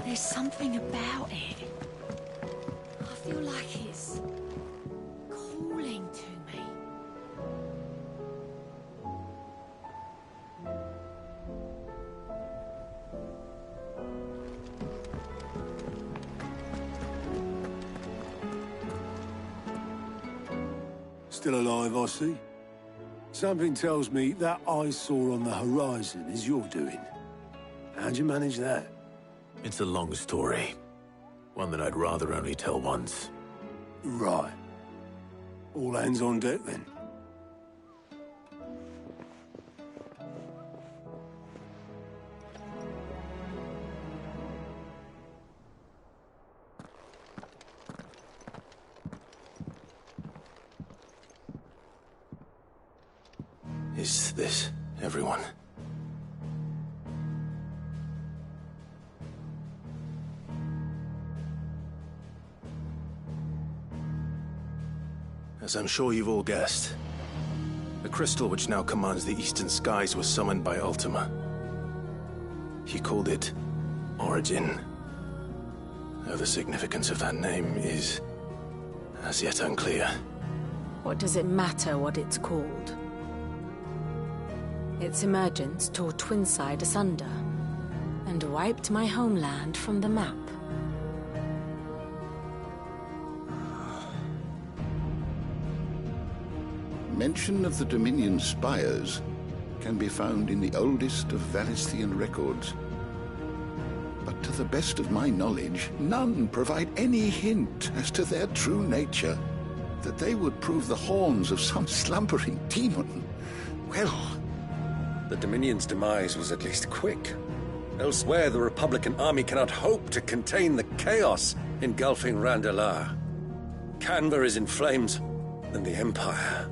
There's something about it. I feel like it's calling to me. Still alive, I see. Something tells me that I saw on the horizon is your doing. How'd you manage that? It's a long story. One that I'd rather only tell once. Right. All hands on deck, then. Is this everyone? As I'm sure you've all guessed, the crystal which now commands the eastern skies was summoned by Ultima. He called it Origin. Though the significance of that name is as yet unclear. What does it matter what it's called? Its emergence tore Twinside asunder and wiped my homeland from the map. Mention of the Dominion spires can be found in the oldest of Valisthian records. But to the best of my knowledge, none provide any hint as to their true nature. That they would prove the horns of some slumbering demon. Well, the Dominion's demise was at least quick. Elsewhere, the Republican army cannot hope to contain the chaos engulfing Randalar. Canva is in flames, and the Empire.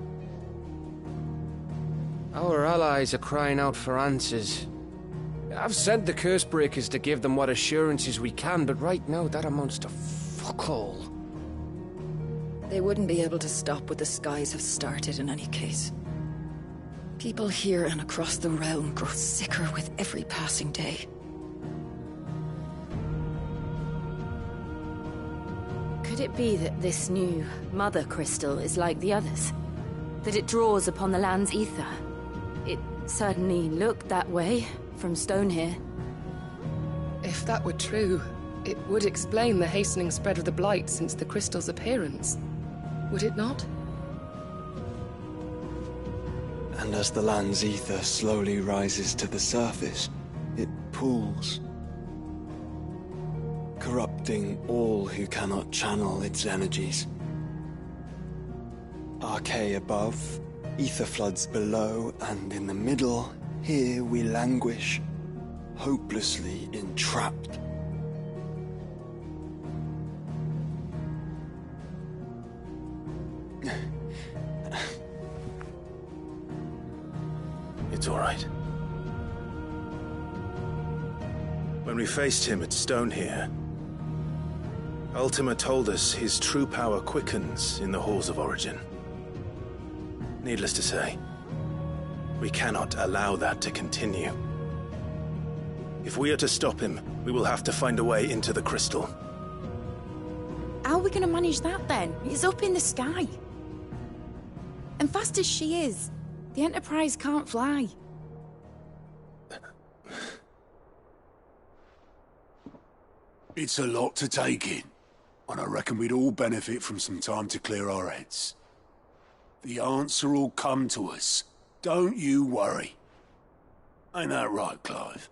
Our allies are crying out for answers. I've sent the Cursebreakers to give them what assurances we can, but right now that amounts to fuck all. They wouldn't be able to stop what the skies have started in any case. People here and across the realm grow sicker with every passing day. Could it be that this new Mother Crystal is like the others? That it draws upon the land's ether? It certainly looked that way from stone here. If that were true, it would explain the hastening spread of the Blight since the crystal's appearance. Would it not? And as the land's ether slowly rises to the surface, it pools, corrupting all who cannot channel its energies. Archaea above, ether floods below, and in the middle, here we languish, hopelessly entrapped. It's all right. When we faced him at Stone here, Ultima told us his true power quickens in the halls of Origin. Needless to say, we cannot allow that to continue. If we are to stop him, we will have to find a way into the crystal. How are we going to manage that then? It's up in the sky. And fast as she is, the Enterprise can't fly. It's a lot to take in, and I reckon we'd all benefit from some time to clear our heads. The answer will come to us. Don't you worry. Ain't that right, Clive?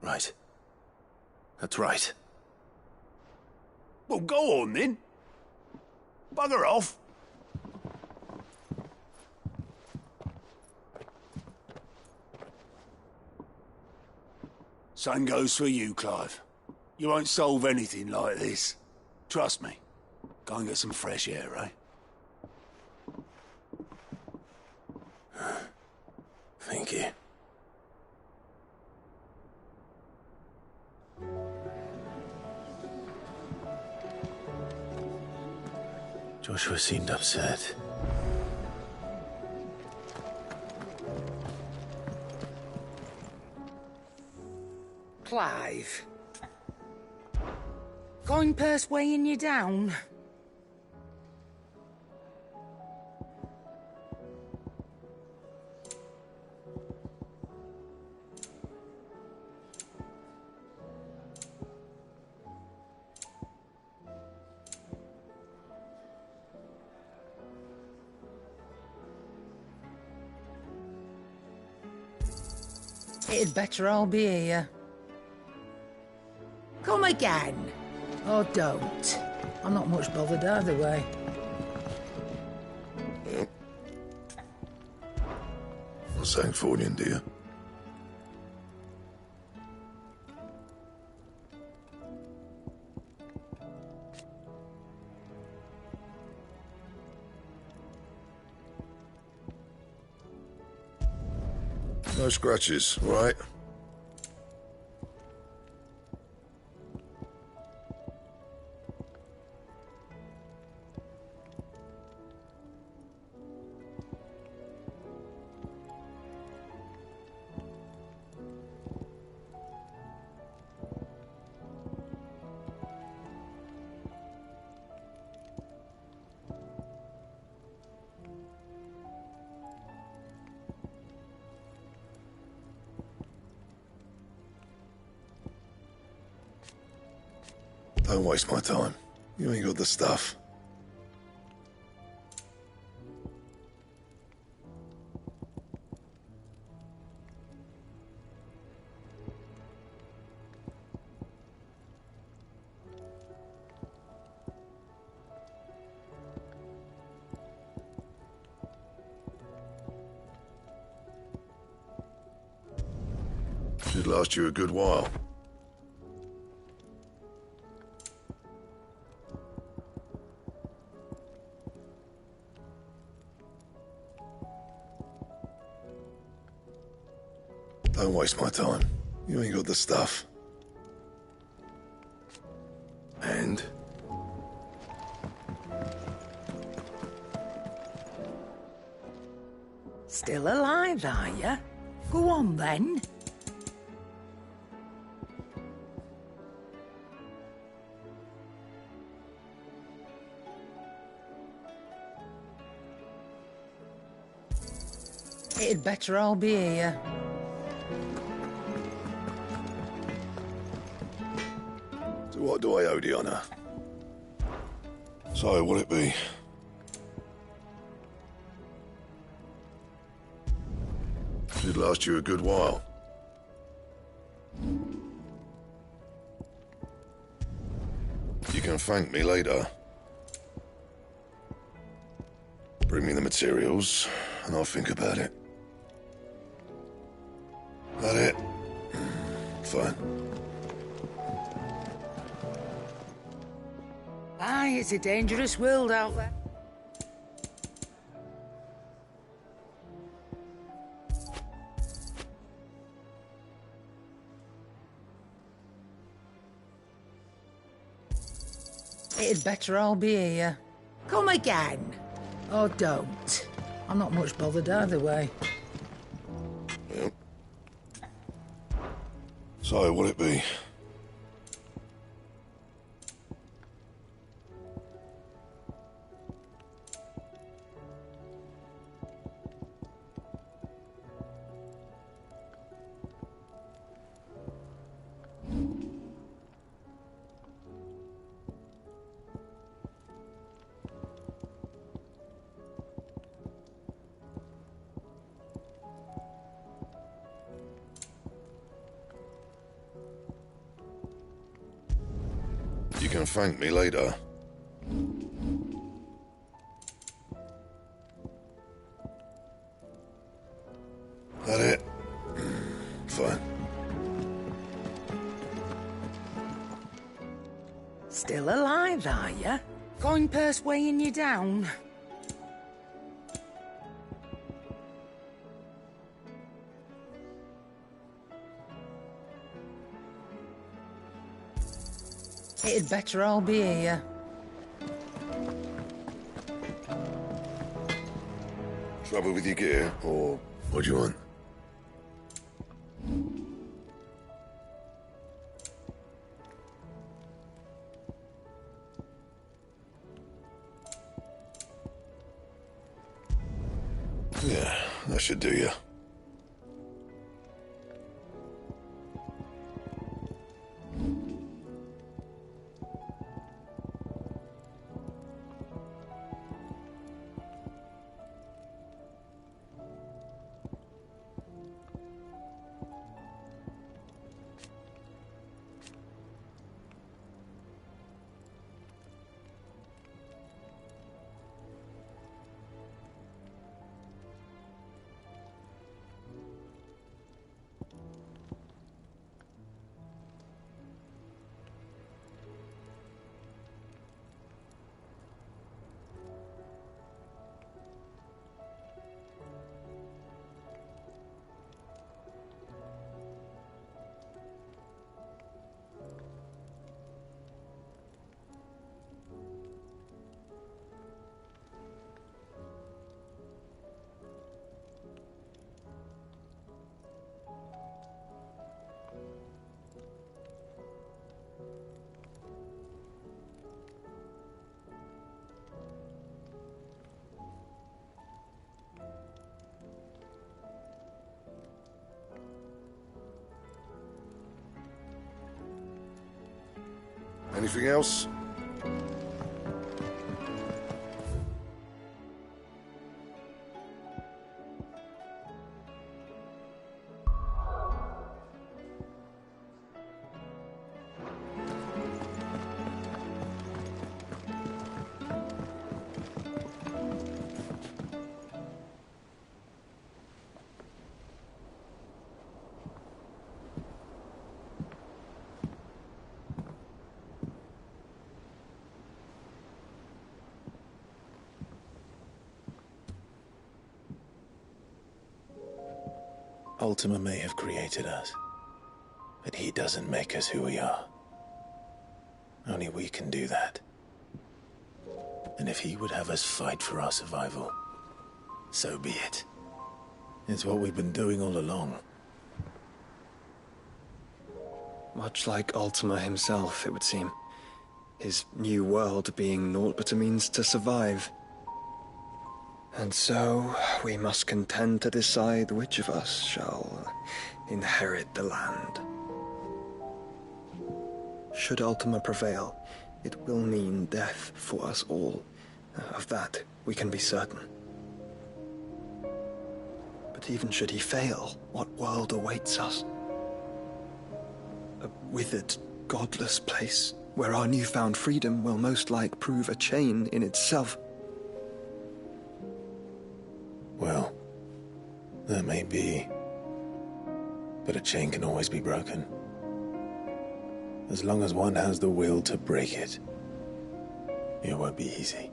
Right. That's right. Well, go on then. Bugger off. Same goes for you, Clive. You won't solve anything like this. Trust me. Go and get some fresh air, eh? Thank you. Joshua seemed upset. Clive, Coin purse weighing you down? It'd better all be here. Come again. Or don't. I'm not much bothered either way. Yep. Not saying forwarding, do you? No scratches, right? Don't waste my time. You ain't got the stuff. Should last you a good while. Don't waste my time. You ain't got the stuff. And? Still alive, are ya? Go on, then. It'd better all be here. So what do I owe the honour? So, what'll it be? Should last you a good while. You can thank me later. Bring me the materials, and I'll think about it. That it? Fine. Aye, it's a dangerous world out there. It'd better all be here. Come again. Or don't. I'm not much bothered either way. Yep. So, what'll it be? You can thank me later. That it? Fine. Still alive, are ya? Coin purse weighing you down? It'd better all be here. Trouble with your gear, or what do you want? Yeah, that should do you. Anything else? Ultima may have created us, but he doesn't make us who we are. Only we can do that. And if he would have us fight for our survival, so be it. It's what we've been doing all along. Much like Ultima himself, it would seem. His new world being naught but a means to survive. And so, we must contend to decide which of us shall inherit the land. Should Ultima prevail, it will mean death for us all. Of that, we can be certain. But even should he fail, what world awaits us? A withered, godless place, where our newfound freedom will most like prove a chain in itself. Well, that may be, but a chain can always be broken. As long as one has the will to break it, it won't be easy.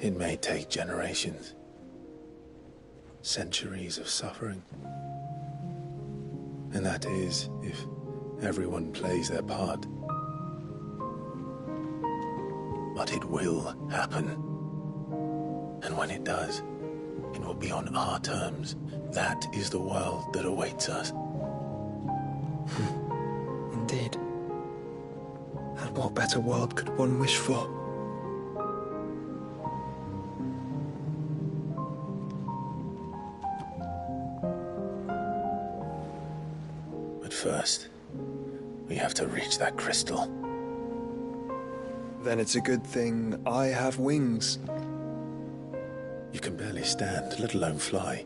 It may take generations, centuries of suffering. And that is if everyone plays their part. But it will happen. And when it does, it will be on our terms. That is the world that awaits us. Indeed. And what better world could one wish for? But first, we have to reach that crystal. Then it's a good thing I have wings. You can barely stand, let alone fly.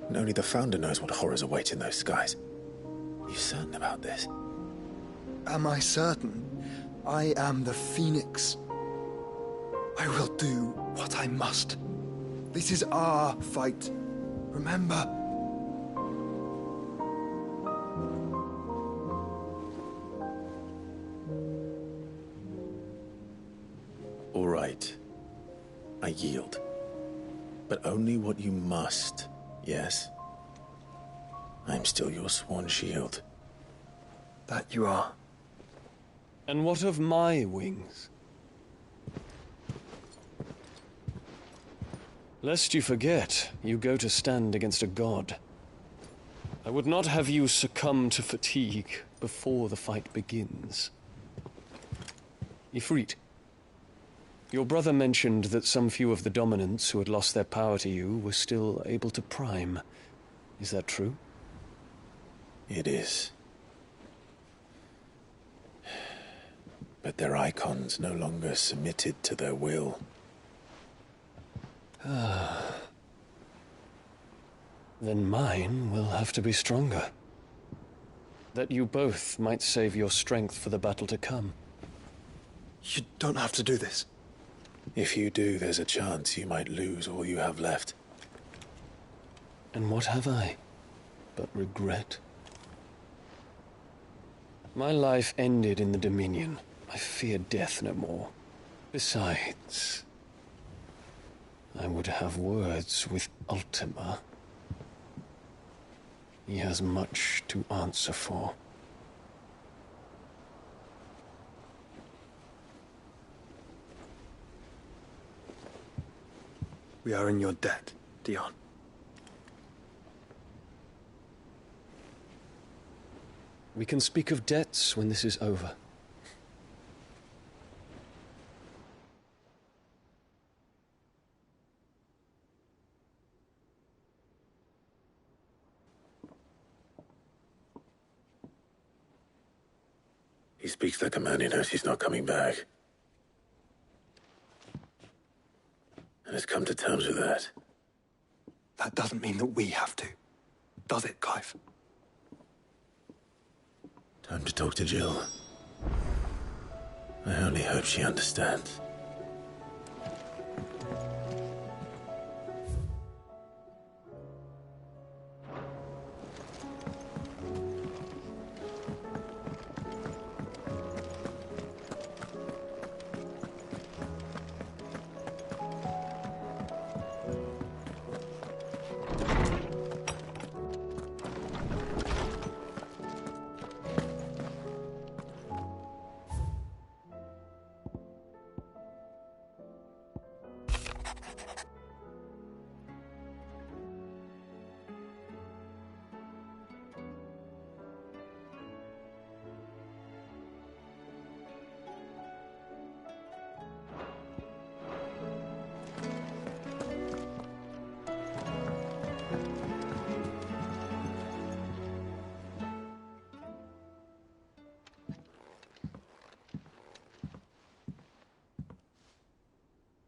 And only the Founder knows what horrors await in those skies. Are you certain about this? Am I certain? I am the Phoenix. I will do what I must. This is our fight. Remember? All right. I yield. But only what you must, yes? I'm still your sworn shield. That you are. And what of my wings? Lest you forget, you go to stand against a god. I would not have you succumb to fatigue before the fight begins. Ifrit, Your brother mentioned that some few of the dominants who had lost their power to you were still able to prime. Is that true? It is. But their icons no longer submitted to their will. Then mine will have to be stronger. That you both might save your strength for the battle to come. You don't have to do this. If you do, there's a chance you might lose all you have left. And what have I but regret? My life ended in the Dominion. I fear death no more. Besides, I would have words with Ultima. He has much to answer for. We are in your debt, Dion. We can speak of debts when this is over. He speaks like a man who knows he's not coming back. And has come to terms with that. That doesn't mean that we have to. Does it, Clive? Time to talk to Jill. I only hope she understands.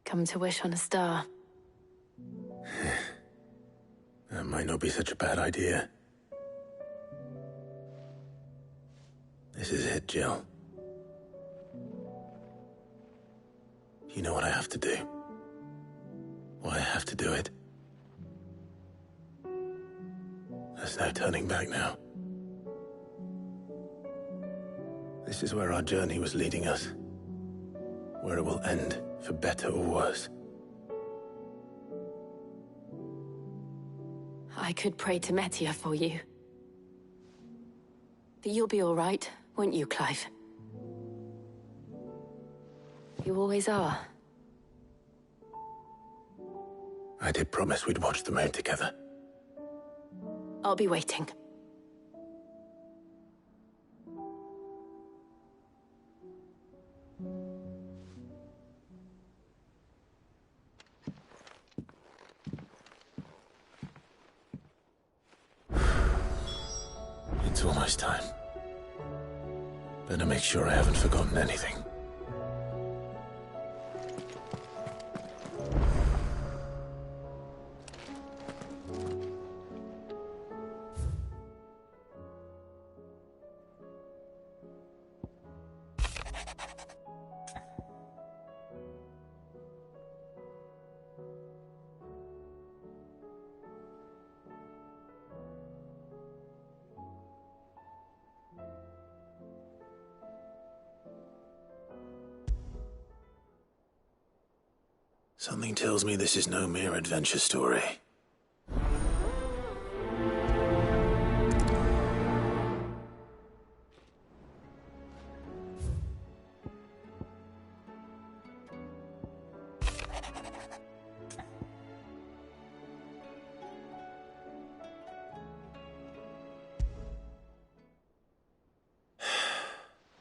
Come to wish on a star. That might not be such a bad idea. This is it, Jill. You know what I have to do. Why I have to do it. There's no turning back now. This is where our journey was leading us. Where it will end, for better or worse. I could pray to Metia for you. But you'll be all right, won't you, Clive? You always are. I did promise we'd watch the moon together. I'll be waiting. It's almost time. Better make sure I haven't forgotten anything. Something tells me this is no mere adventure story.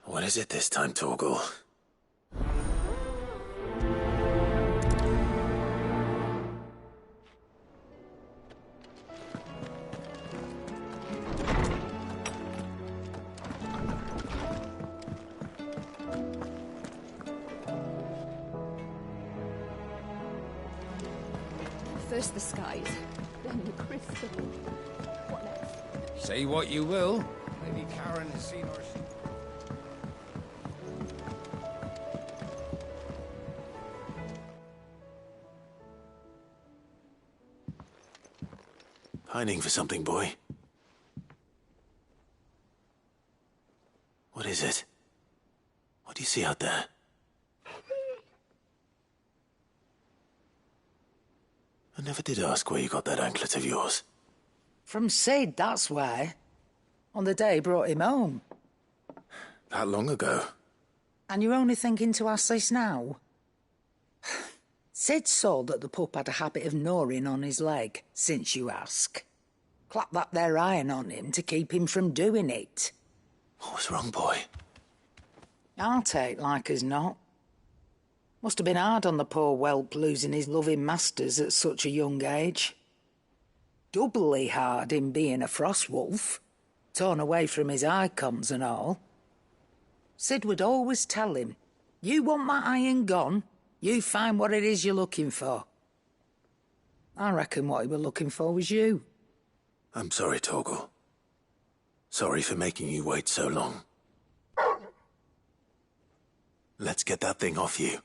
What is it this time, Torgal? First the skies, then the crystal. What next? Say what you will. Lady Karen has seen her... Pining for something, boy. What is it? What do you see out there? I never did ask where you got that anklet of yours. From Sid, that's why. On the day he brought him home. That long ago? And you're only thinking to ask this now? Sid saw that the pup had a habit of gnawing on his leg, since you ask. Clap that there iron on him to keep him from doing it. What was wrong, boy? I'll take like as not. Must have been hard on the poor whelp losing his loving masters at such a young age. Doubly hard in being a frost wolf, torn away from his icons and all. Sid would always tell him, "You want my iron gone? You find what it is you're looking for." I reckon what he were looking for was you. I'm sorry, Torgal. Sorry for making you wait so long. Let's get that thing off you.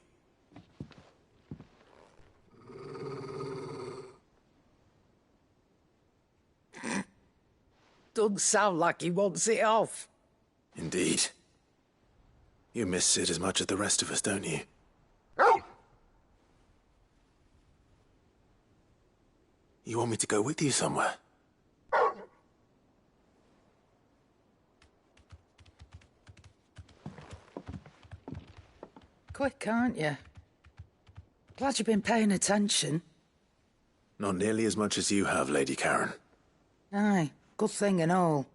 Doesn't sound like he wants it off. Indeed. You miss Sid as much as the rest of us, don't you? You want me to go with you somewhere? Quick, aren't you? Glad you've been paying attention. Not nearly as much as you have, Lady Karen. Aye, good thing and all.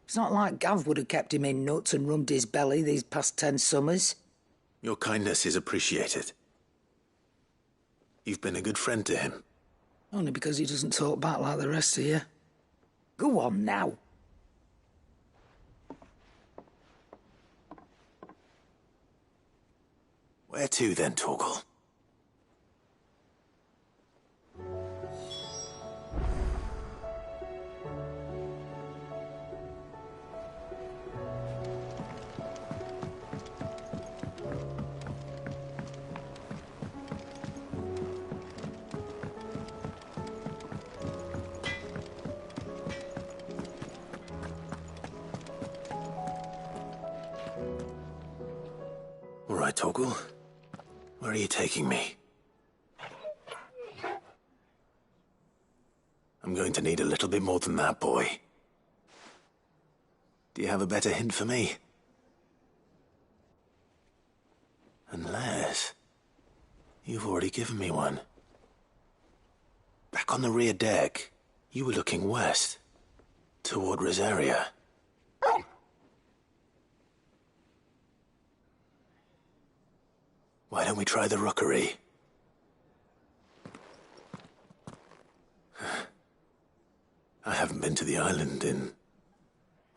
It's not like Gav would have kept him in nuts and rubbed his belly these past 10 summers. Your kindness is appreciated. You've been a good friend to him. Only because he doesn't talk back like the rest of you. Go on now. Where to then, Torgal? All right, Torgal. Where are you taking me? I'm going to need a little bit more than that, boy. Do you have a better hint for me? Unless... you've already given me one. Back on the rear deck, you were looking west, toward Rosaria. Why don't we try the rookery? I haven't been to the island in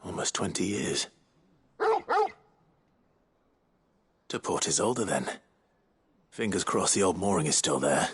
almost 20 years. To Port Isolde, then. Fingers crossed the old mooring is still there.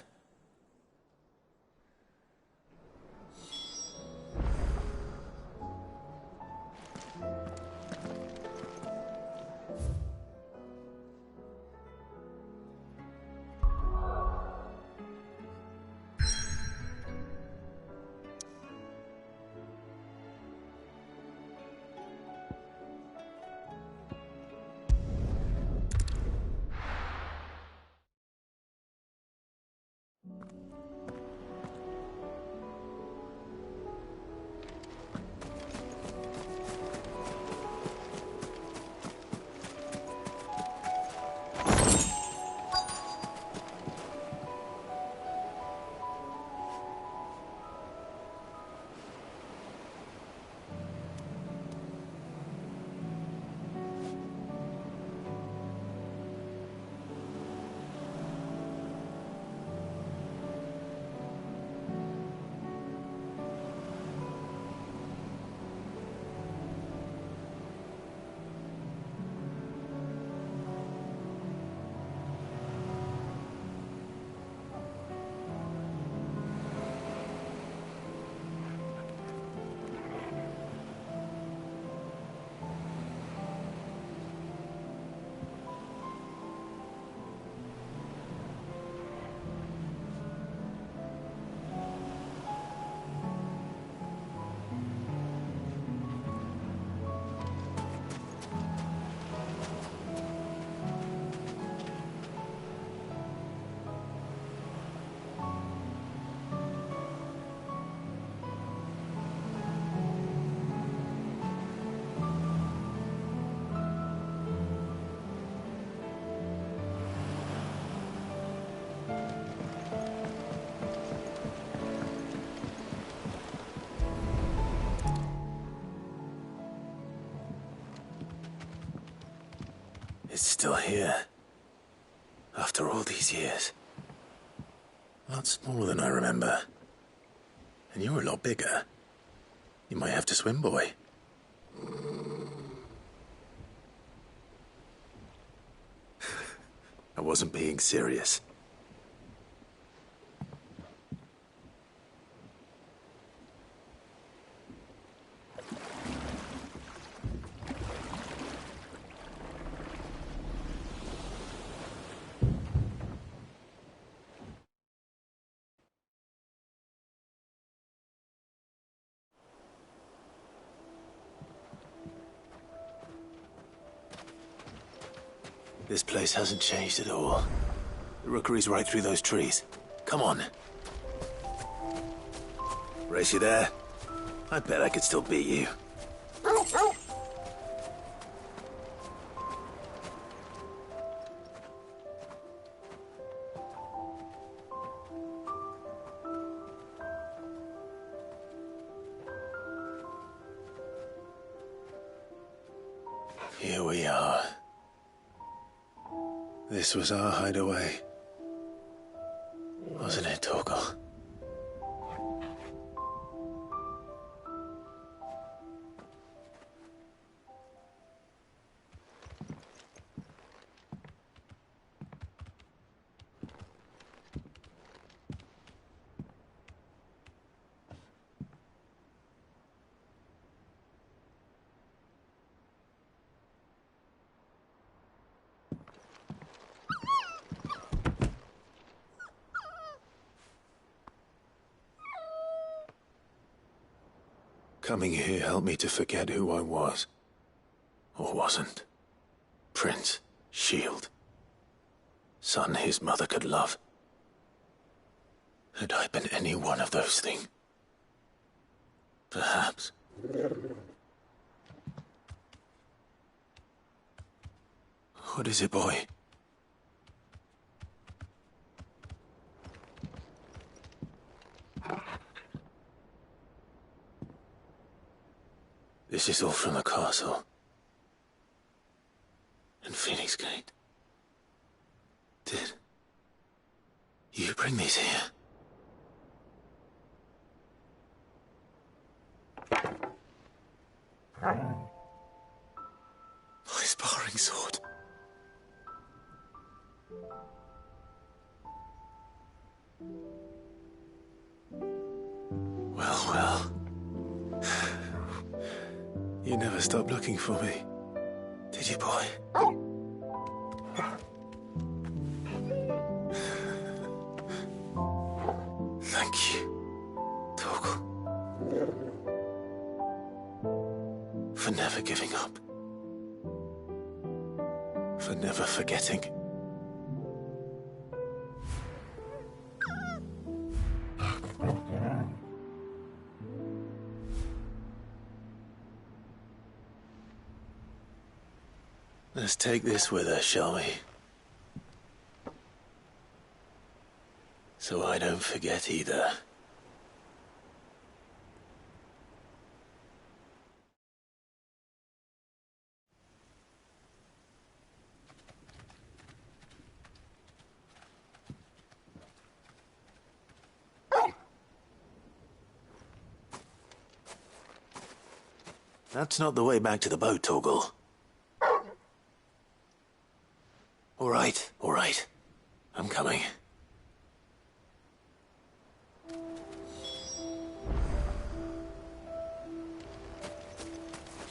It's still here. After all these years. A lot smaller than I remember. And you're a lot bigger. You might have to swim, boy. I wasn't being serious. This place hasn't changed at all. The rookery's right through those trees. Come on. Race you there? I bet I could still beat you. Here we are. This was our hideaway. Wasn't it, Torgal? Coming here helped me to forget who I was. Or wasn't. Prince, shield. Son his mother could love. Had I been any one of those things? Perhaps. What is it, boy? This is all from the castle. And Phoenix Gate. Did you bring these here? My sparring sword. Well. You never stopped looking for me, did you, boy? Thank you, Torgal. For never giving up. For never forgetting. Let's take this with us, shall we? So I don't forget either. That's not the way back to the boat, Torgal. All right. I'm coming.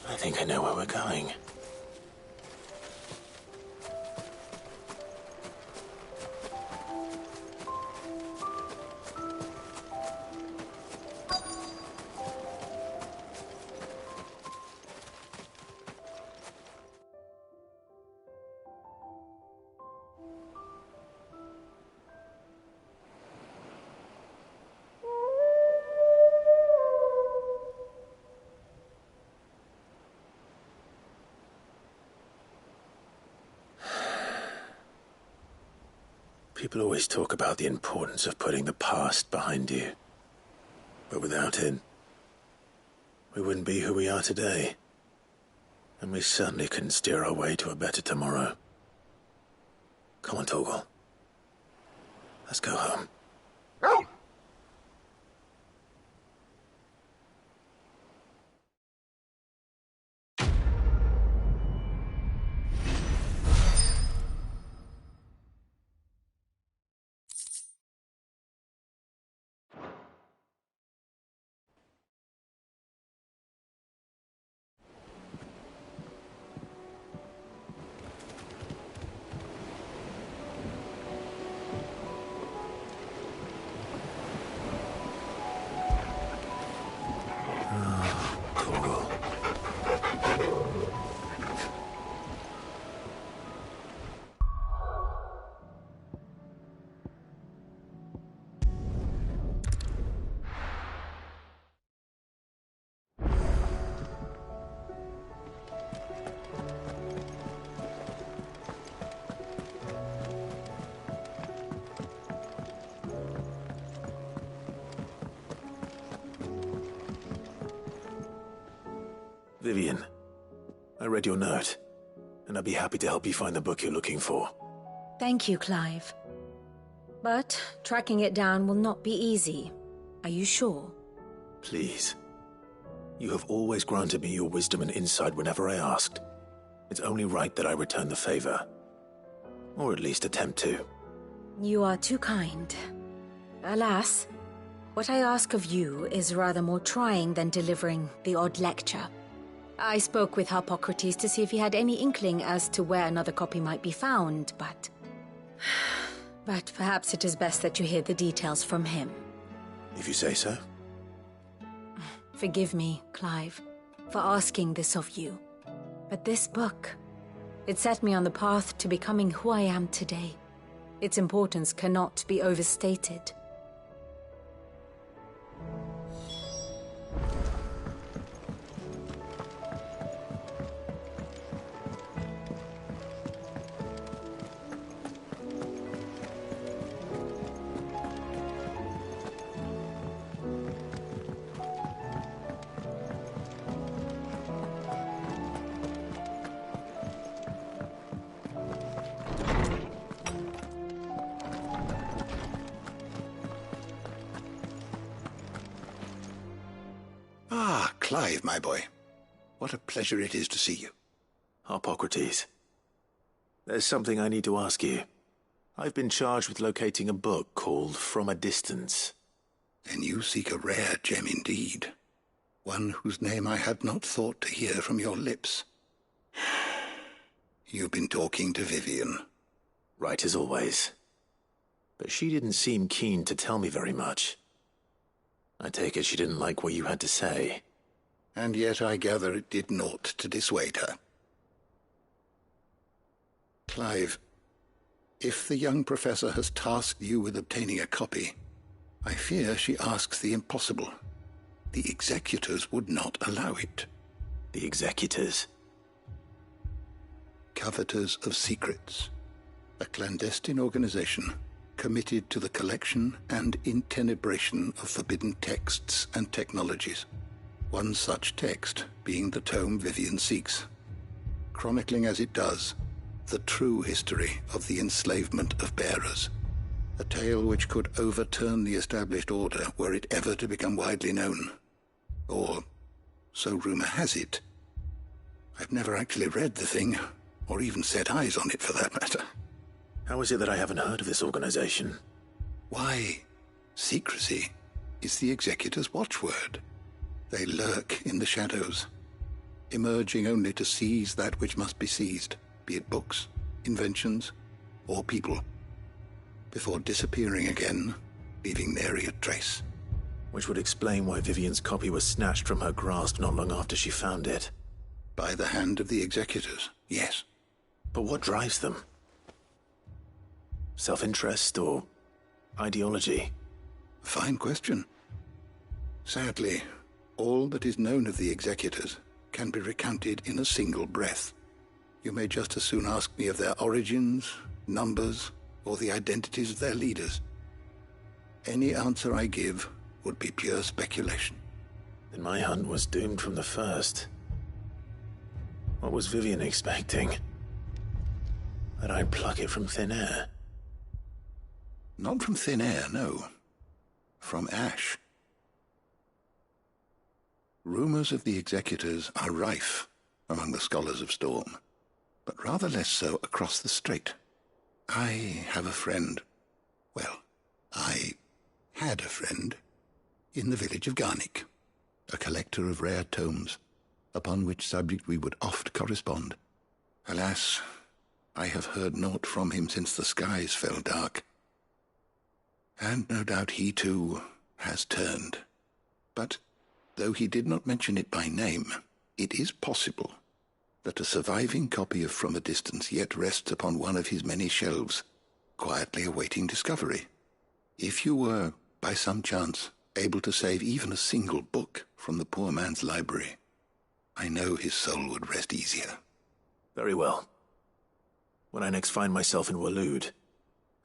I think I know where we're going. People always talk about the importance of putting the past behind you. But without it, we wouldn't be who we are today. And we certainly couldn't steer our way to a better tomorrow. Come on, Torgal. Let's go home. Vivian, I read your note, and I'd be happy to help you find the book you're looking for. Thank you, Clive. But tracking it down will not be easy. Are you sure? Please. You have always granted me your wisdom and insight whenever I asked. It's only right that I return the favor. Or at least attempt to. You are too kind. Alas, what I ask of you is rather more trying than delivering the odd lecture. I spoke with Harpocrates to see if he had any inkling as to where another copy might be found, but perhaps it is best that you hear the details from him. If you say so. Forgive me, Clive, for asking this of you. But this book, it set me on the path to becoming who I am today. Its importance cannot be overstated. Clive, my boy. What a pleasure it is to see you. Harpocrates. There's something I need to ask you. I've been charged with locating a book called From a Distance. Then you seek a rare gem indeed. One whose name I had not thought to hear from your lips. You've been talking to Vivian. Right as always. But she didn't seem keen to tell me very much. I take it she didn't like what you had to say. And yet I gather it did naught to dissuade her. Clive, if the young professor has tasked you with obtaining a copy, I fear she asks the impossible. The executors would not allow it. The executors? Coveters of Secrets. A clandestine organization committed to the collection and intenebration of forbidden texts and technologies. One such text being the tome Vivian seeks, chronicling as it does the true history of the enslavement of bearers, a tale which could overturn the established order were it ever to become widely known. Or, so rumor has it. I've never actually read the thing, or even set eyes on it for that matter. How is it that I haven't heard of this organization? Why, secrecy is the executor's watchword. They lurk in the shadows, emerging only to seize that which must be seized, be it books, inventions, or people, before disappearing again, leaving nary a trace. Which would explain why Vivian's copy was snatched from her grasp not long after she found it. By the hand of the executors, yes. But what drives them? Self-interest or ideology? Fine question. Sadly, all that is known of the executors can be recounted in a single breath. You may just as soon ask me of their origins, numbers, or the identities of their leaders. Any answer I give would be pure speculation. Then my hunt was doomed from the first. What was Vivian expecting? that I pluck it from thin air. Not from thin air, no. From ash. Rumors of the executors are rife among the scholars of Storm, but rather less so across the strait. I have a friend. Well, I had a friend in the village of Garnick, a collector of rare tomes, upon which subject we would oft correspond. Alas, I have heard naught from him since the skies fell dark. And no doubt he, too, has turned. But, though he did not mention it by name, it is possible that a surviving copy of From a Distance yet rests upon one of his many shelves, quietly awaiting discovery. If you were, by some chance, able to save even a single book from the poor man's library, I know his soul would rest easier. Very well. When I next find myself in Waloed,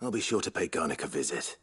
I'll be sure to pay Garnick a visit.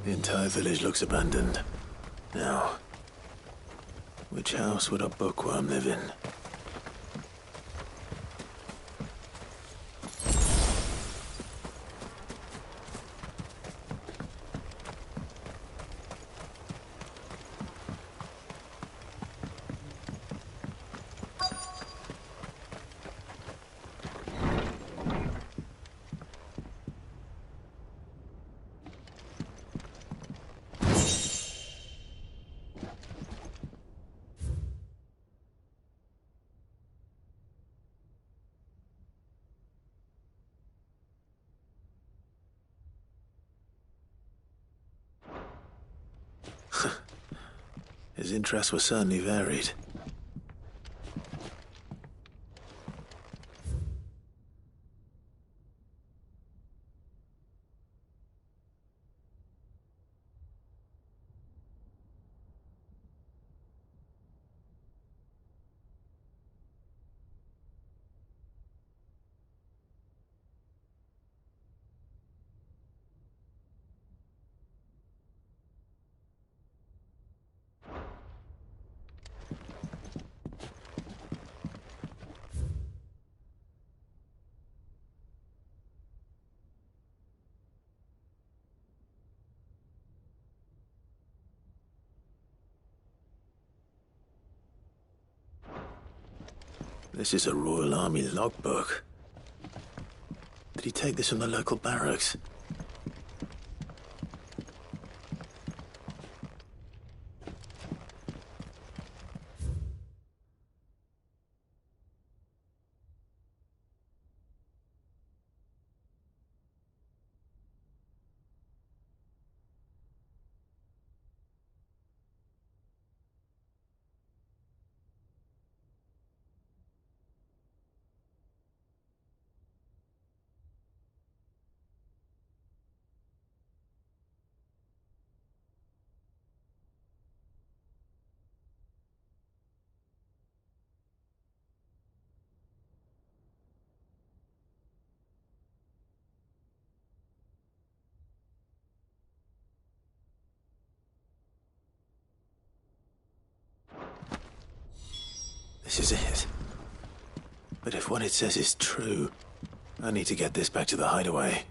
The entire village looks abandoned. Now, which house would a bookworm live in? His interests were certainly varied. This is a Royal Army logbook. Did he take this from the local barracks? This is it. But if what it says is true, I need to get this back to the hideaway.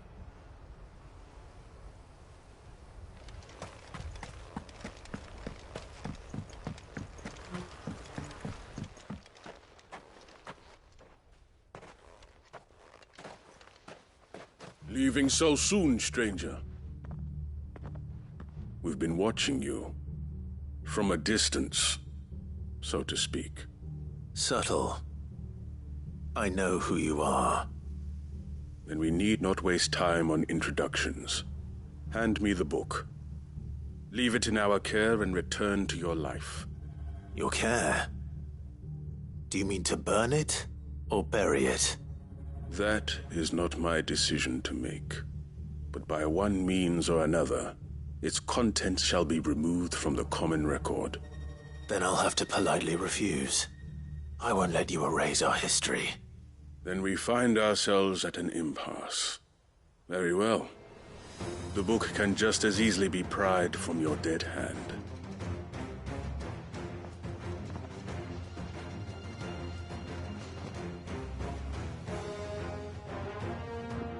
Leaving so soon, stranger? We've been watching you. From a distance, so to speak. Subtle. I know who you are. Then we need not waste time on introductions. Hand me the book. Leave it in our care and return to your life. Your care? Do you mean to burn it, or bury it? That is not my decision to make. But by one means or another, its contents shall be removed from the common record. Then I'll have to politely refuse. I won't let you erase our history. Then we find ourselves at an impasse. Very well. The book can just as easily be pried from your dead hand.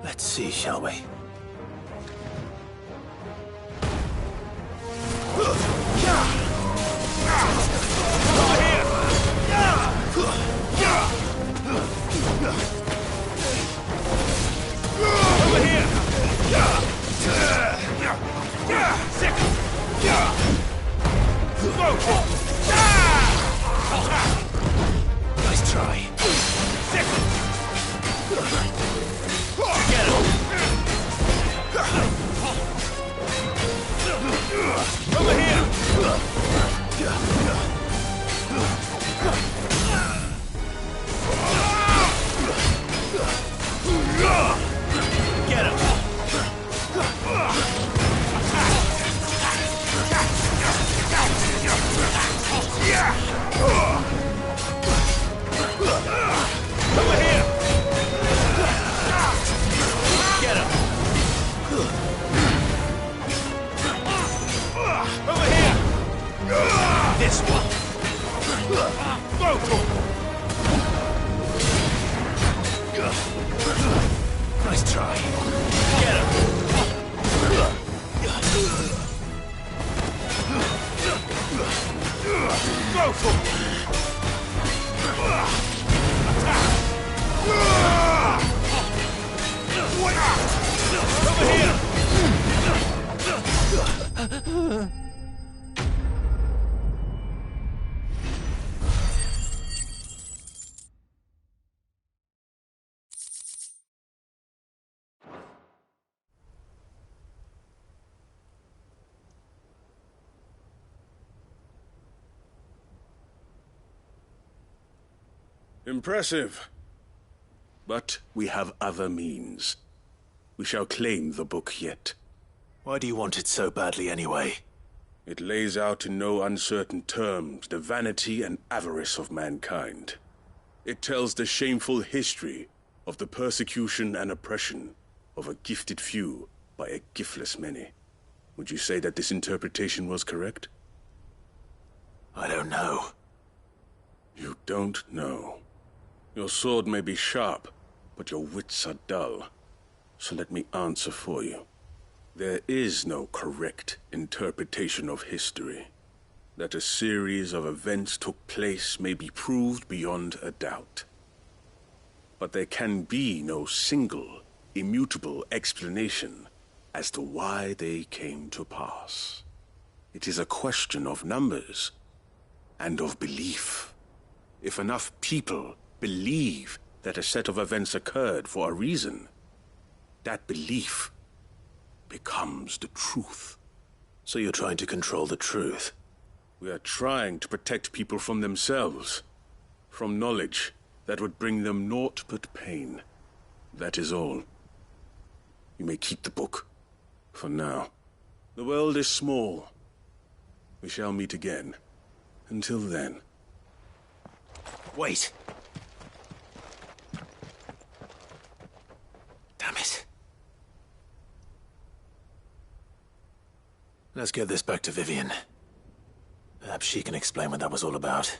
Let's see, shall we? Nice try. Get him. Over here. Get him. Over here. Get him. Over here. This one. Nice try. Get him. Go for it. Over here. Impressive. But we have other means. We shall claim the book yet. Why do you want it so badly anyway? It lays out in no uncertain terms the vanity and avarice of mankind. It tells the shameful history of the persecution and oppression of a gifted few by a giftless many. Would you say that this interpretation was correct? I don't know. You don't know. Your sword may be sharp, but your wits are dull. So let me answer for you. There is no correct interpretation of history. That a series of events took place may be proved beyond a doubt. But there can be no single, immutable explanation as to why they came to pass. It is a question of numbers and of belief. If enough people believe that a set of events occurred for a reason, that belief becomes the truth. So you're trying to control the truth? We are trying to protect people from themselves, from knowledge that would bring them naught but pain. That is all. You may keep the book, for now. The world is small. We shall meet again. Until then. Wait! Damn it. Let's get this back to Vivian. Perhaps she can explain what that was all about.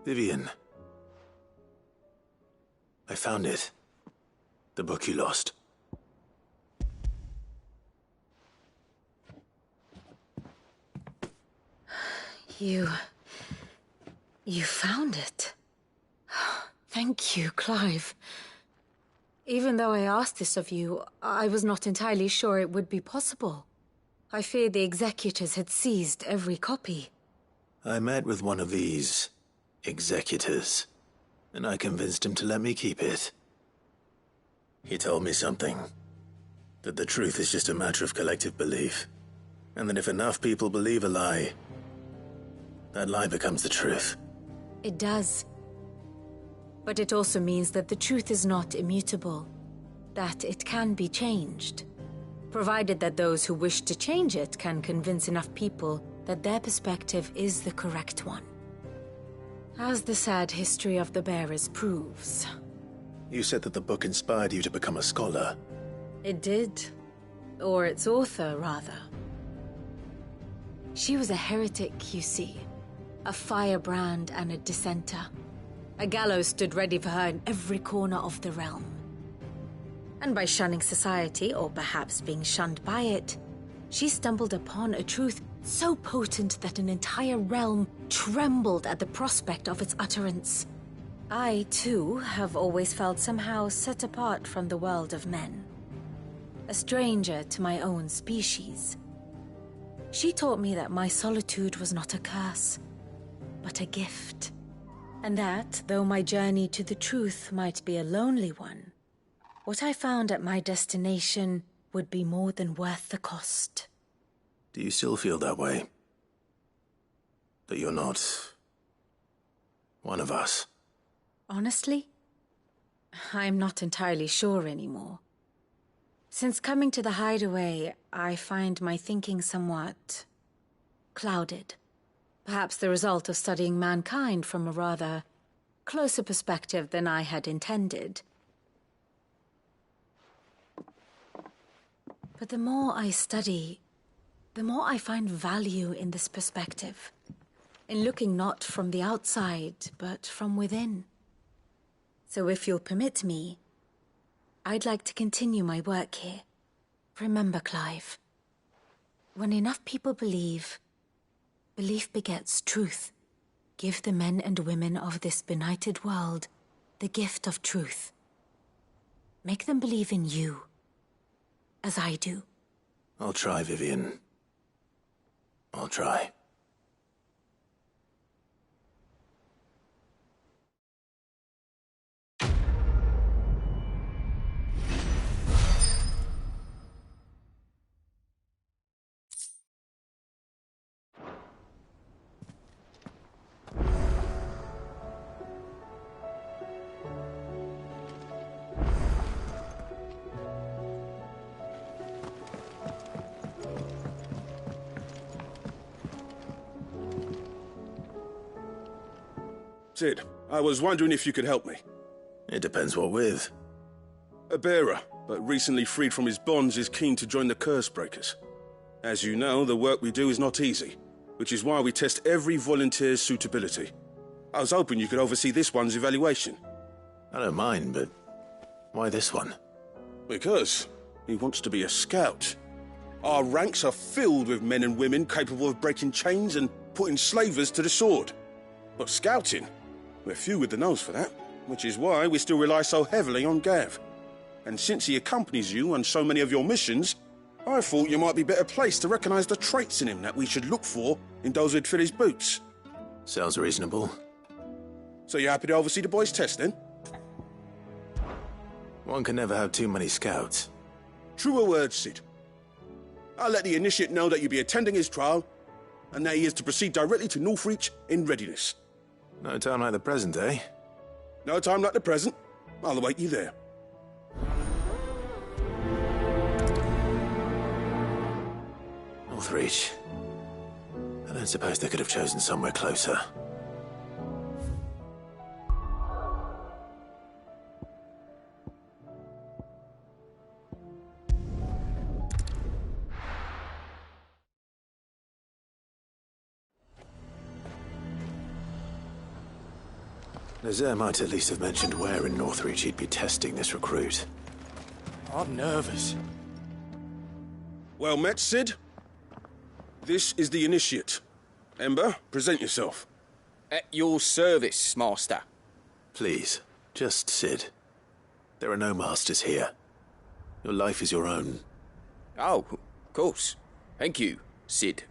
Vivian. I found it. The book you lost. You found it. Thank you, Clive. Even though I asked this of you, I was not entirely sure it would be possible. I feared the executors had seized every copy. I met with one of these executors, and I convinced him to let me keep it. He told me something. That the truth is just a matter of collective belief. And that if enough people believe a lie, that lie becomes the truth. It does. But it also means that the truth is not immutable. That it can be changed. Provided that those who wish to change it can convince enough people that their perspective is the correct one. As the sad history of the bearers proves. You said that the book inspired you to become a scholar. It did. Or its author, rather. She was a heretic, you see. A firebrand and a dissenter. A gallows stood ready for her in every corner of the realm. And by shunning society, or perhaps being shunned by it, she stumbled upon a truth so potent that an entire realm trembled at the prospect of its utterance. I, too, have always felt somehow set apart from the world of men. A stranger to my own species. She taught me that my solitude was not a curse, but a gift. And that, though my journey to the truth might be a lonely one, what I found at my destination would be more than worth the cost. Do you still feel that way? That you're not one of us? Honestly, I'm not entirely sure anymore. Since coming to the hideaway, I find my thinking somewhat clouded. Perhaps the result of studying mankind from a rather closer perspective than I had intended. But the more I study, the more I find value in this perspective. In looking not from the outside, but from within. So if you'll permit me, I'd like to continue my work here. Remember, Clive, when enough people believe, belief begets truth. Give the men and women of this benighted world the gift of truth. Make them believe in you, as I do. I'll try, Vivian. I'll try. Sid, I was wondering if you could help me. It depends what with. A bearer, but recently freed from his bonds, is keen to join the Curse Breakers. As you know, the work we do is not easy, which is why we test every volunteer's suitability. I was hoping you could oversee this one's evaluation. I don't mind, but why this one? Because he wants to be a scout. Our ranks are filled with men and women capable of breaking chains and putting slavers to the sword. But scouting? We're few with the nose for that, which is why we still rely so heavily on Gav. And since he accompanies you on so many of your missions, I thought you might be better placed to recognize the traits in him that we should look for in those who'd fill his boots. Sounds reasonable. So you're happy to oversee the boys' test, then? One can never have too many scouts. Truer words, Sid. I'll let the initiate know that you'll be attending his trial, and that he is to proceed directly to Northreach in readiness. No time like the present, eh? No time like the present. I'll await you there. Northreach. I don't suppose they could have chosen somewhere closer. Nazaire might at least have mentioned where in Northreach he'd be testing this recruit. I'm nervous. Well met, Sid. This is the Initiate. Ember, present yourself. At your service, Master. Please, just Sid. There are no masters here. Your life is your own. Oh, of course. Thank you, Sid.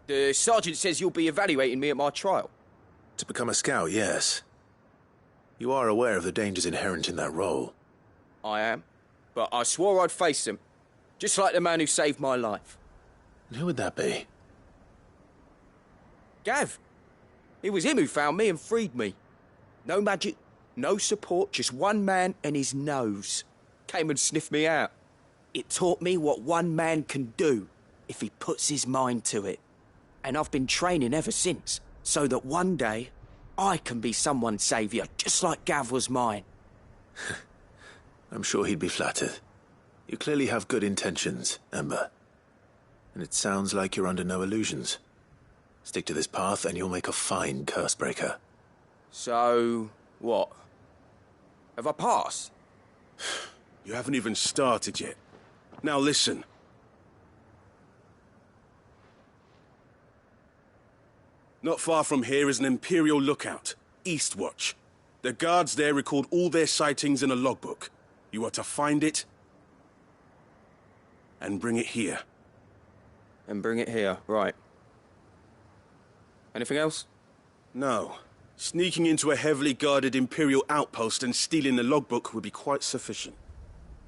The Sergeant says you'll be evaluating me at my trial. To become a scout, yes. You are aware of the dangers inherent in that role. I am. But I swore I'd face them. Just like the man who saved my life. And who would that be? Gav. It was him who found me and freed me. No magic, no support, just one man and his nose. Came and sniffed me out. It taught me what one man can do if he puts his mind to it. And I've been training ever since, so that one day I can be someone's saviour, just like Gav was mine. I'm sure he'd be flattered. You clearly have good intentions, Ember. And it sounds like you're under no illusions. Stick to this path and you'll make a fine Cursebreaker. So, what? Have I passed? You haven't even started yet. Now listen. Not far from here is an Imperial lookout, Eastwatch. The guards there record all their sightings in a logbook. You are to find it and bring it here. And bring it here, right. Anything else? No. Sneaking into a heavily guarded Imperial outpost and stealing the logbook would be quite sufficient.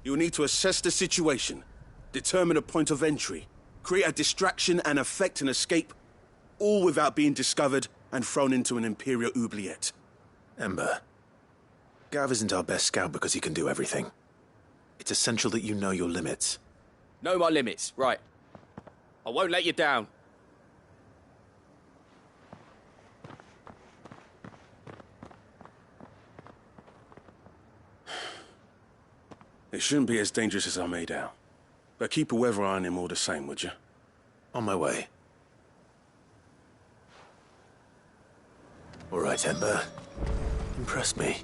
You'll need to assess the situation, determine a point of entry, create a distraction and effect an escape, all without being discovered and thrown into an Imperial oubliette. Ember, Gav isn't our best scout because he can do everything. It's essential that you know your limits. Know my limits, right. I won't let you down. It shouldn't be as dangerous as I made out. But keep a weather eye on him all the same, would you? On my way. All right, Ember. Impress me.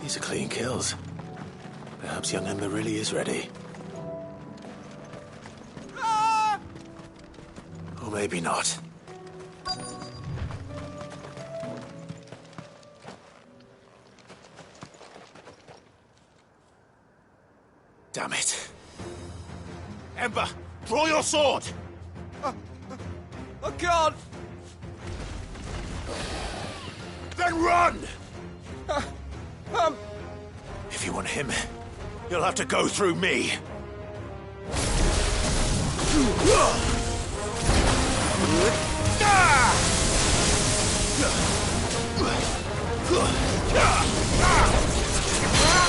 These are clean kills. Perhaps young Ember really is ready. Or maybe not. Damn it. Ember, draw your sword! I can't! Then run! If you want him, you'll have to go through me.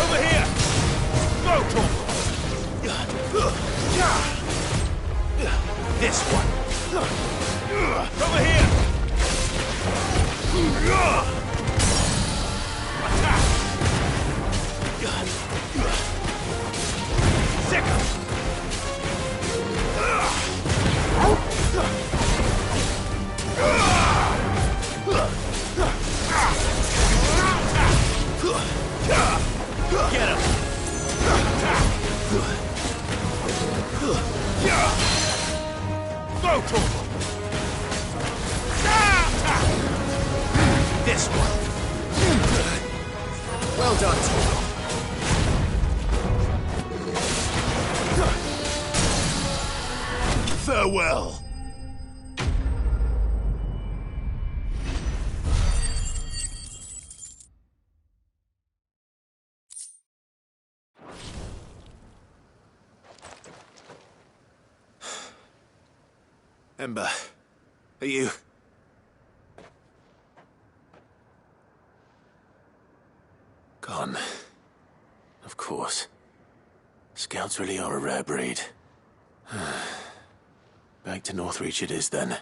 Over here! Go, Torvald! This one! Over here! Attack! Second! Get him! Go, Torvald! Well done. Farewell. Ember, are you... Gone. Of course. Scouts really are a rare breed. Back to Northreach it is, then.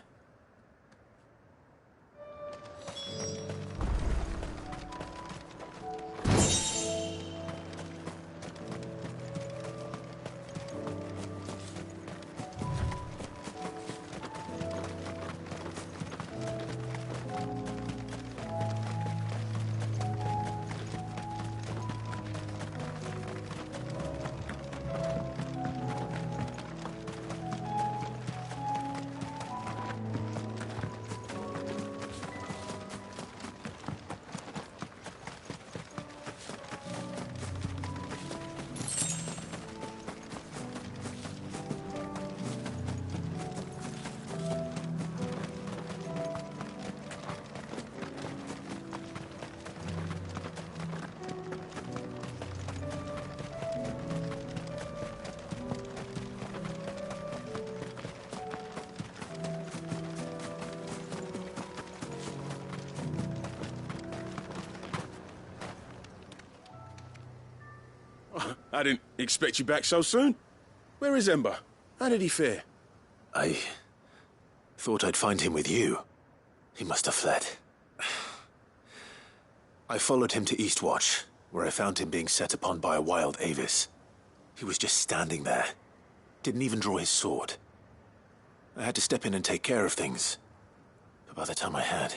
I didn't expect you back so soon. Where is Ember? How did he fare? I thought I'd find him with you. He must have fled. I followed him to Eastwatch, where I found him being set upon by a wild Avis. He was just standing there. Didn't even draw his sword. I had to step in and take care of things. But by the time I had,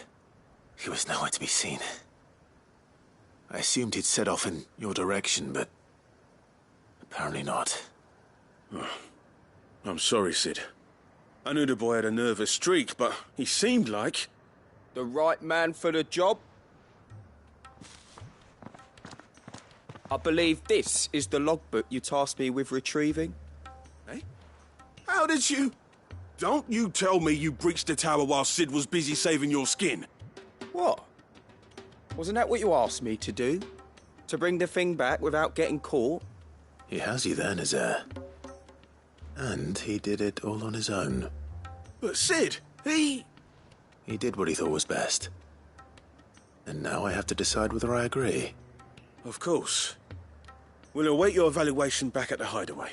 he was nowhere to be seen. I assumed he'd set off in your direction, but apparently not. Oh, I'm sorry, Sid. I knew the boy had a nervous streak, but he seemed like... The right man for the job? I believe this is the logbook you tasked me with retrieving. Eh? How did you... Don't you tell me you breached the tower while Sid was busy saving your skin. What? Wasn't that what you asked me to do? To bring the thing back without getting caught? He has you then, his heir. And he did it all on his own. But Sid, he did what he thought was best. And now I have to decide whether I agree. Of course. We'll await your evaluation back at the hideaway.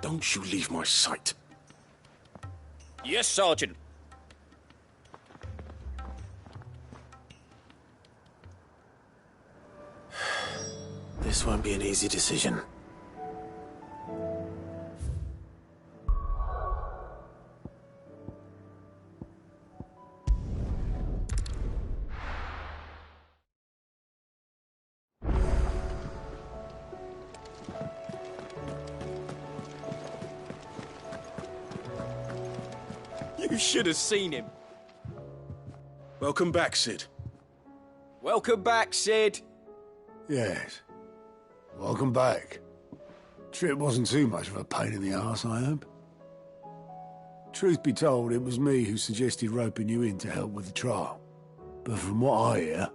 Don't you leave my sight. Yes, Sergeant. This won't be an easy decision. You should have seen him. Welcome back, Sid. Welcome back, Sid. Yes. Welcome back. Trip wasn't too much of a pain in the arse, I hope. Truth be told, it was me who suggested roping you in to help with the trial. But from what I hear,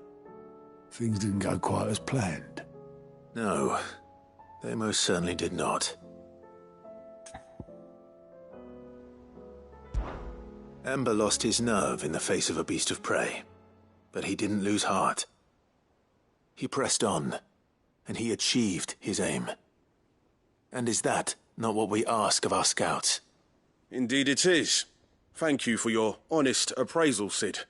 things didn't go quite as planned. No, they most certainly did not. Ember lost his nerve in the face of a beast of prey, but he didn't lose heart. He pressed on, and he achieved his aim. And is that not what we ask of our scouts? Indeed it is. Thank you for your honest appraisal, Sid.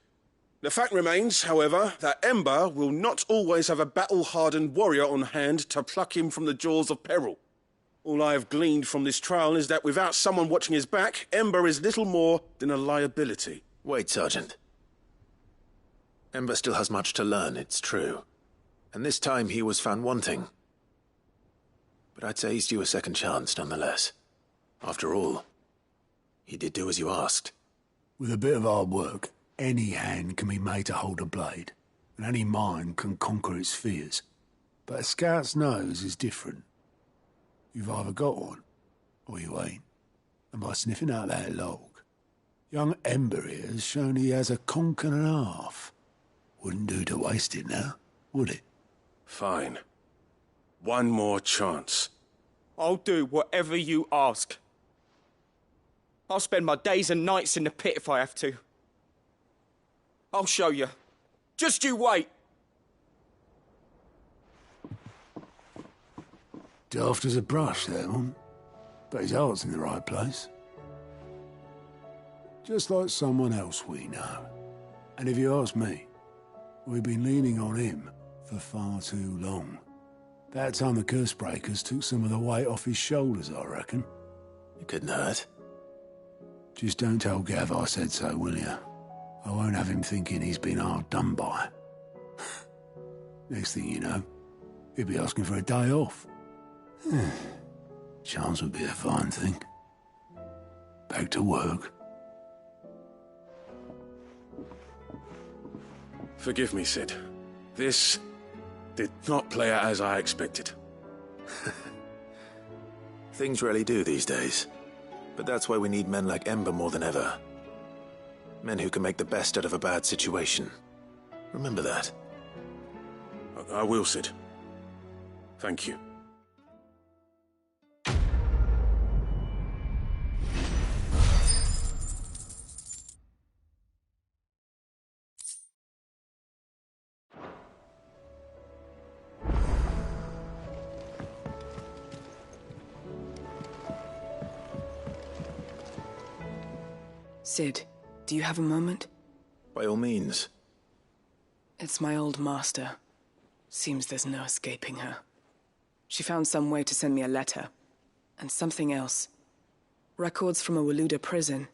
The fact remains, however, that Ember will not always have a battle-hardened warrior on hand to pluck him from the jaws of peril. All I have gleaned from this trial is that without someone watching his back, Ember is little more than a liability. Wait, Sergeant. Ember still has much to learn, it's true. And this time he was found wanting. But I'd say he's due a second chance, nonetheless. After all, he did do as you asked. With a bit of hard work, any hand can be made to hold a blade, and any mind can conquer its fears. But a scout's nose is different. You've either got one, or you ain't. And by sniffing out that log, young Ember here has shown he has a conch and a half. Wouldn't do to waste it now, would it? Fine. One more chance. I'll do whatever you ask. I'll spend my days and nights in the pit if I have to. I'll show you. Just you wait. Daft as a brush, that one. But his heart's in the right place. Just like someone else we know. And if you ask me, we've been leaning on him for far too long. That time the Cursebreakers took some of the weight off his shoulders, I reckon. It couldn't hurt. Just don't tell Gav I said so, will you? I won't have him thinking he's been hard done by. Next thing you know, he'll be asking for a day off. Chance would be a fine thing. Back to work. Forgive me, Sid. This did not play out as I expected. Things rarely do these days. But that's why we need men like Ember more than ever. Men who can make the best out of a bad situation. Remember that. I will, Sid. Thank you. Sid, do you have a moment? By all means. It's my old master. Seems there's no escaping her. She found some way to send me a letter. And something else. Records from a Waluda prison.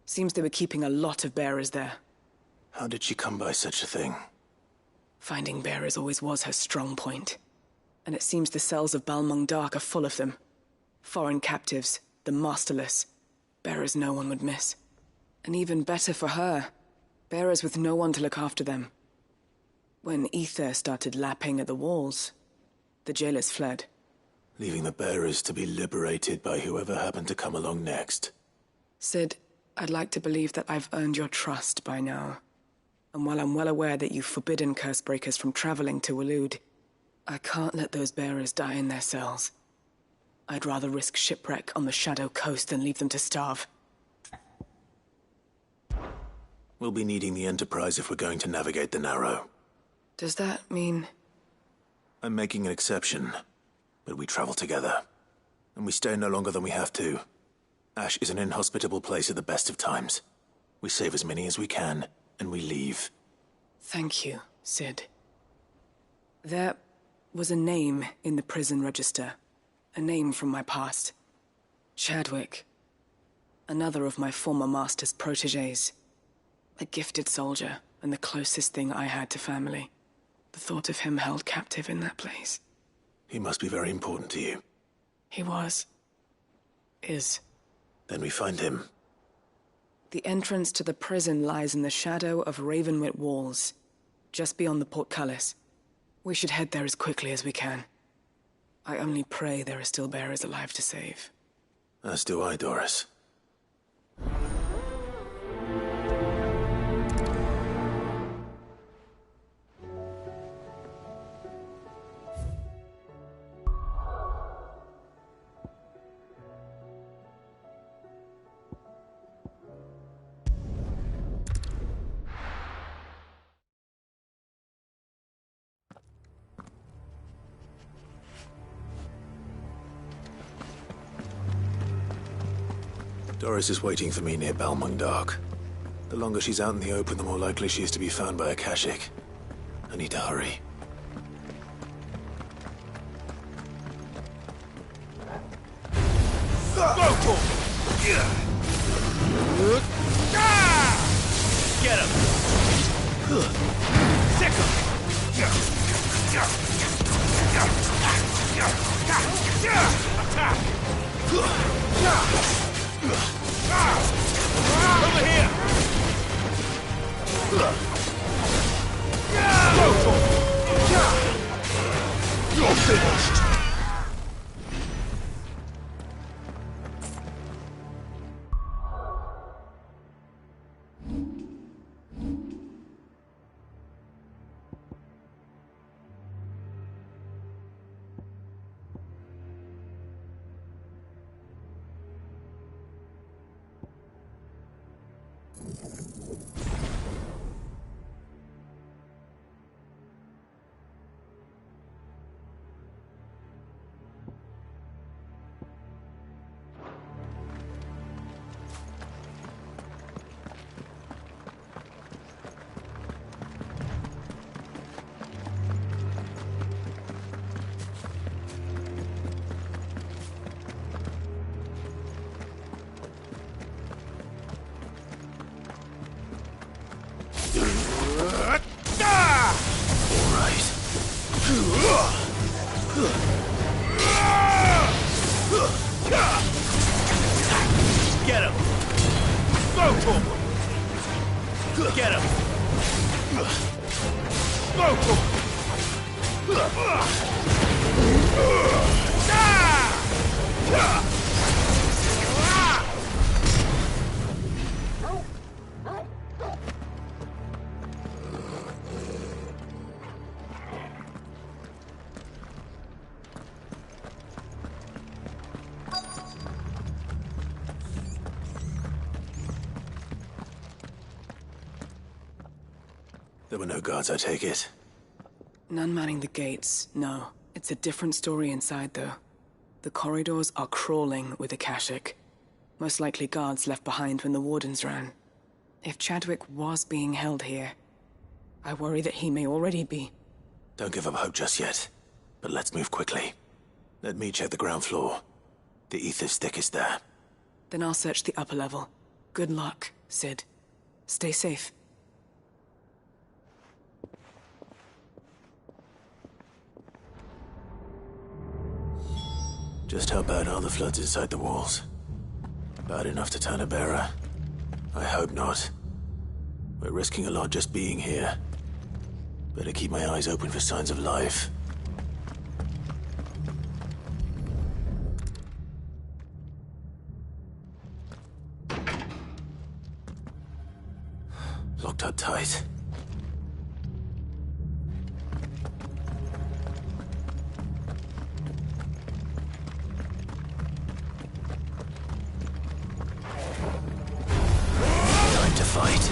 Seems they were keeping a lot of bearers there. How did she come by such a thing? Finding bearers always was her strong point. And it seems the cells of Balmung Dark are full of them. Foreign captives, the masterless. Bearers no one would miss. And even better for her, bearers with no one to look after them. When ether started lapping at the walls, the jailers fled. Leaving the bearers to be liberated by whoever happened to come along next. Sid, I'd like to believe that I've earned your trust by now. And while I'm well aware that you've forbidden Cursebreakers from traveling to Waloed, I can't let those bearers die in their cells. I'd rather risk shipwreck on the Shadow Coast than leave them to starve. We'll be needing the Enterprise if we're going to navigate the Narrow. Does that mean... I'm making an exception, but we travel together. And we stay no longer than we have to. Ash is an inhospitable place at the best of times. We save as many as we can, and we leave. Thank you, Sid. There was a name in the prison register. A name from my past. Chadwick. Another of my former master's protégés. A gifted soldier, and the closest thing I had to family. The thought of him held captive in that place. He must be very important to you. He was. Is. Then we find him. The entrance to the prison lies in the shadow of Ravenwit Walls, just beyond the portcullis. We should head there as quickly as we can. I only pray there are still bearers alive to save. As do I, Doris. Doris is waiting for me near Balmung Dark. The longer she's out in the open, the more likely she is to be found by a Kashik. I need to hurry. Get him! Sick him! Attack! Over here! Go for it! Get him! Go to him! Get him! Go to him! There were no guards, I take it. None manning the gates, no. It's a different story inside, though. The corridors are crawling with Akashic. Most likely guards left behind when the Wardens ran. If Chadwick was being held here, I worry that he may already be. Don't give up hope just yet. But let's move quickly. Let me check the ground floor. The ether's thickest there. Then I'll search the upper level. Good luck, Sid. Stay safe. Just how bad are the floods inside the walls? Bad enough to turn a bearer? I hope not. We're risking a lot just being here. Better keep my eyes open for signs of life. Locked up tight. Time to fight.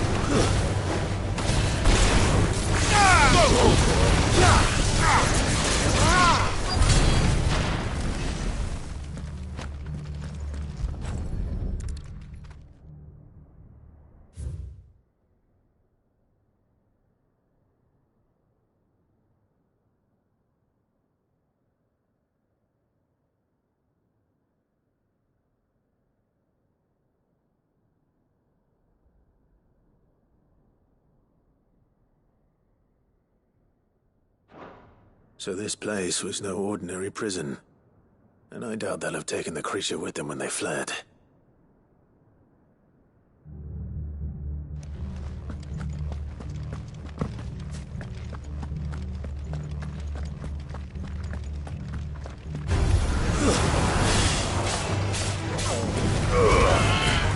So this place was no ordinary prison. And I doubt they'll have taken the creature with them when they fled.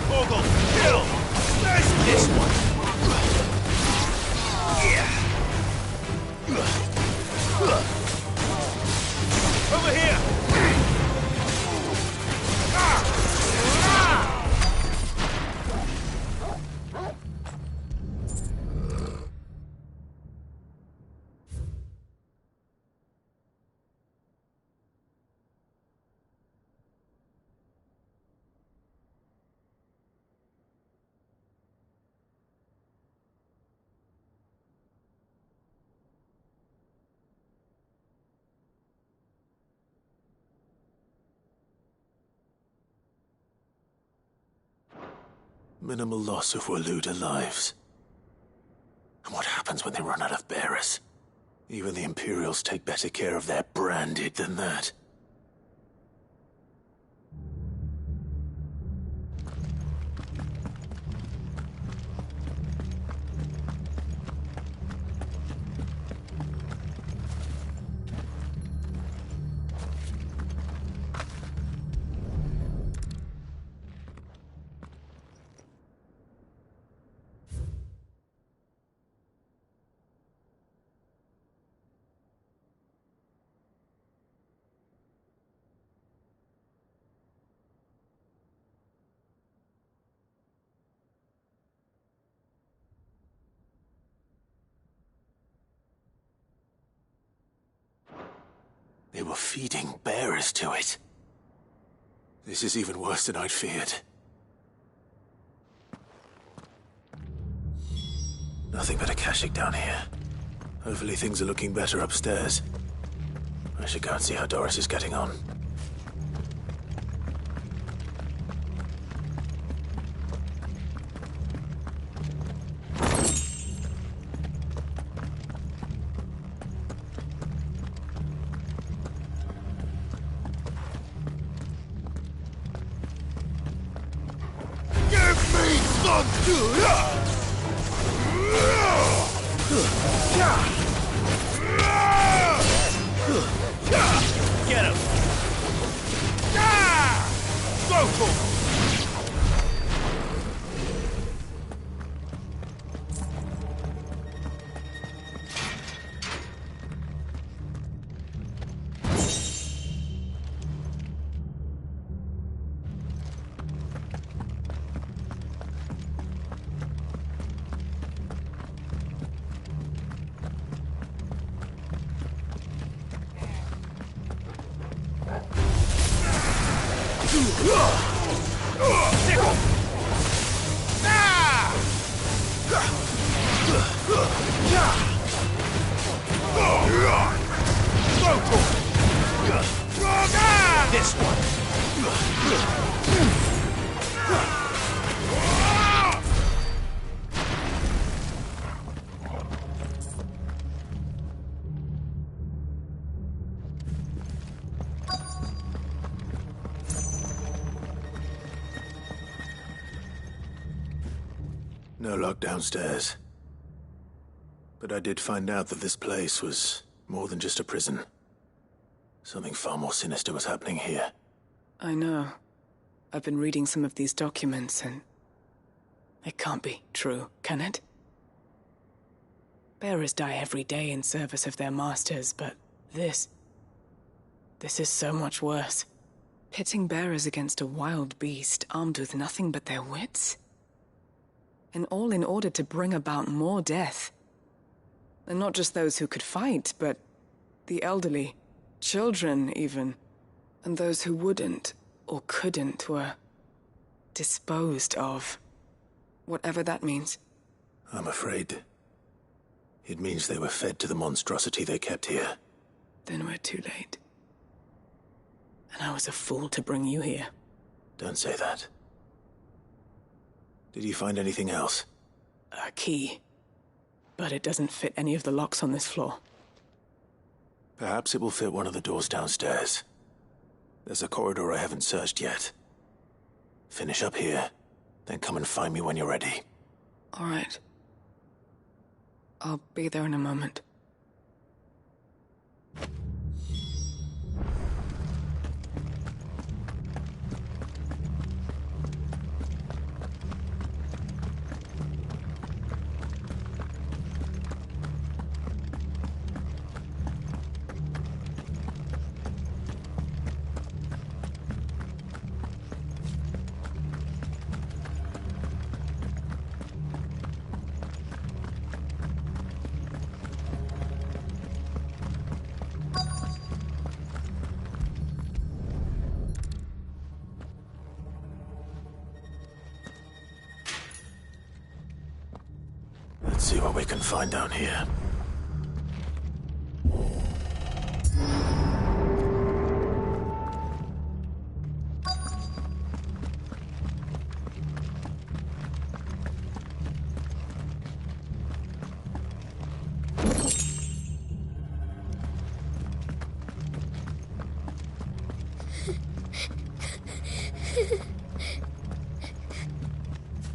Vogel, kill! Smash this one! Over here! Minimal loss of Waluda lives. And what happens when they run out of bearers? Even the Imperials take better care of their branded than that. They were feeding bearers to it. This is even worse than I'd feared. Nothing but Akashic down here. Hopefully things are looking better upstairs. I should go and see how Doris is getting on. Get him! Go for him! This one. No lock downstairs. But I did find out that this place was more than just a prison. Something far more sinister was happening here. I know. I've been reading some of these documents, and it can't be true, can it? Bearers die every day in service of their masters, but this is so much worse. Pitting bearers against a wild beast armed with nothing but their wits? And all in order to bring about more death. And not just those who could fight, but the elderly, children even, and those who wouldn't or couldn't were disposed of. Whatever that means. I'm afraid it means they were fed to the monstrosity they kept here. Then we're too late. And I was a fool to bring you here. Don't say that. Did you find anything else? A key. But it doesn't fit any of the locks on this floor. Perhaps it will fit one of the doors downstairs. There's a corridor I haven't searched yet. Finish up here, then come and find me when you're ready. All right. I'll be there in a moment. Let's see what we can find down here.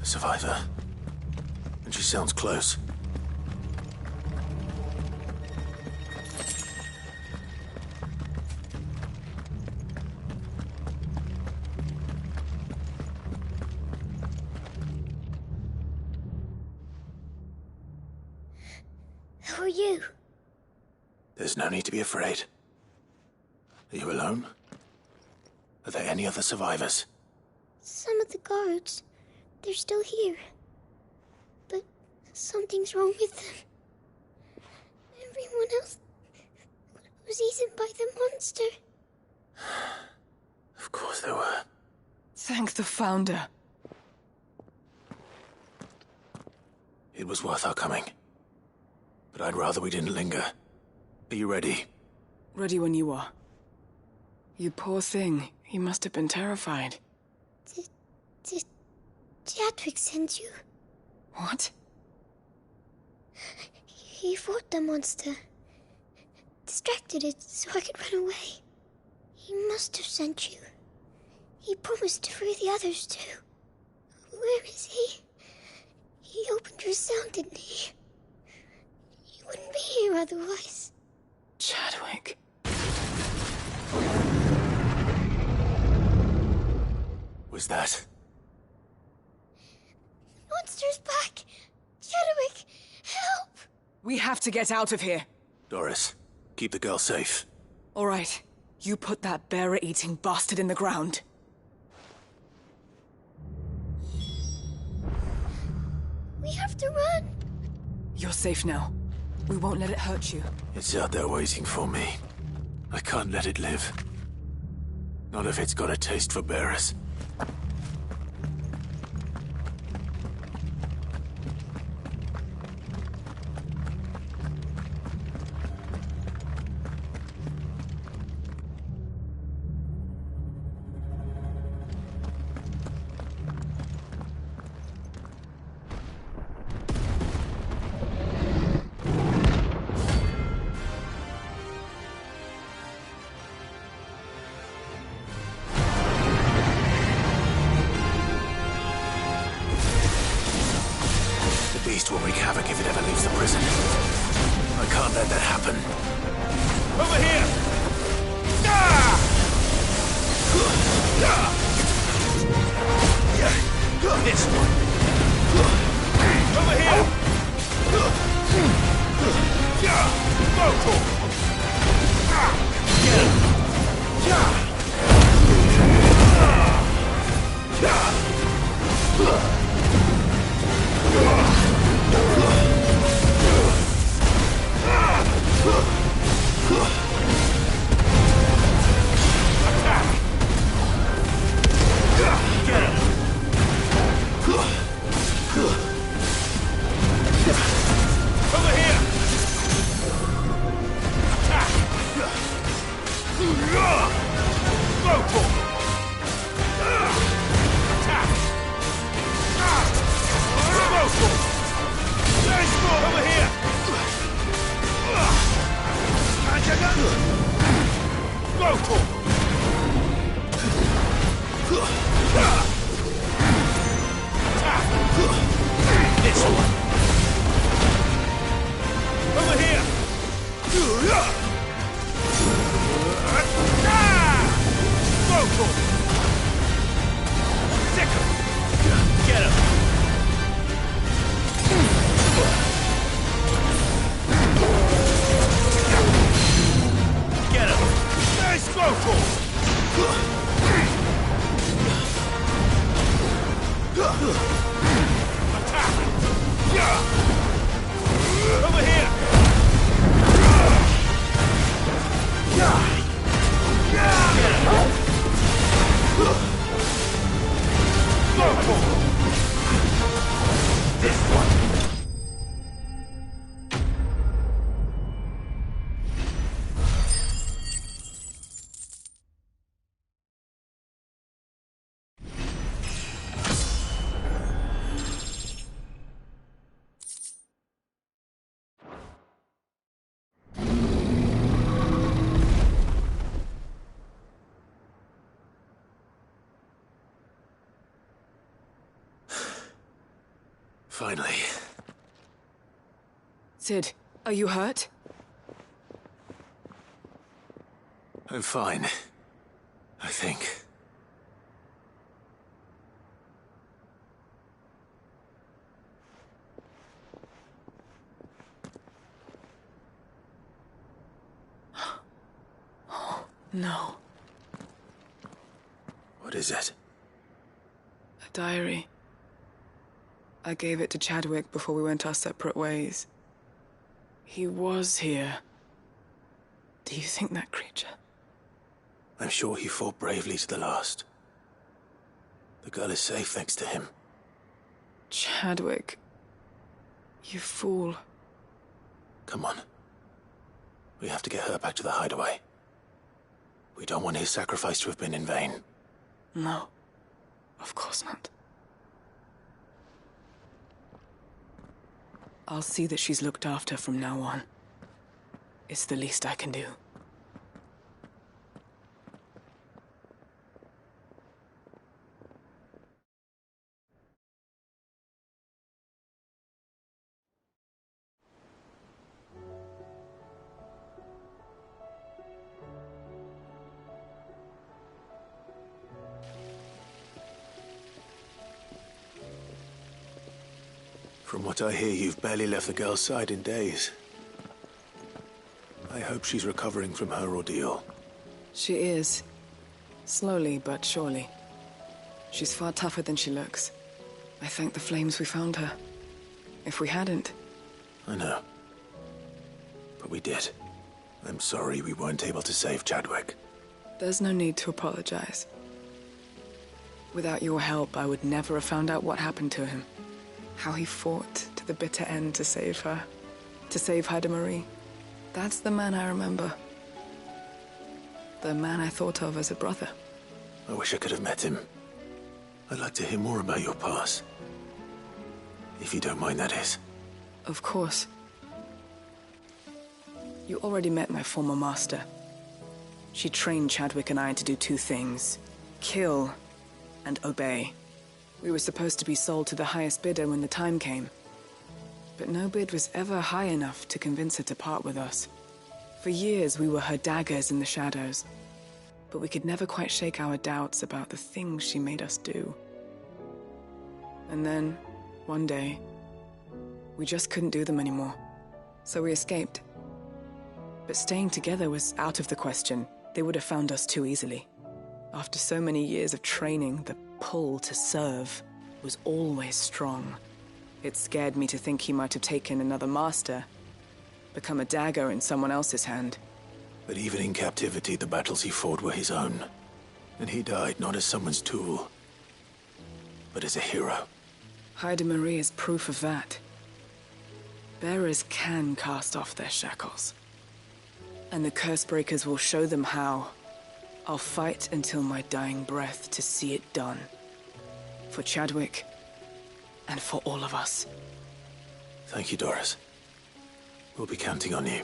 A survivor. And she sounds close. Who are you? There's no need to be afraid. Are you alone? Are there any other survivors? Some of the guards. They're still here. But something's wrong with them. Everyone else was eaten by the monster. the Founder. It was worth our coming. But I'd rather we didn't linger. Are you ready? Ready when you are. You poor thing. He must have been terrified. Did Chadwick send you? What? He fought the monster. Distracted it so I could run away. He must have sent you. He promised to free the others too. Where is he? He opened your cell, didn't he? You wouldn't be here otherwise. Chadwick. Was that? Monster's back! Chadwick, help! We have to get out of here. Doris, keep the girl safe. All right. You put that bearer-eating bastard in the ground. We have to run. You're safe now. We won't let it hurt you. It's out there waiting for me. I can't let it live. Not if it's got a taste for bearers. Will wreak havoc if it ever leaves the prison. I can't let that happen. Over here! Ah! This one. Over here! Vocal! Get him! Finally. Sid, are you hurt? I'm fine. I think. No. What is it? A diary. I gave it to Chadwick before we went our separate ways. He was here. Do you think that creature? I'm sure he fought bravely to the last. The girl is safe thanks to him. Chadwick. You fool. Come on. We have to get her back to the hideaway. We don't want his sacrifice to have been in vain. No. Of course not. I'll see that she's looked after from now on. It's the least I can do. From what I hear, you've barely left the girl's side in days. I hope she's recovering from her ordeal. She is. Slowly but surely. She's far tougher than she looks. I thank the flames we found her. If we hadn't... I know. But we did. I'm sorry we weren't able to save Chadwick. There's no need to apologize. Without your help, I would never have found out what happened to him. How he fought to the bitter end to save her. To save Haida Marie. That's the man I remember. The man I thought of as a brother. I wish I could have met him. I'd like to hear more about your past. If you don't mind, that is. Of course. You already met my former master. She trained Chadwick and I to do two things. Kill and obey. We were supposed to be sold to the highest bidder when the time came. But no bid was ever high enough to convince her to part with us. For years, we were her daggers in the shadows. But we could never quite shake our doubts about the things she made us do. And then, one day, we just couldn't do them anymore. So we escaped. But staying together was out of the question. They would have found us too easily. After so many years of training, the pull to serve was always strong. It scared me to think he might have taken another master, become a dagger in someone else's hand. But even in captivity, the battles he fought were his own. And he died not as someone's tool, but as a hero. Haida Marie is proof of that. Bearers can cast off their shackles. And the Cursebreakers will show them how. I'll fight until my dying breath to see it done. For Chadwick, and for all of us. Thank you, Doris. We'll be counting on you.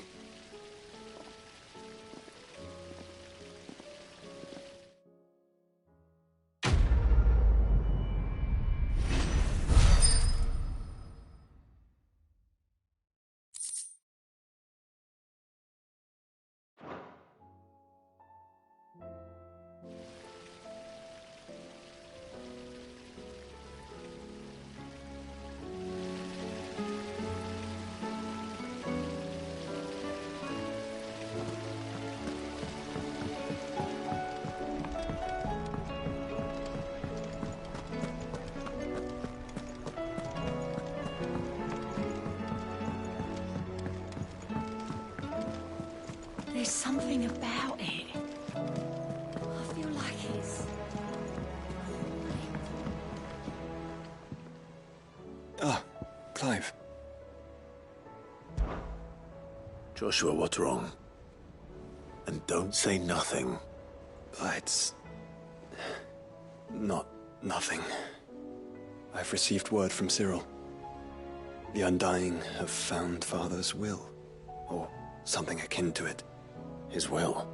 There's something about it. I feel like it's... Ah, Clive. Joshua, what's wrong? And don't say nothing. It's... not nothing. I've received word from Cyril. The Undying have found Father's will, or something akin to it. His will?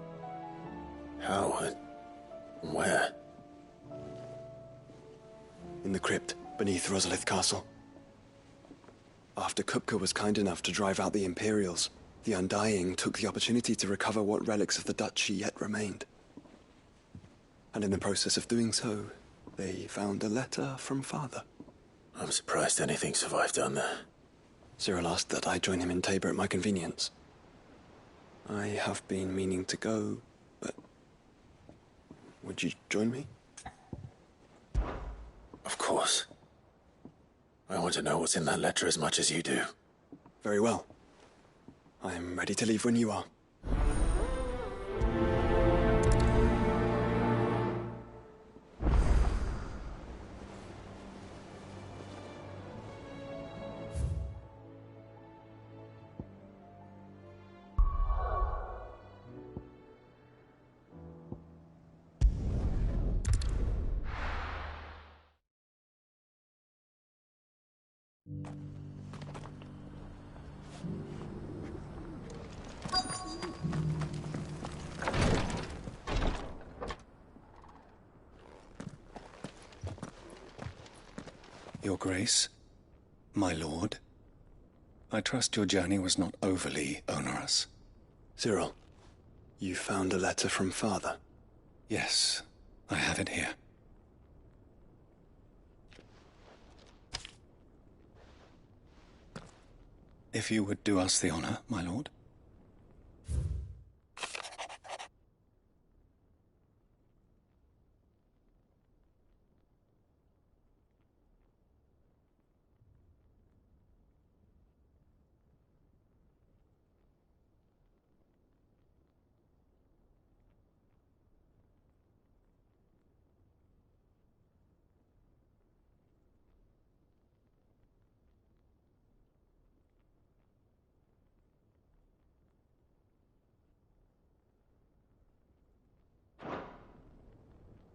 How and where? In the crypt beneath Rosalith Castle. After Kupka was kind enough to drive out the Imperials, the Undying took the opportunity to recover what relics of the Duchy yet remained. And in the process of doing so, they found a letter from Father. I'm surprised anything survived down there. Cyril asked that I join him in Tabor at my convenience. I have been meaning to go, but... would you join me? Of course. I want to know what's in that letter as much as you do. Very well. I am ready to leave when you are. Your Grace, my lord, I trust your journey was not overly onerous. Cyril, you found a letter from Father? Yes, I have it here. If you would do us the honor, my lord.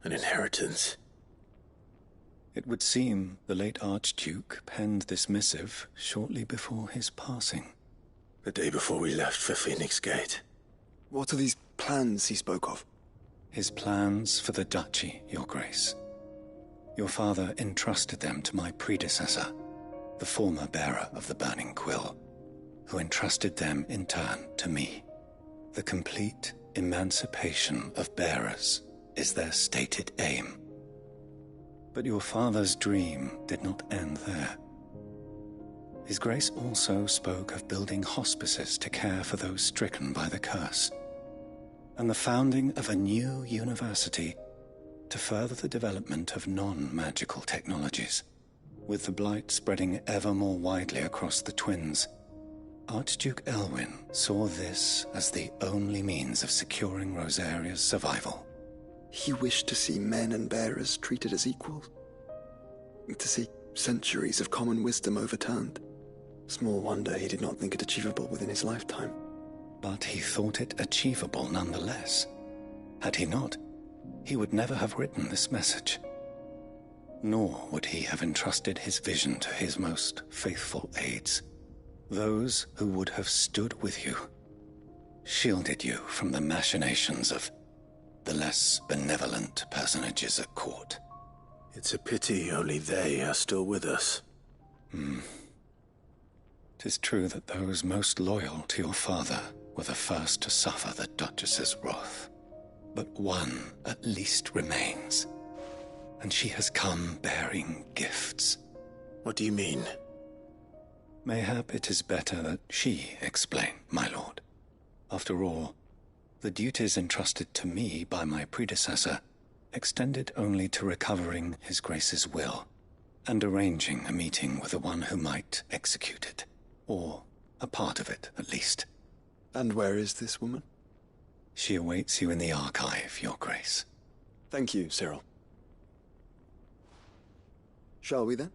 An inheritance. It would seem the late Archduke penned this missive shortly before his passing. The day before we left for Phoenix Gate. What are these plans he spoke of? His plans for the duchy, Your Grace. Your father entrusted them to my predecessor, the former bearer of the Burning Quill, who entrusted them in turn to me. The complete emancipation of bearers is their stated aim. But your father's dream did not end there. His Grace also spoke of building hospices to care for those stricken by the curse, and the founding of a new university to further the development of non-magical technologies. With the blight spreading ever more widely across the twins, Archduke Elwyn saw this as the only means of securing Rosaria's survival. He wished to see men and bearers treated as equals. To see centuries of common wisdom overturned. Small wonder he did not think it achievable within his lifetime. But he thought it achievable nonetheless. Had he not, he would never have written this message. Nor would he have entrusted his vision to his most faithful aides. Those who would have stood with you, shielded you from the machinations of the less benevolent personages at court. It's a pity only they are still with us. 'Tis true that those most loyal to your father were the first to suffer the Duchess's wrath. But one at least remains, and she has come bearing gifts. What do you mean? Mayhap it is better that she explain, my lord. After all, the duties entrusted to me by my predecessor extended only to recovering His Grace's will and arranging a meeting with the one who might execute it, or a part of it, at least. And where is this woman? She awaits you in the archive, Your Grace. Thank you, Cyril. Shall we then?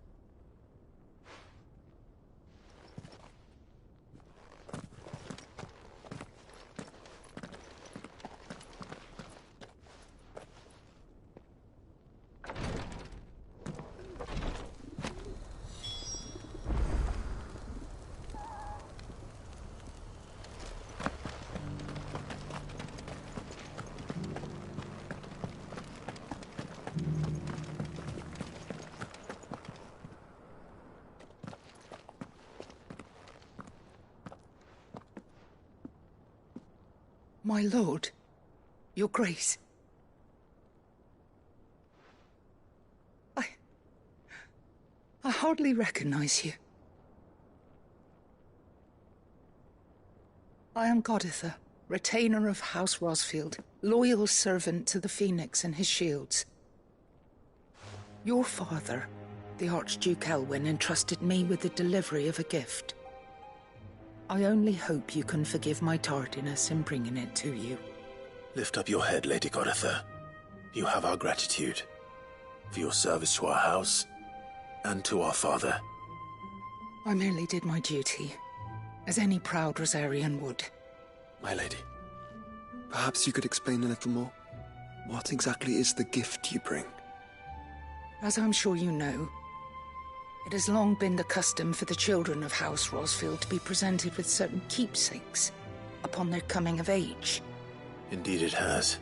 My lord, your grace. I hardly recognize you. I am Goditha, retainer of House Rosfield, loyal servant to the Phoenix and his shields. Your father, the Archduke Elwyn, entrusted me with the delivery of a gift. I only hope you can forgive my tardiness in bringing it to you. Lift up your head, Lady Goditha. You have our gratitude for your service to our house and to our father. I merely did my duty, as any proud Rosarian would. My lady, perhaps you could explain a little more? What exactly is the gift you bring? As I'm sure you know, it has long been the custom for the children of House Rosfield to be presented with certain keepsakes upon their coming of age. Indeed it has.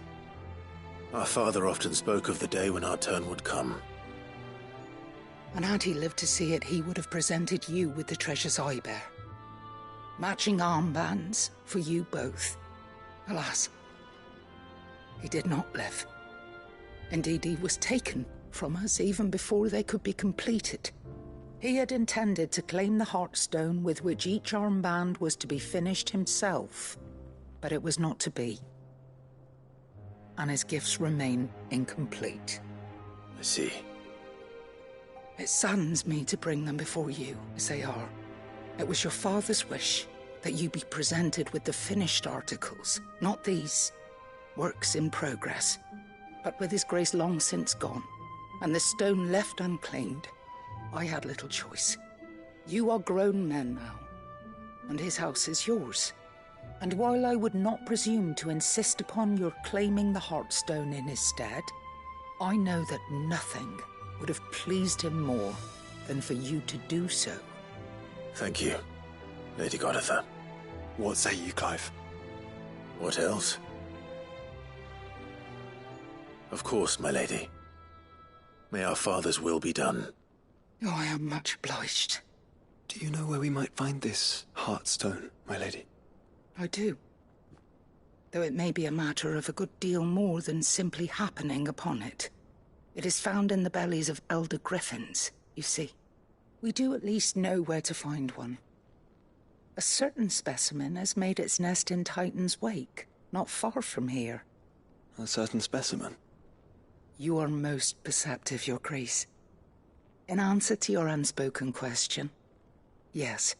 Our father often spoke of the day when our turn would come. And had he lived to see it, he would have presented you with the treasures I bear. Matching armbands for you both. Alas, he did not live. Indeed, he was taken from us even before they could be completed. He had intended to claim the Heartstone with which each armband was to be finished himself, but it was not to be. And his gifts remain incomplete. I see. It saddens me to bring them before you, as they are. It was your father's wish that you be presented with the finished articles, not these, works in progress. But with his grace long since gone, and the stone left unclaimed, I had little choice. You are grown men now, and his house is yours. And while I would not presume to insist upon your claiming the Heartstone in his stead, I know that nothing would have pleased him more than for you to do so. Thank you, Lady Goditha. What say you, Clive? What else? Of course, my lady. May our father's will be done. Oh, I am much obliged. Do you know where we might find this Heartstone, my lady? I do. Though it may be a matter of a good deal more than simply happening upon it. It is found in the bellies of elder griffins, you see. We do at least know where to find one. A certain specimen has made its nest in Titan's Wake, not far from here. A certain specimen? You are most perceptive, Your Grace. In answer to your unspoken question, yes.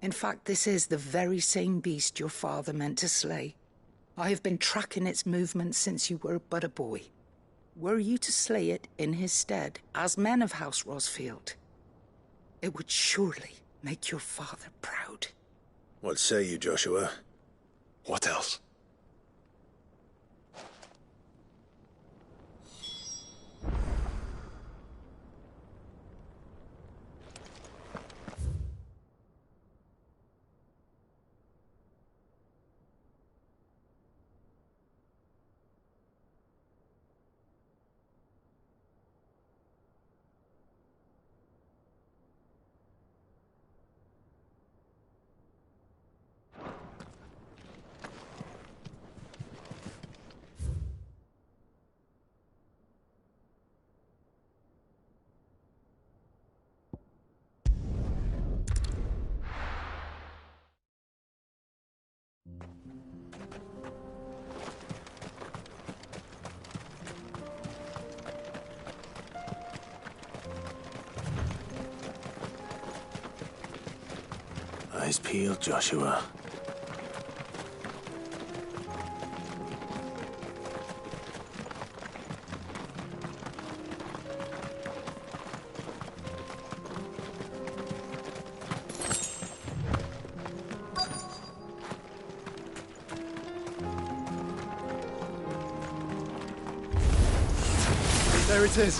In fact, this is the very same beast your father meant to slay. I have been tracking its movements since you were but a boy. Were you to slay it in his stead, as men of House Rosfield, it would surely make your father proud. What say you, Joshua? What else? Eyes peeled, Joshua. There it is.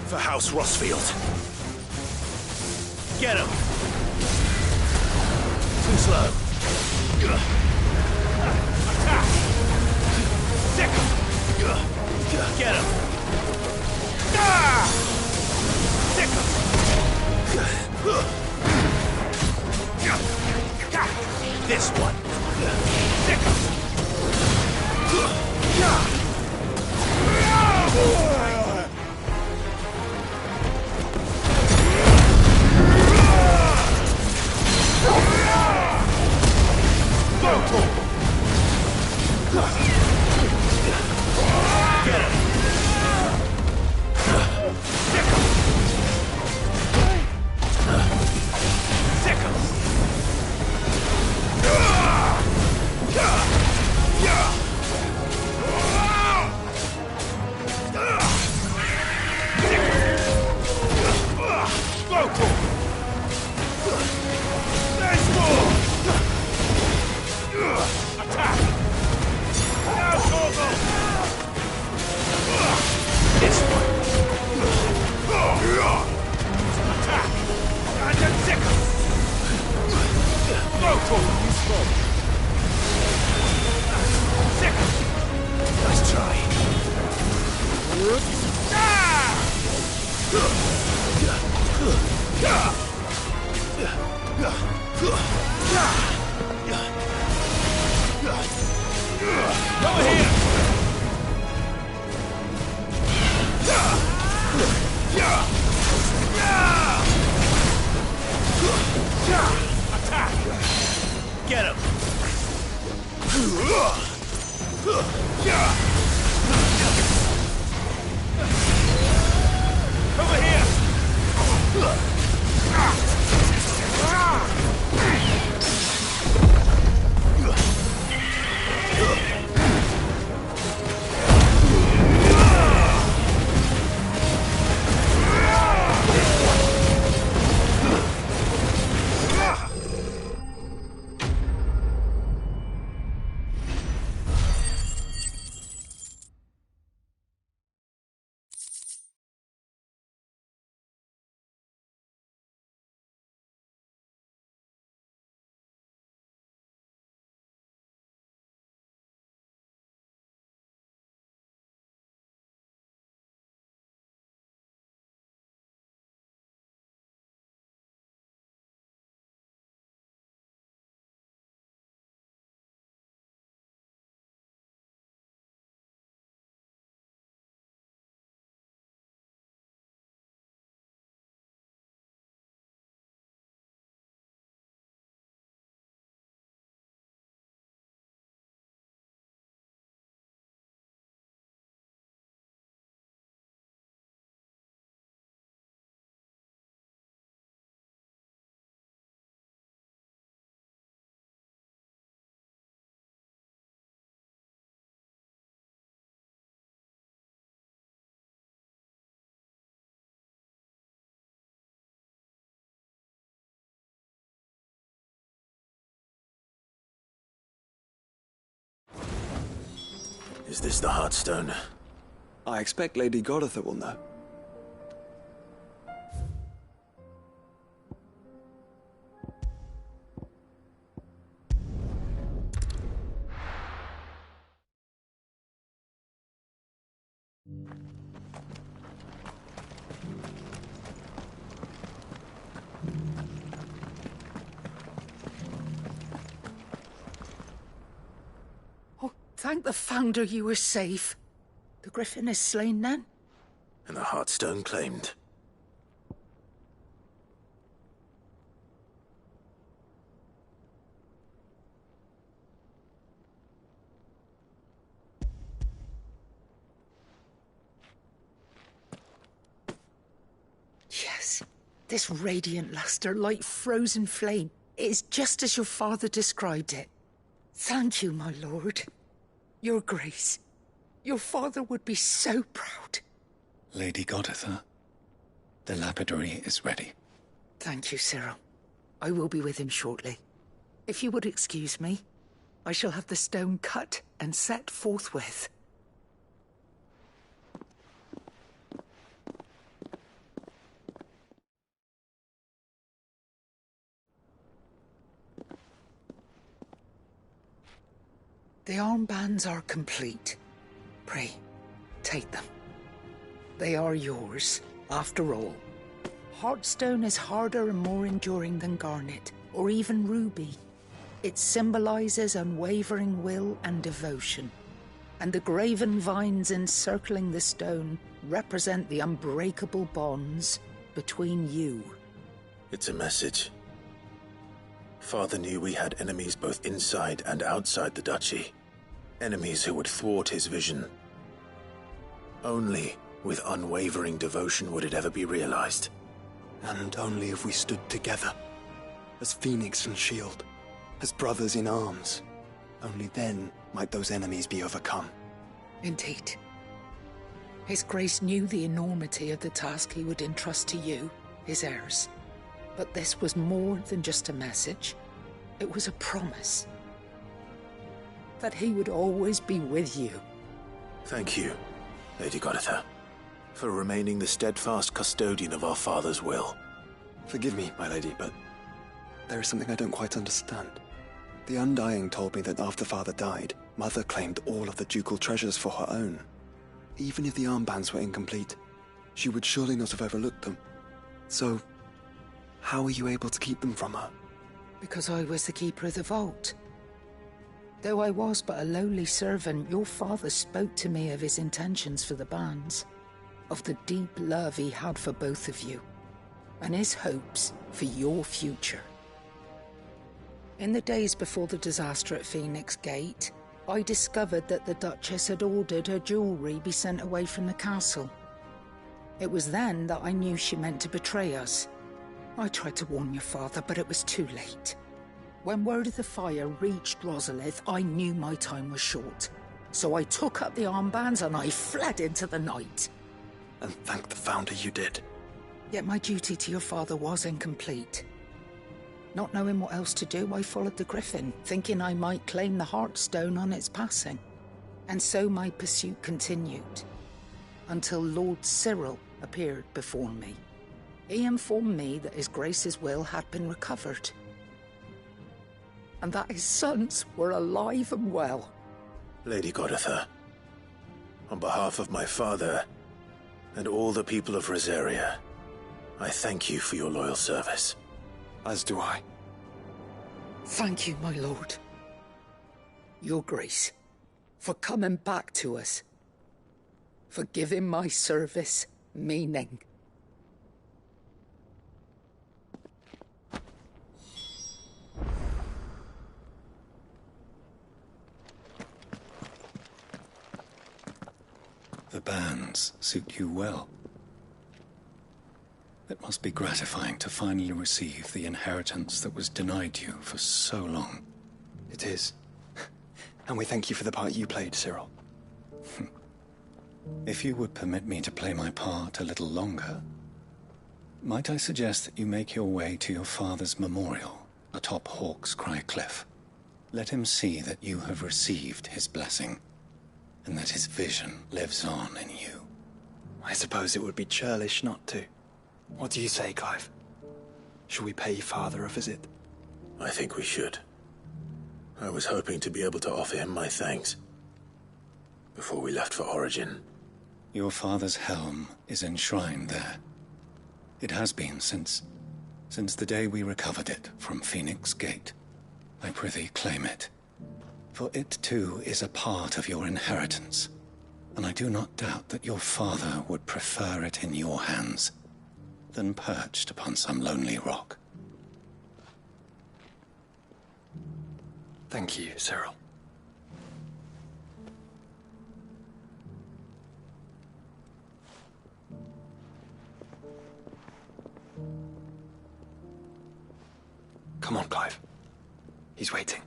For House Rosfield. Get him! Too slow. Attack! Sick him! Get him! Sick him! This one! Sick him! This one! Over here! Is this the Heartstone? I expect Lady Goditha will know. Thank the Founder you were safe. The Griffin is slain then? And the Heartstone claimed. Yes. This radiant luster, like frozen flame, it is just as your father described it. Thank you, my lord. Your Grace, your father would be so proud. Lady Goditha, the lapidary is ready. Thank you, Cyril. I will be with him shortly. If you would excuse me, I shall have the stone cut and set forthwith. The armbands are complete. Pray, take them. They are yours, after all. Heartstone is harder and more enduring than garnet, or even ruby. It symbolizes unwavering will and devotion. And the graven vines encircling the stone represent the unbreakable bonds between you. It's a message. Father knew we had enemies both inside and outside the duchy. Enemies who would thwart his vision. Only with unwavering devotion would it ever be realized. And only if we stood together, as Phoenix and Shield, as brothers in arms. Only then might those enemies be overcome. Indeed. His Grace knew the enormity of the task he would entrust to you, his heirs. But this was more than just a message. It was a promise. That he would always be with you. Thank you, Lady Goditha, for remaining the steadfast custodian of our father's will. Forgive me, my lady, but there is something I don't quite understand. The Undying told me that after Father died, Mother claimed all of the ducal treasures for her own. Even if the armbands were incomplete, she would surely not have overlooked them. So, how were you able to keep them from her? Because I was the keeper of the vault. Though I was but a lowly servant, your father spoke to me of his intentions for the bands, of the deep love he had for both of you, and his hopes for your future. In the days before the disaster at Phoenix Gate, I discovered that the Duchess had ordered her jewellery be sent away from the castle. It was then that I knew she meant to betray us. I tried to warn your father, but it was too late. When word of the fire reached Rosalith, I knew my time was short. So I took up the armbands and I fled into the night. And thank the Founder you did. Yet my duty to your father was incomplete. Not knowing what else to do, I followed the Griffin, thinking I might claim the Heartstone on its passing. And so my pursuit continued, until Lord Cyril appeared before me. He informed me that His Grace's will had been recovered, and that his sons were alive and well. Lady Goditha, on behalf of my father and all the people of Rosaria, I thank you for your loyal service. As do I. Thank you, my lord. Your Grace, for coming back to us, for giving my service meaning. The bands suit you well. It must be gratifying to finally receive the inheritance that was denied you for so long. It is. And we thank you for the part you played, Cyril. If you would permit me to play my part a little longer, might I suggest that you make your way to your father's memorial atop Hawk's Cry Cliff? Let him see that you have received his blessing, and that his vision lives on in you. I suppose it would be churlish not to. What do you say, Clive? Shall we pay Father a visit? I think we should. I was hoping to be able to offer him my thanks before we left for Origin. Your father's helm is enshrined there. It has been since the day we recovered it from Phoenix Gate. I prithee claim it. For it too is a part of your inheritance, and I do not doubt that your father would prefer it in your hands than perched upon some lonely rock. Thank you, Cyril. Come on, Clive. He's waiting.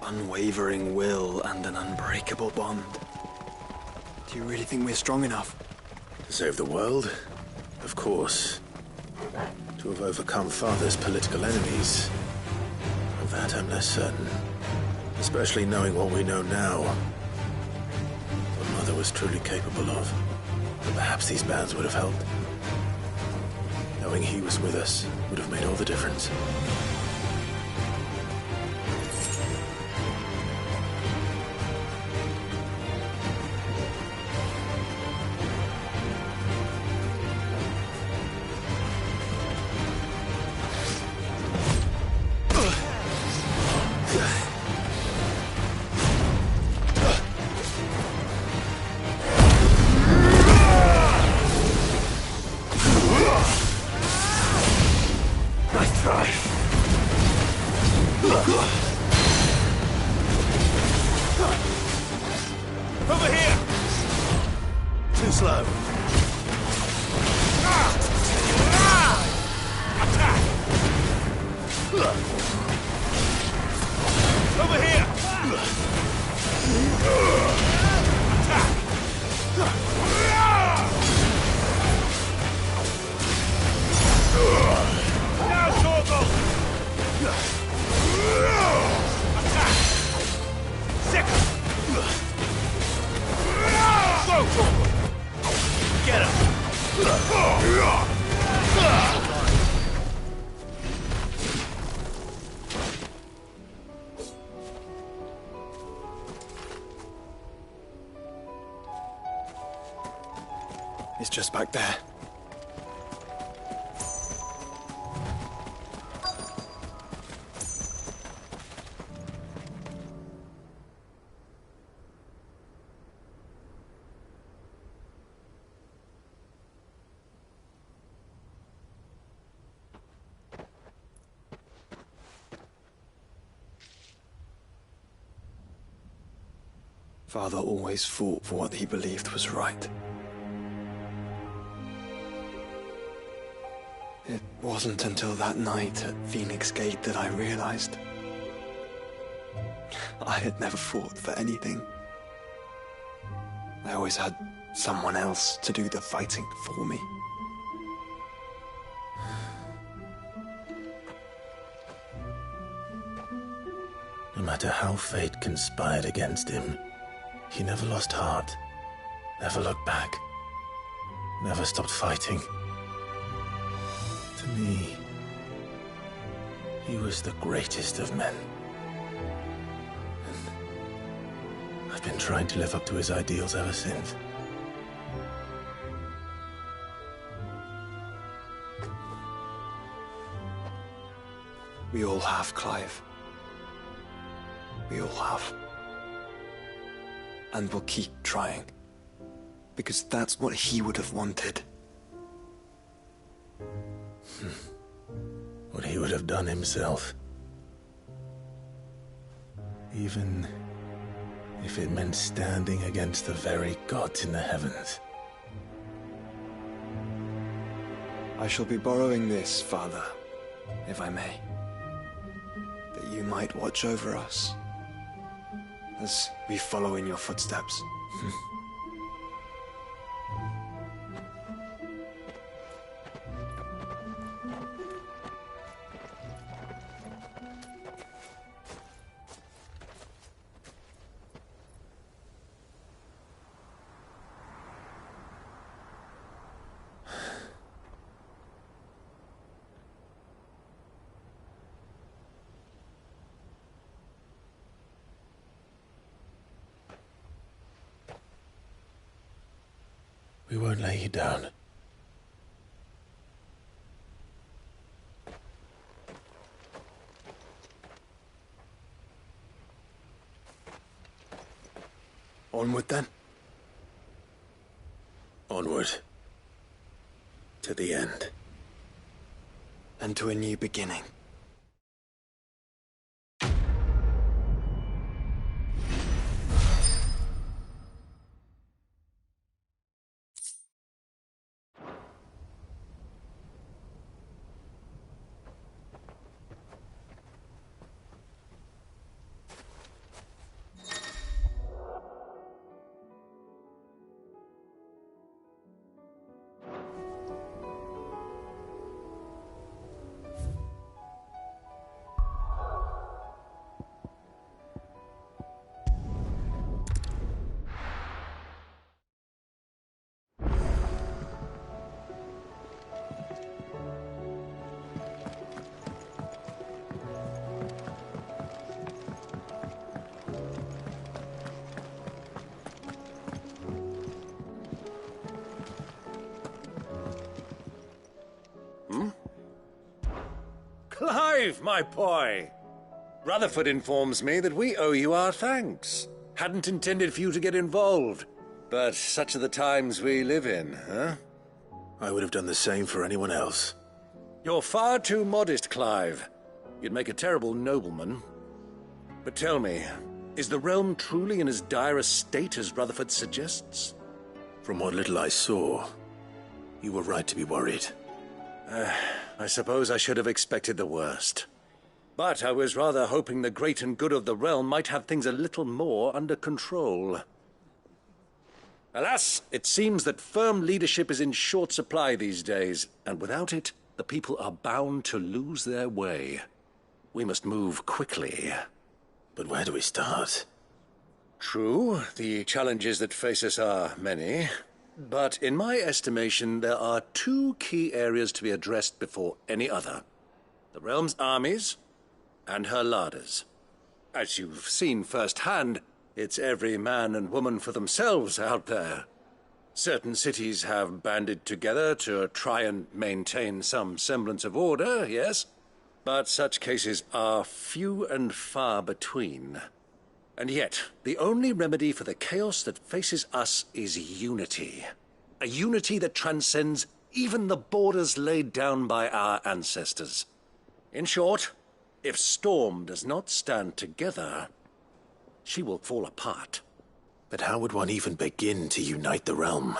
Unwavering will and an unbreakable bond. Do you really think we're strong enough? To save the world? Of course. To have overcome Father's political enemies? Of that I'm less certain. Especially knowing what we know now. What Mother was truly capable of. But perhaps these bands would have helped. Knowing he was with us would have made all the difference. Over here! Too slow. Attack! Over here! Attack! Now, Torgal! Attack! Second! Go, Torgal! Get him! is just back there. Father always fought for what he believed was right. It wasn't until that night at Phoenix Gate that I realized I had never fought for anything. I always had someone else to do the fighting for me. No matter how fate conspired against him, he never lost heart, never looked back, never stopped fighting. To me, he was the greatest of men. And I've been trying to live up to his ideals ever since. We all have, Clive. We all have. And we'll keep trying. Because that's what he would have wanted. What he would have done himself. Even if it meant standing against the very gods in the heavens. I shall be borrowing this, Father, if I may. That you might watch over us as we follow in your footsteps. We won't lay you down. Onward then. Onward. To the end. And to a new beginning. Clive, my boy! Rutherford informs me that we owe you our thanks. Hadn't intended for you to get involved, but such are the times we live in, huh? I would have done the same for anyone else. You're far too modest, Clive. You'd make a terrible nobleman. But tell me, is the realm truly in as dire a state as Rutherford suggests? From what little I saw, you were right to be worried. I suppose I should have expected the worst. But I was rather hoping the great and good of the realm might have things a little more under control. Alas, it seems that firm leadership is in short supply these days, and without it, the people are bound to lose their way. We must move quickly. But where do we start? True, the challenges that face us are many. But in my estimation, there are two key areas to be addressed before any other. The realm's armies and her larders. As you've seen firsthand, it's every man and woman for themselves out there. Certain cities have banded together to try and maintain some semblance of order, yes? But such cases are few and far between. And yet, the only remedy for the chaos that faces us is unity. A unity that transcends even the borders laid down by our ancestors. In short, if Storm does not stand together, she will fall apart. But how would one even begin to unite the realm?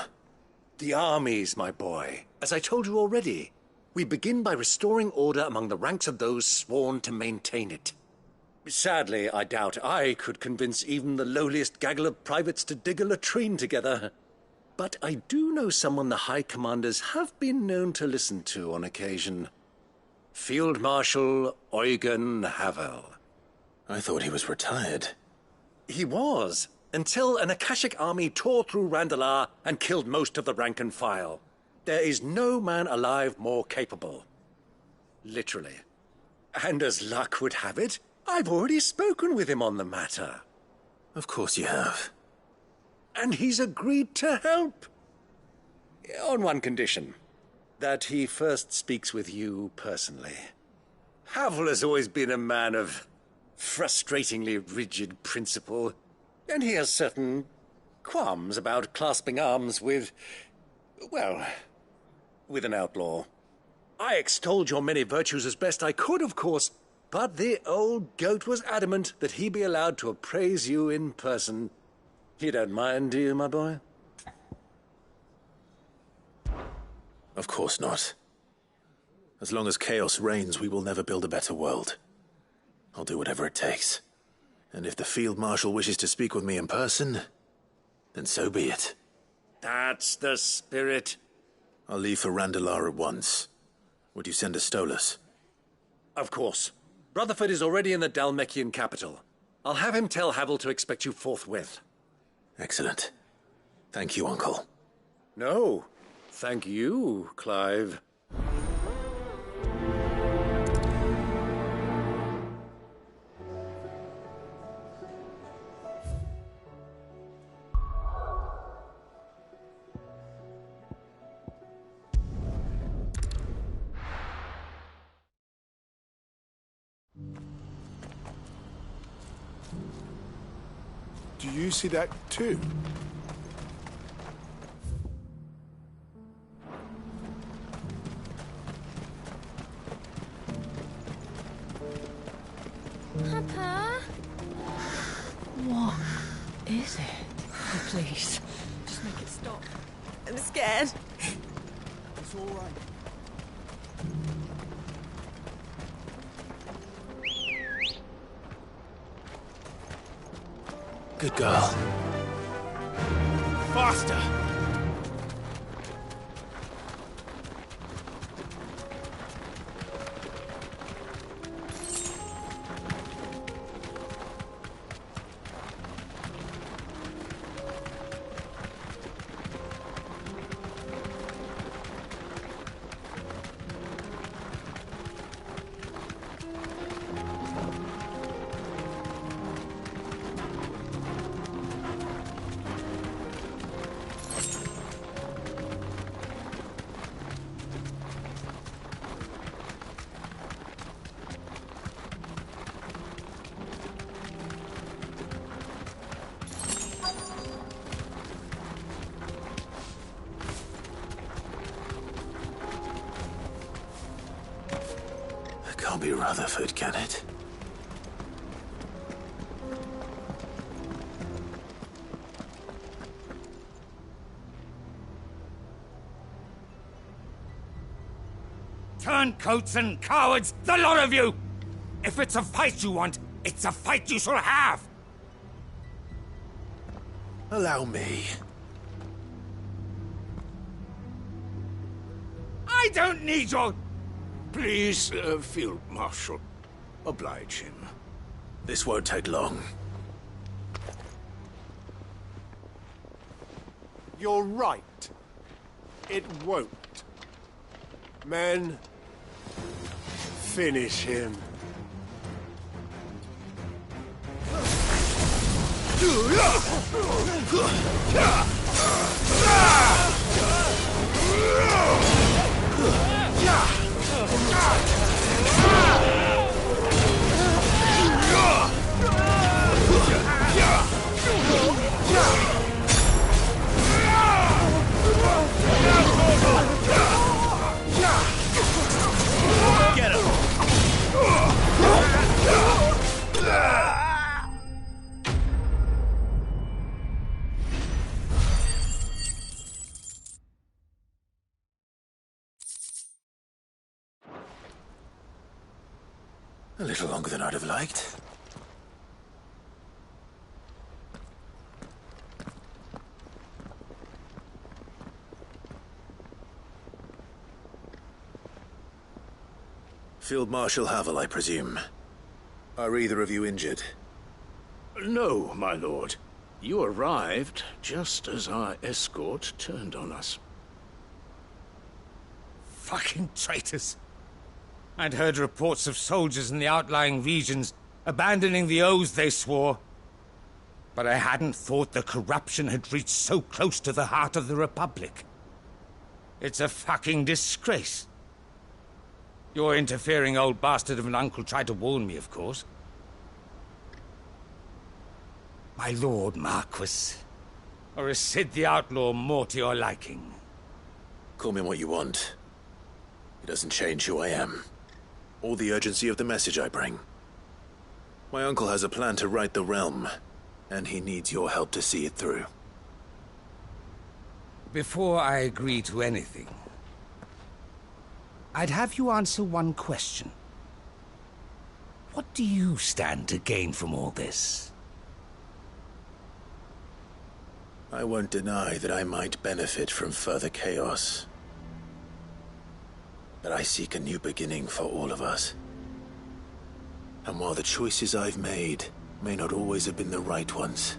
The armies, my boy. As I told you already, we begin by restoring order among the ranks of those sworn to maintain it. Sadly, I doubt I could convince even the lowliest gaggle of privates to dig a latrine together. But I do know someone the High Commanders have been known to listen to on occasion. Field Marshal Eugen Havel. I thought he was retired. He was, until an Akashic army tore through Randalar and killed most of the rank and file. There is no man alive more capable. Literally. And as luck would have it, I've already spoken with him on the matter. Of course you have. And he's agreed to help. On one condition. That he first speaks with you personally. Havel has always been a man of frustratingly rigid principle, and he has certain qualms about clasping arms with, well, with an outlaw. I extolled your many virtues as best I could, of course, but the old goat was adamant that he be allowed to appraise you in person. You don't mind, do you, my boy? Of course not. As long as chaos reigns, we will never build a better world. I'll do whatever it takes. And if the Field Marshal wishes to speak with me in person, then so be it. That's the spirit. I'll leave for Randalar at once. Would you send a Stolas? Of course. Rutherford is already in the Dalmekian capital. I'll have him tell Havel to expect you forthwith. Excellent. Thank you, Uncle. No. Thank you, Clive. Do you see that too? Papa? What is it? Oh, please, just make it stop. I'm scared. It's all right. Good girl. Faster! Can't be Rutherford, can it? Turncoats and cowards, the lot of you! If it's a fight you want, it's a fight you shall have! Allow me. I don't need your... Please, Field Marshal, oblige him. This won't take long. You're right. It won't. Men, finish him. Get him! A little longer than I'd have liked. Field Marshal Havel, I presume. Are either of you injured? No, my lord. You arrived just as our escort turned on us. Fucking traitors. I'd heard reports of soldiers in the outlying regions abandoning the oaths they swore. But I hadn't thought the corruption had reached so close to the heart of the Republic. It's a fucking disgrace. Your interfering old bastard of an uncle tried to warn me, of course. My lord Marquis. Or is Sid the Outlaw more to your liking? Call me what you want. It doesn't change who I am, or the urgency of the message I bring. My uncle has a plan to right the realm, and he needs your help to see it through. Before I agree to anything, I'd have you answer one question. What do you stand to gain from all this? I won't deny that I might benefit from further chaos. But I seek a new beginning for all of us. And while the choices I've made may not always have been the right ones,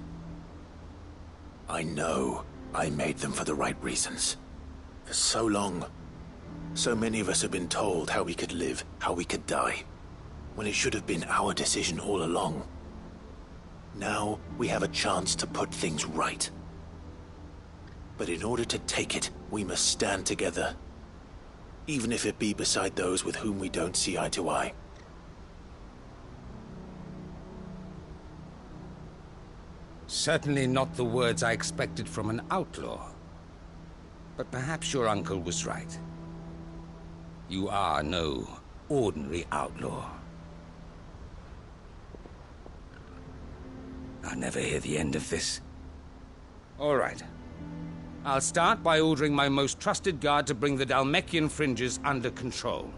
I know I made them for the right reasons. For so long, so many of us have been told how we could live, how we could die, when it should have been our decision all along. Now we have a chance to put things right. But in order to take it, we must stand together. Even if it be beside those with whom we don't see eye to eye. Certainly not the words I expected from an outlaw. But perhaps your uncle was right. You are no ordinary outlaw. I'll never hear the end of this. All right. I'll start by ordering my most trusted guard to bring the Dhalmekian fringes under control.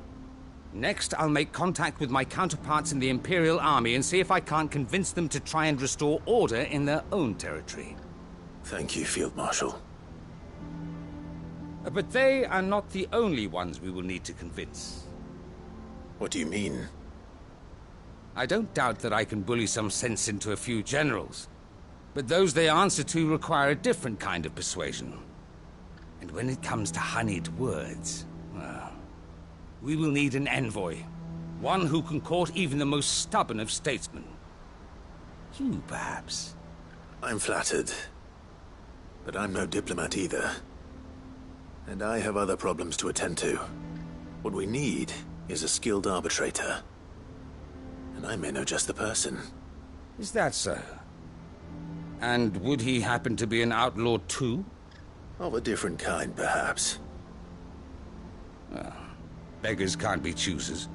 Next, I'll make contact with my counterparts in the Imperial Army and see if I can't convince them to try and restore order in their own territory. Thank you, Field Marshal. But they are not the only ones we will need to convince. What do you mean? I don't doubt that I can bully some sense into a few generals. But those they answer to require a different kind of persuasion. And when it comes to honeyed words, well, we will need an envoy. One who can court even the most stubborn of statesmen. You, perhaps. I'm flattered. But I'm no diplomat either. And I have other problems to attend to. What we need is a skilled arbitrator. And I may know just the person. Is that so? And would he happen to be an outlaw too? Of a different kind, perhaps. Well, beggars can't be choosers.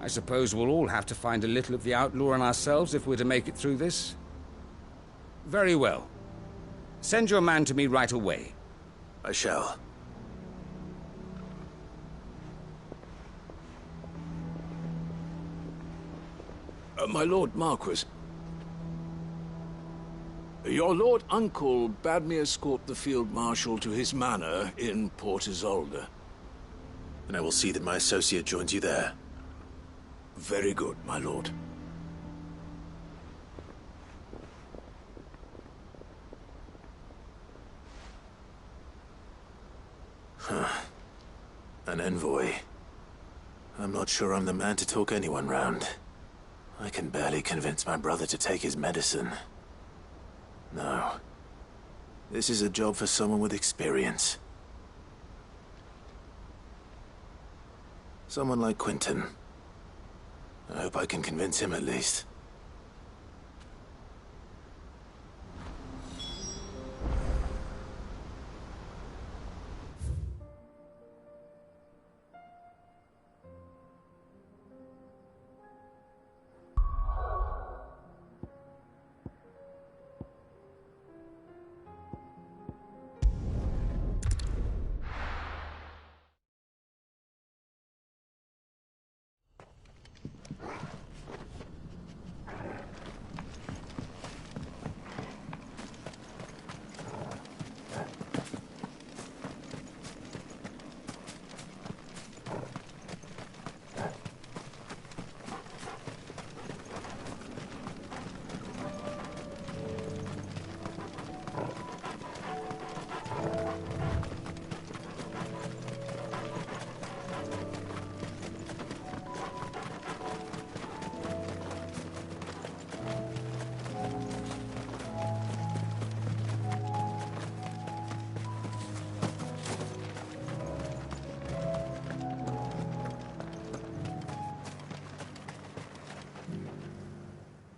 I suppose we'll all have to find a little of the outlaw in ourselves if we're to make it through this. Very well. Send your man to me right away. I shall. My Lord Marquis. Your Lord Uncle bade me escort the Field Marshal to his manor in Port Isolde. And I will see that my associate joins you there. Very good, my lord. Huh. An envoy. I'm not sure I'm the man to talk anyone round. I can barely convince my brother to take his medicine. This is a job for someone with experience. Someone like Quentin. I hope I can convince him at least.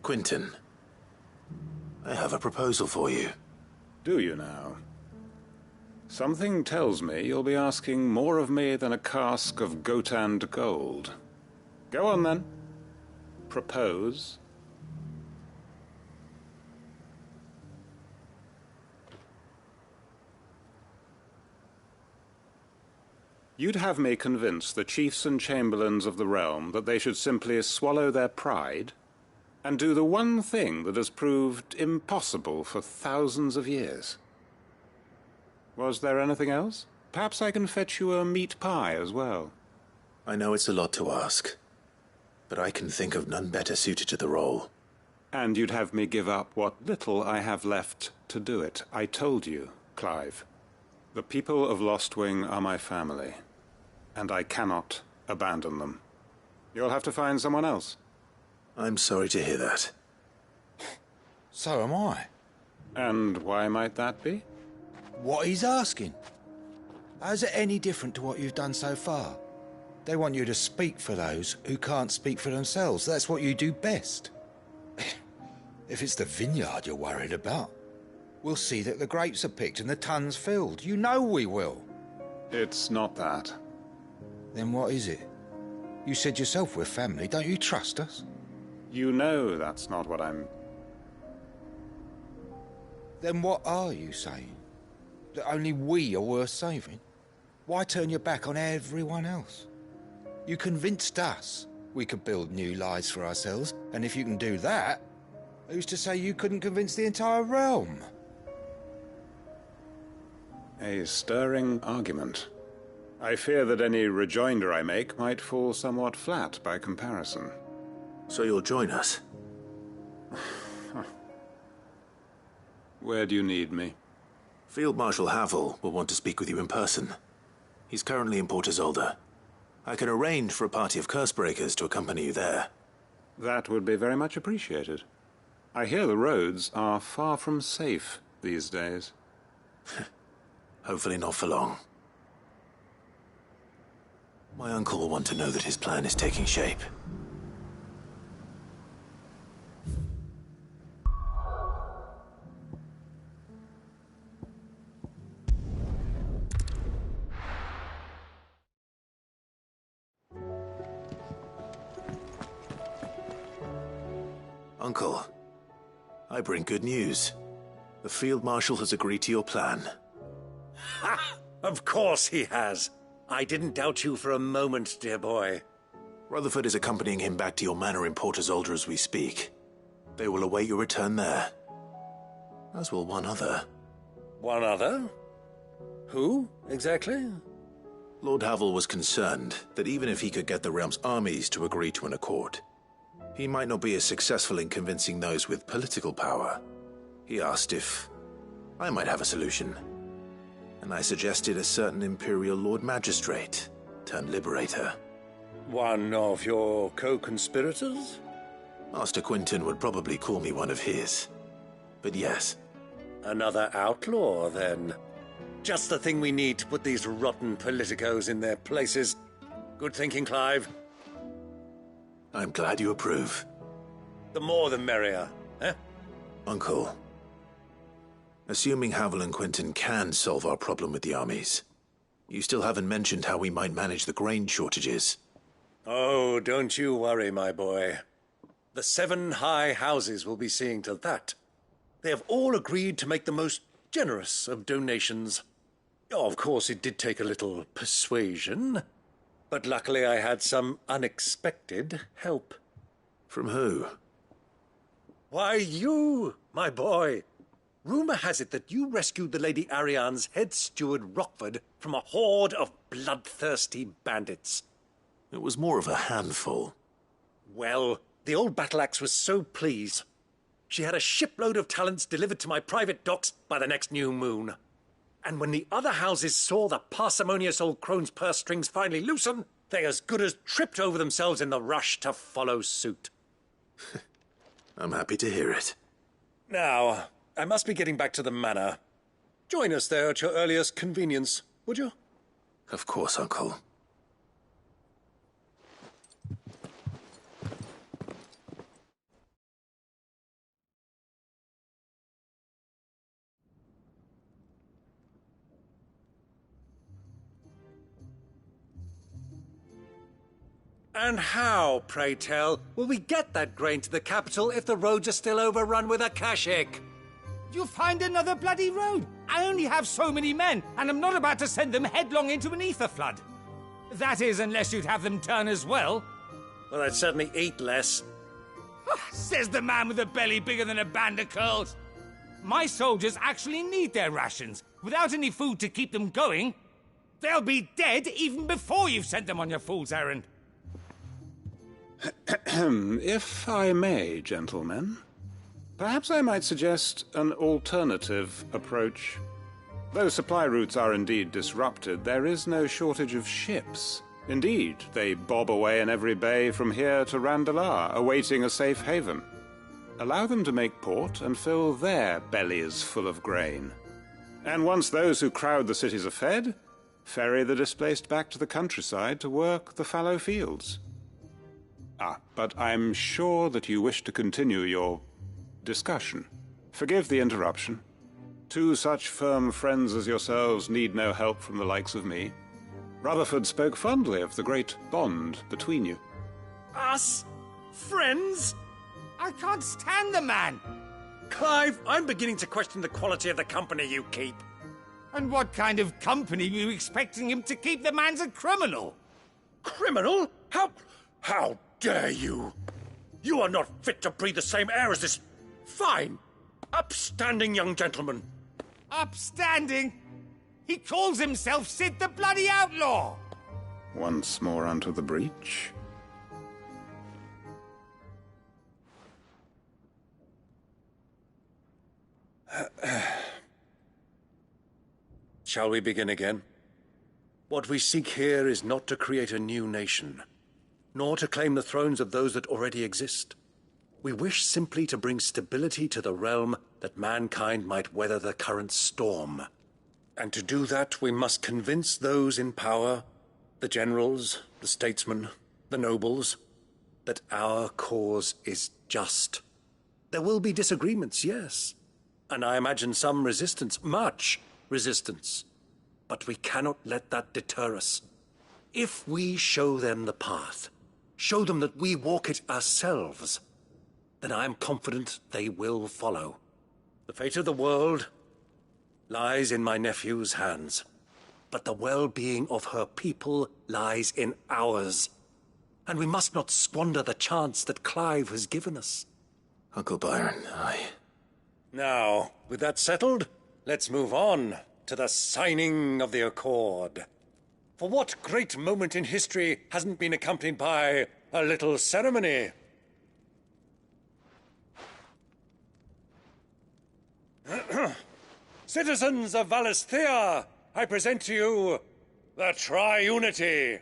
Quentin, I have a proposal for you. Do you now? Something tells me you'll be asking more of me than a cask of Gotand gold. Go on then. Propose. You'd have me convince the chiefs and chamberlains of the realm that they should simply swallow their pride and do the one thing that has proved impossible for thousands of years. Was there anything else? Perhaps I can fetch you a meat pie as well. I know it's a lot to ask, but I can think of none better suited to the role. And you'd have me give up what little I have left to do it. I told you, Clive. The people of Lostwing are my family, and I cannot abandon them. You'll have to find someone else. I'm sorry to hear that. So am I. And why might that be? What he's asking. How's it any different to what you've done so far? They want you to speak for those who can't speak for themselves. That's what you do best. If it's the vineyard you're worried about, we'll see that the grapes are picked and the tons filled. You know we will. It's not that. Then what is it? You said yourself we're family. Don't you trust us? You know that's not what I'm... Then what are you saying? That only we are worth saving? Why turn your back on everyone else? You convinced us we could build new lives for ourselves, and if you can do that, who's to say you couldn't convince the entire realm? A stirring argument. I fear that any rejoinder I make might fall somewhat flat by comparison. So you'll join us? Where do you need me? Field Marshal Havel will want to speak with you in person. He's currently in Port Isolde. I can arrange for a party of Cursebreakers to accompany you there. That would be very much appreciated. I hear the roads are far from safe these days. Hopefully not for long. My uncle will want to know that his plan is taking shape. Uncle, I bring good news. The Field Marshal has agreed to your plan. Ha! Of course he has. I didn't doubt you for a moment, dear boy. Rutherford is accompanying him back to your manor in Port Isolde as we speak. They will await your return there. As will one other. One other? Who, exactly? Lord Havel was concerned that even if he could get the realm's armies to agree to an accord, he might not be as successful in convincing those with political power. He asked if I might have a solution, and I suggested a certain Imperial Lord Magistrate turned Liberator. One of your co-conspirators? Master Quentin would probably call me one of his. But yes, Another outlaw, then. Just the thing we need to put these rotten politicos in their places. Good thinking, Clive. I'm glad you approve. The more the merrier, eh? Uncle, assuming Havel and Quentin can solve our problem with the armies, you still haven't mentioned how we might manage the grain shortages. Oh, don't you worry, my boy. The 7 high houses will be seeing to that. They have all agreed to make the most generous of donations. Oh, of course, it did take a little persuasion, but luckily I had some unexpected help. From who? Why, you, my boy. Rumor has it that you rescued the Lady Ariane's head steward Rockford from a horde of bloodthirsty bandits. It was more of a handful. Well, the old battle-axe was so pleased. She had a shipload of talents delivered to my private docks by the next new moon. And when the other houses saw the parsimonious old crone's purse strings finally loosen, they as good as tripped over themselves in the rush to follow suit. I'm happy to hear it. Now, I must be getting back to the manor. Join us there at your earliest convenience, would you? Of course, Uncle. And how, pray tell, will we get that grain to the capital if the roads are still overrun with akashic? You find another bloody road. I only have so many men, and I'm not about to send them headlong into an ether flood. That is, unless you'd have them turn as well. Well, I'd certainly eat less. Says the man with a belly bigger than a band of curls. My soldiers actually need their rations. Without any food to keep them going, they'll be dead even before you've sent them on your fool's errand. If I may, gentlemen, perhaps I might suggest an alternative approach. Though supply routes are indeed disrupted, there is no shortage of ships. Indeed, they bob away in every bay from here to Randalar, awaiting a safe haven. Allow them to make port and fill their bellies full of grain. And once those who crowd the cities are fed, ferry the displaced back to the countryside to work the fallow fields. But I'm sure that you wish to continue your discussion. Forgive the interruption. 2 such firm friends as yourselves need no help from the likes of me. Rutherford spoke fondly of the great bond between you. Us? Friends? I can't stand the man! Clive, I'm beginning to question the quality of the company you keep. And what kind of company were you expecting him to keep? The man's a criminal! Criminal? How dare you? You are not fit to breathe the same air as this fine, upstanding young gentleman. Upstanding? He calls himself Sid the Bloody Outlaw! Once more unto the breach. Shall we begin again? What we seek here is not to create a new nation, nor to claim the thrones of those that already exist. We wish simply to bring stability to the realm that mankind might weather the current storm. And to do that, we must convince those in power, the generals, the statesmen, the nobles, that our cause is just. There will be disagreements, yes, and I imagine some resistance, much resistance. But we cannot let that deter us. If we show them the path, show them that we walk it ourselves, then I am confident they will follow. The fate of the world lies in my nephew's hands, but the well-being of her people lies in ours. And we must not squander the chance that Clive has given us. Uncle Byron, Now, with that settled, let's move on to the signing of the Accord. For what great moment in history hasn't been accompanied by a little ceremony? Citizens of Valisthea, I present to you the Triunity.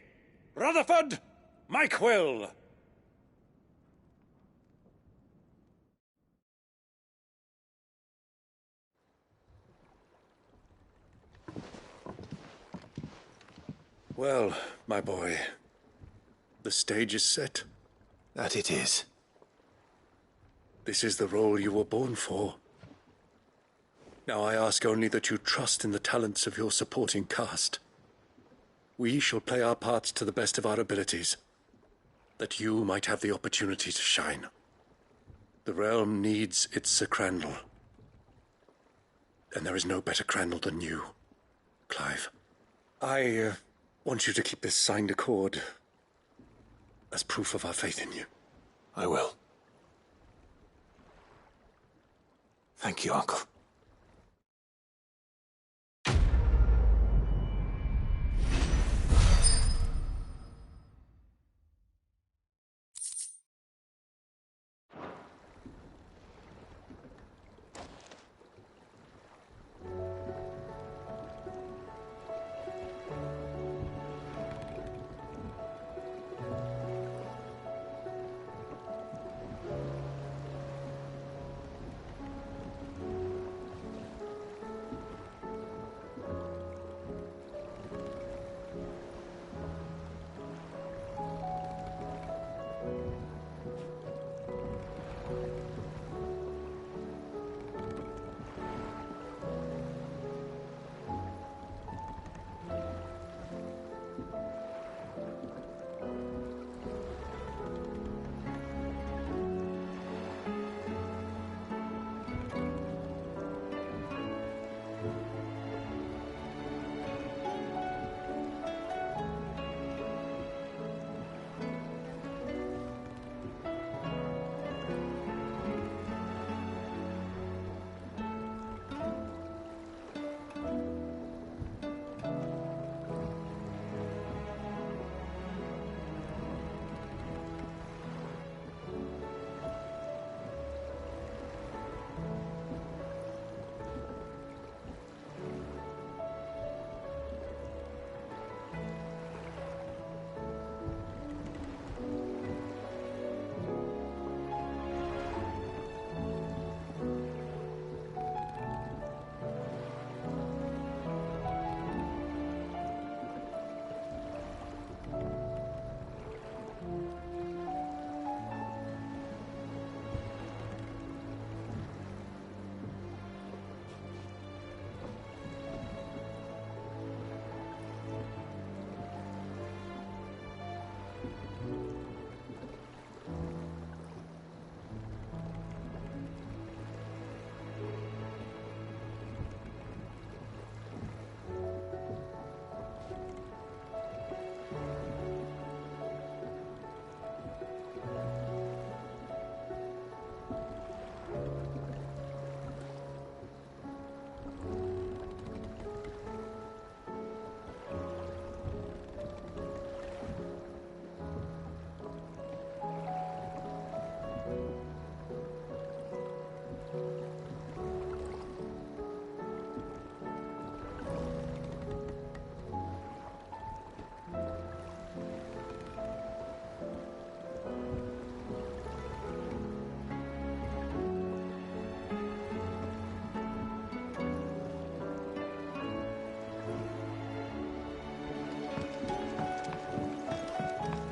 Rutherford, Mike Will. Well, my boy, the stage is set. That it is. This is the role you were born for. Now I ask only that you trust in the talents of your supporting cast. We shall play our parts to the best of our abilities, that you might have the opportunity to shine. The realm needs its Sir Crandall. And there is no better Crandall than you, Clive. I want you to keep this signed accord as proof of our faith in you. I will. Thank you, Uncle.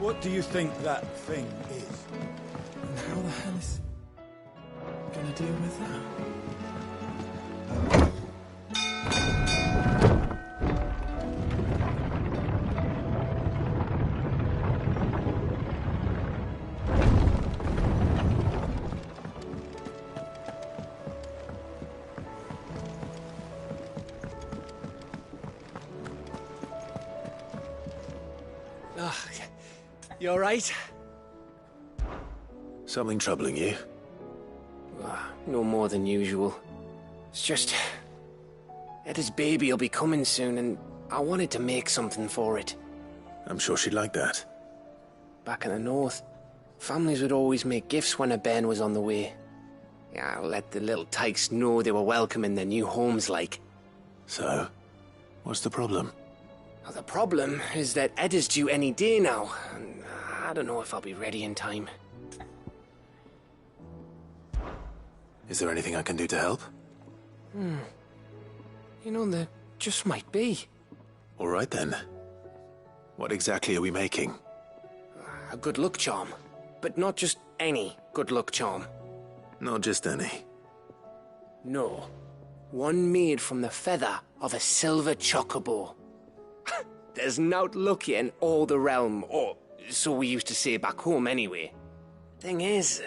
What do you think that thing is? And how the hell is gonna deal with that? You alright? Something troubling you? No more than usual. It's just... Eda's baby will be coming soon, and I wanted to make something for it. I'm sure she'd like that. Back in the north, families would always make gifts when a bairn was on the way. Yeah, I'll let the little tykes know they were welcome in their new homes, like. So, what's the problem? Well, the problem is that Eda's due any day now, and I don't know if I'll be ready in time. Is there anything I can do to help? You know, there just might be. All right then. What exactly are we making? A good luck charm. But not just any good luck charm. Not just any. No. One made from the feather of a silver chocobo. There's naught lucky in all the realm, or so we used to say back home anyway. Thing is...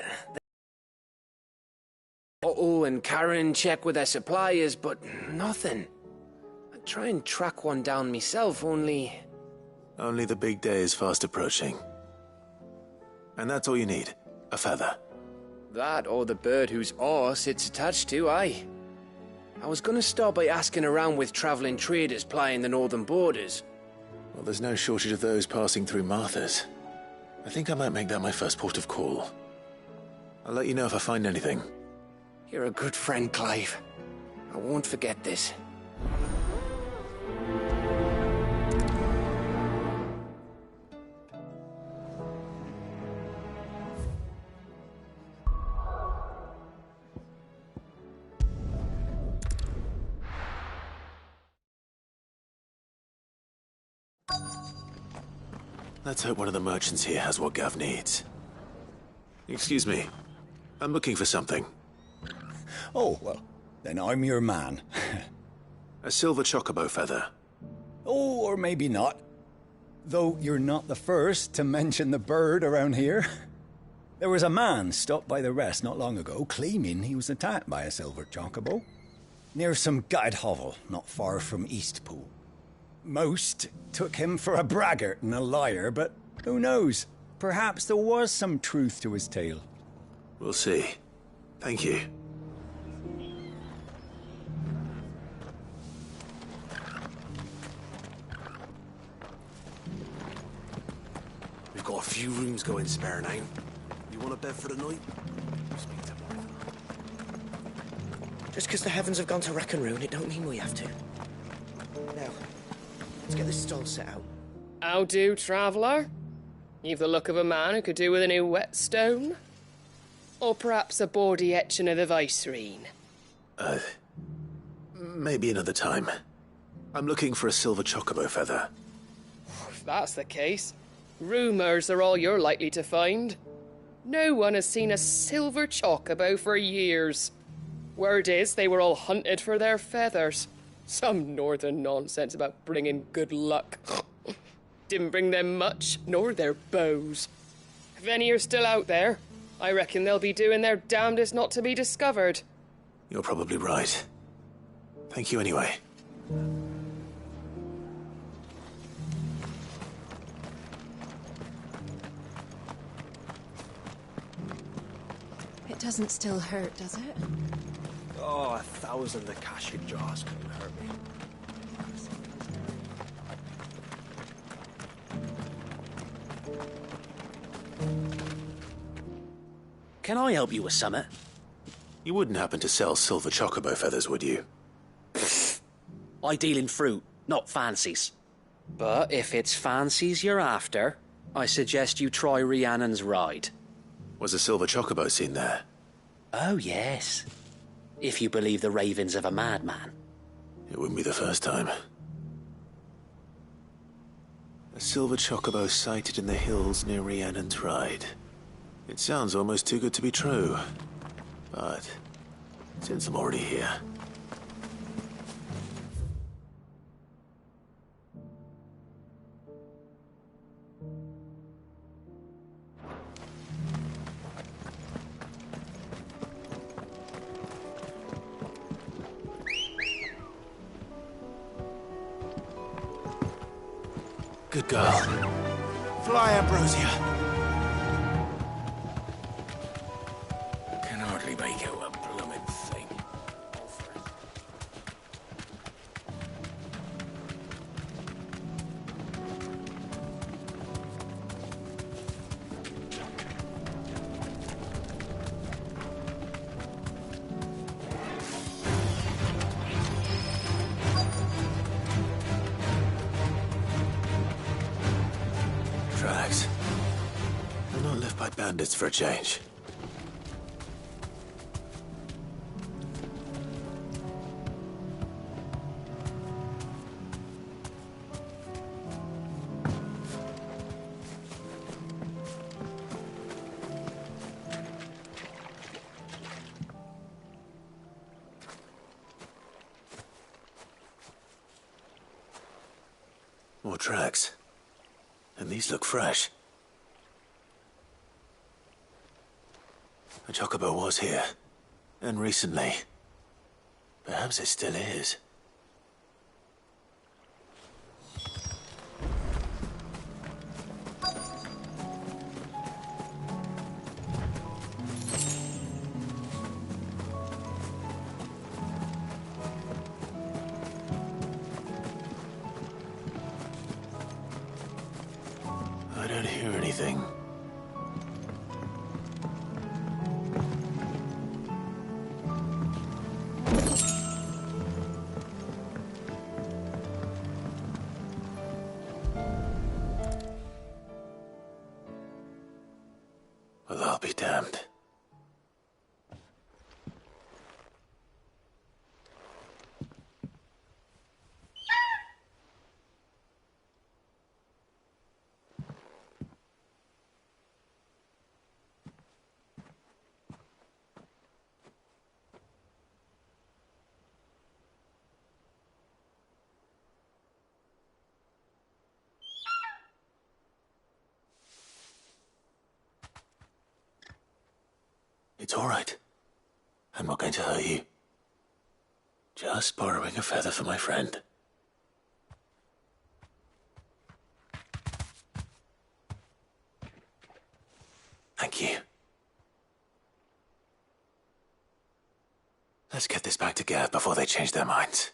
Otto and Karen check with their suppliers, but nothing. I try and track one down myself, only... Only the big day is fast approaching. And that's all you need, a feather. That or the bird whose horse it's attached to, aye. I was gonna start by asking around with travelling traders plying the northern borders. Well, there's no shortage of those passing through Martha's. I think I might make that my first port of call. I'll let you know if I find anything. You're a good friend, Clive. I won't forget this. Let's hope one of the merchants here has what Gav needs. Excuse me. I'm looking for something. Oh, well, then I'm your man. A silver chocobo feather. Oh, or maybe not. Though you're not the first to mention the bird around here. There was a man stopped by the rest not long ago claiming he was attacked by a silver chocobo. Near some gutted hovel not far from Eastpool. Most took him for a braggart and a liar, but who knows? Perhaps there was some truth to his tale. We'll see. Thank you. We've got a few rooms going spare now. You want a bed for the night? Just because the heavens have gone to wreck and ruin, it don't mean we have to. Now, let's get this stall set out. How do, traveller? You've the look of a man who could do with a new whetstone. Or perhaps a bawdy etching of the Vicerine. Maybe another time. I'm looking for a silver chocobo feather. If that's the case, rumours are all you're likely to find. No one has seen a silver chocobo for years. Word is they were all hunted for their feathers. Some northern nonsense about bringing good luck. Didn't bring them much, nor their bows. If any are still out there, I reckon they'll be doing their damnedest not to be discovered. You're probably right. Thank you anyway. It doesn't still hurt, does it? Oh, 1,000 Akashic jars couldn't hurt me. Can I help you with something? You wouldn't happen to sell silver chocobo feathers, would you? I deal in fruit, not fancies. But if it's fancies you're after, I suggest you try Rhiannon's ride. Was a silver chocobo seen there? Oh, yes. If you believe the ravings of a madman. It wouldn't be the first time. A silver chocobo sighted in the hills near Rhiannon's Ride. It sounds almost too good to be true. But since I'm already here... Good girl. Fly, Ambrosia. Can hardly make out a blooming thing. Tracks. They're not left by bandits for a change. More tracks. And these look fresh. A chocobo was here. And recently. Perhaps it still is. I don't hear anything. Well, I'll be damned. It's all right. I'm not going to hurt you. Just borrowing a feather for my friend. Thank you. Let's get this back to Gav before they change their minds.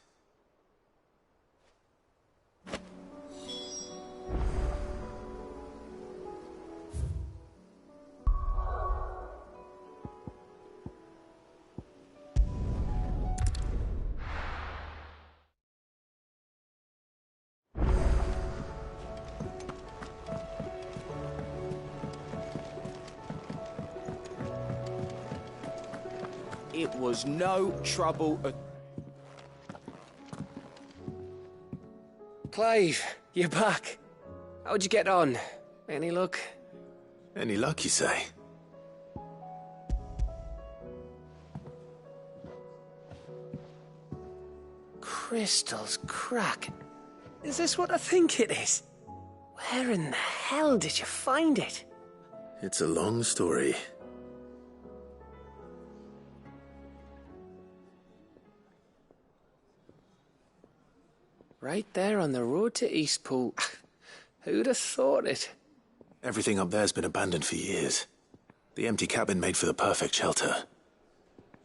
It was no trouble at... Clive, you're back. How'd you get on? Any luck? Any luck, you say? Crystal's crack. Is this what I think it is? Where in the hell did you find it? It's a long story. Right there on the road to Eastpool. Who'd have thought it? Everything up there's been abandoned for years. The empty cabin made for the perfect shelter.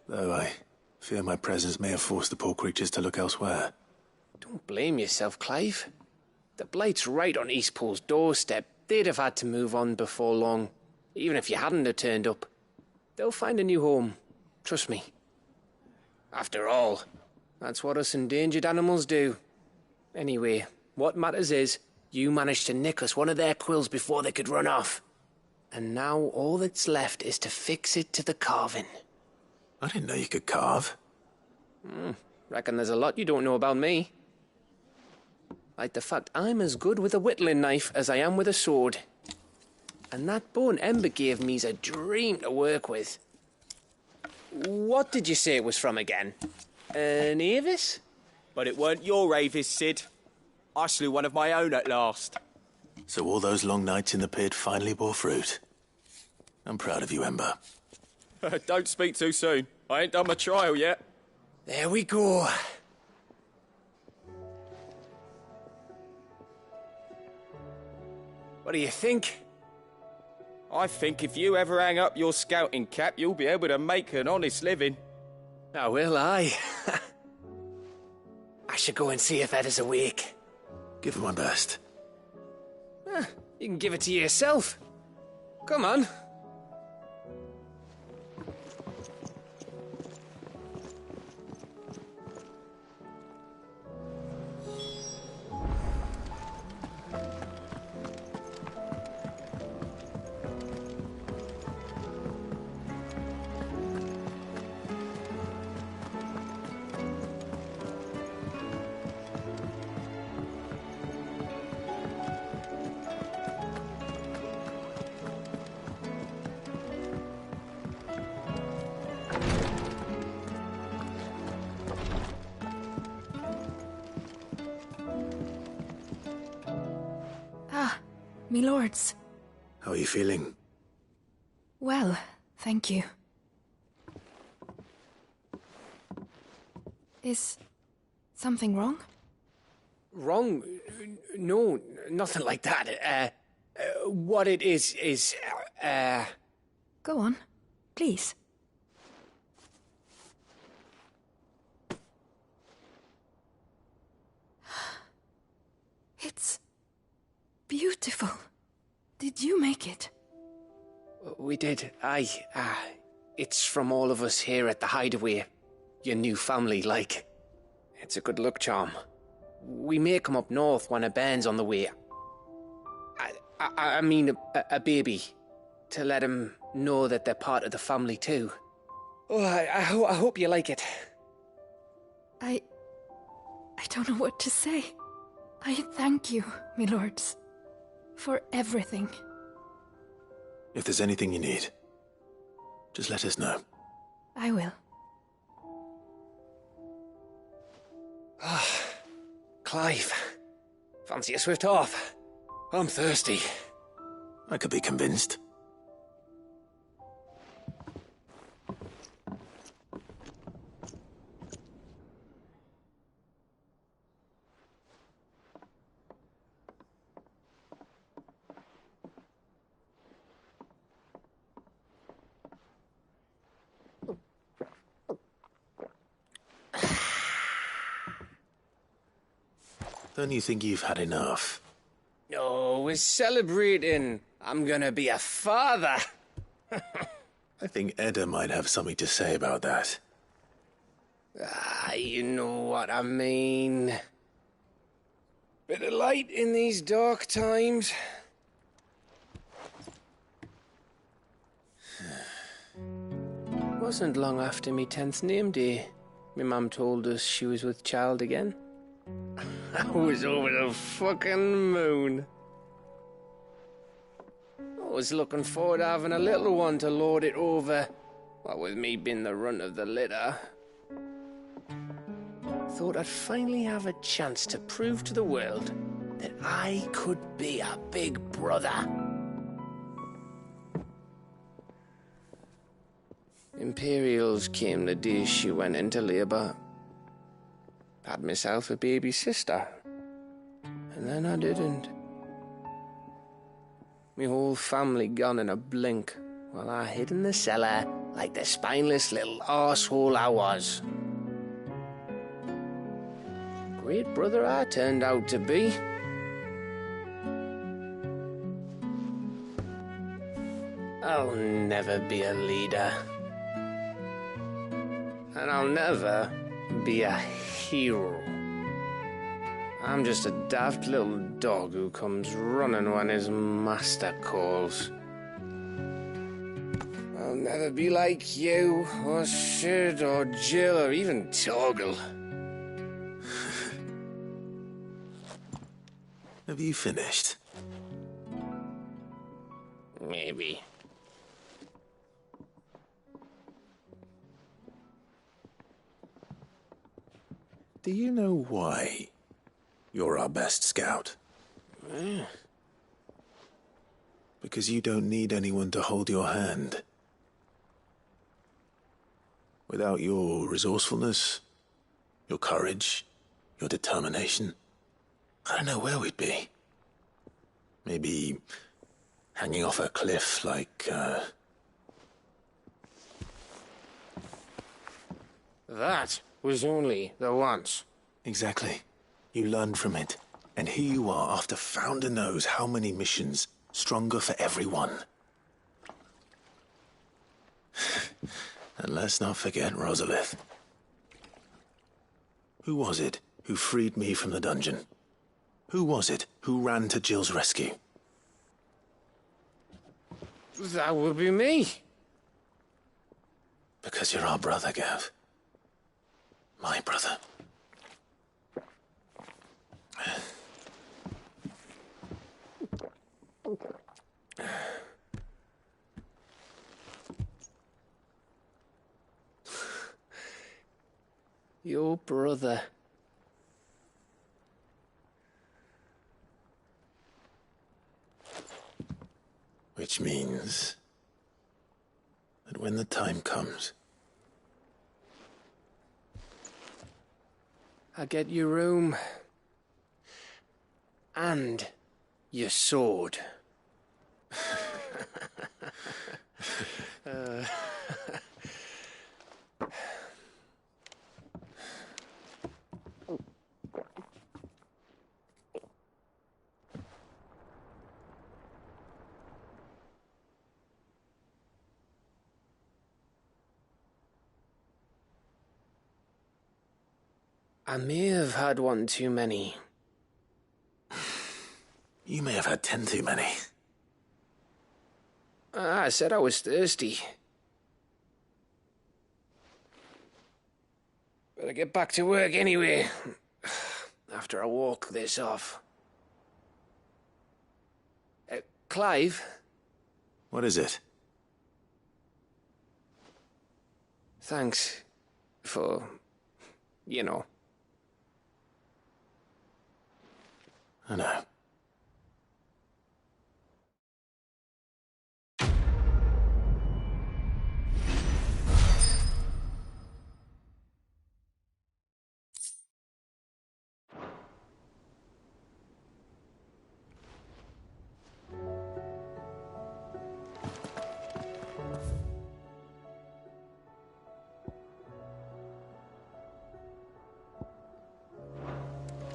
Though I fear my presence may have forced the poor creatures to look elsewhere. Don't blame yourself, Clive. The Blight's right on Eastpool's doorstep. They'd have had to move on before long, even if you hadn't have turned up. They'll find a new home. Trust me. After all, that's what us endangered animals do. Anyway, what matters is, you managed to nick us one of their quills before they could run off. And now all that's left is to fix it to the carving. I didn't know you could carve. Reckon there's a lot you don't know about me. Like the fact I'm as good with a whittling knife as I am with a sword. And that bone Ember gave me's a dream to work with. What did you say it was from again? An Avis? But it weren't your Avis, Sid. I slew one of my own at last. So all those long nights in the pit finally bore fruit. I'm proud of you, Ember. Don't speak too soon. I ain't done my trial yet. There we go. What do you think? I think if you ever hang up your scouting cap, you'll be able to make an honest living. Oh, will I? I should go and see if Ed is awake. Give it my best. You can give it to yourself. Come on. me lords. How are you feeling? Well, thank you. Is something wrong? Wrong? No, nothing like that. What it is, Go on, please. It's beautiful. Did you make it? We did, aye. It's from all of us here at the Hideaway. Your new family, like. It's a good luck charm. We may come up north when a band's on the way. I mean a baby. To let him know that they're part of the family too. Oh, I hope you like it. I don't know what to say. I thank you, me lords, for everything. If there's anything you need, just let us know. I will. Clive, fancy a swift off? I'm thirsty. I could be convinced. Don't you think you've had enough? No, we're celebrating. I'm gonna be a father. I think Edda might have something to say about that. You know what I mean. Bit of light in these dark times. Wasn't long after me 10th name day. My mum told us she was with child again. I was over the fucking moon. I was looking forward to having a little one to lord it over, what with me being the runt of the litter. Thought I'd finally have a chance to prove to the world that I could be a big brother. Imperials came the day she went into labour. Had myself a baby sister. And then I didn't. My whole family gone in a blink, while I hid in the cellar like the spineless little arsehole I was. Great brother I turned out to be. I'll never be a leader. And I'll never be a hero. I'm just a daft little dog who comes running when his master calls. I'll never be like you, or Sid, or Jill, or even Torgal. Have you finished? Maybe. Do you know why you're our best scout? Because you don't need anyone to hold your hand. Without your resourcefulness, your courage, your determination, I don't know where we'd be. Maybe hanging off a cliff like, That was only the once. Exactly. You learned from it. And here you are, after Founder knows how many missions, stronger for everyone. And let's not forget Rosalith. Who was it who freed me from the dungeon? Who was it who ran to Jill's rescue? That would be me. Because you're our brother, Gav. My brother. Your brother. Which means that when the time comes... I get your room. And your sword. I may have had one too many. You may have had 10 too many. I said I was thirsty. Better get back to work anyway, after I walk this off. Clive? What is it? Thanks for, you know. I know.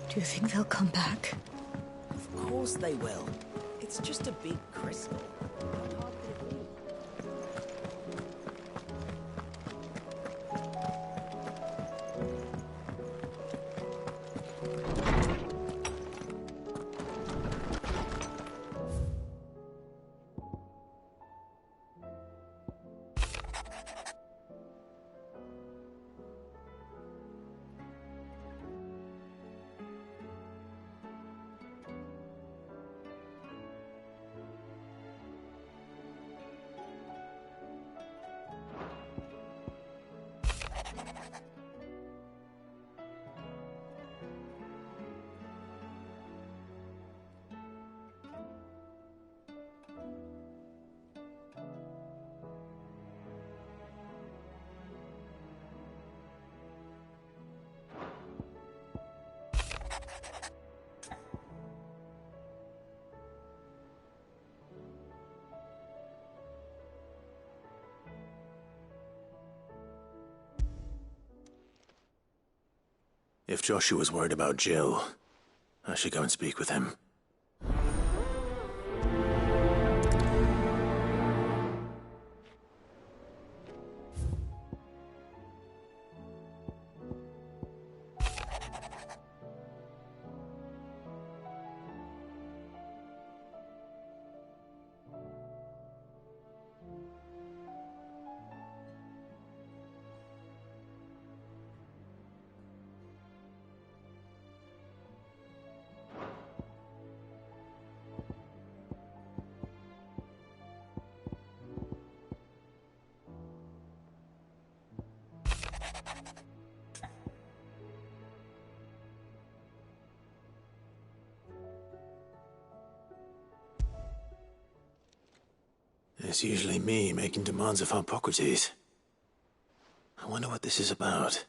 Do you think they'll come back? Of course they will. It's just a big crystal. How hard could it be? If Joshua's worried about Jill, I should go and speak with him. It's usually me making demands of Hippocrates. I wonder what this is about.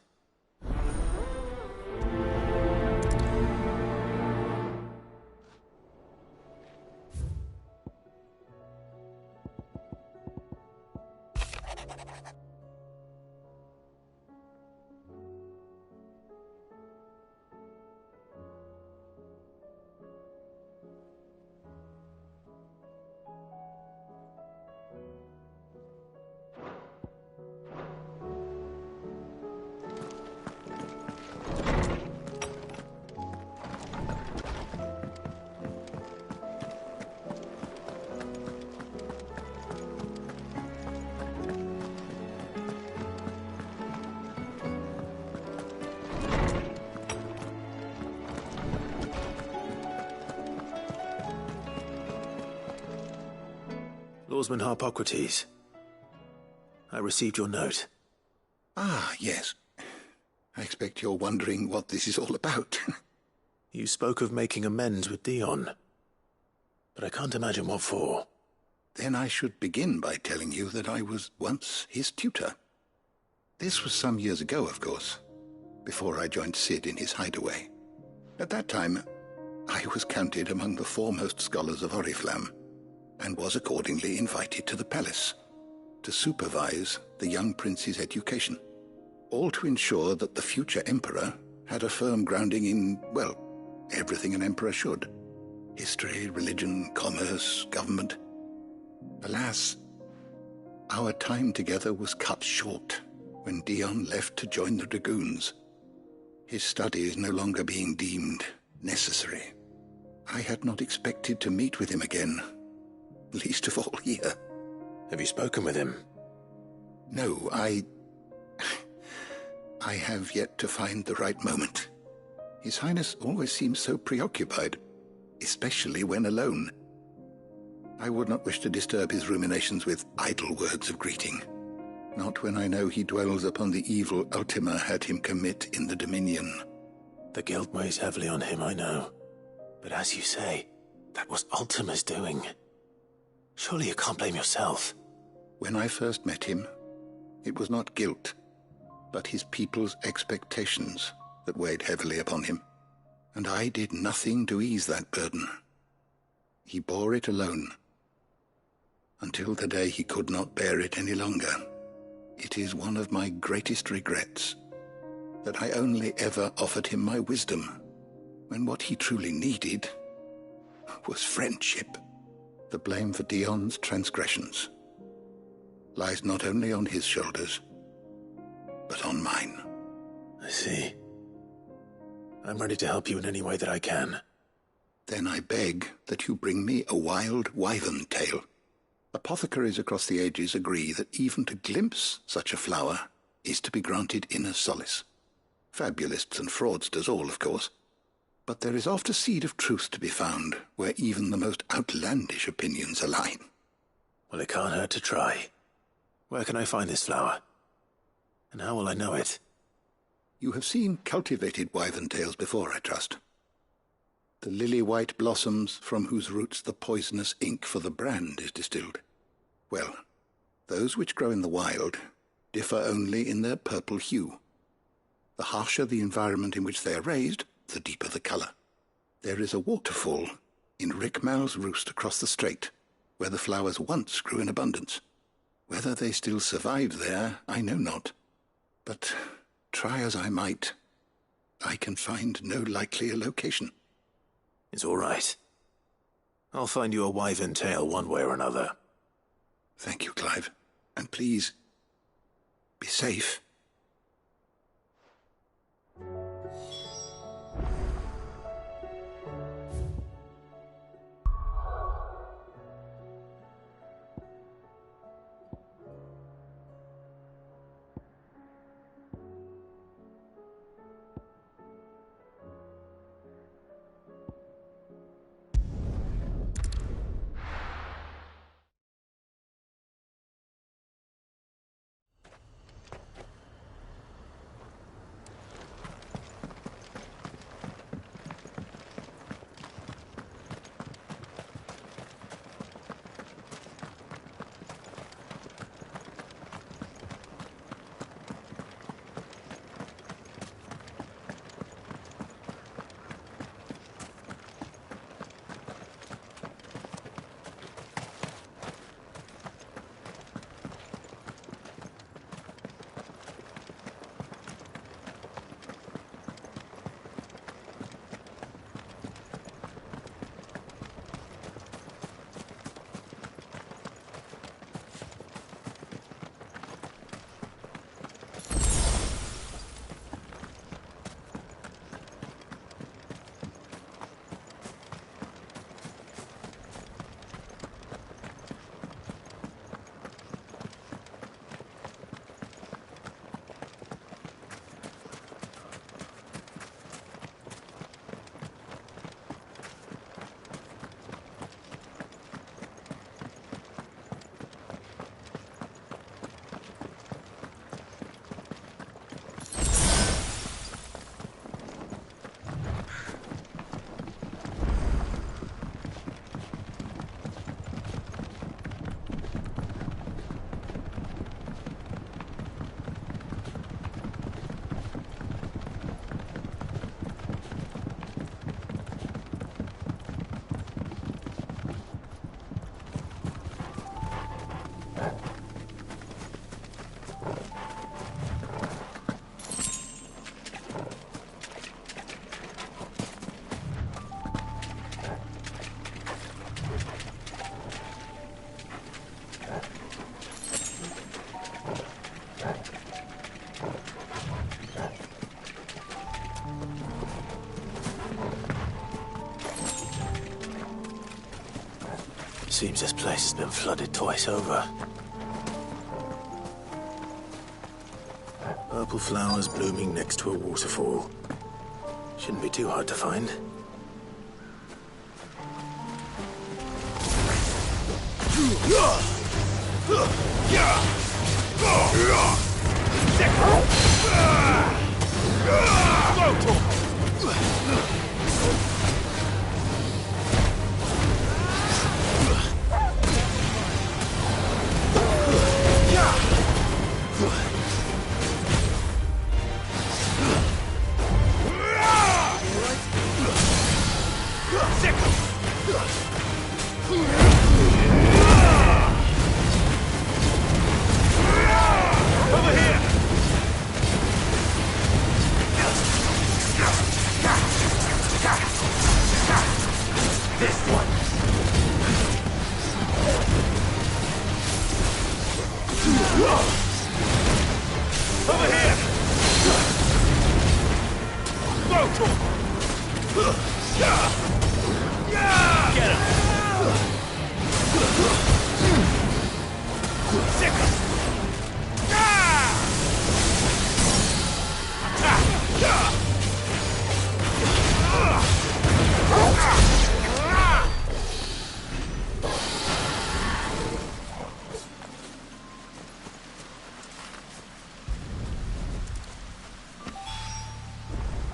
Lawsman Hippocrates, I received your note. Ah, yes. I expect you're wondering what this is all about. You spoke of making amends with Dion, but I can't imagine what for. Then I should begin by telling you that I was once his tutor. This was some years ago, of course, before I joined Cid in his hideaway. At that time, I was counted among the foremost scholars of Oriflamme, and was accordingly invited to the palace to supervise the young prince's education, all to ensure that the future emperor had a firm grounding in, well, everything an emperor should. History, religion, commerce, government. Alas, our time together was cut short when Dion left to join the dragoons, his studies no longer being deemed necessary. I had not expected to meet with him again, least of all here. Have you spoken with him? No, I have yet to find the right moment. His Highness always seems so preoccupied, especially when alone. I would not wish to disturb his ruminations with idle words of greeting, not when I know he dwells upon the evil Ultima had him commit in the Dominion. The guilt weighs heavily on him, I know. But as you say, that was Ultima's doing. Surely you can't blame yourself. When I first met him, it was not guilt, but his people's expectations that weighed heavily upon him, and I did nothing to ease that burden. He bore it alone, until the day he could not bear it any longer. It is one of my greatest regrets that I only ever offered him my wisdom, when what he truly needed was friendship. The blame for Dion's transgressions lies not only on his shoulders, but on mine. I see. I'm ready to help you in any way that I can. Then I beg that you bring me a wild wyvern tail. Apothecaries across the ages agree that even to glimpse such a flower is to be granted inner solace. Fabulists and fraudsters all, of course. But there is oft a seed of truth to be found where even the most outlandish opinions align. Well, it can't hurt to try. Where can I find this flower? And how will I know it? You have seen cultivated wyvern tails before, I trust. The lily-white blossoms from whose roots the poisonous ink for the brand is distilled. Well, those which grow in the wild differ only in their purple hue. The harsher the environment in which they are raised, the deeper the colour. There is a waterfall in Rickmal's roost across the strait, where the flowers once grew in abundance. Whether they still survive there, I know not. But try as I might, I can find no likelier location. It's all right. I'll find you a wyvern tail one way or another. Thank you, Clive. And please, be safe. Seems this place has been flooded twice over. Purple flowers blooming next to a waterfall. Shouldn't be too hard to find.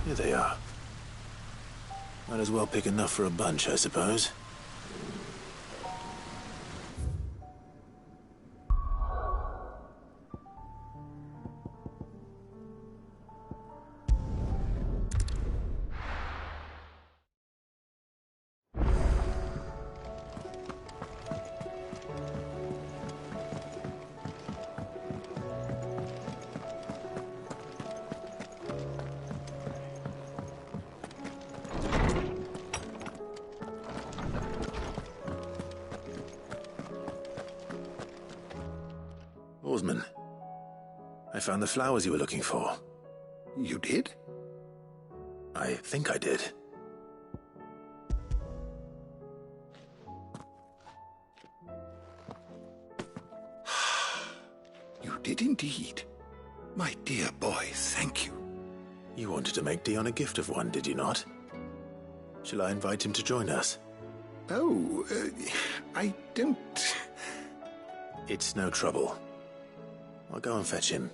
Here they are. Might as well pick enough for a bunch, I suppose. Oarsman, I found the flowers you were looking for. You did? I think I did. You did indeed. My dear boy, thank you. You wanted to make Dion a gift of one, did you not? Shall I invite him to join us? Oh, I don't... It's no trouble. I'll go and fetch him.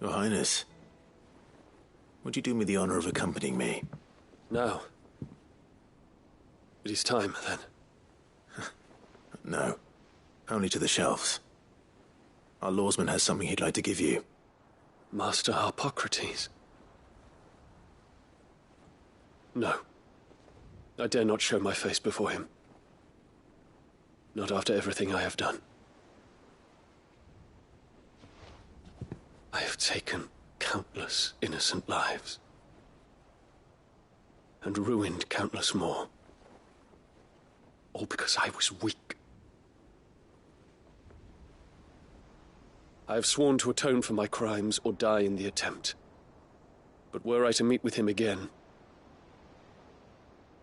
Your Highness, would you do me the honor of accompanying me? No. It is time, then. No. Only to the shelves. Our lawsman has something he'd like to give you. Master Harpocrates. No. I dare not show my face before him. Not after everything I have done. I have taken countless innocent lives. And ruined countless more. All because I was weak. I have sworn to atone for my crimes or die in the attempt. But were I to meet with him again,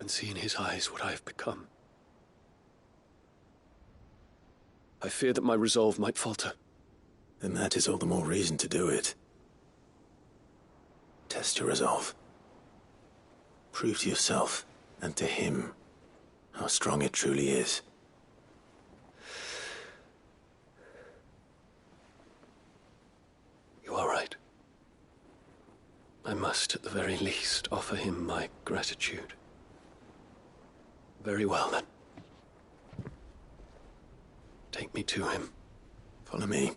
and see in his eyes what I have become, I fear that my resolve might falter. Then that is all the more reason to do it. Test your resolve. Prove to yourself, and to him, how strong it truly is. You are right. I must, at the very least, offer him my gratitude. Very well, then. Take me to him. Follow me.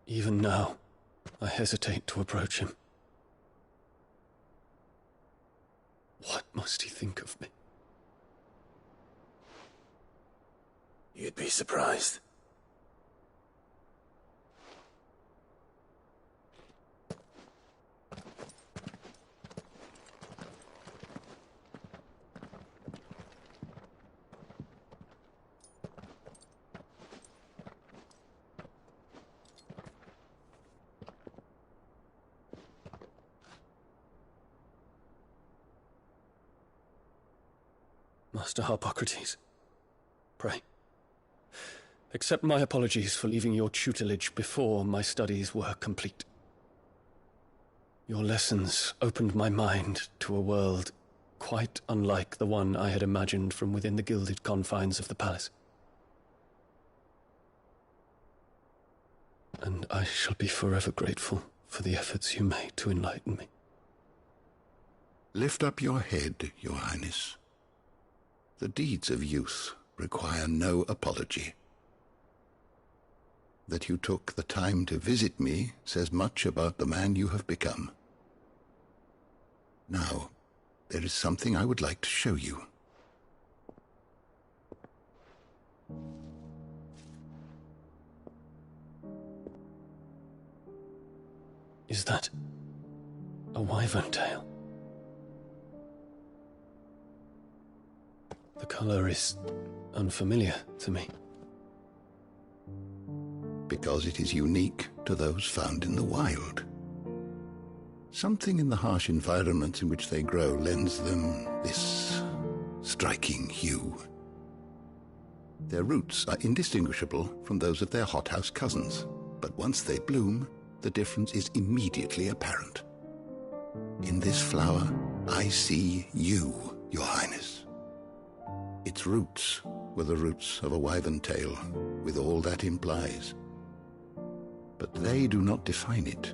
Even now, I hesitate to approach him. What must he think of me? You'd be surprised. Master Harpocrates, pray, accept my apologies for leaving your tutelage before my studies were complete. Your lessons opened my mind to a world quite unlike the one I had imagined from within the gilded confines of the palace. And I shall be forever grateful for the efforts you made to enlighten me. Lift up your head, Your Highness. The deeds of youth require no apology. That you took the time to visit me says much about the man you have become. Now, there is something I would like to show you. Is that a wyvern tail? The color is unfamiliar to me. Because it is unique to those found in the wild. Something in the harsh environment in which they grow lends them this striking hue. Their roots are indistinguishable from those of their hothouse cousins, but once they bloom, the difference is immediately apparent. In this flower, I see you, Your Highness. Its roots were the roots of a wyvern tail, with all that implies. But they do not define it,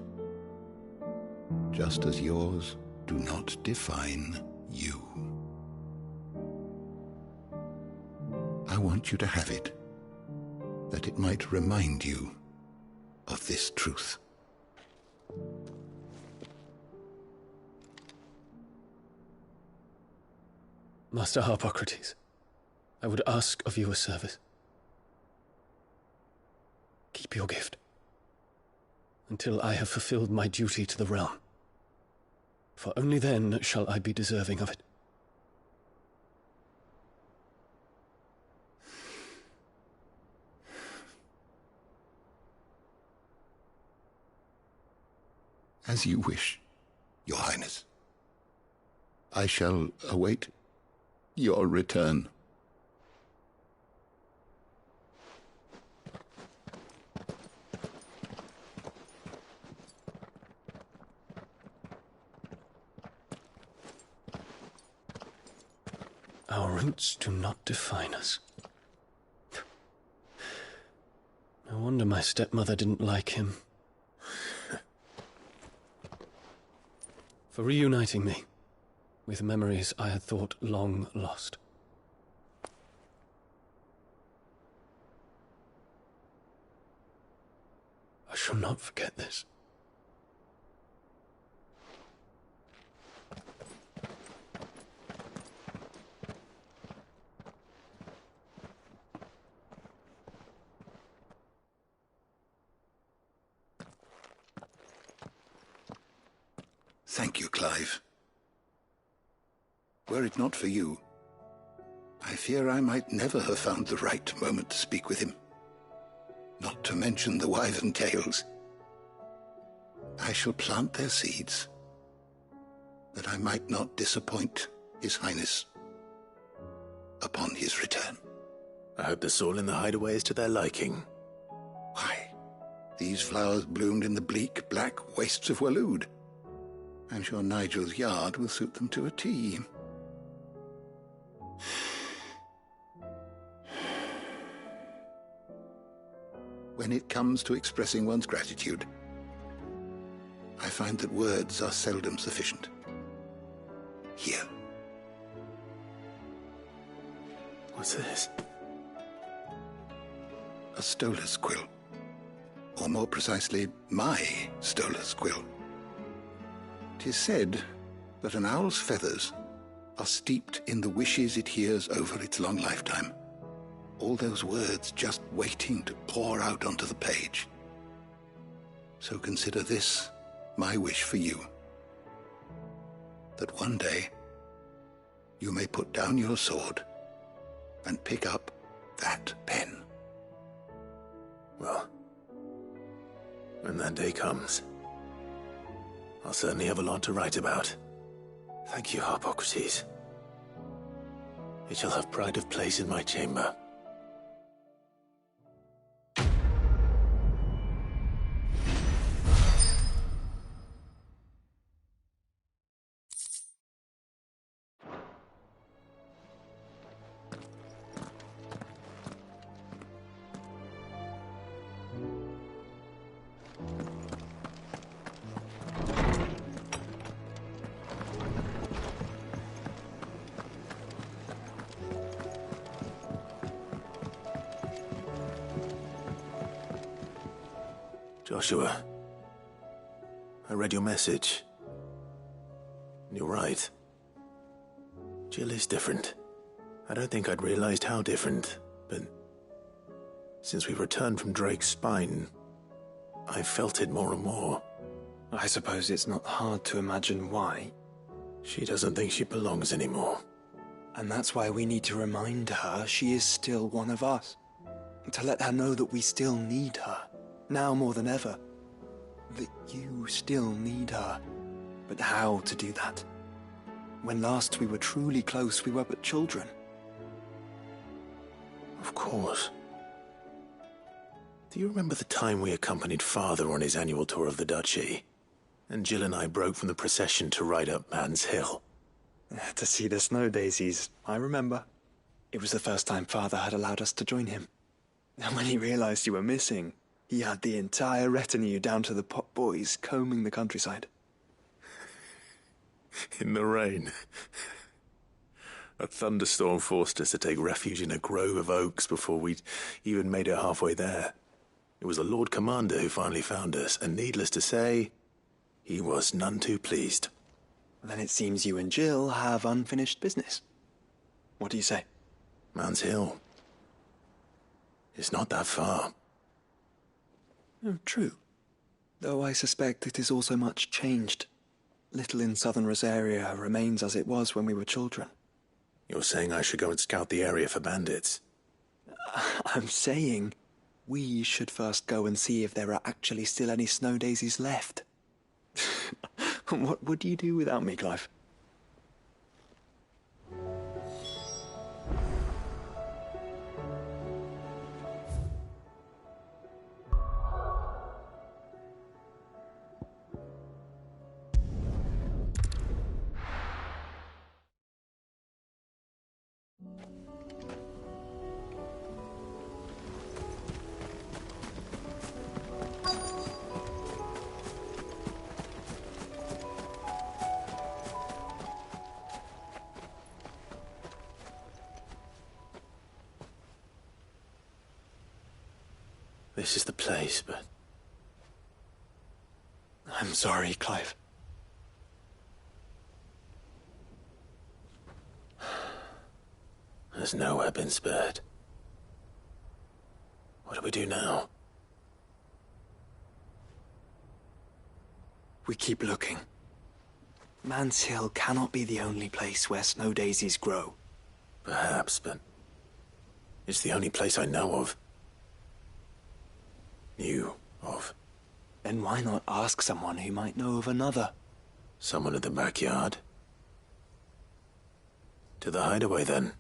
just as yours do not define you. I want you to have it, that it might remind you of this truth. Master Harpocrates, I would ask of you a service. Keep your gift until I have fulfilled my duty to the realm, for only then shall I be deserving of it. As you wish, Your Highness. I shall await your return. Our roots do not define us. No wonder my stepmother didn't like him. For reuniting me with memories I had thought long lost. I shall not forget this. Thank you, Clive. Were it not for you, I fear I might never have found the right moment to speak with him. Not to mention the wyvern tails. I shall plant their seeds, that I might not disappoint His Highness upon his return. I hope the soil in the hideaway is to their liking. Why, these flowers bloomed in the bleak, black wastes of Waloed. I'm sure Nigel's yard will suit them to a T. When it comes to expressing one's gratitude, I find that words are seldom sufficient. Here. What's this? A stolas quill. or more precisely, my Stolas quill. 'Tis said that an owl's feathers are steeped in the wishes it hears over its long lifetime. All those words just waiting to pour out onto the page. So consider this my wish for you. That one day you may put down your sword and pick up that pen. Well, when that day comes, I'll certainly have a lot to write about. Thank you, Harpocrates. It shall have pride of place in my chamber. Joshua, I read your message. You're right. Jill is different. I don't think I'd realized how different, but since we returned from Drake's spine, I've felt it more and more. I suppose it's not hard to imagine why. She doesn't think she belongs anymore. And that's why we need to remind her she is still one of us. To let her know that we still need her. Now more than ever. That you still need her. But how to do that? When last we were truly close, we were but children. Of course. Do you remember the time we accompanied Father on his annual tour of the Duchy? And Jill and I broke from the procession to ride up Man's Hill. To see the snow daisies, I remember. It was the first time Father had allowed us to join him. And when he realized you were missing, he had the entire retinue down to the pot boys combing the countryside. In the rain. A thunderstorm forced us to take refuge in a grove of oaks before we'd even made it halfway there. It was the Lord Commander who finally found us, and needless to say, he was none too pleased. Then it seems you and Jill have unfinished business. What do you say? Man's Hill. It's not that far. Oh, true. Though I suspect it is also much changed. Little in southern Rosaria remains as it was when we were children. You're saying I should go and scout the area for bandits? I'm saying we should first go and see if there are actually still any snow daisies left. What would you do without me, Clive? This is the place, but... I'm sorry, Clive. There's nowhere been spared. What do we do now? We keep looking. Man's Hill cannot be the only place where snow daisies grow. Perhaps, but it's the only place I know of. Knew of. Then why not ask someone who might know of another? Someone in the backyard? To the hideaway, then.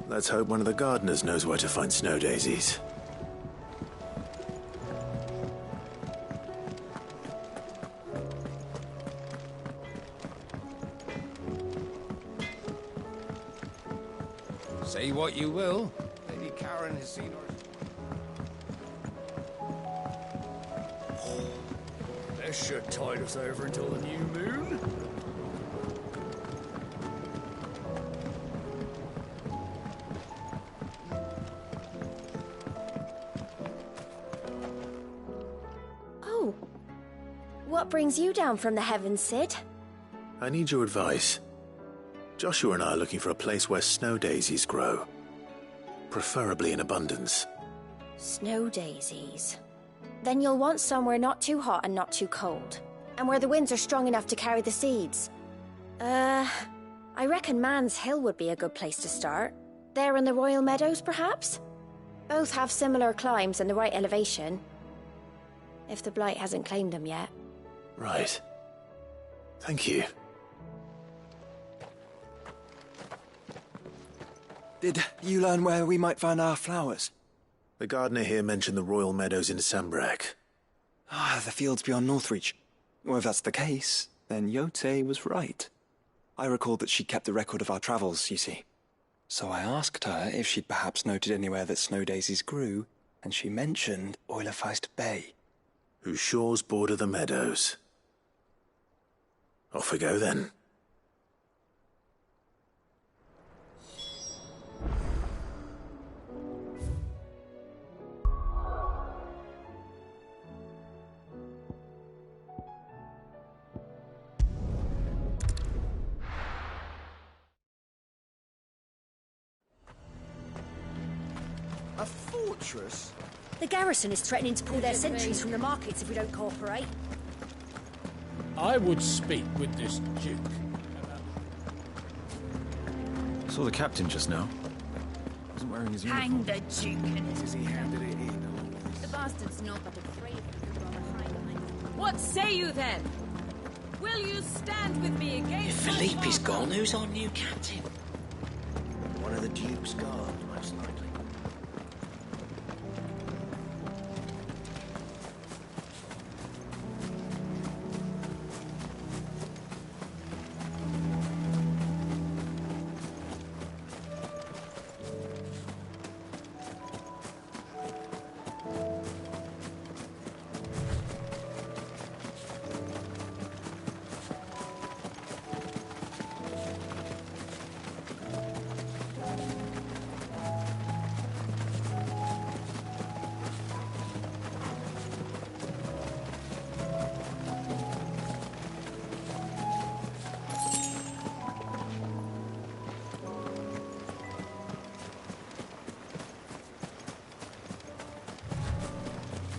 Let's hope one of the gardeners knows where to find snow daisies. Say what you will, Lady Karen has seen her. This should tide us over until the new moon. Oh. What brings you down from the heavens, Sid? I need your advice. Joshua and I are looking for a place where snow daisies grow. Preferably in abundance. Snow daisies. Then you'll want somewhere not too hot and not too cold. And where the winds are strong enough to carry the seeds. I reckon Man's Hill would be a good place to start. There in the Royal Meadows, perhaps? Both have similar climbs and the right elevation. If the Blight hasn't claimed them yet. Right. Thank you. Did you learn where we might find our flowers? The gardener here mentioned the Royal Meadows in Sambrack. Ah, the fields beyond Northreach. Well, if that's the case, then Yote was right. I recalled that she kept a record of our travels, you see. So I asked her if she'd perhaps noted anywhere that snow daisies grew, and she mentioned Oilerfeist Bay. Whose shores border the meadows. Off we go then. A fortress? The garrison is threatening to pull their sentries from the markets if we don't cooperate. I would speak with this duke. Saw the captain just now. Wasn't wearing his uniform. Hang the Duke and his... As he handed it in. The bastard's not but afraid of the rather high behind. What say you then? Will you stand with me against... If Philippe is gone, who's our new captain? One of the Duke's guard, most likely.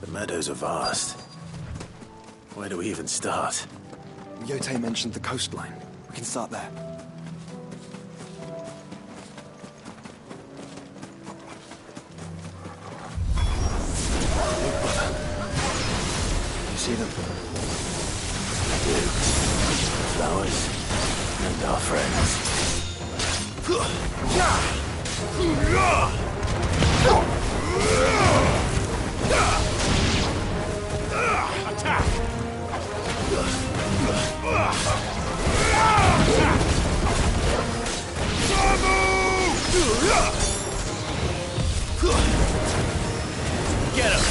The meadows are vast. Where do we even start? Yote mentioned the coastline. We can start there. You see them? Dukes, flowers, and our friends. Attack! Get him!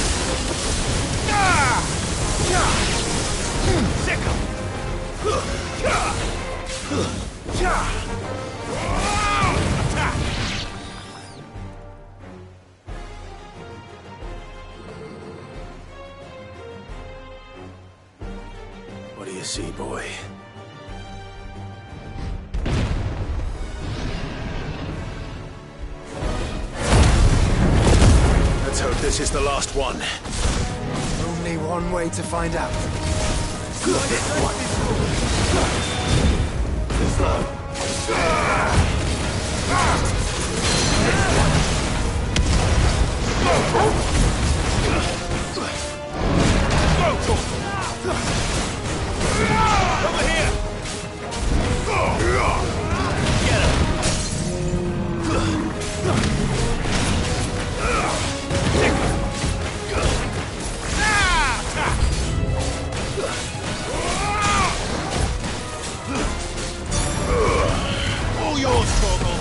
Sick him! Attack! What do you see, boy? Let's hope this is the last one. Only one way to find out. Over here! Get him! All yours, Torgal!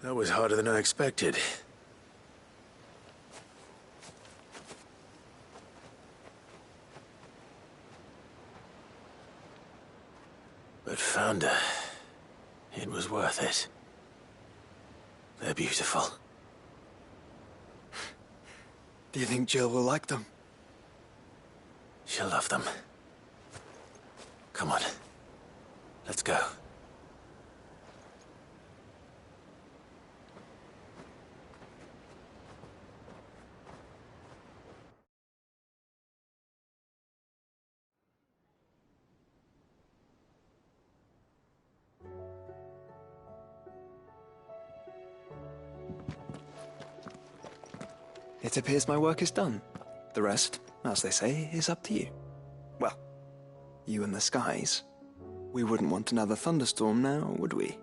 That was harder than I expected. But found her. It was worth it. They're beautiful. Do you think Jill will like them? She'll love them. Come on. Let's go. It appears my work is done. The rest, as they say, is up to you. Well, you and the skies. We wouldn't want another thunderstorm now, would we?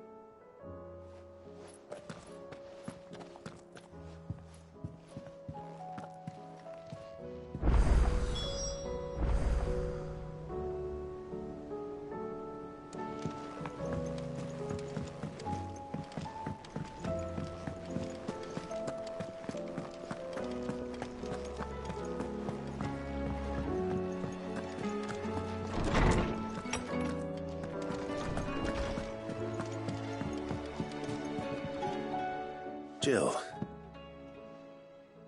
Jill,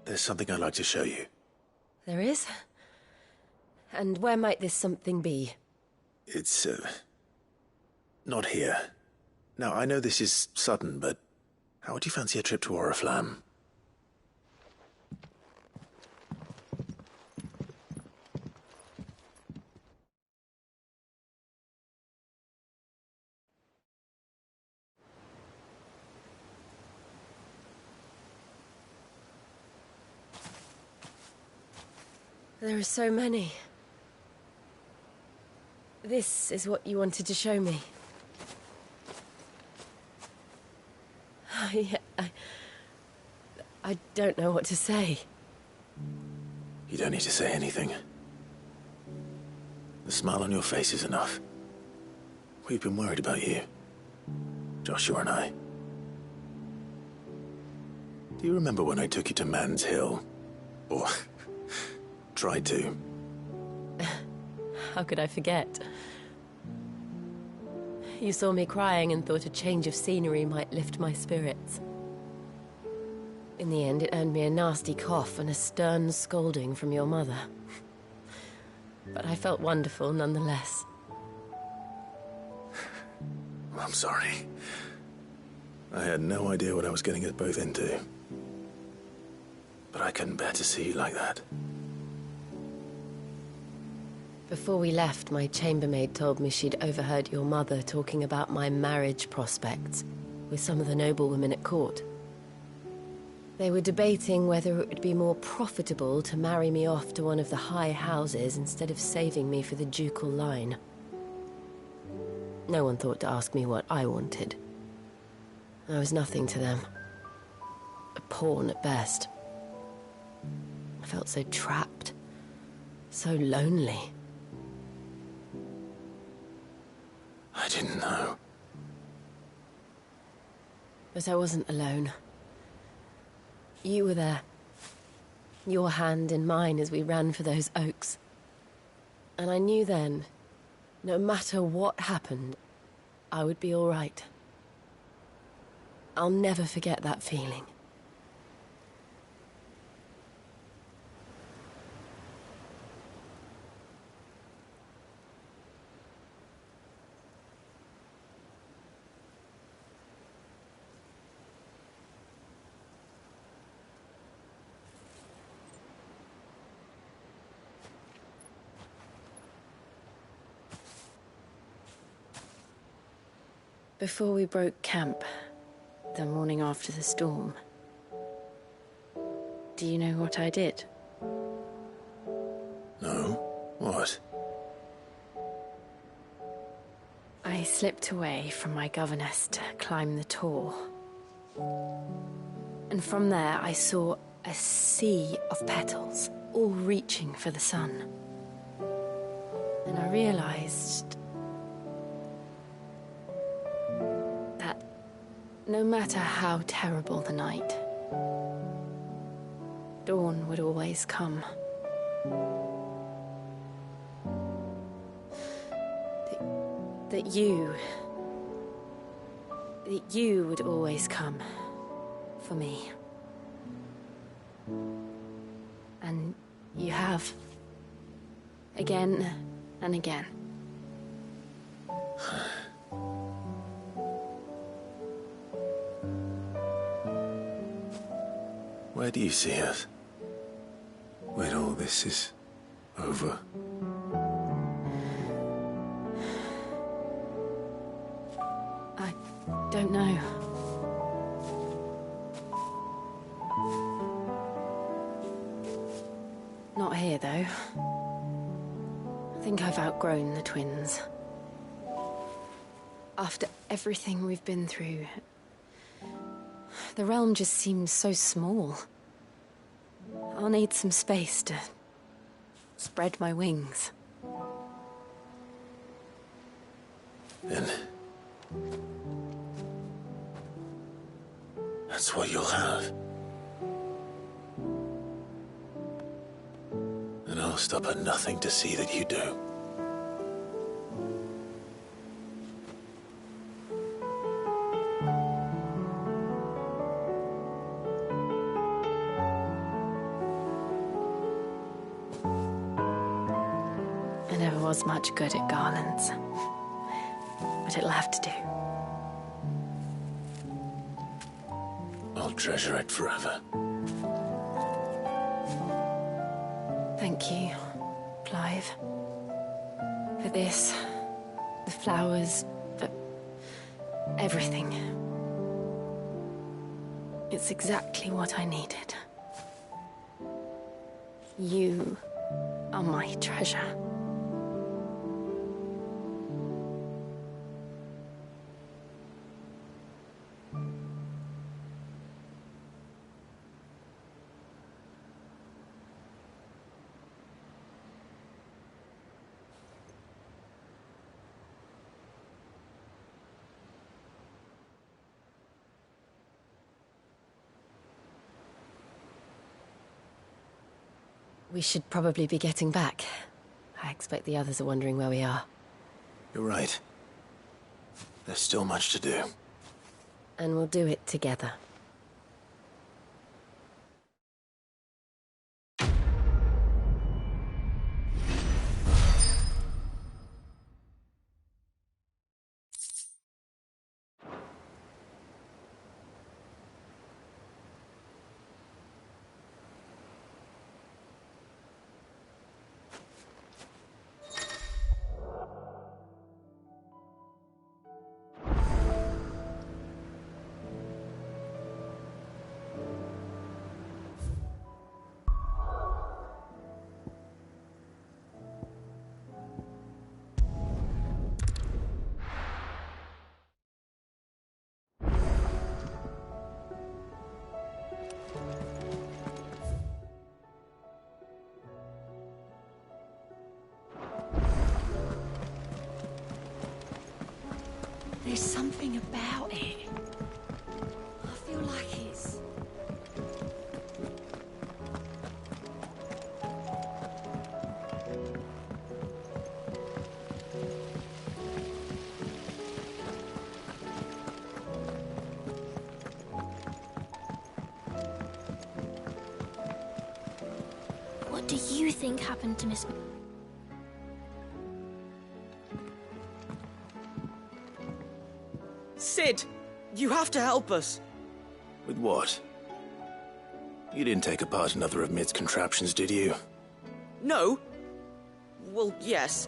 there's something I'd like to show you. There is? And where might this something be? It's, not here. Now, I know this is sudden, but how would you fancy a trip to Oriflamme? There are so many. This is what you wanted to show me. I don't know what to say. You don't need to say anything. The smile on your face is enough. We've been worried about you, Joshua and I. Do you remember when I took you to Man's Hill? Or tried to? How could I forget? You saw me crying and thought a change of scenery might lift my spirits. In the end, it earned me a nasty cough and a stern scolding from your mother. But I felt wonderful nonetheless. I'm sorry. I had no idea what I was getting us both into. But I couldn't bear to see you like that. Before we left, my chambermaid told me she'd overheard your mother talking about my marriage prospects with some of the noblewomen at court. They were debating whether it would be more profitable to marry me off to one of the high houses instead of saving me for the ducal line. No one thought to ask me what I wanted. I was nothing to them. A pawn at best. I felt so trapped, so lonely. I didn't know. But I wasn't alone. You were there. Your hand in mine as we ran for those oaks. And I knew then, no matter what happened, I would be all right. I'll never forget that feeling. Before we broke camp, the morning after the storm, do you know what I did? No? What? I slipped away from my governess to climb the tor. And from there I saw a sea of petals, all reaching for the sun. And I realized... that... No matter how terrible the night, dawn would always come. That you would always come for me. And you have. Again and again. Where do you see us? When all this is over? I don't know. Not here, though. I think I've outgrown the twins. After everything we've been through, the realm just seems so small. I'll need some space to spread my wings. Then that's what you'll have. And I'll stop at nothing to see that you do. I never was much good at garlands, but it'll have to do. I'll treasure it forever. Thank you, Clive. For this, the flowers, for everything. It's exactly what I needed. You are my treasure. We should probably be getting back. I expect the others are wondering where we are. You're right. There's still much to do. And we'll do it together. There's something about it. I feel like it's... What do you think happened to Miss... Sid! You have to help us! With what? You didn't take apart another of Mid's contraptions, did you? No? Well, yes.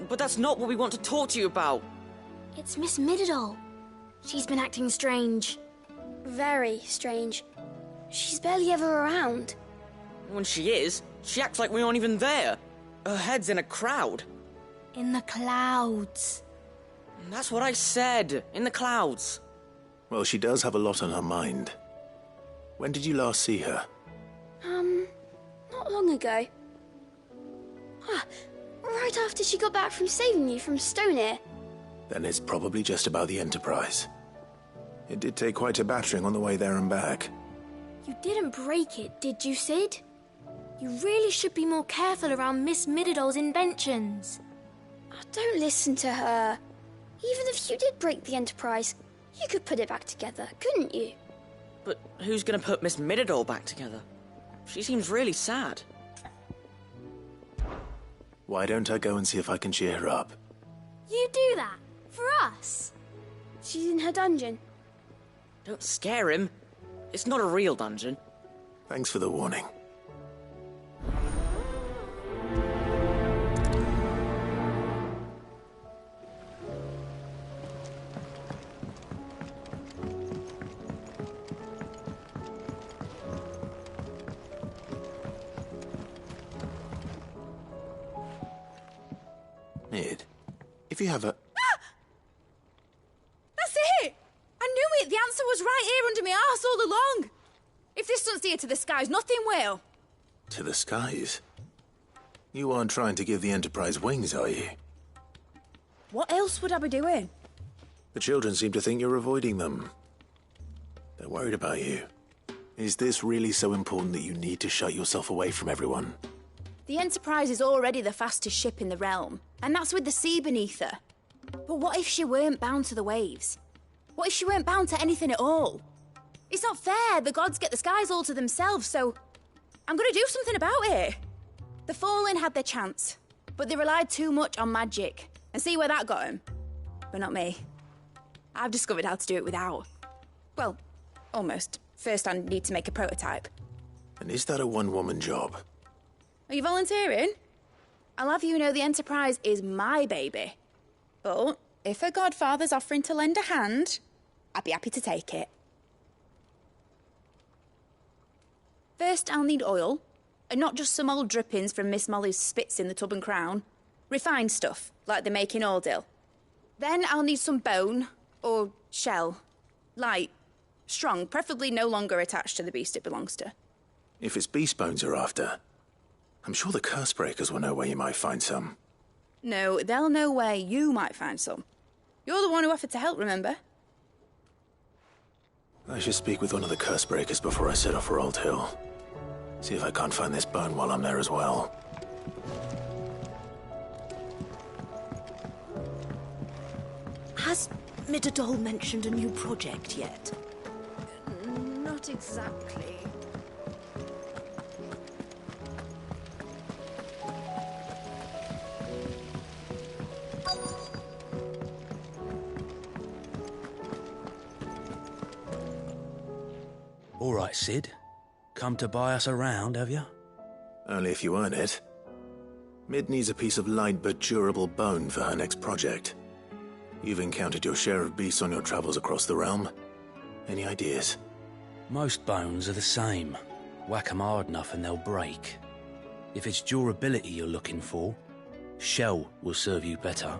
But that's not what we want to talk to you about. It's Miss Midadol. She's been acting strange. Very strange. She's barely ever around. When she is, she acts like we aren't even there. Her head's in a crowd. In the clouds. That's what I said. In the clouds. Well, she does have a lot on her mind. When did you last see her? Not long ago. Right after she got back from saving you from Stonehenge. Then it's probably just about the Enterprise. It did take quite a battering on the way there and back. You didn't break it, did you, Sid? You really should be more careful around Miss Mididol's inventions. Oh, don't listen to her. Even if you did break the Enterprise, you could put it back together, couldn't you? But who's gonna put Miss Mididol back together? She seems really sad. Why don't I go and see if I can cheer her up? You do that? For us? She's in her dungeon. Don't scare him. It's not a real dungeon. Thanks for the warning. Mid, if you have a... That's it! I knew it! The answer was right here under my arse all along! If this doesn't steer to the skies, nothing will! To the skies? You aren't trying to give the Enterprise wings, are you? What else would I be doing? The children seem to think you're avoiding them. They're worried about you. Is this really so important that you need to shut yourself away from everyone? The Enterprise is already the fastest ship in the realm, and that's with the sea beneath her. But what if she weren't bound to the waves? What if she weren't bound to anything at all? It's not fair. The gods get the skies all to themselves, so I'm gonna do something about it. The Fallen had their chance, but they relied too much on magic. And see where that got them? But not me. I've discovered how to do it without. Well, almost. First I need to make a prototype. And is that a one-woman job? Are you volunteering? I'll have you know the Enterprise is my baby. But if her godfather's offering to lend a hand, I'd be happy to take it. First, I'll need oil, and not just some old drippings from Miss Molly's spits in the Tub and Crown. Refined stuff, like they make in Ordill. Then I'll need some bone, or shell. Light, strong, preferably no longer attached to the beast it belongs to. If it's beast bones you're after, I'm sure the curse breakers will know where you might find some. No, they'll know where you might find some. You're the one who offered to help, remember? I should speak with one of the curse breakers before I set off for Old Hill. See if I can't find this bone while I'm there as well. Has Mididol mentioned a new project yet? Not exactly. All right, Sid. Come to buy us around, have you? Only if you earn it. Mid needs a piece of light but durable bone for her next project. You've encountered your share of beasts on your travels across the realm. Any ideas? Most bones are the same. Whack 'em hard enough and they'll break. If it's durability you're looking for, shell will serve you better.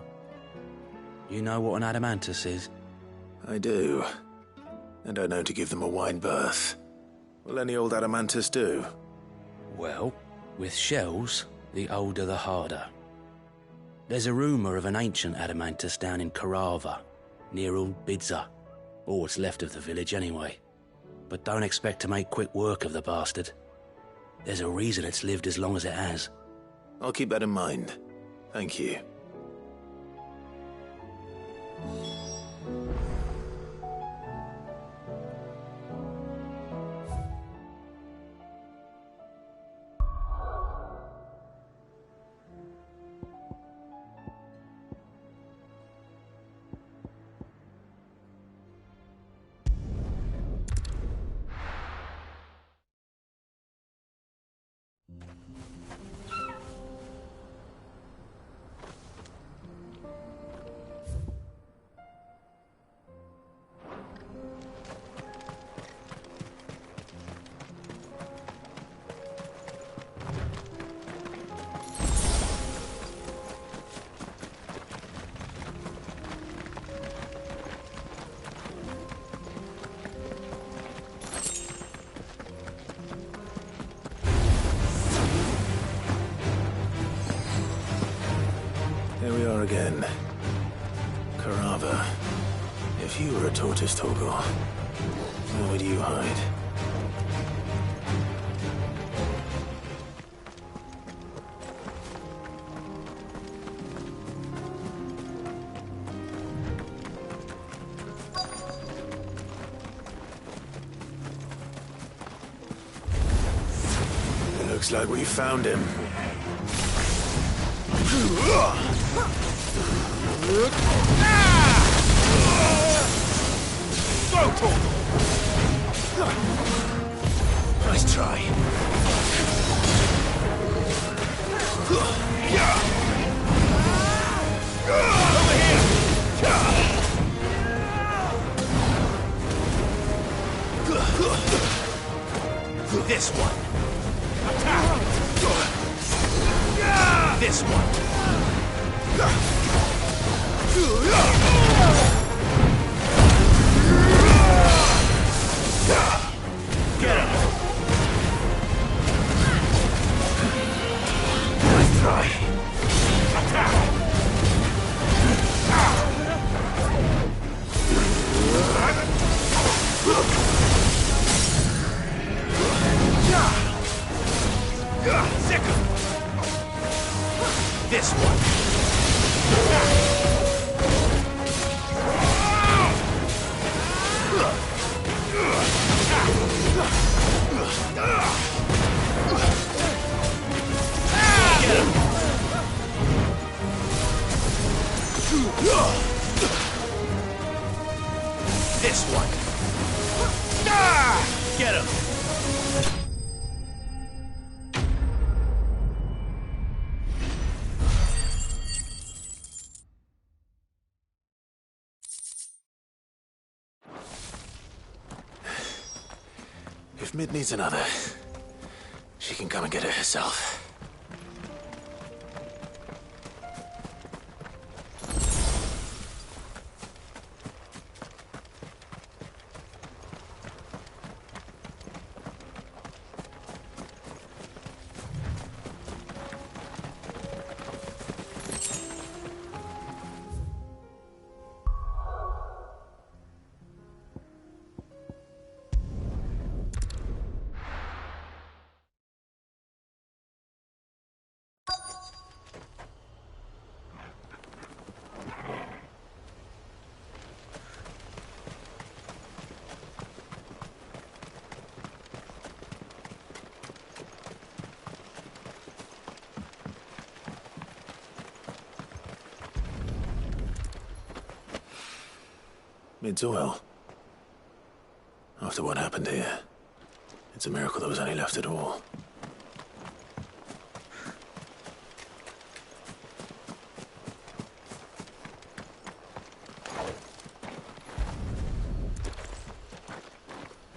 You know what an adamantus is? I do. And I know to give them a wide berth. Will any old adamantus do? Well, with shells, the older the harder. There's a rumour of an ancient adamantus down in Karava, near Old Bidza, or what's left of the village anyway. But don't expect to make quick work of the bastard. There's a reason it's lived as long as it has. I'll keep that in mind. Thank you. Here we are again. Karava. If you were a tortoise, Torgor, where would you hide? It looks like we found him. Go, Torgor! Nice try. Over here! This one. Attack! This one. Get him! Nice try. Attack! Sicker! This one. Get him! This one. Get him! If Mid needs another, she can come and get it herself. Mid's oil. After what happened here, it's a miracle there was any left at all.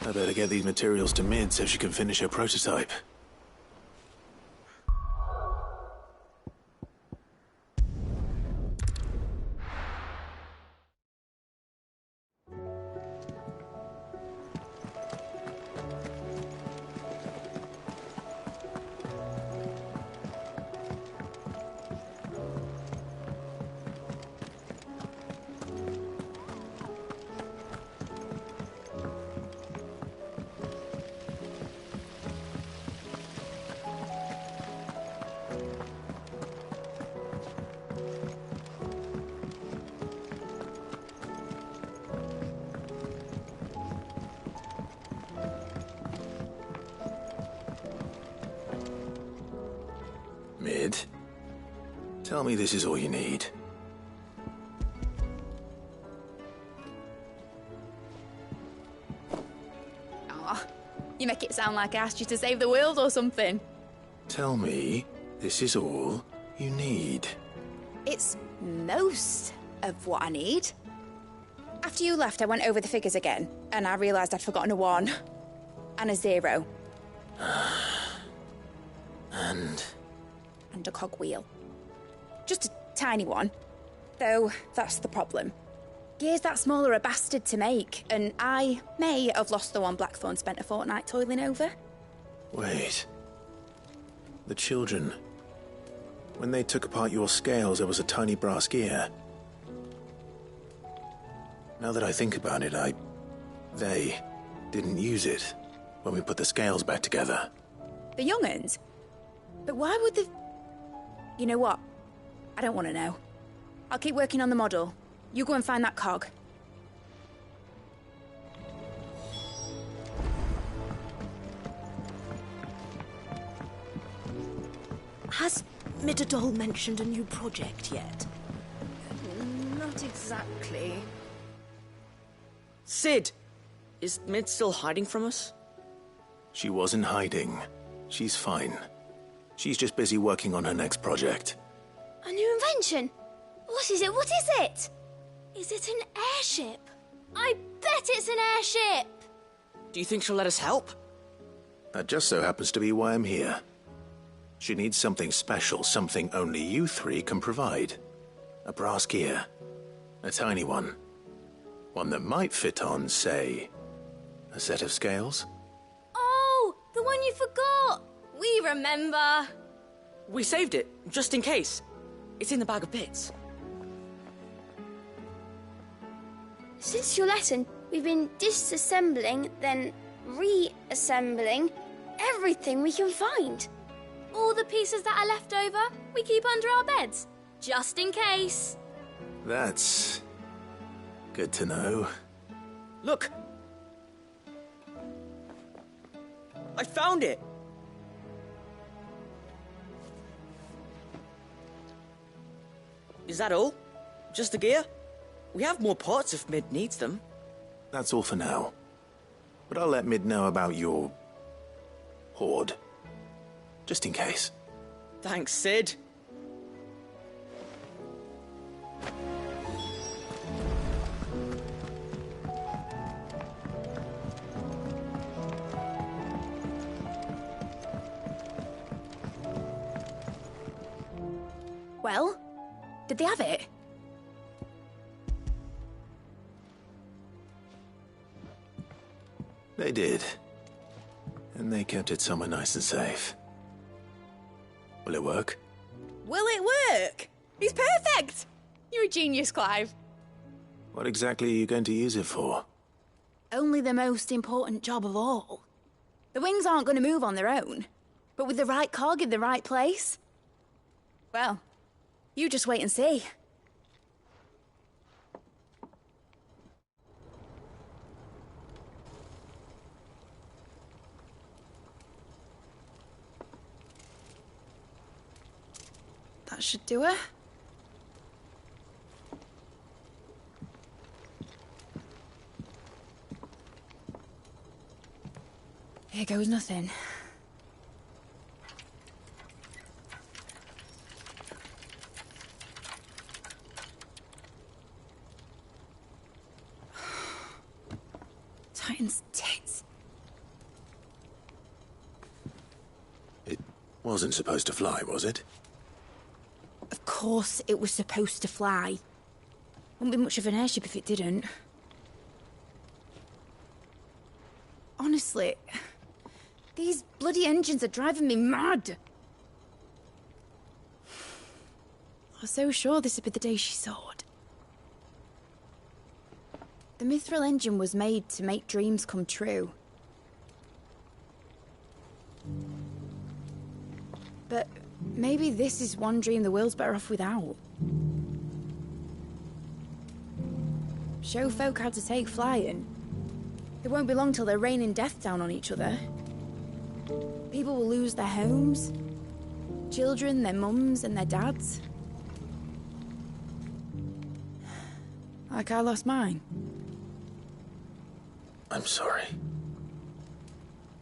I better get these materials to Mid so she can finish her prototype. Mid, tell me this is all you need. Aw, you make it sound like I asked you to save the world or something. Tell me this is all you need. It's most of what I need. After you left, I went over the figures again, and I realised I'd forgotten a 1 and a 0. And a cogwheel. Just a tiny one. Though, that's the problem. Gears that small are a bastard to make, and I may have lost the one Blackthorn spent a fortnight toiling over. Wait. The children. When they took apart your scales, there was a tiny brass gear. Now that I think about it, they didn't use it when we put the scales back together. The young'uns? But why would the... You know what? I don't want to know. I'll keep working on the model. You go and find that cog. Has Midadol mentioned a new project yet? Not exactly. Sid! Is Mid still hiding from us? She wasn't hiding. She's fine. She's just busy working on her next project. A new invention? What is it? What is it? Is it an airship? I bet it's an airship! Do you think she'll let us help? That just so happens to be why I'm here. She needs something special, something only you three can provide. A brass gear. A tiny one. One that might fit on, say, a set of scales? Oh, the one you forgot! We remember! We saved it, just in case. It's in the bag of bits. Since your lesson, we've been disassembling, then reassembling everything we can find. All the pieces that are left over, we keep under our beds, just in case. That's good to know. Look! I found it! Is that all? Just the gear? We have more parts if Mid needs them. That's all for now. But I'll let Mid know about your hoard. Just in case. Thanks, Sid. Well, did they have it? They did. And they kept it somewhere nice and safe. Will it work? Will it work? He's perfect! You're a genius, Clive. What exactly are you going to use it for? Only the most important job of all. The wings aren't going to move on their own. But with the right cog in the right place... Well, you just wait and see. That should do it. Here goes nothing. Titan's tits. It wasn't supposed to fly, was it? Of course it was supposed to fly. Wouldn't be much of an airship if it didn't. Honestly, these bloody engines are driving me mad. I was so sure this would be the day she soared. The Mithril engine was made to make dreams come true. But maybe this is one dream the world's better off without. Show folk how to take flying. It won't be long till they're raining death down on each other. People will lose their homes. Children, their mums and their dads. Like I lost mine. I'm sorry.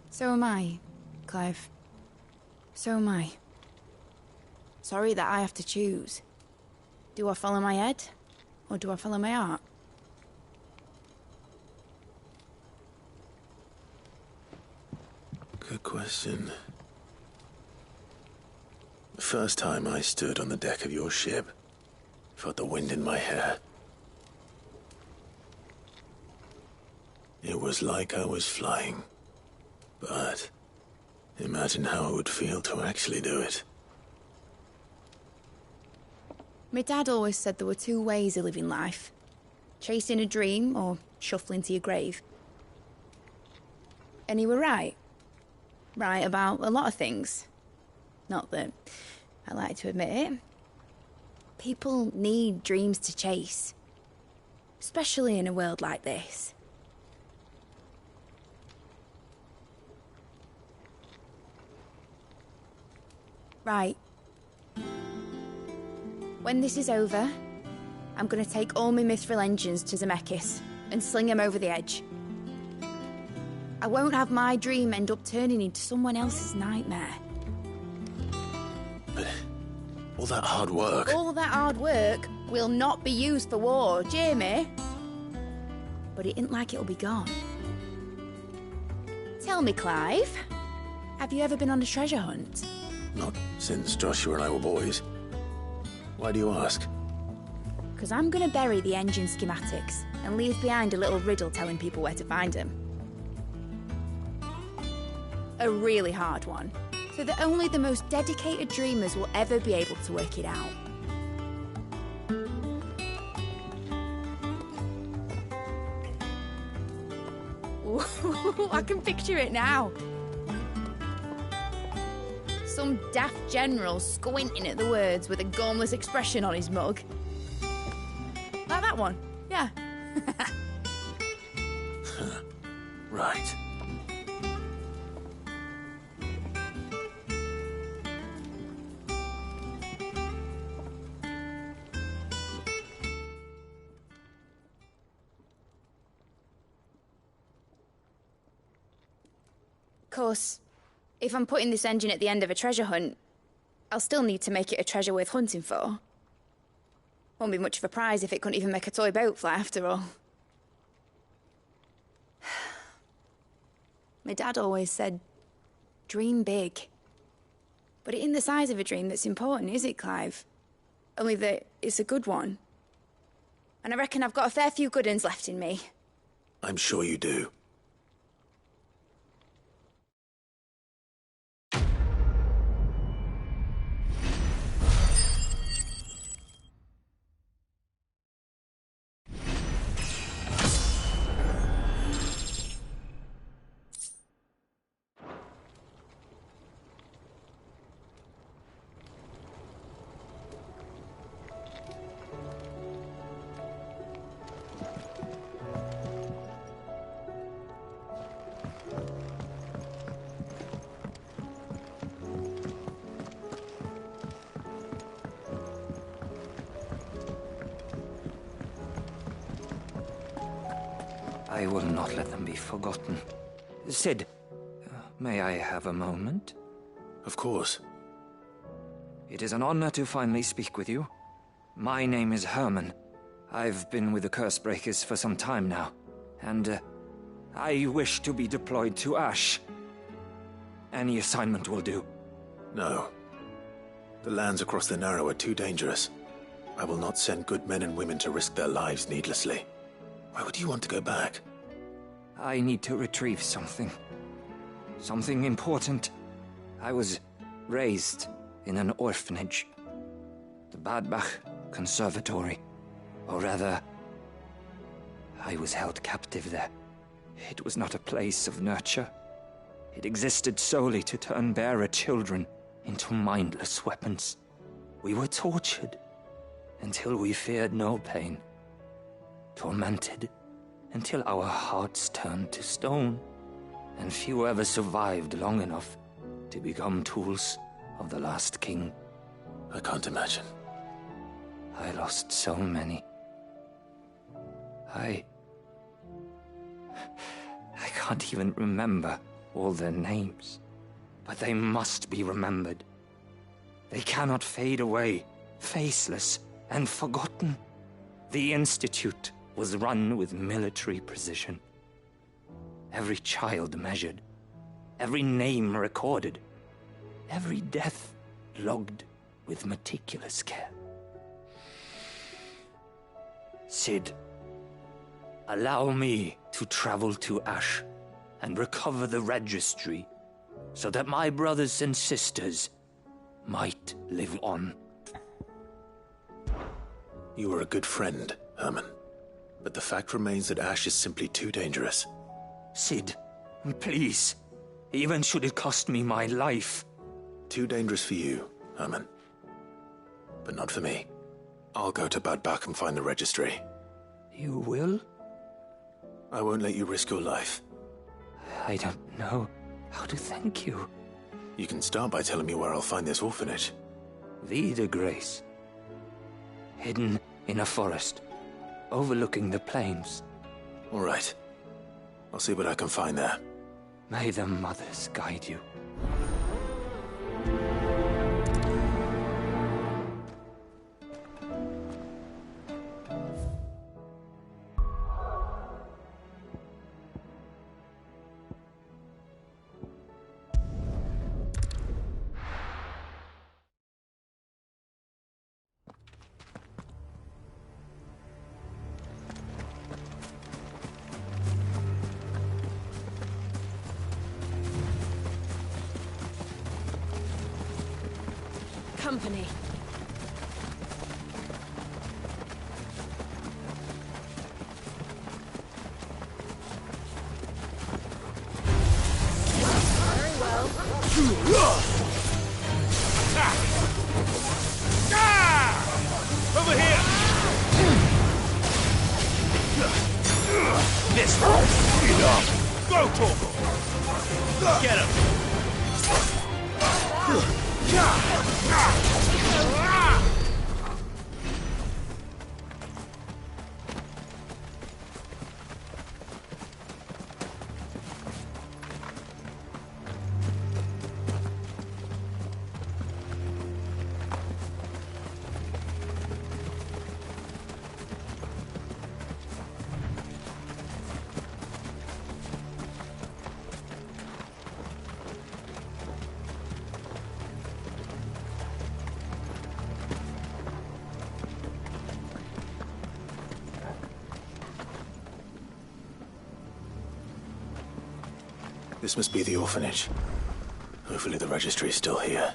So am I, Clive. So am I. Sorry that I have to choose. Do I follow my head, or do I follow my heart? Good question. The first time I stood on the deck of your ship, felt the wind in my hair. It was like I was flying. But imagine how it would feel to actually do it. My dad always said there were two ways of living life. chasing a dream or shuffling to your grave. And you were right. Right about a lot of things. Not that I like to admit it. People need dreams to chase. Especially in a world like this. Right. When this is over, I'm gonna take all my mithril engines to Zemeckis and sling them over the edge. I won't have my dream end up turning into someone else's nightmare. But all that hard work... All that hard work will not be used for war, Jamie. But it ain't like it'll be gone. Tell me, Clive, have you ever been on a treasure hunt? Not since Joshua and I were boys. Why do you ask? Because I'm going to bury the engine schematics and leave behind a little riddle telling people where to find them. A really hard one, so that only the most dedicated dreamers will ever be able to work it out. Ooh, I can picture it now. Some daft general squinting at the words with a gormless expression on his mug. Like that one, yeah. Right. Of course, if I'm putting this engine at the end of a treasure hunt, I'll still need to make it a treasure worth hunting for. Won't be much of a prize if it couldn't even make a toy boat fly after all. My dad always said, dream big. But it ain't the size of a dream that's important, is it, Clive? Only that it's a good one. And I reckon I've got a fair few good uns left in me. I'm sure you do. I will not let them be forgotten. Sid, may I have a moment? Of course. It is an honor to finally speak with you. My name is Herman. I've been with the Cursebreakers for some time now, and I wish to be deployed to Ash. Any assignment will do. No. The lands across the Narrow are too dangerous. I will not send good men and women to risk their lives needlessly. Why would you want to go back? I need to retrieve something. Something important. I was raised in an orphanage. The Badbach Conservatory. Or rather, I was held captive there. It was not a place of nurture. It existed solely to turn bearer children into mindless weapons. We were tortured until we feared no pain. Tormented until our hearts turned to stone, and few ever survived long enough to become tools of the last king. I can't imagine. I lost so many. I can't even remember all their names, but they must be remembered. They cannot fade away, faceless and forgotten. The Institute was run with military precision. Every child measured, every name recorded, every death logged with meticulous care. Sid, allow me to travel to Ash and recover the registry so that my brothers and sisters might live on. You were a good friend, Herman. but the fact remains that Ash is simply too dangerous. Sid, please. Even should it cost me my life. Too dangerous for you, Herman. But not for me. I'll go to Bad Bach and find the registry. You will? I won't let you risk your life. I don't know how to thank you. You can start by telling me where I'll find this orphanage. Vie de Grace. Hidden in a forest, overlooking the plains. All right. I'll see what I can find there. May the mothers guide you. Company. Very well. Attack! Over here! This one! Go, Torgal! Get him! This must be the orphanage. Hopefully the registry is still here.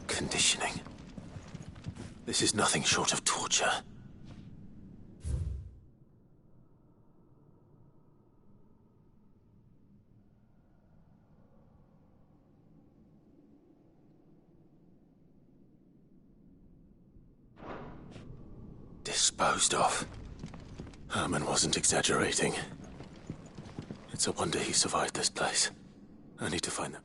Conditioning. This is nothing short of torture. Disposed of. Herman wasn't exaggerating. It's a wonder he survived this place. I need to find them.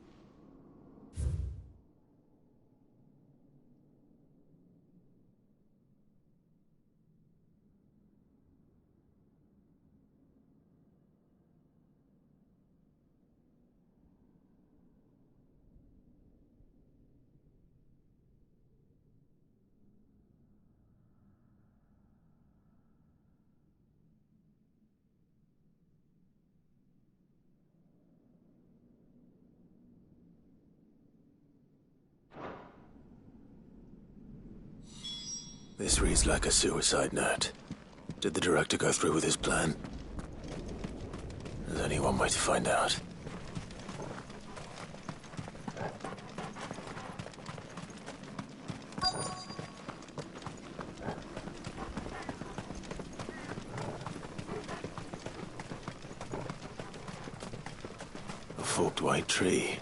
This reads like a suicide note. Did the director go through with his plan? There's only one way to find out. A forked white tree.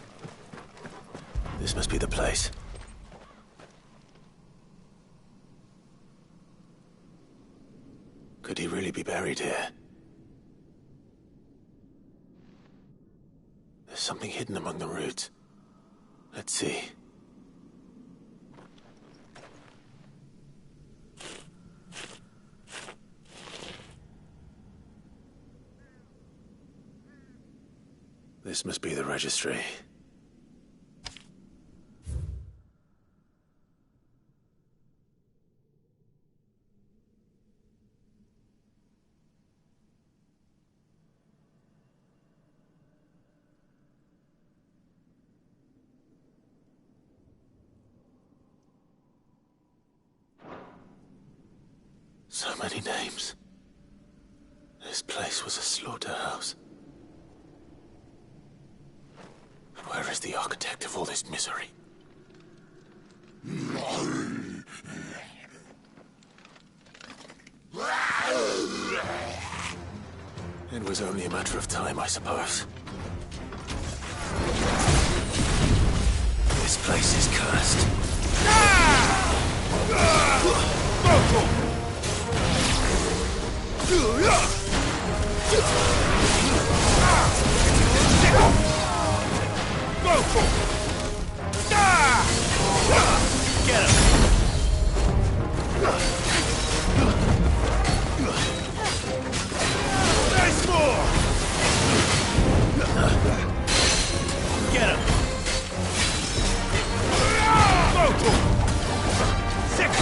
This must be the place. Could he really be buried here? There's something hidden among the roots. Let's see. This must be the registry. many names. This place was a slaughterhouse. But where is the architect of all this misery? It was only a matter of time, I suppose. This place is cursed. Get him! Nice more! Get him! Sick!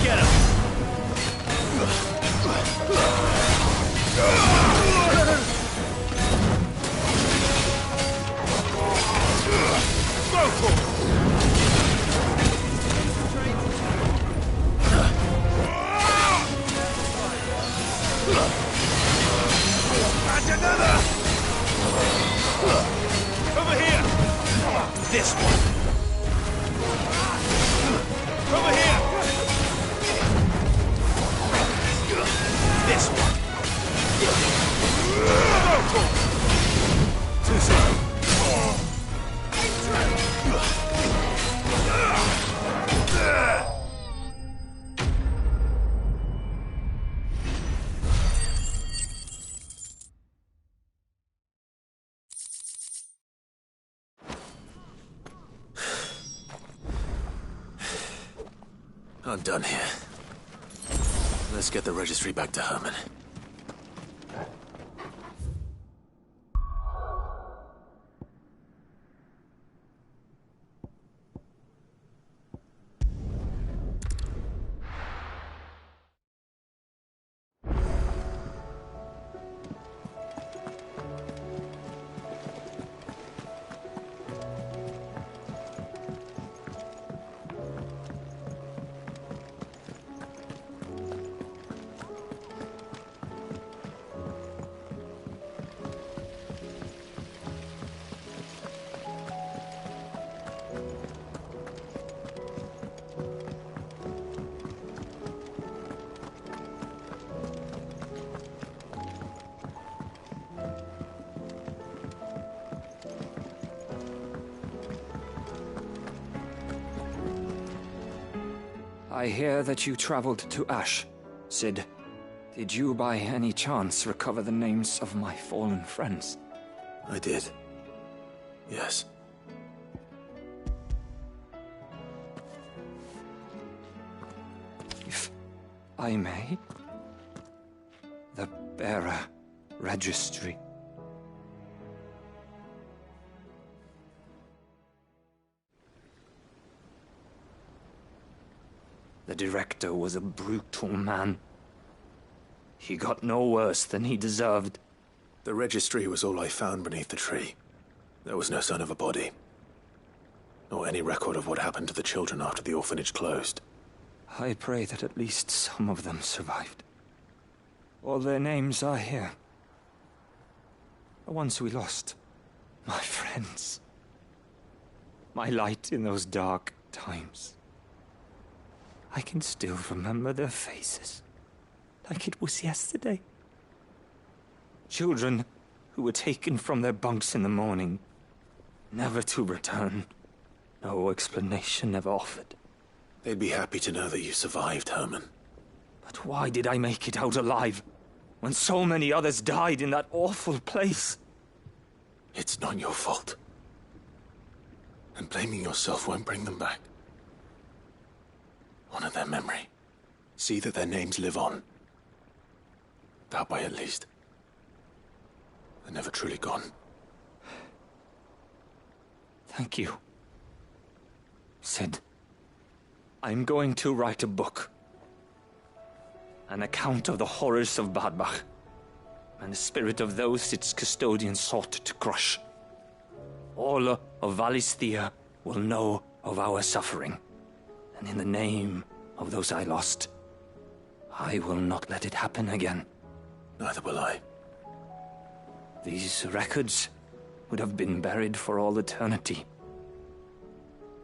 Get him! Another! Over here! This one! Over here! This one! Too slow! I'm done here. Let's get the registry back to Herman. I hear that you traveled to Ash, Cid. Did you by any chance recover the names of my fallen friends? I did. Yes. If I may? The bearer registry. The director was a brutal man. He got no worse than he deserved. The registry was all I found beneath the tree. There was no sign of a body. Nor any record of what happened to the children after the orphanage closed. I pray that at least some of them survived. All their names are here. The ones we lost. My friends. My light in those dark times. I can still remember their faces, like it was yesterday. Children who were taken from their bunks in the morning, never to return. No explanation ever offered. They'd be happy to know that you survived, Herman. But why did I make it out alive, when so many others died in that awful place? It's not your fault. And blaming yourself won't bring them back. Honor their memory. See that their names live on. That way, at least. They're never truly gone. Thank you, Cid. I'm going to write a book. An account of the horrors of Badbach, and the spirit of those its custodians sought to crush. All of Valisthea will know of our suffering, and in the name of those I lost, I will not let it happen again. Neither will I. These records would have been buried for all eternity,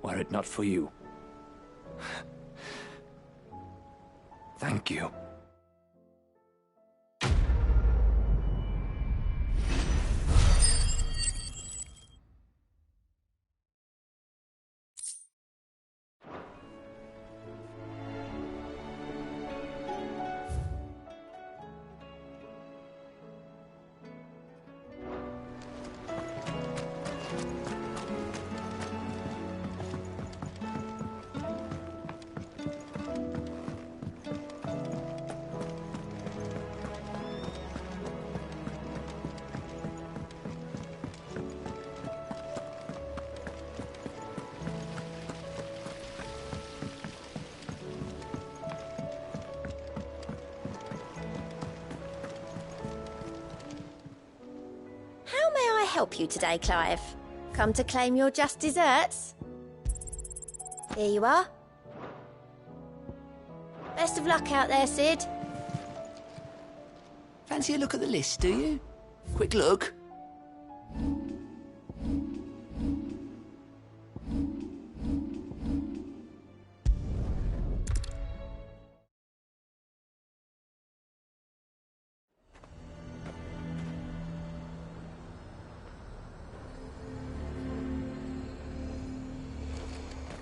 were it not for you. Thank you. How may I help you today, Clive? Come to claim your just desserts? Here you are. Best of luck out there, Sid. Fancy a look at the list, do you? Quick look.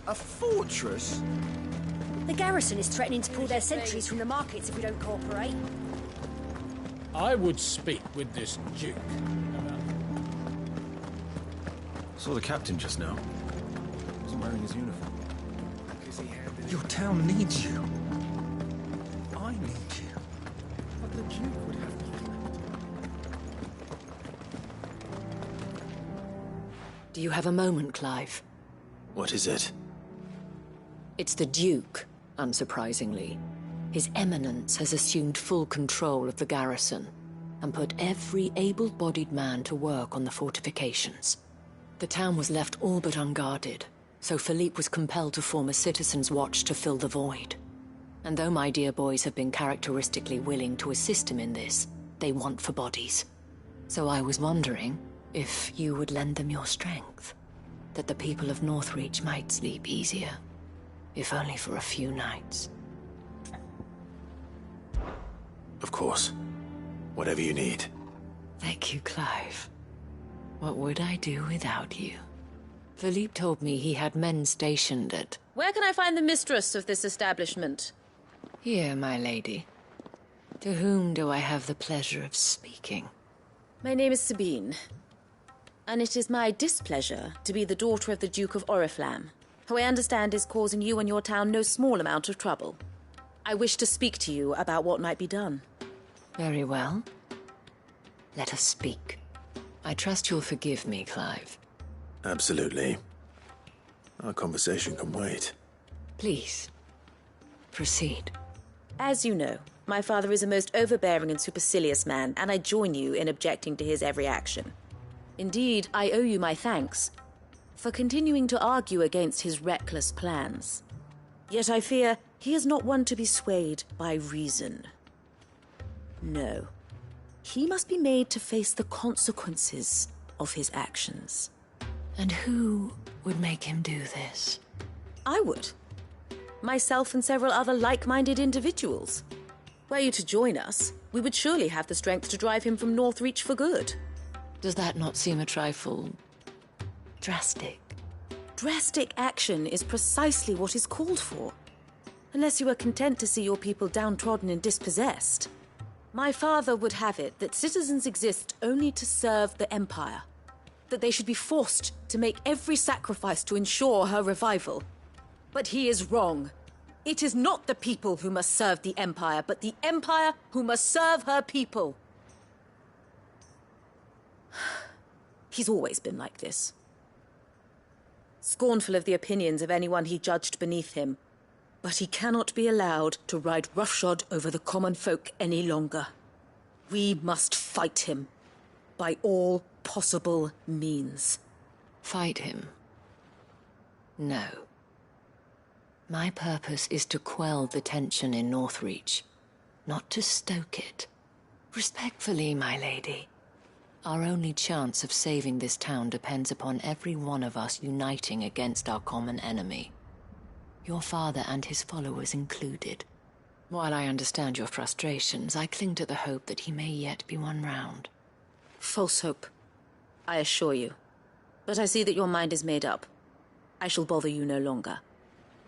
A fortress? The garrison is threatening to pull their sentries from the markets if we don't cooperate. I would speak with this Duke about... Saw the captain just now. Wasn't wearing his uniform. Your town needs you. I need you. But the Duke would have you left. Do you have a moment, Clive? What is it? It's the Duke, unsurprisingly. His Eminence has assumed full control of the garrison and put every able-bodied man to work on the fortifications. The town was left all but unguarded, so Philippe was compelled to form a citizens' watch to fill the void. And though my dear boys have been characteristically willing to assist him in this, they want for bodies. So I was wondering if you would lend them your strength, that the people of Northreach might sleep easier, if only for a few nights. Of course. Whatever you need. Thank you, Clive. What would I do without you? Philippe told me he had men stationed at... Where can I find the mistress of this establishment? Here, my lady. To whom do I have the pleasure of speaking? My name is Sabine, and it is my displeasure to be the daughter of the Duke of Oriflamme, who I understand is causing you and your town no small amount of trouble. I wish to speak to you about what might be done. Very well. Let us speak. I trust you'll forgive me, Clive. Absolutely. Our conversation can wait. Please, proceed. As you know, my father is a most overbearing and supercilious man, and I join you in objecting to his every action. Indeed, I owe you my thanks for continuing to argue against his reckless plans. Yet I fear he is not one to be swayed by reason. No. He must be made to face the consequences of his actions. And who would make him do this? I would. Myself and several other like-minded individuals. Were you to join us, we would surely have the strength to drive him from Northreach for good. Does that not seem a trifle... drastic? Drastic action is precisely what is called for. Unless you are content to see your people downtrodden and dispossessed. My father would have it that citizens exist only to serve the Empire. That they should be forced to make every sacrifice to ensure her revival. But he is wrong. It is not the people who must serve the Empire, but the Empire who must serve her people. He's always been like this. Scornful of the opinions of anyone he judged beneath him, But he cannot be allowed to ride roughshod over the common folk any longer. We must fight him by all possible means. Fight him? No. My purpose is to quell the tension in Northreach, not to stoke it. Respectfully, my lady. Our only chance of saving this town depends upon every one of us uniting against our common enemy. Your father and his followers included. While I understand your frustrations, I cling to the hope that he may yet be won round. False hope, I assure you. But I see that your mind is made up. I shall bother you no longer.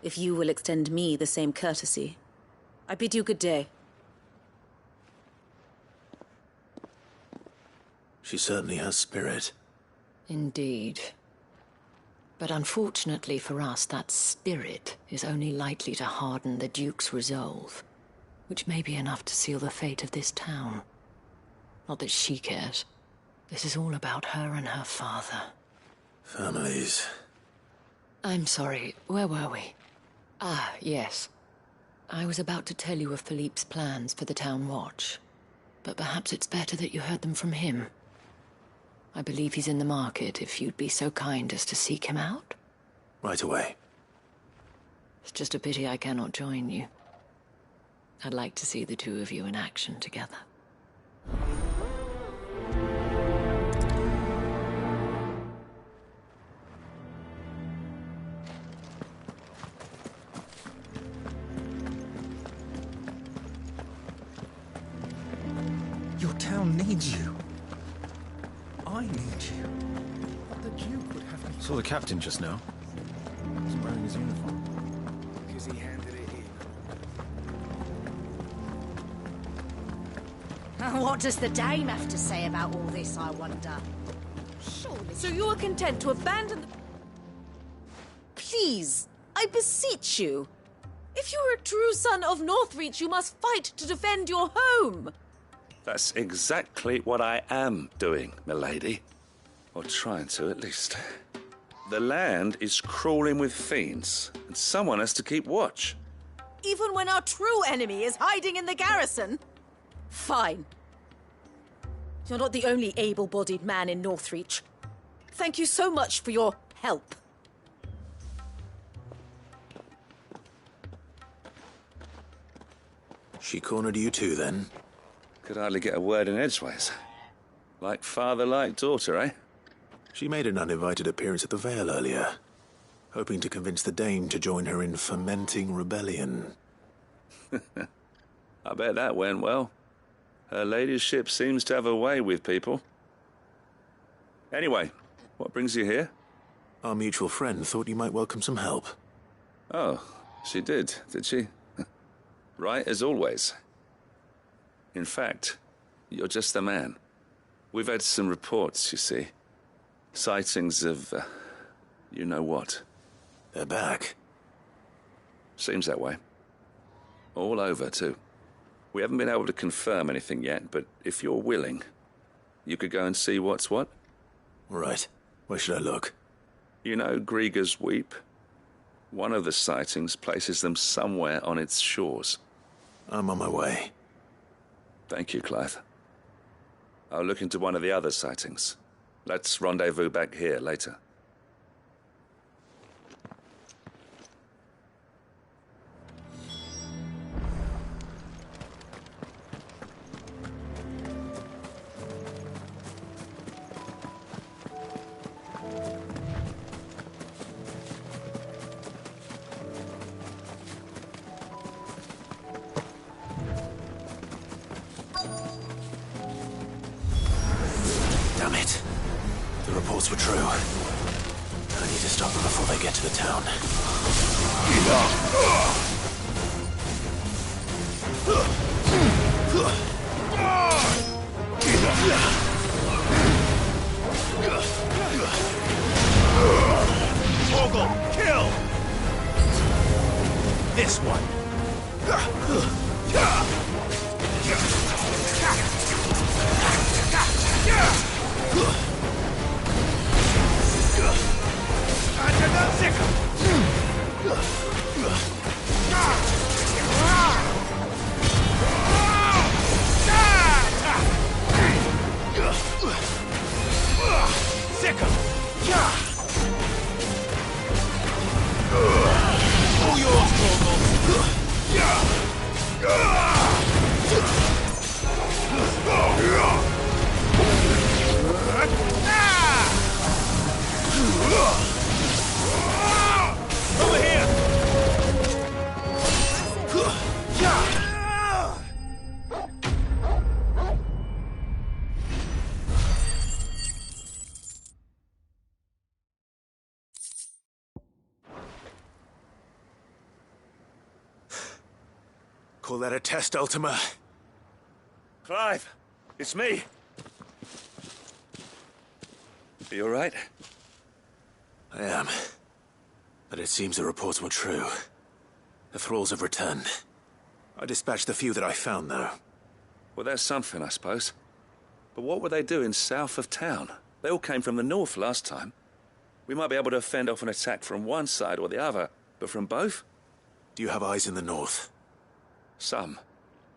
If you will extend me the same courtesy, I bid you good day. She certainly has spirit. Indeed. But unfortunately for us, that spirit is only likely to harden the Duke's resolve, which may be enough to seal the fate of this town. Not that she cares. This is all about her and her father. Families. I'm sorry, where were we? Ah, yes. I was about to tell you of Philippe's plans for the town watch, but perhaps it's better that you heard them from him. I believe he's in the market, if you'd be so kind as to seek him out. Right away. It's just a pity I cannot join you. I'd like to see the two of you in action together. Your town needs you. I need you. But the Duke would have me... Saw the captain just now. He's wearing his uniform. Because he handed it in. What does the dame have to say about all this, I wonder? Surely. So you are content to abandon the... Please, I beseech you. If you are a true son of Northreach, you must fight to defend your home. That's exactly what I am doing, milady. Or trying to, at least. The land is crawling with fiends, and someone has to keep watch. Even when our true enemy is hiding in the garrison? Fine. You're not the only able-bodied man in Northreach. Thank you so much for your help. She cornered you too, then? Could hardly get a word in edgeways. Like father, like daughter, eh? She made an uninvited appearance at the Vale earlier, hoping to convince the Dame to join her in fomenting rebellion. I bet that went well. Her ladyship seems to have a way with people. Anyway, what brings you here? Our mutual friend thought you might welcome some help. Oh, she did she? Right as always. In fact, you're just the man. We've had some reports, you see. Sightings of, you know what. They're back. Seems that way. All over, too. We haven't been able to confirm anything yet, but if you're willing, you could go and see what's what. Right. Where should I look? You know Grieger's Weep? One of the sightings places them somewhere on its shores. I'm on my way. Thank you, Clive. I'll look into one of the other sightings. Let's rendezvous back here later. Damn it. The reports were true. I need to stop them before they get to the town. Ogle, kill! This one. Call that a test, Ultima? Clive, it's me. Are you all right? I am. But it seems the reports were true. The thralls have returned. I dispatched the few that I found, though. Well, that's something, I suppose. But what were they doing south of town? They all came from the north last time. We might be able to fend off an attack from one side or the other, but from both? Do you have eyes in the north? Some.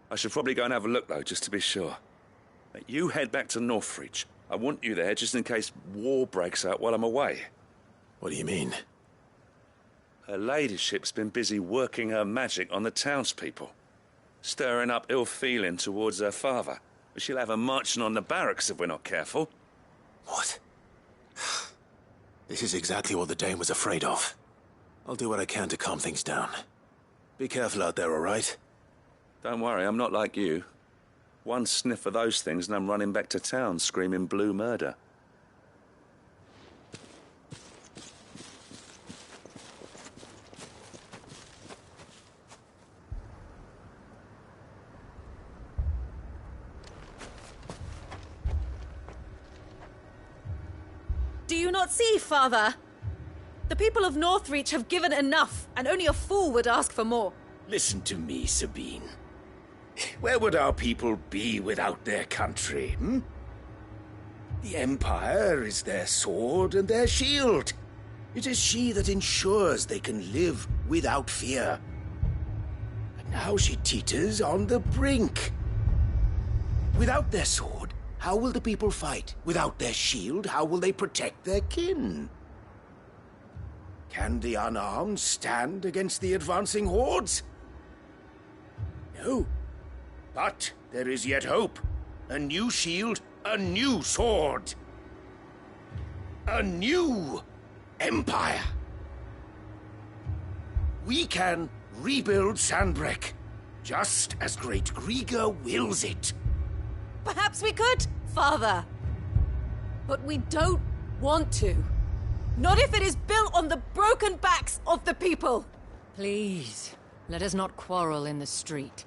I should probably go and have a look, though, just to be sure. You head back to Northreach. I want you there just in case war breaks out while I'm away. What do you mean? Her ladyship's been busy working her magic on the townspeople, stirring up ill feeling towards her father. She'll have her marching on the barracks if we're not careful. What? This is exactly what the Dane was afraid of. I'll do what I can to calm things down. Be careful out there, all right? Don't worry, I'm not like you. One sniff of those things and I'm running back to town screaming blue murder. Do you not see, Father? The people of Northreach have given enough, and only a fool would ask for more. Listen to me, Sabine. Where would our people be without their country, hmm? The Empire is their sword and their shield. It is she that ensures they can live without fear. And now she teeters on the brink. Without their sword, how will the people fight? Without their shield, how will they protect their kin? Can the unarmed stand against the advancing hordes? No. But there is yet hope. A new shield, a new sword. A new empire. We can rebuild Sandbreck, just as Great Griga wills it. Perhaps we could, Father. But we don't want to. Not if it is built on the broken backs of the people. Please, let us not quarrel in the street.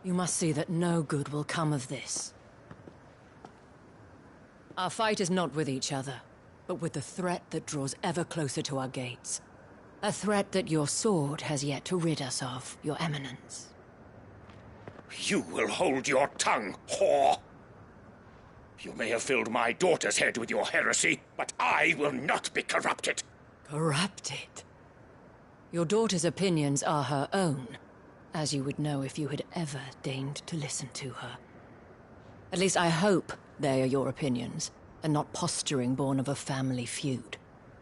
You must see that no good will come of this. Our fight is not with each other, but with the threat that draws ever closer to our gates. A threat that your sword has yet to rid us of, Your Eminence. You will hold your tongue, whore! You may have filled my daughter's head with your heresy, but I will not be corrupted. Corrupted? Your daughter's opinions are her own, as you would know if you had ever deigned to listen to her. At least I hope they are your opinions, and not posturing born of a family feud.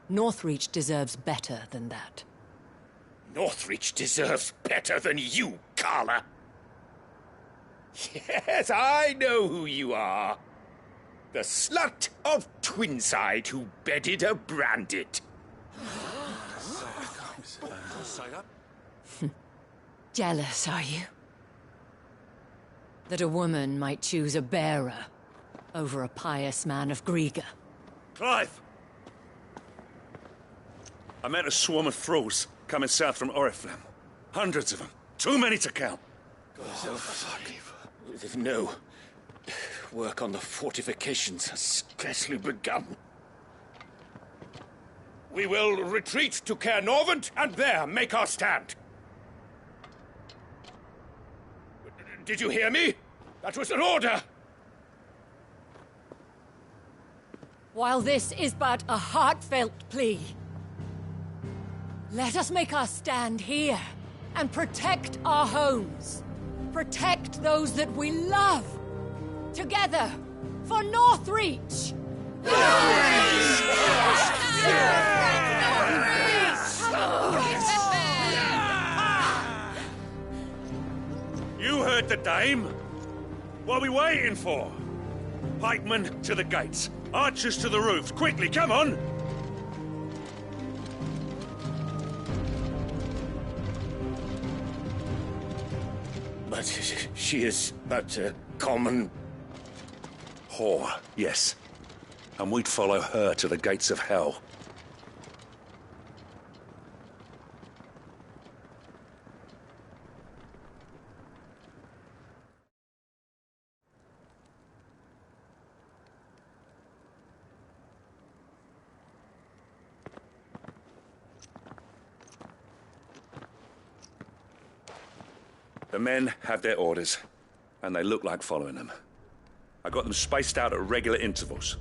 Northreach deserves better than that. Northreach deserves better than you, Carla. Yes, I know who you are. The slut of Twinside who bedded a Branded. Jealous, are you? That a woman might choose a bearer over a pious man of Griga. Clive! I met a swarm of thralls coming south from Oriflamme. Hundreds of them. Too many to count. No. Work on the fortifications has scarcely begun. We will retreat to Caer Norvent and there make our stand. Did you hear me? That was an order! While this is but a heartfelt plea, let us make our stand here and protect our homes. Protect those that we love. Together, for Northreach! You heard the dame. What are we waiting for? Pikemen to the gates. Archers to the roofs. Quickly, come on! But she is but a common... whore, yes. And we'd follow her to the gates of hell. The men have their orders, and they look like following them. I got them spaced out at regular intervals.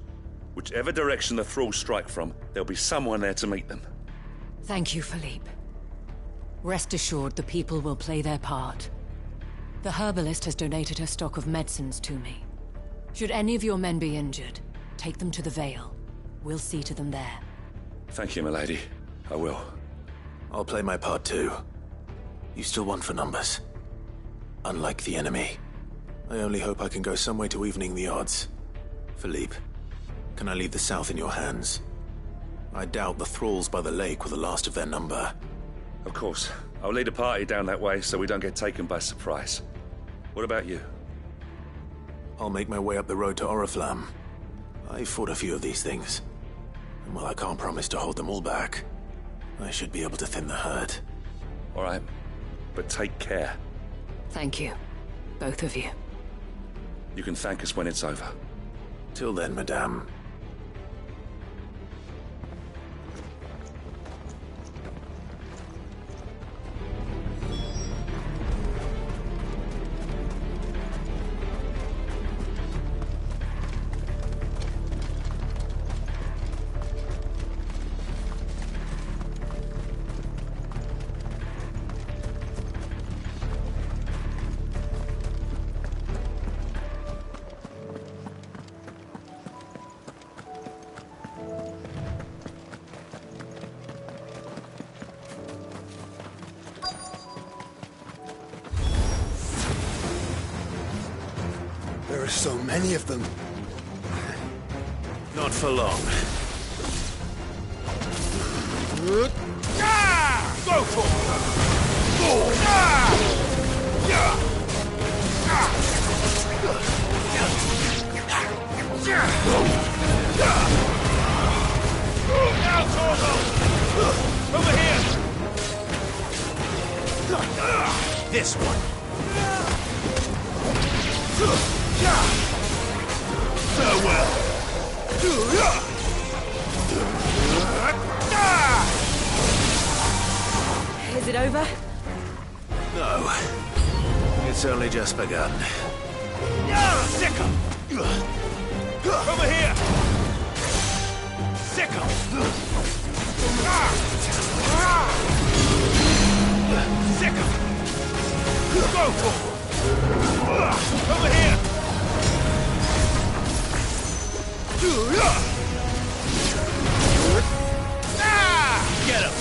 Whichever direction the thralls strike from, there'll be someone there to meet them. Thank you, Philippe. Rest assured the people will play their part. The herbalist has donated her stock of medicines to me. Should any of your men be injured, take them to the Vale. We'll see to them there. Thank you, milady. I will. I'll play my part too. You still want for numbers. Unlike the enemy. I only hope I can go some way to evening the odds. Philippe, can I leave the south in your hands? I doubt the thralls by the lake were the last of their number. Of course. I'll lead a party down that way so we don't get taken by surprise. What about you? I'll make my way up the road to Oriflamme. I fought a few of these things. And while I can't promise to hold them all back, I should be able to thin the herd. All right. But take care. Thank you. Both of you. You can thank us when it's over. Till then, madame. There are so many of them. Not for long. Go for Over here! This one. Farewell. Is it over? No. It's only just begun. Sickle! Over here! Sickle! Sickle! Go for! Over here! Get him!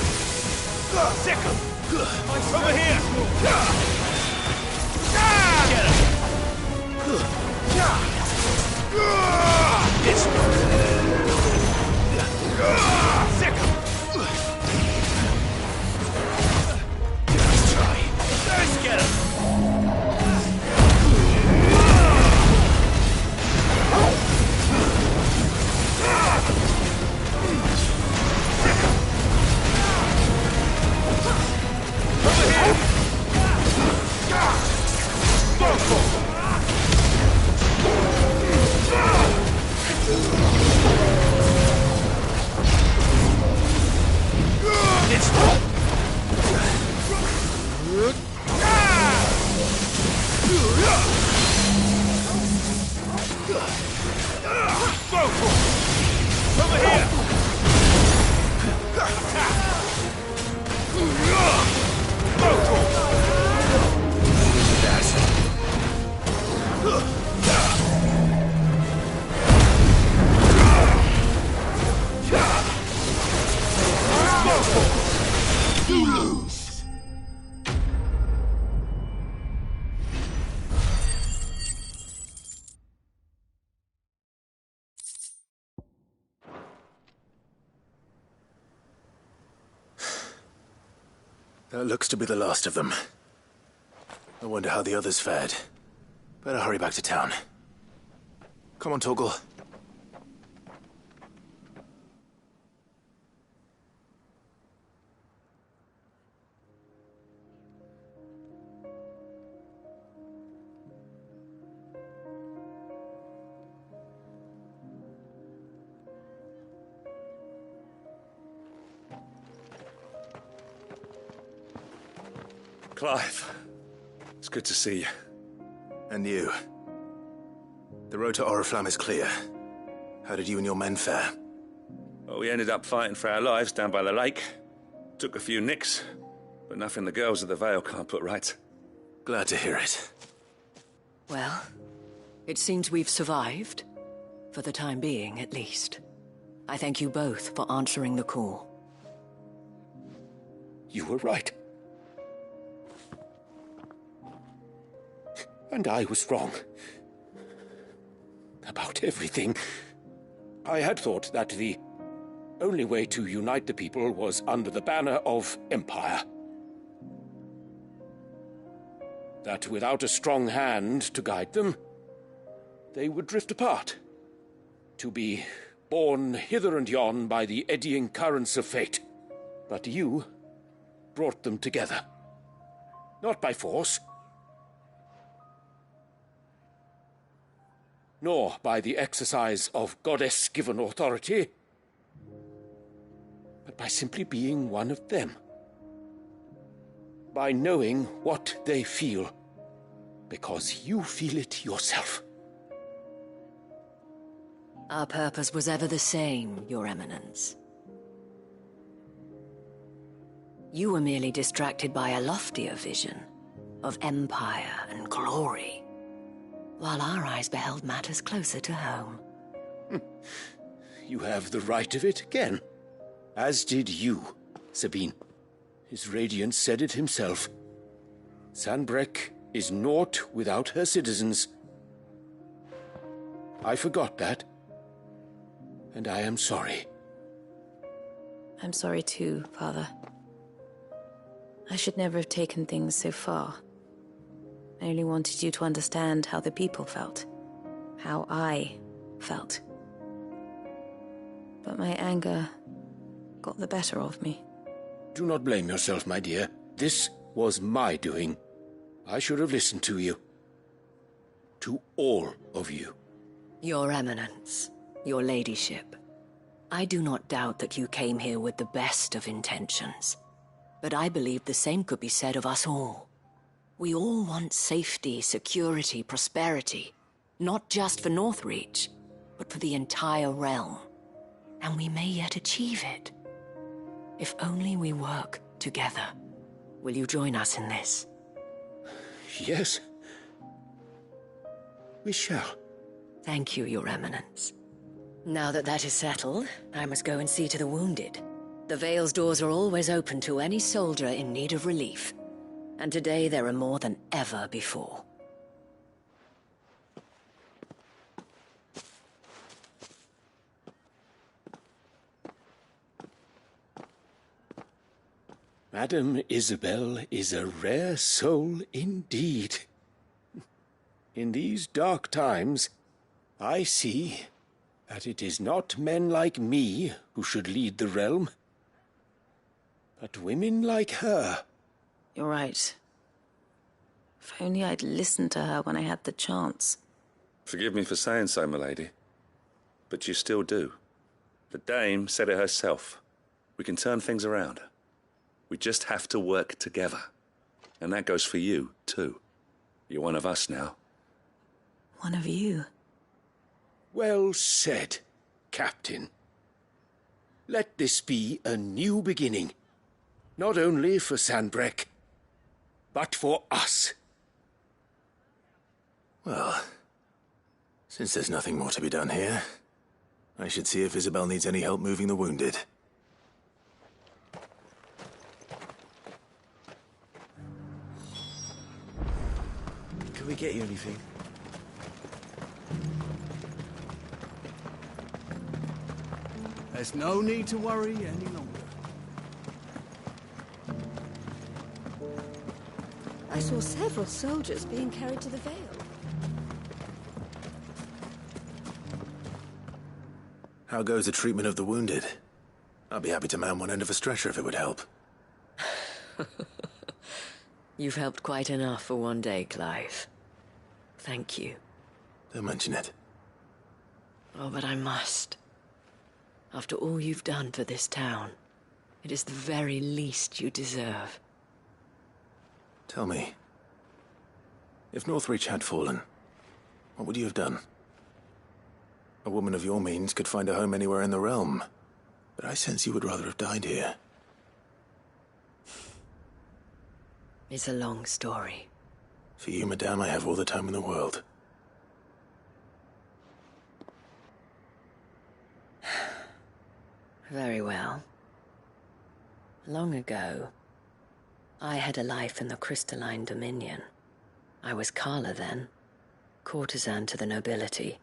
Sickle! Over here! Get him! This one! Sickle! Let's try. Let's get him! That looks to be the last of them. I wonder how the others fared. Better hurry back to town. Come on, Torgal. Clive, It's good to see you. And you. The road to Oriflamme is clear. How did you and your men fare? Well, we ended up fighting for our lives down by the lake. Took a few nicks, but nothing the girls of the Vale can't put right. Glad to hear it. Well, it seems we've survived. For the time being, at least. I thank you both for answering the call. You were right. And I was wrong. About everything. I had thought that the only way to unite the people was under the banner of Empire. That without a strong hand to guide them, they would drift apart. To be borne hither and yon by the eddying currents of fate. But you brought them together. Not by force, nor by the exercise of goddess-given authority, but by simply being one of them. By knowing what they feel, because you feel it yourself. Our purpose was ever the same, Your Eminence. You were merely distracted by a loftier vision of empire and glory, while our eyes beheld matters closer to home. You have the right of it again. As did you, Sabine. His radiance said it himself. Sanbreque is naught without her citizens. I forgot that, and I am sorry. I'm sorry too, Father. I should never have taken things so far. I only wanted you to understand how the people felt. How I felt. But my anger got the better of me. Do not blame yourself, my dear. This was my doing. I should have listened to you. To all of you. Your Eminence, your Ladyship, I do not doubt that you came here with the best of intentions. But I believe the same could be said of us all. We all want safety, security, prosperity. Not just for Northreach, but for the entire realm. And we may yet achieve it. If only we work together. Will you join us in this? Yes. We shall. Thank you, Your Eminence. Now that that is settled, I must go and see to the wounded. The Vale's doors are always open to any soldier in need of relief. And today there are more than ever before. Madame Isabel is a rare soul indeed. In these dark times, I see that it is not men like me who should lead the realm, but women like her. You're right. If only I'd listened to her when I had the chance. Forgive me for saying so, milady, but you still do. The Dame said it herself. We can turn things around. We just have to work together. And that goes for you, too. You're one of us now. One of you? Well said, Captain. Let this be a new beginning. Not only for Sanbreque, but for us. Well, since there's nothing more to be done here, I should see if Isabel needs any help moving the wounded. Can we get you anything? There's no need to worry any longer. I saw several soldiers being carried to the Vale. How goes the treatment of the wounded? I'd be happy to man one end of a stretcher if it would help. You've helped quite enough for one day, Clive. Thank you. Don't mention it. Oh, but I must. After all you've done for this town, it is the very least you deserve. Tell me, If Northreach had fallen, what would you have done? A woman of your means could find a home anywhere in the realm, but I sense you would rather have died here. It's a long story. For you, madame, I have all the time in the world. Very well. Long ago, I had a life in the Crystalline Dominion. I was Carla then, courtesan to the nobility.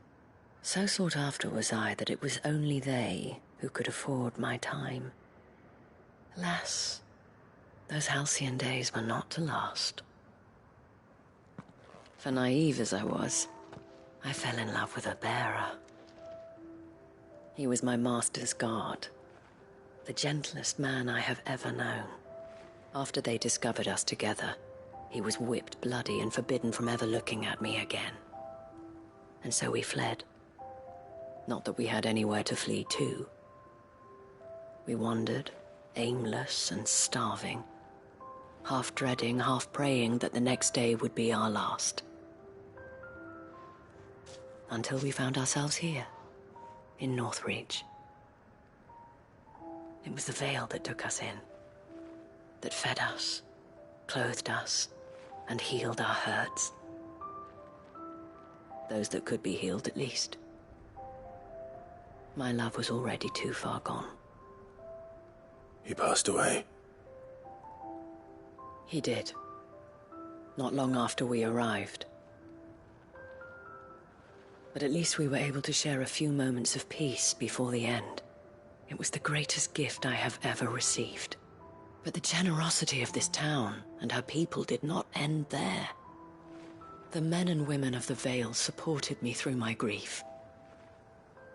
So sought after was I that it was only they who could afford my time. Alas, those halcyon days were not to last. For naive as I was, I fell in love with a bearer. He was my master's guard, the gentlest man I have ever known. After they discovered us together, he was whipped bloody and forbidden from ever looking at me again. And so we fled. Not that we had anywhere to flee to. We wandered, aimless and starving, half dreading, half praying that the next day would be our last. Until we found ourselves here, in Northreach. It was the veil that took us in, that fed us, clothed us, and healed our hurts. Those that could be healed, at least. My love was already too far gone. He passed away. He did. Not long after we arrived. But at least we were able to share a few moments of peace before the end. It was the greatest gift I have ever received. But the generosity of this town and her people did not end there. The men and women of the Vale supported me through my grief.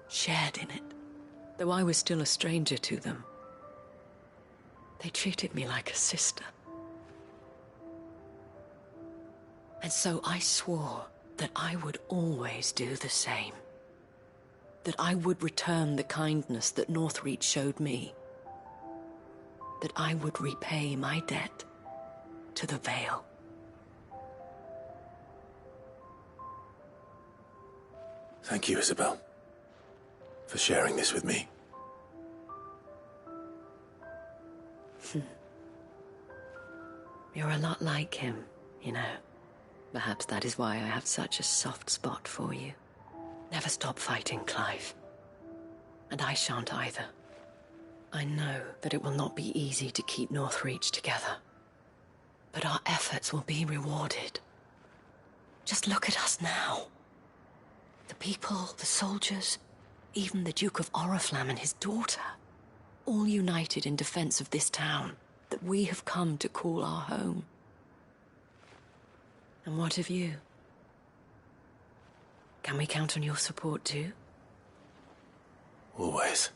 Shared in it, though I was still a stranger to them. They treated me like a sister. And so I swore that I would always do the same. That I would return the kindness that Northreach showed me. That I would repay my debt to the Vale. Thank you, Isabel, for sharing this with me. You're a lot like him, you know. Perhaps that is why I have such a soft spot for you. Never stop fighting, Clive. And I shan't either. I know that it will not be easy to keep Northreach together. But our efforts will be rewarded. Just look at us now. The people, the soldiers, even the Duke of Oriflamme and his daughter, all united in defense of this town that we have come to call our home. And what of you? Can we count on your support too? Always.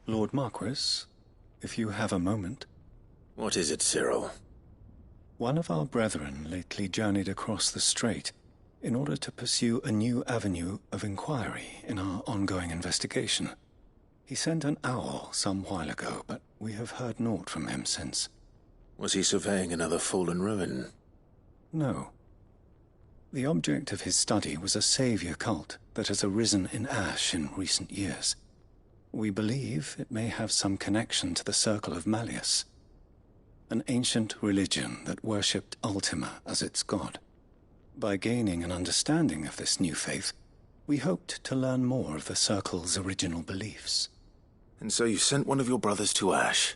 Lord Marquis, if you have a moment. What is it, Cyril? One of our brethren lately journeyed across the strait in order to pursue a new avenue of inquiry in our ongoing investigation. He sent an owl some while ago, but we have heard naught from him since. Was he surveying another fallen ruin? No. The object of his study was a savior cult that has arisen in Ash in recent years. We believe it may have some connection to the Circle of Malleus, an ancient religion that worshipped Ultima as its god. By gaining an understanding of this new faith, we hoped to learn more of the Circle's original beliefs. And so you sent one of your brothers to Ash,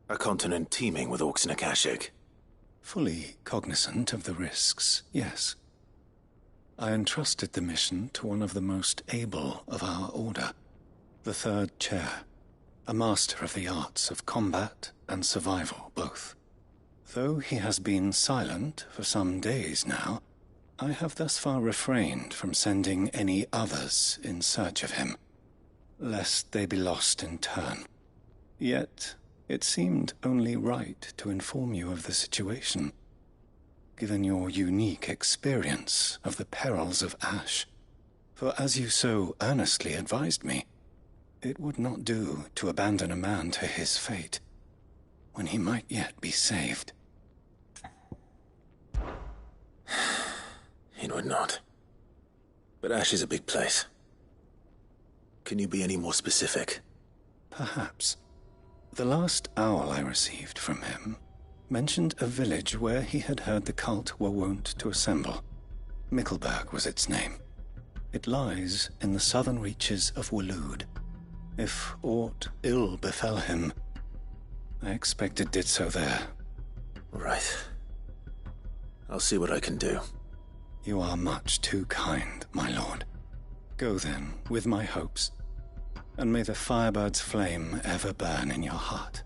a continent teeming with orcs and Akashic. Fully cognizant of the risks, yes. I entrusted the mission to one of the most able of our order, the Third Chair, a master of the arts of combat and survival both. Though he has been silent for some days now, I have thus far refrained from sending any others in search of him, lest they be lost in turn. Yet, it seemed only right to inform you of the situation, given your unique experience of the perils of Ash. For as you so earnestly advised me, it would not do to abandon a man to his fate, when he might yet be saved. It would not. But Ash is a big place. Can you be any more specific? Perhaps. The last owl I received from him mentioned a village where he had heard the cult were wont to assemble. Mickleburg was its name. It lies in the southern reaches of Waloed. If aught ill befell him, I expect it did so there. Right. I'll see what I can do. You are much too kind, my lord. Go then, with my hopes, and may the firebird's flame ever burn in your heart.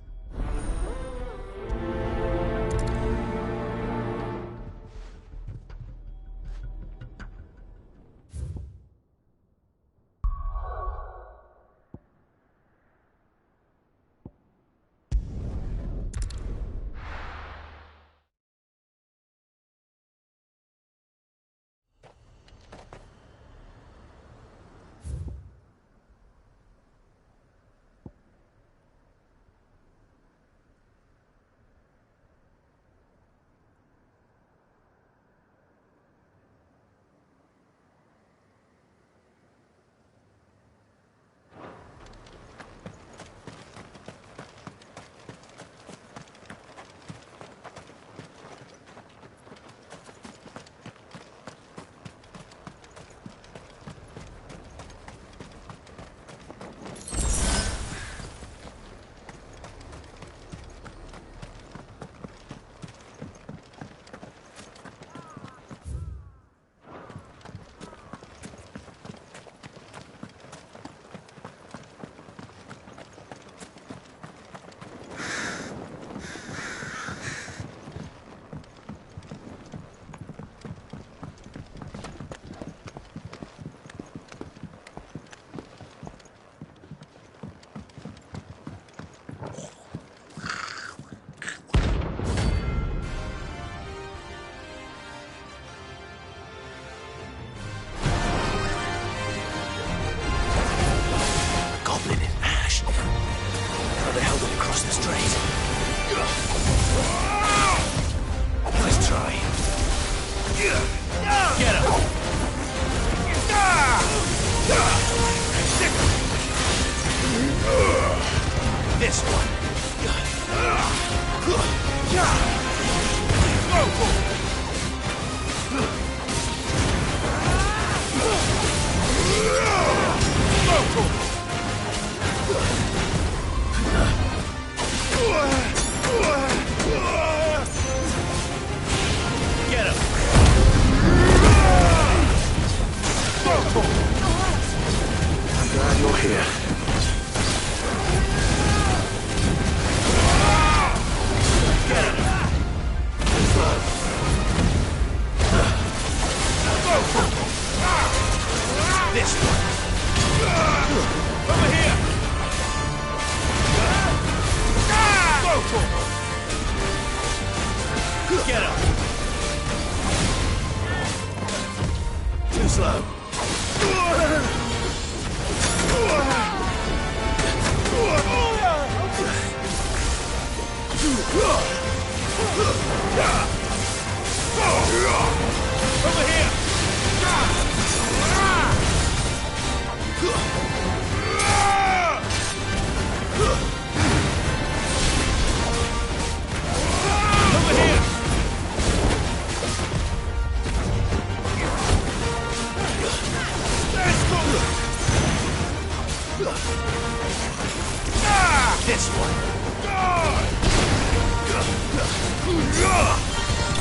This one.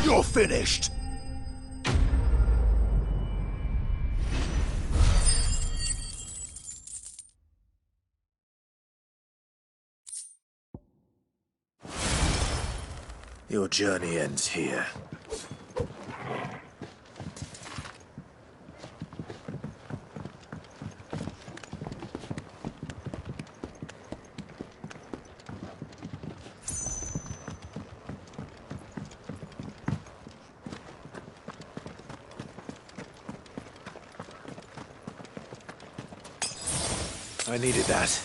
You're finished! Your journey ends here. I needed that.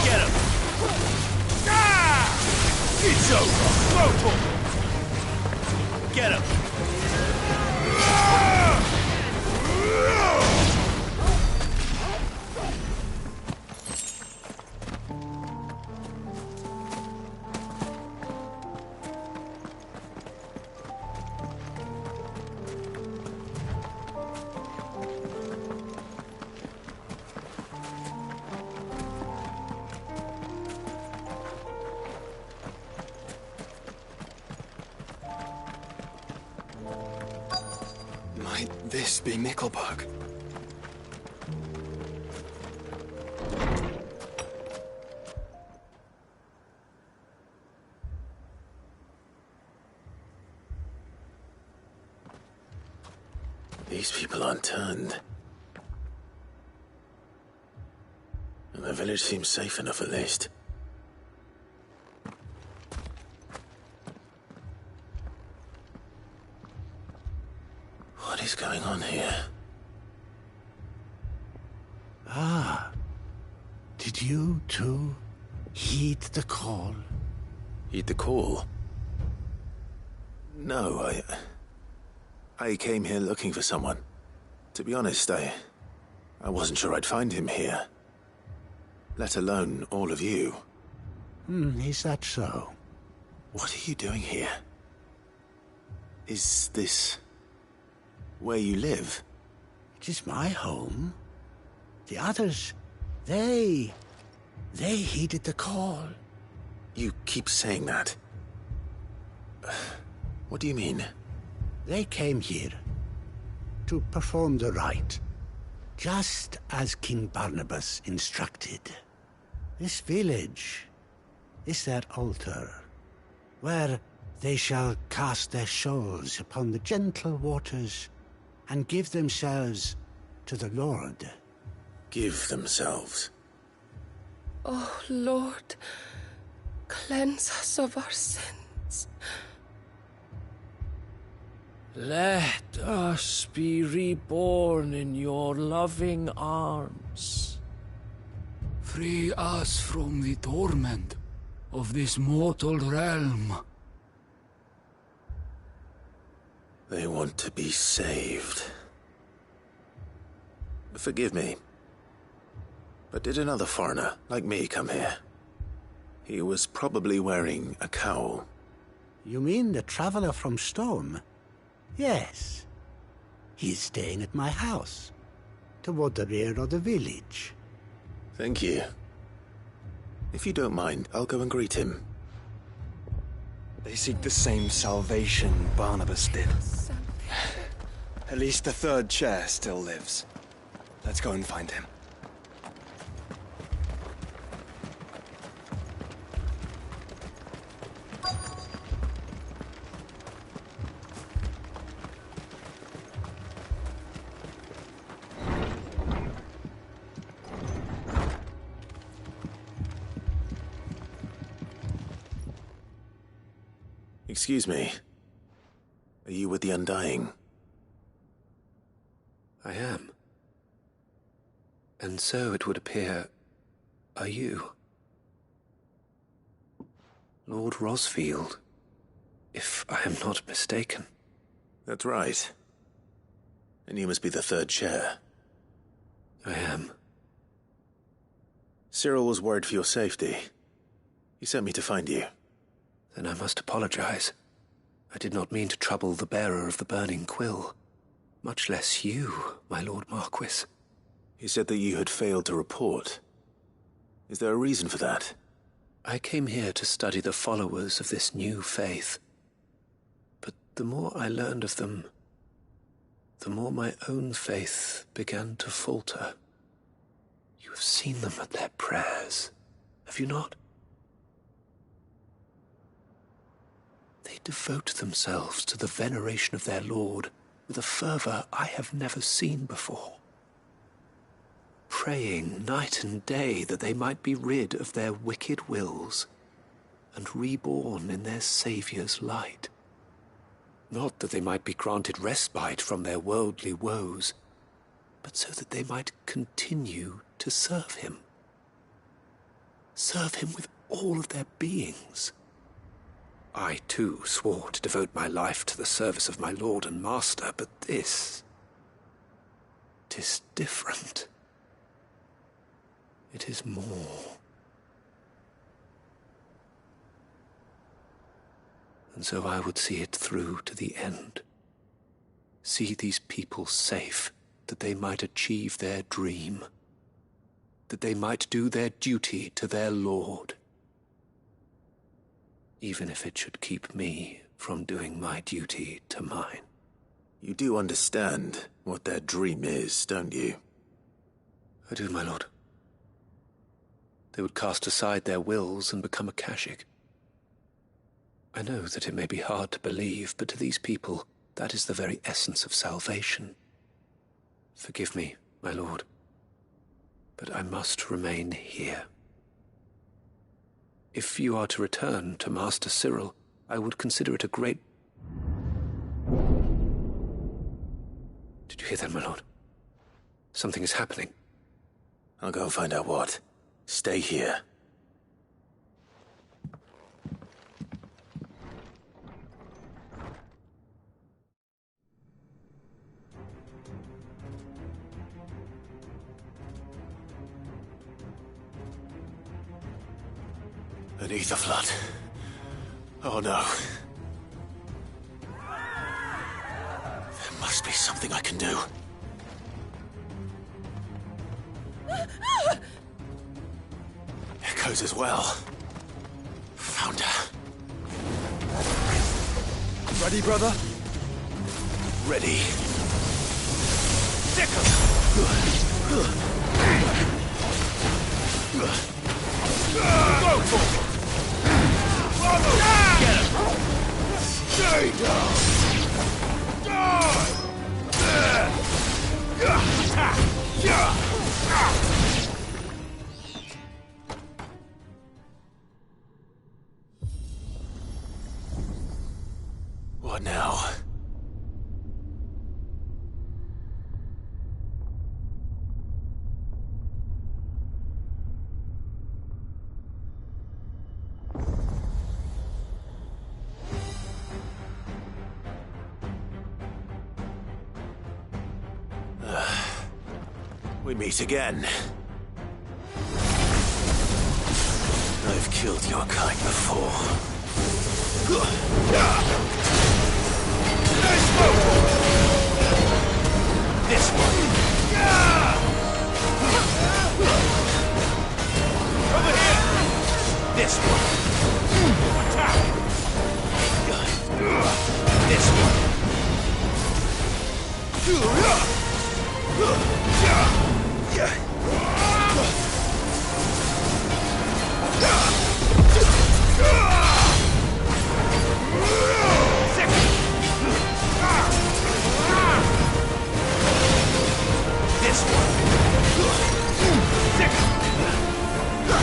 Get him! It's over! Get him! Might this be Mickelberg? These people aren't turned. And the village seems safe enough at least. What is going on here? Ah. Did you, too, heed the call? Heed the call? No, I came here looking for someone. To be honest, I wasn't sure I'd find him here. Let alone all of you. Is that so? What are you doing here? Is this where you live? It is my home. The others, they heeded the call. You keep saying that. What do you mean? They came here to perform the rite, just as King Barnabas instructed. This village is their altar, where they shall cast their souls upon the gentle waters and give themselves to the Lord. Give themselves? Oh, Lord, cleanse us of our sins. Let us be reborn in your loving arms. Free us from the torment of this mortal realm. They want to be saved. Forgive me, but did another foreigner like me come here? He was probably wearing a cowl. You mean the traveler from Storm? Yes. He's staying at my house, toward the rear of the village. Thank you. If you don't mind, I'll go and greet him. They seek the same salvation Barnabas did. At least the third chair still lives. Let's go and find him. Excuse me. Are you with the Undying? I am. And so it would appear, are you? Lord Rosfield, if I am not mistaken. That's right. And you must be the third chair. I am. Cyril was worried for your safety. He sent me to find you. Then I must apologize. I did not mean to trouble the bearer of the burning quill. Much less you, my Lord Marquis. He said that you had failed to report. Is there a reason for that? I came here to study the followers of this new faith. But the more I learned of them, the more my own faith began to falter. You have seen them at their prayers, have you not? They devote themselves to the veneration of their Lord with a fervor I have never seen before. Praying night and day that they might be rid of their wicked wills and reborn in their Saviour's light. Not that they might be granted respite from their worldly woes, but so that they might continue to serve him. Serve him with all of their beings. I, too, swore to devote my life to the service of my Lord and Master, but this... 'tis different. It is more. And so I would see it through to the end. See these people safe, that they might achieve their dream. That they might do their duty to their Lord. Even if it should keep me from doing my duty to mine. You do understand what their dream is, don't you? I do, my lord. They would cast aside their wills and become a Kashik. I know that it may be hard to believe, but to these people, that is the very essence of salvation. Forgive me, my lord, but I must remain here. If you are to return to Master Cyril, I would consider it a great... Did you hear that, my lord? Something is happening. I'll go and find out what. Stay here. An ether flood. Oh no. There must be something I can do. Echoes as well. Found her. Ready, brother? Ready. Go for it! Get him! Stay down! What now? We meet again. I've killed your kind before. This one. Over here. This one. Attack. This one. This one.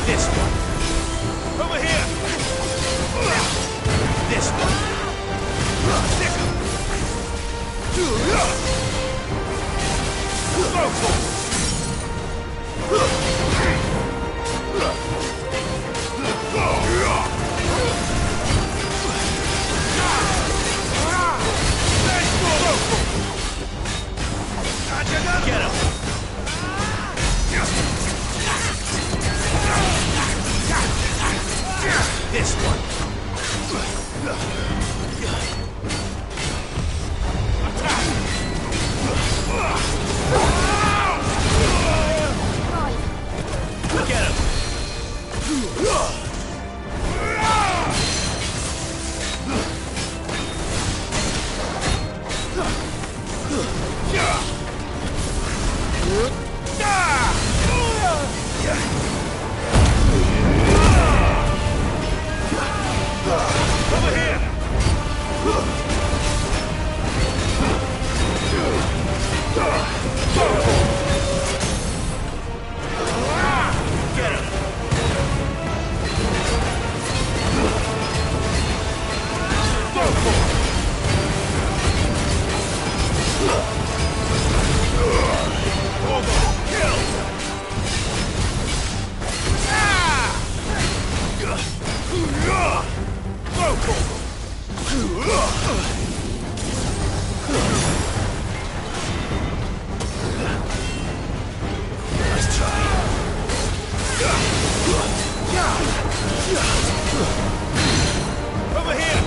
This one. Over here. This one. Get him! Over here! Get him! Nice try. Over here!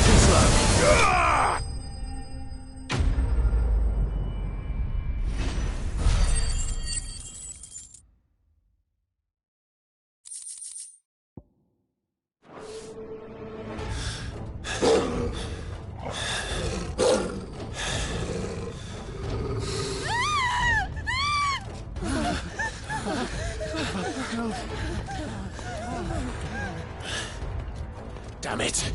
Too slow. Damn it!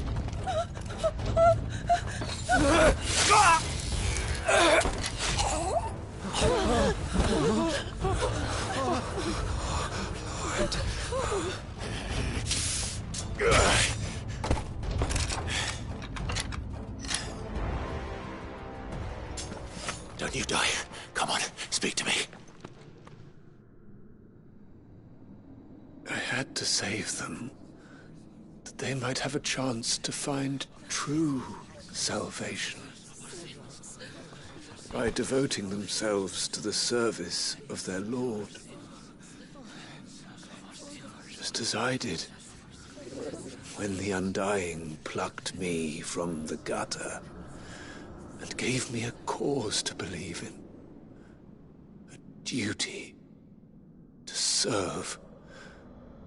Don't you die. Come on, speak to me. I had to save them, that they might have a chance to find true salvation by devoting themselves to the service of their Lord, just as I did when the Undying plucked me from the gutter and gave me a cause to believe in, a duty to serve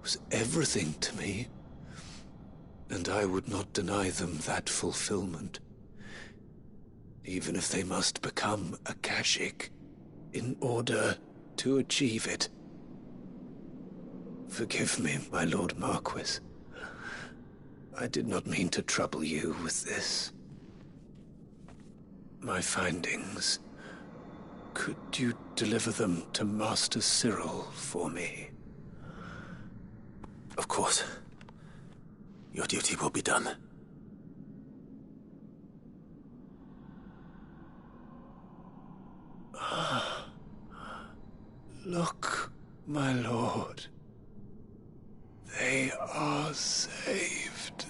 was everything to me, and I would not deny them that fulfillment, even if they must become a Kashik in order to achieve it. Forgive me, my Lord Marquis. I did not mean to trouble you with this. My findings. Could you deliver them to Master Cyril for me? Of course. Your duty will be done. Look, my lord. They are saved.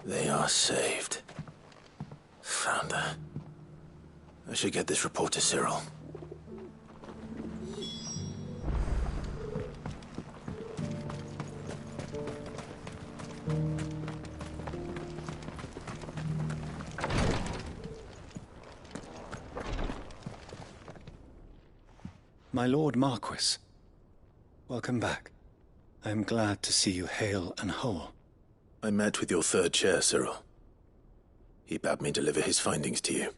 They are saved. Found her. I should get this report to Cyril. My Lord Marquis, welcome back. I am glad to see you hale and whole. I met with your third chair, Cyril. He bade me deliver his findings to you.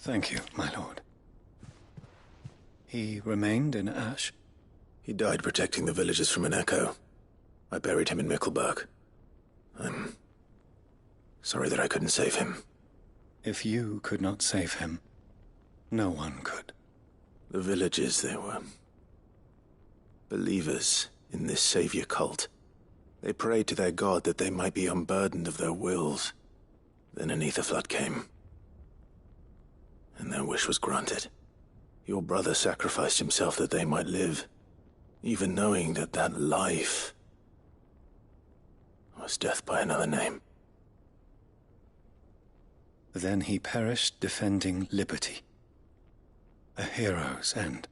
Thank you, my lord. He remained in Ash? He died protecting the villagers from an echo. I buried him in Mickleburg. I'm sorry that I couldn't save him. If you could not save him, no one could. The villagers, they were believers in this savior cult. They prayed to their god that they might be unburdened of their wills. Then an ether flood came, and their wish was granted. Your brother sacrificed himself that they might live, even knowing that that life was death by another name. Then he perished defending liberty. A hero's end.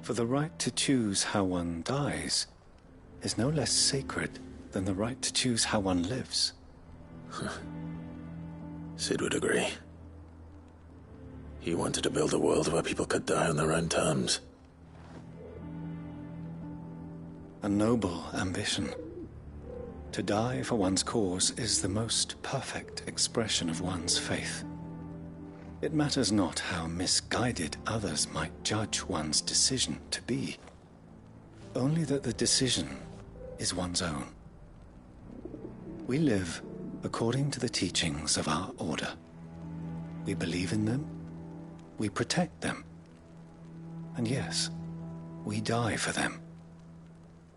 For the right to choose how one dies is no less sacred than the right to choose how one lives. Sid would agree. He wanted to build a world where people could die on their own terms. A noble ambition. To die for one's cause is the most perfect expression of one's faith. It matters not how misguided others might judge one's decision to be, only that the decision is one's own. We live according to the teachings of our order. We believe in them, we protect them, and yes, we die for them.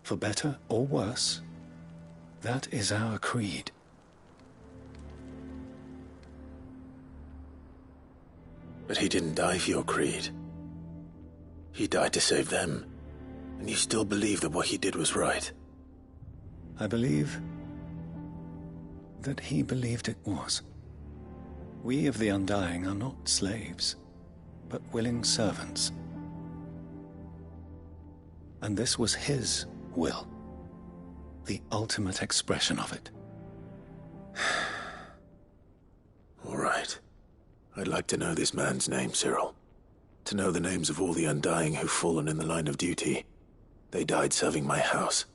For better or worse, that is our creed. But he didn't die for your creed. He died to save them, and you still believe that what he did was right. I believe that he believed it was. We of the Undying are not slaves, but willing servants. And this was his will, the ultimate expression of it. All right. I'd like to know this man's name, Cyril. To know the names of all the Undying who've fallen in the line of duty. They died serving my house.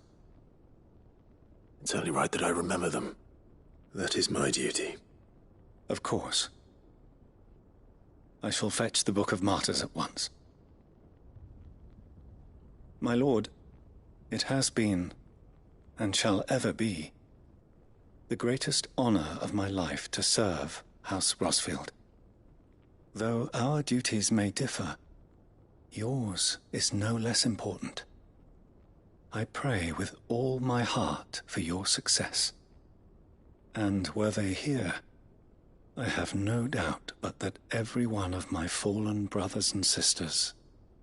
It's only right that I remember them. That is my duty. Of course. I shall fetch the Book of Martyrs at once. My lord, it has been, and shall ever be, the greatest honor of my life to serve House Rosfield. Though our duties may differ, yours is no less important. I pray with all my heart for your success. And were they here, I have no doubt but that every one of my fallen brothers and sisters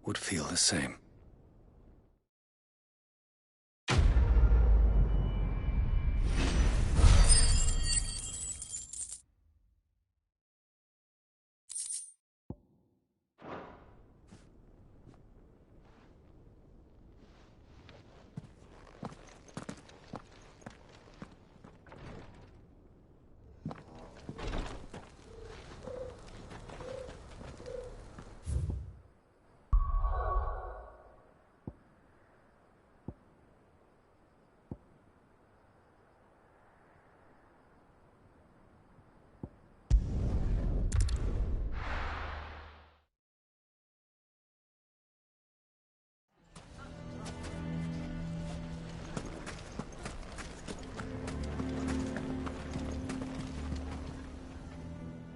would feel the same.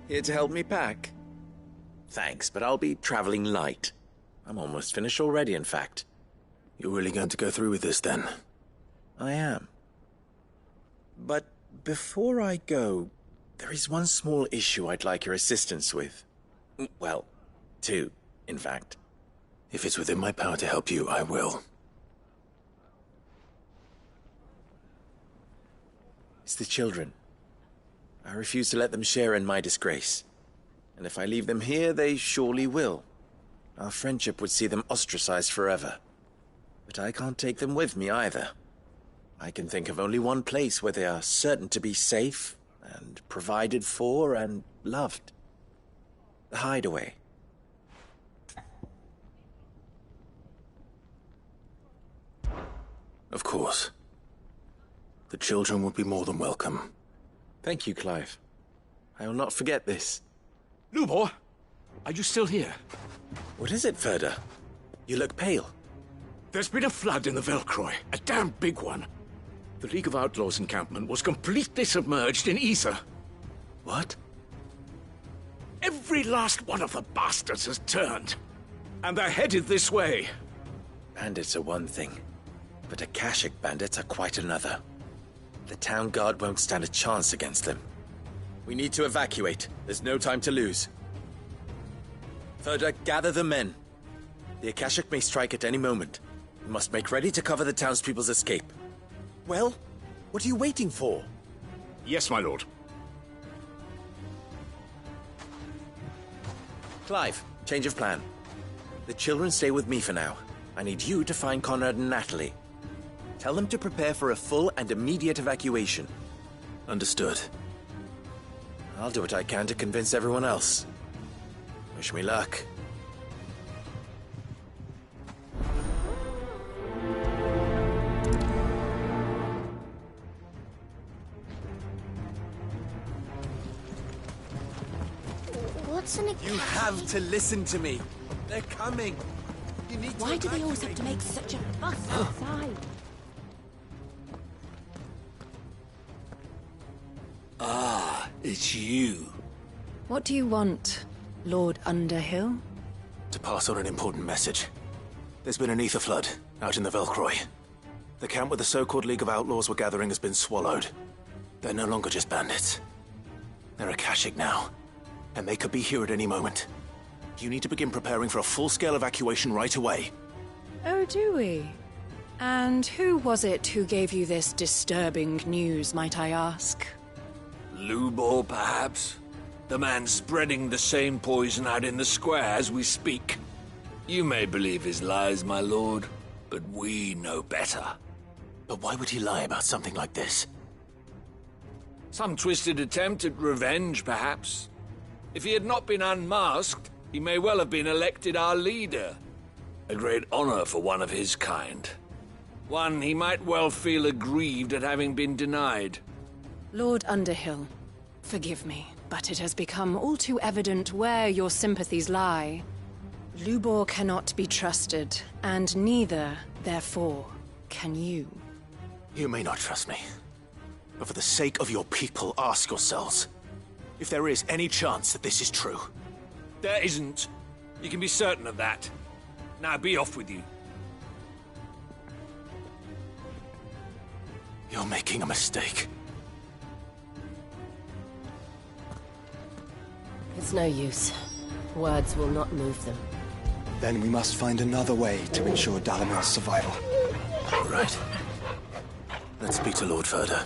Here to help me pack? Thanks, but I'll be traveling light. I'm almost finished already, in fact. You're really going to go through with this, then? I am. But before I go, there is one small issue I'd like your assistance with. Well, two, in fact. If it's within my power to help you, I will. It's the children. I refuse to let them share in my disgrace. And if I leave them here, they surely will. Our friendship would see them ostracized forever. But I can't take them with me either. I can think of only one place where they are certain to be safe and provided for and loved. The hideaway. Of course. The children would be more than welcome. Thank you, Clive. I will not forget this. Lubor, are you still here? What is it, Ferda? You look pale. There's been a flood in the Velcroy, a damn big one. The League of Outlaws encampment was completely submerged in ether. What? Every last one of the bastards has turned. And they're headed this way. Bandits are one thing, but Akashic bandits are quite another. The town guard won't stand a chance against them. We need to evacuate. There's no time to lose. Ferda, gather the men. The Akashic may strike at any moment. We must make ready to cover the townspeople's escape. Well, what are you waiting for? Yes, my lord. Clive, change of plan. The children stay with me for now. I need you to find Conrad and Natalie. Tell them to prepare for a full and immediate evacuation. Understood. I'll do what I can to convince everyone else. Wish me luck. What's an You have to listen to me. They're coming. You need Why to do they always have to make such a fuss outside? Ah, it's you. What do you want, Lord Underhill? To pass on an important message. There's been an ether flood out in the Velcroy. The camp where the so-called League of Outlaws were gathering has been swallowed. They're no longer just bandits. They're Akashic now, and they could be here at any moment. You need to begin preparing for a full-scale evacuation right away. Oh, do we? And who was it who gave you this disturbing news, might I ask? Lubor, perhaps? The man spreading the same poison out in the square as we speak. You may believe his lies, my lord, but we know better. But why would he lie about something like this? Some twisted attempt at revenge, perhaps. If he had not been unmasked, he may well have been elected our leader. A great honor for one of his kind. One he might well feel aggrieved at having been denied. Lord Underhill, forgive me, but it has become all too evident where your sympathies lie. Lubor cannot be trusted, and neither, therefore, can you. You may not trust me, but for the sake of your people, ask yourselves if there is any chance that this is true. There isn't. You can be certain of that. Now be off with you. You're making a mistake. It's no use. Words will not move them. Then we must find another way to ensure Dalamil's survival. Right. Let's speak to Lord Ferda.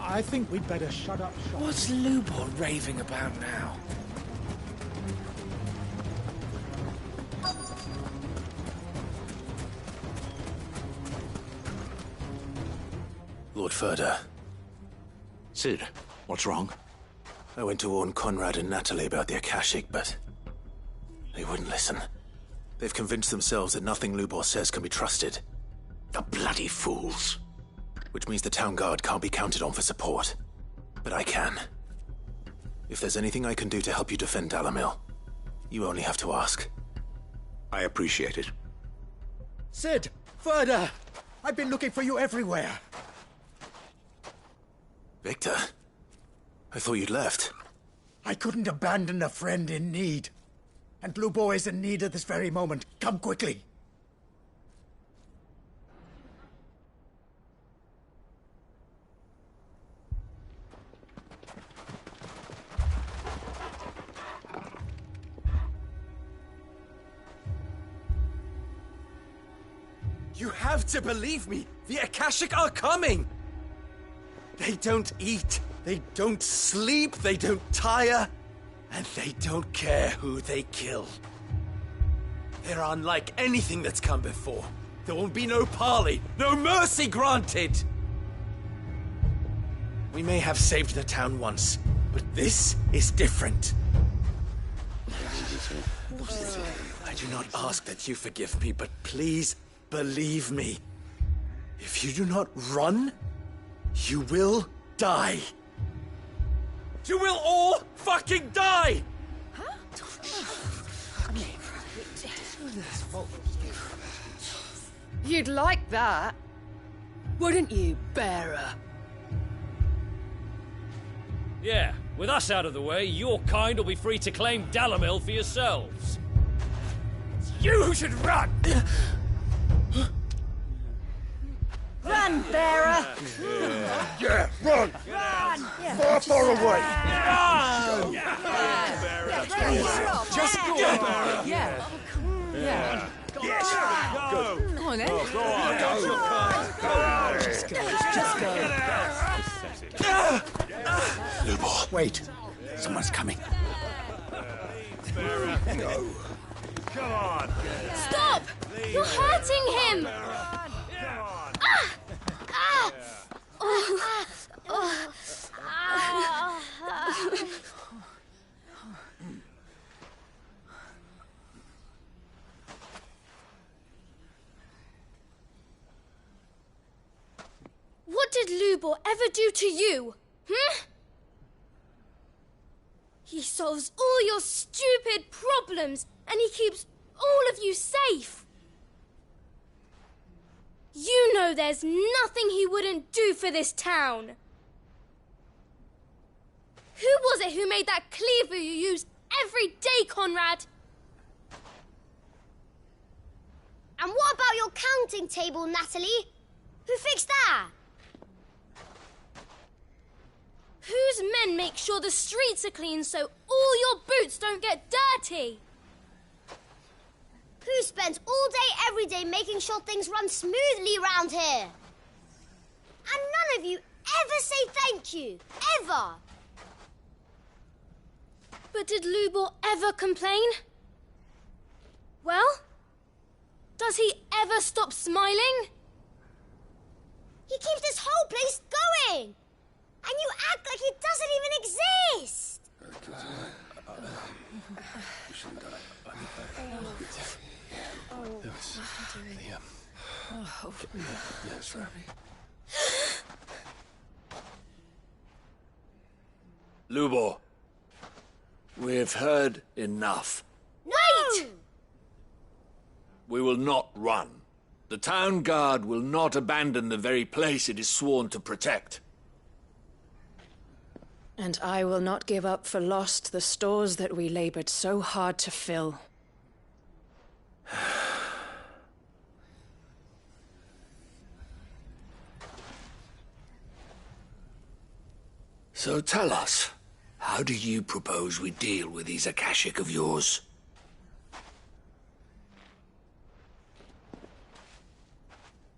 I think we'd better shut up shop. What's Lubor raving about now? Lord Ferda. Sid, what's wrong? I went to warn Conrad and Natalie about the Akashic, but they wouldn't listen. They've convinced themselves that nothing Lubor says can be trusted. The bloody fools. Which means the town guard can't be counted on for support. But I can. If there's anything I can do to help you defend Dalamil, you only have to ask. I appreciate it. Sid! Ferda! I've been looking for you everywhere. Victor? I thought you'd left. I couldn't abandon a friend in need. And Lubor is in need at this very moment. Come quickly. You have to believe me. The Akashic are coming. They don't eat, they don't sleep, they don't tire, and they don't care who they kill. They're unlike anything that's come before. There won't be no parley, no mercy granted. We may have saved the town once, but this is different. I I do not ask that you forgive me, but please believe me. If you do not run, you will die. You will all fucking die! You'd like that, wouldn't you, bearer? Yeah, with us out of the way, your kind will be free to claim Dalamil for yourselves. It's you who should run! Run, bearer! Yeah, run! Run! Far, far away! Run! Just go! Yeah. Yeah. Yes! Go! Go on, then. Go on! Go! Just go! Just go! Lubor, wait. Someone's coming. No. Come on! Stop! You're hurting him! What did Lubor ever do to you? He solves all your stupid problems and he keeps all of you safe. You know there's nothing he wouldn't do for this town. Who was it who made that cleaver you use every day, Conrad? And what about your counting table, Natalie? Who fixed that? Whose men make sure the streets are clean so all your boots don't get dirty? Who spends all day, every day making sure things run smoothly round here? And none of you ever say thank you. Ever. But did Lubor ever complain? Well, does he ever stop smiling? He keeps this whole place going. And you act like he doesn't even exist. We shouldn't die. Sorry. Lubor, we've heard enough. Wait! We will not run. The town guard will not abandon the very place it is sworn to protect. And I will not give up for lost the stores that we labored so hard to fill. So tell us, how do you propose we deal with these Akashic of yours?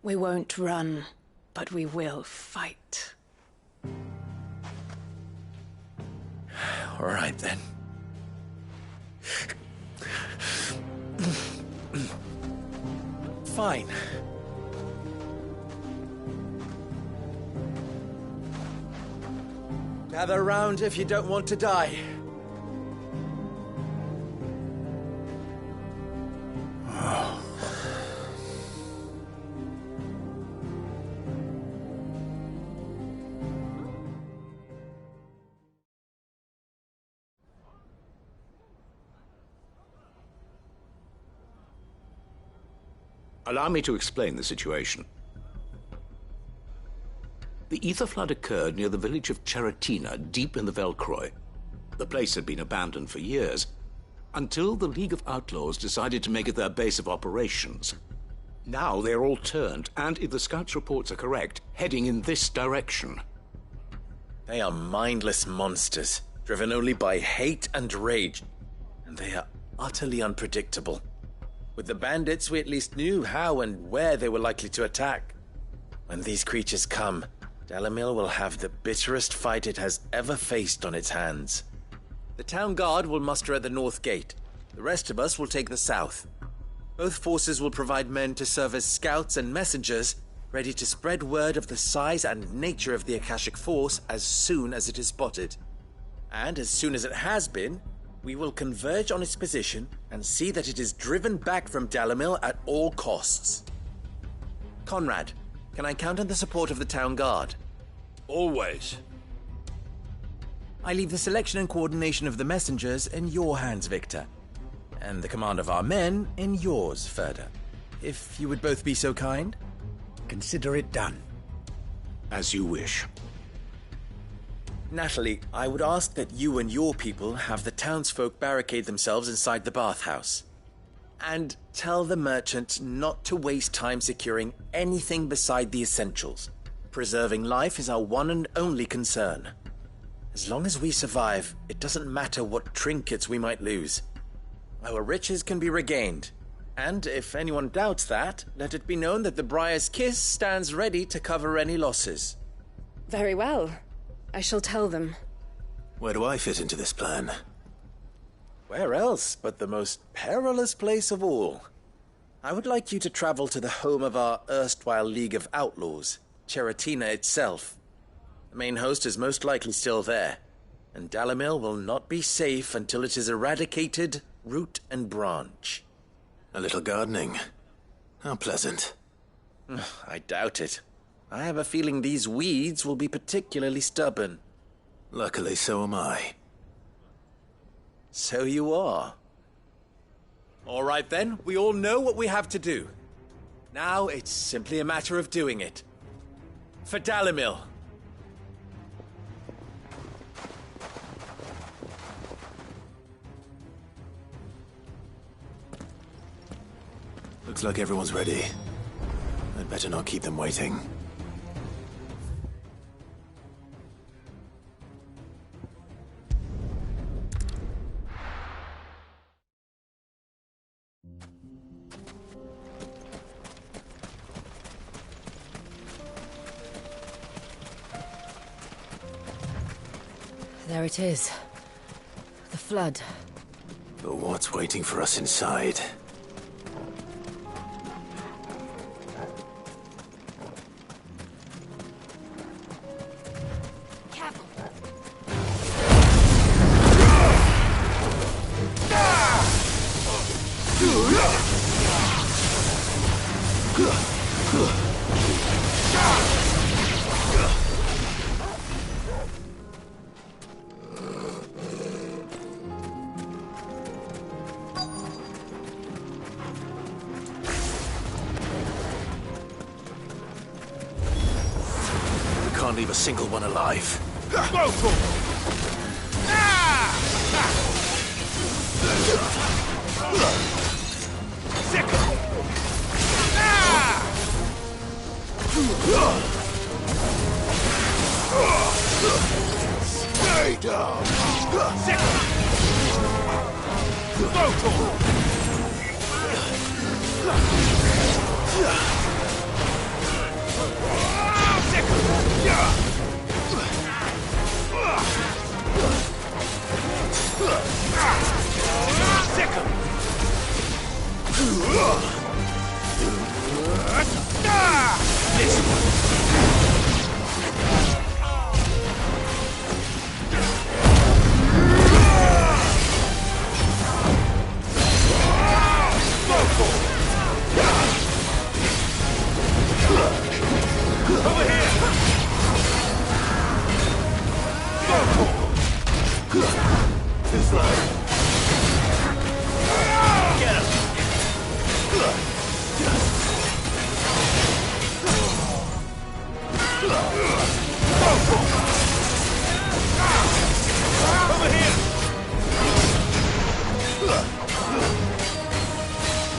We won't run, but we will fight. All right, then. Fine. Gather round if you don't want to die. Allow me to explain the situation. The ether flood occurred near the village of Cheratina, deep in the Velcroy. The place had been abandoned for years, until the League of Outlaws decided to make it their base of operations. Now they're all turned, and if the scouts' reports are correct, heading in this direction. They are mindless monsters, driven only by hate and rage, and they are utterly unpredictable. With the bandits, we at least knew how and where they were likely to attack. When these creatures come, Dalamil will have the bitterest fight it has ever faced on its hands. The town guard will muster at the north gate. The rest of us will take the south. Both forces will provide men to serve as scouts and messengers, ready to spread word of the size and nature of the Akashic force as soon as it is spotted. And as soon as it has been, We will converge on its position and see that it is driven back from Dalimil at all costs. Conrad, can I count on the support of the town guard? Always. I leave the selection and coordination of the messengers in your hands, Victor. And the command of our men in yours, Ferda. If you would both be so kind. Consider it done. As you wish. Natalie, I would ask that you and your people have the townsfolk barricade themselves inside the bathhouse. And tell the merchant not to waste time securing anything beside the essentials. Preserving life is our one and only concern. As long as we survive, it doesn't matter what trinkets we might lose. Our riches can be regained. And if anyone doubts that, let it be known that the Briar's Kiss stands ready to cover any losses. Very well. I shall tell them. Where do I fit into this plan? Where else but the most perilous place of all? I would like you to travel to the home of our erstwhile League of Outlaws, Cheratina itself. The main host is most likely still there, and Dalimil will not be safe until it is eradicated, root and branch. A little gardening. How pleasant. I doubt it. I have a feeling these weeds will be particularly stubborn. Luckily, so am I. So you are. All right then, we all know what we have to do. Now it's simply a matter of doing it. For Dalimil. Looks like everyone's ready. I'd better not keep them waiting. There it is. The flood. But what's waiting for us inside? Can't leave a single one alive. Go for Stay down.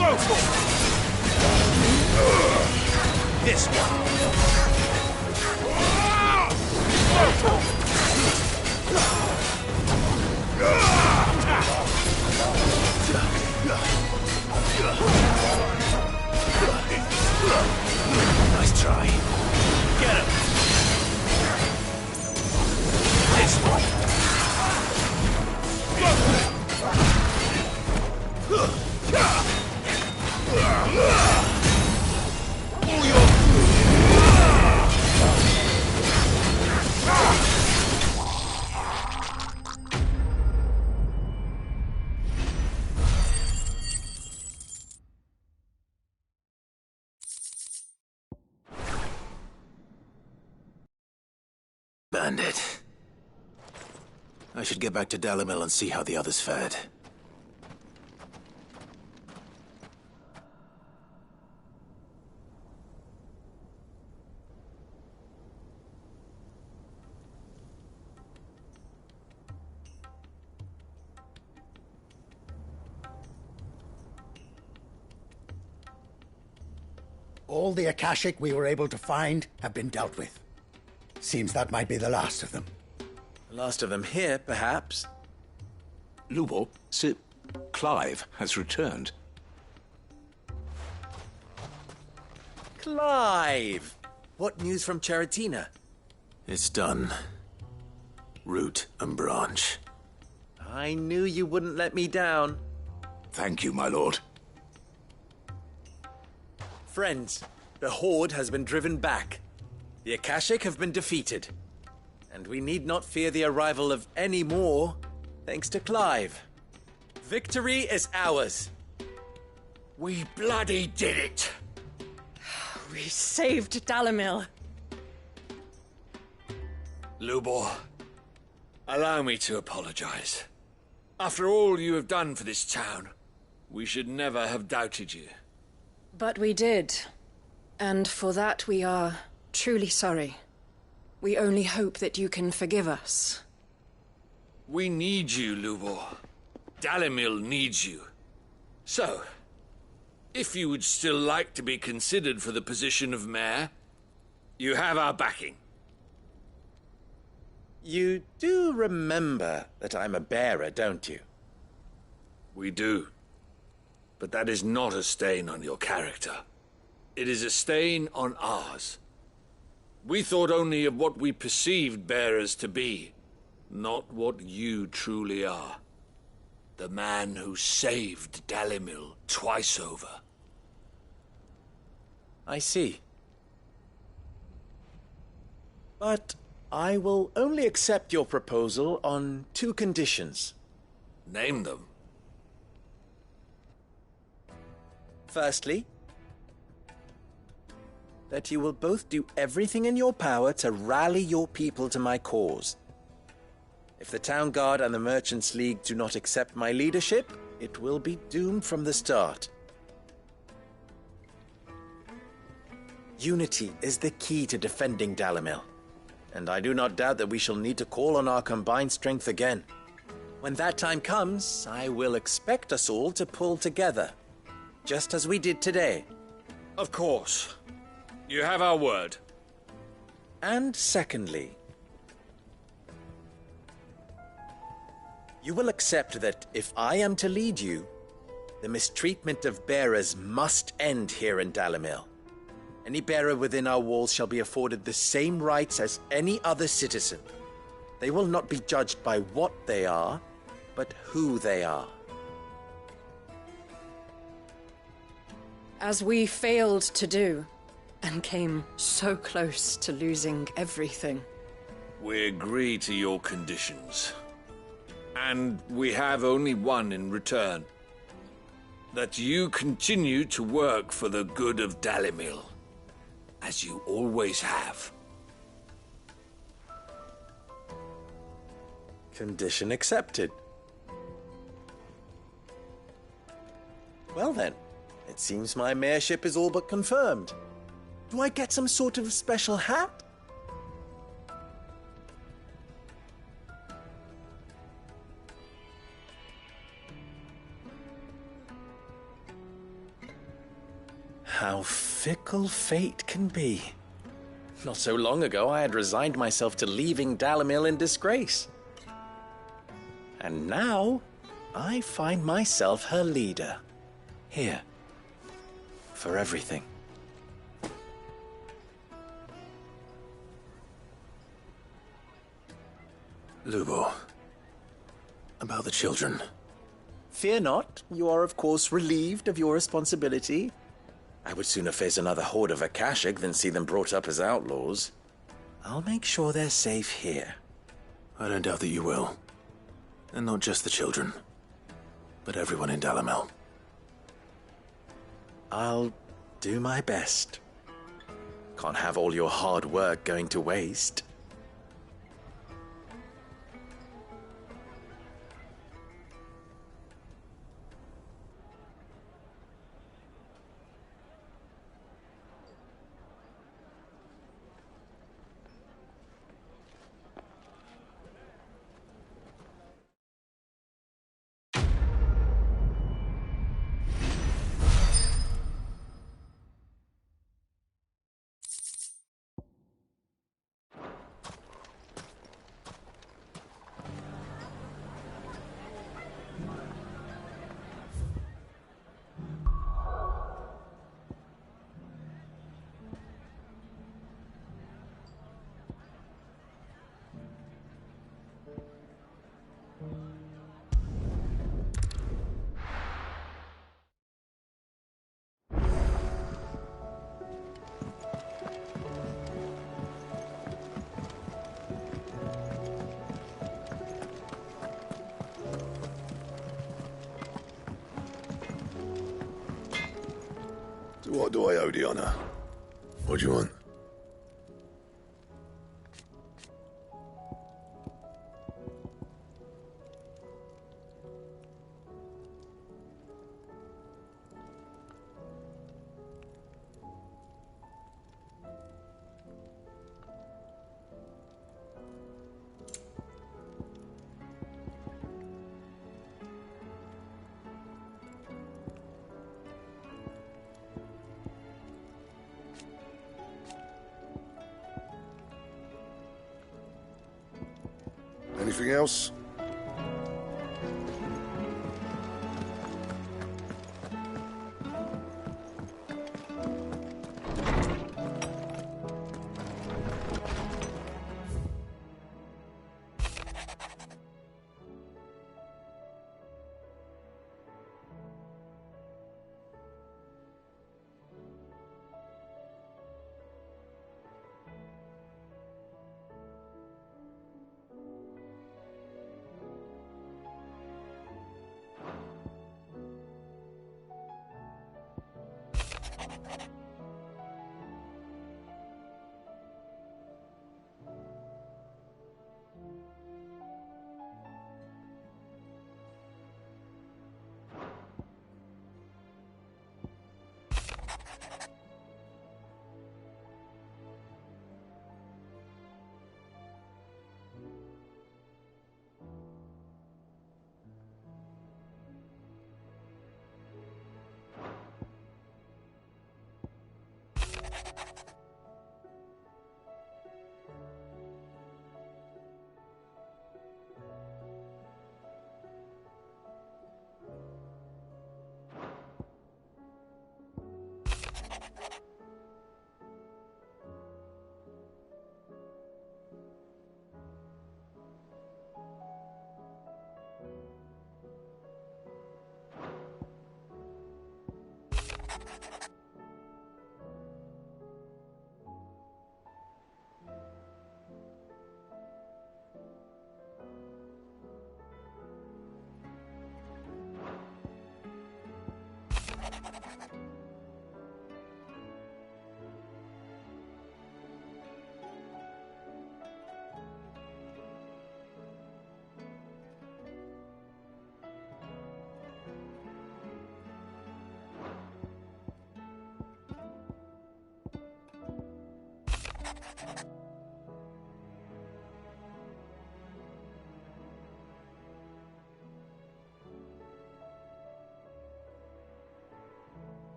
Go for this one. Nice try. Get him. This one. All your bandit. I should get back to Dalimil and see how the others fared. All the Akashic we were able to find have been dealt with. Seems that might be the last of them. The last of them here, perhaps. Lubo, Sir Clive has returned. Clive! What news from Charatina? It's done. Root and branch. I knew you wouldn't let me down. Thank you, my lord. Friends, the Horde has been driven back. The Akashic have been defeated. And we need not fear the arrival of any more, thanks to Clive. Victory is ours. We bloody did it! We saved Dalimil. Lubor, allow me to apologize. After all you have done for this town, we should never have doubted you. But we did. And for that we are truly sorry. We only hope that you can forgive us. We need you, Lubor. Dalimil needs you. So, if you would still like to be considered for the position of mayor, you have our backing. You do remember that I'm a bearer, don't you? We do. But that is not a stain on your character. It is a stain on ours. We thought only of what we perceived bearers to be, not what you truly are. The man who saved Dalimil twice over. I see. But I will only accept your proposal on 2 conditions. Name them. Firstly, that you will both do everything in your power to rally your people to my cause. If the Town Guard and the Merchants League do not accept my leadership, it will be doomed from the start. Unity is the key to defending Dalimil, and I do not doubt that we shall need to call on our combined strength again. When that time comes, I will expect us all to pull together, just as we did today. Of course. You have our word. And secondly, you will accept that if I am to lead you, the mistreatment of bearers must end here in Dalimil. Any bearer within our walls shall be afforded the same rights as any other citizen. They will not be judged by what they are, but who they are. As we failed to do, and came so close to losing everything. We agree to your conditions. And we have only one in return. That you continue to work for the good of Dalimil, as you always have. Condition accepted. Well then, it seems my mayorship is all but confirmed. Do I get some sort of special hat? How fickle fate can be. Not so long ago, I had resigned myself to leaving Dalimil in disgrace. And now, I find myself her leader. Here. For everything. Lubo, about the children. Fear not, you are of course relieved of your responsibility. I would sooner face another horde of Akashic than see them brought up as outlaws. I'll make sure they're safe here. I don't doubt that you will. And not just the children, but everyone in Dalimil. I'll do my best. Can't have all your hard work going to waste. To what do I owe the honor? What do you want? Anything else?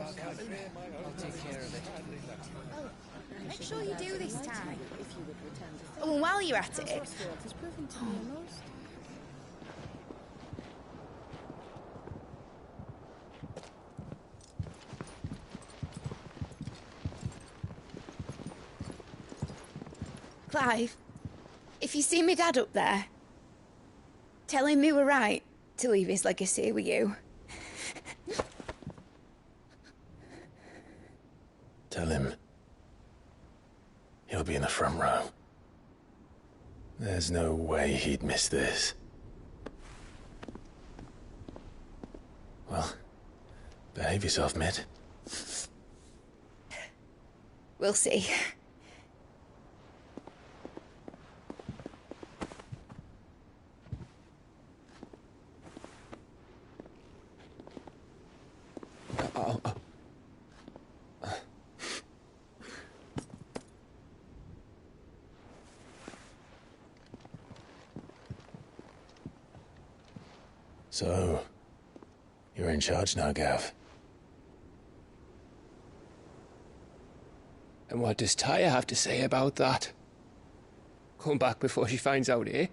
I'll take care of it. Oh, make sure you do this time. Oh, and while you're at it... Clive, if you see me dad up there, tell him we were right to leave his legacy with you. Tell him he'll be in the front row. There's no way he'd miss this. Well, behave yourself, Mid. We'll see. So, you're in charge now, Gav. And what does Tyre have to say about that? Come back before she finds out, eh?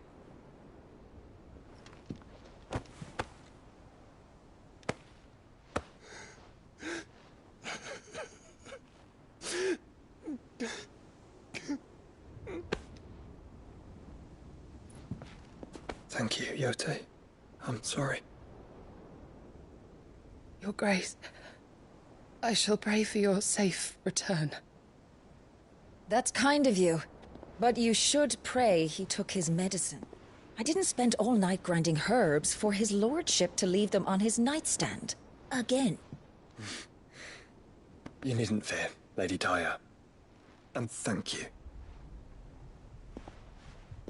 Thank you, Yote. I'm sorry. Your Grace, I shall pray for your safe return. That's kind of you. But you should pray he took his medicine. I didn't spend all night grinding herbs for his lordship to leave them on his nightstand. Again. You needn't fear, Lady Tyre. And thank you.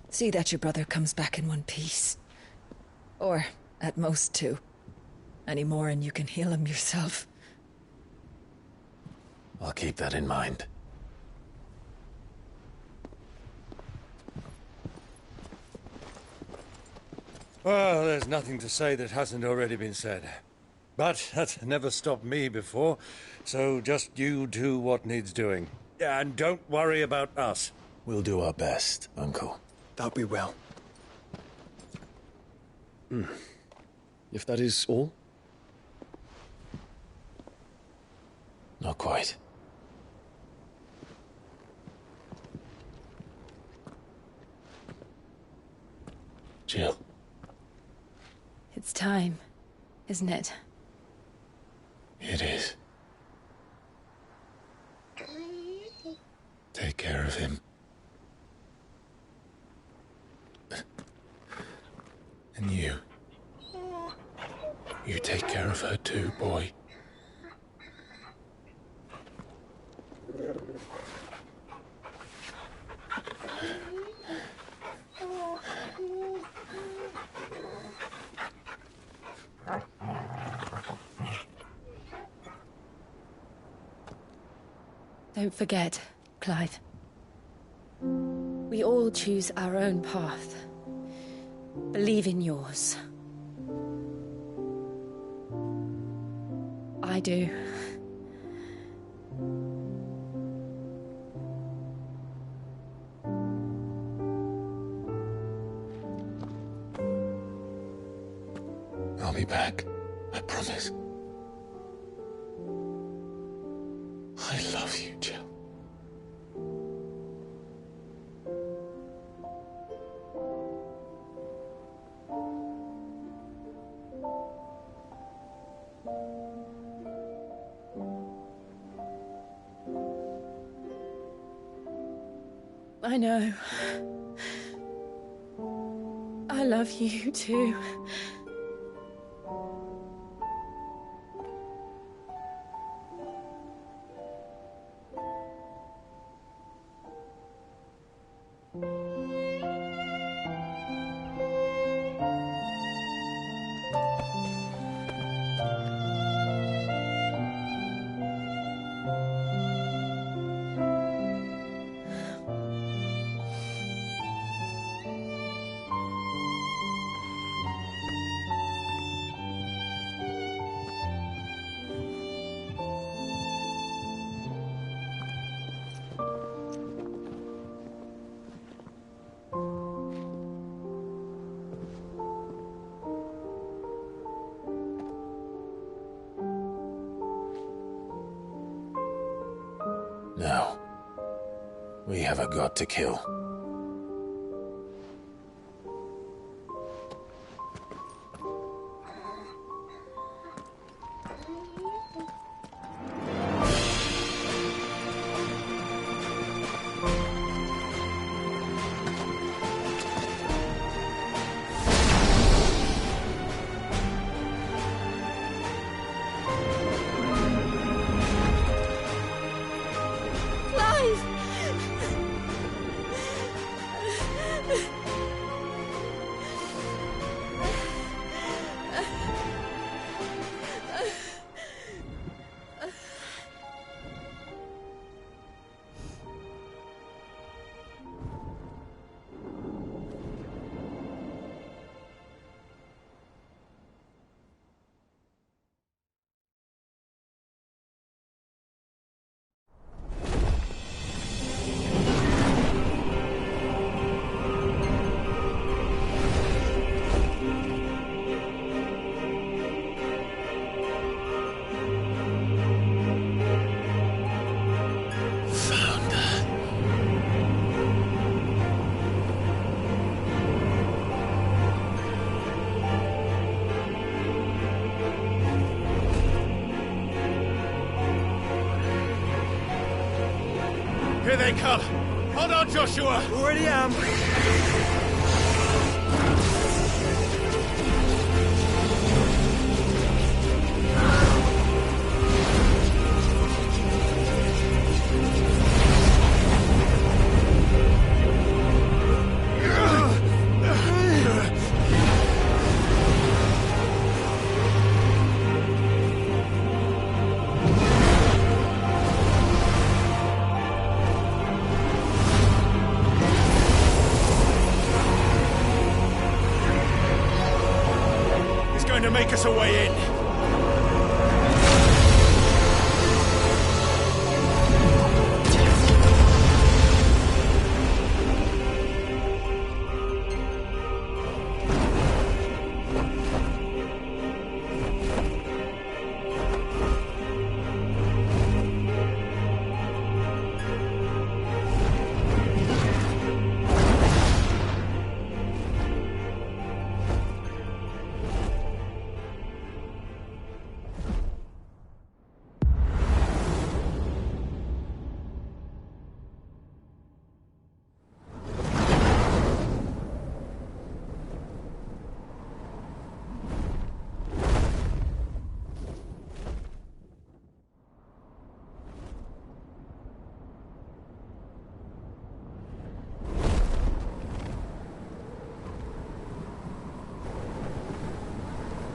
See that your brother comes back in one piece. Or, at most, two. Any more and you can heal him yourself. I'll keep that in mind. Well, there's nothing to say that hasn't already been said. But that's never stopped me before, so just you do what needs doing. And don't worry about us. We'll do our best, Uncle. That we will. If that is all? Not quite. Jill. It's time, isn't it? It is. Take care of him. And you. You take care of her too, boy. Don't forget, Clive. We all choose our own path. Believe in yours. I do. I'll be back. I promise. I love you, Jill. I know. I love you too. Now, we have a god to kill. they come! Hold on, Joshua! Already am. To make us a way in.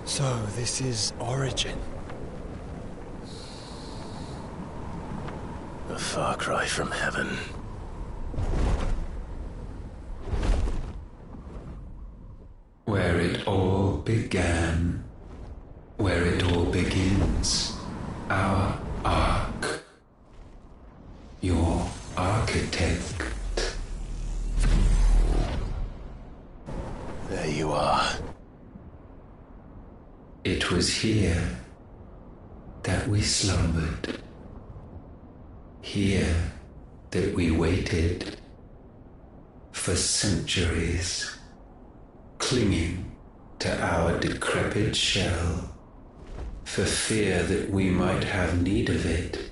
So, this is Origin. A far cry from heaven. Where it all began, where it all begins, our ark, your architect. There you are. It was here that we slumbered, here that we waited for centuries, clinging to our decrepit shell, for fear that we might have need of it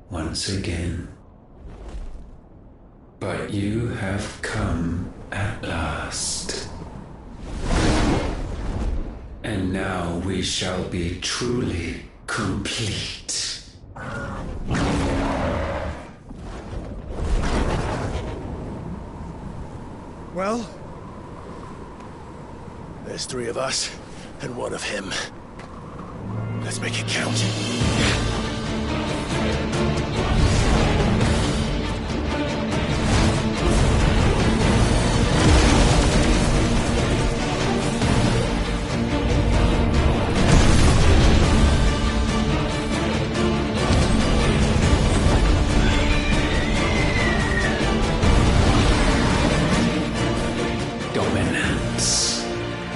once again. But you have come at last. And now we shall be truly complete. Well, there's 3 of us and 1 of him. Let's make it count.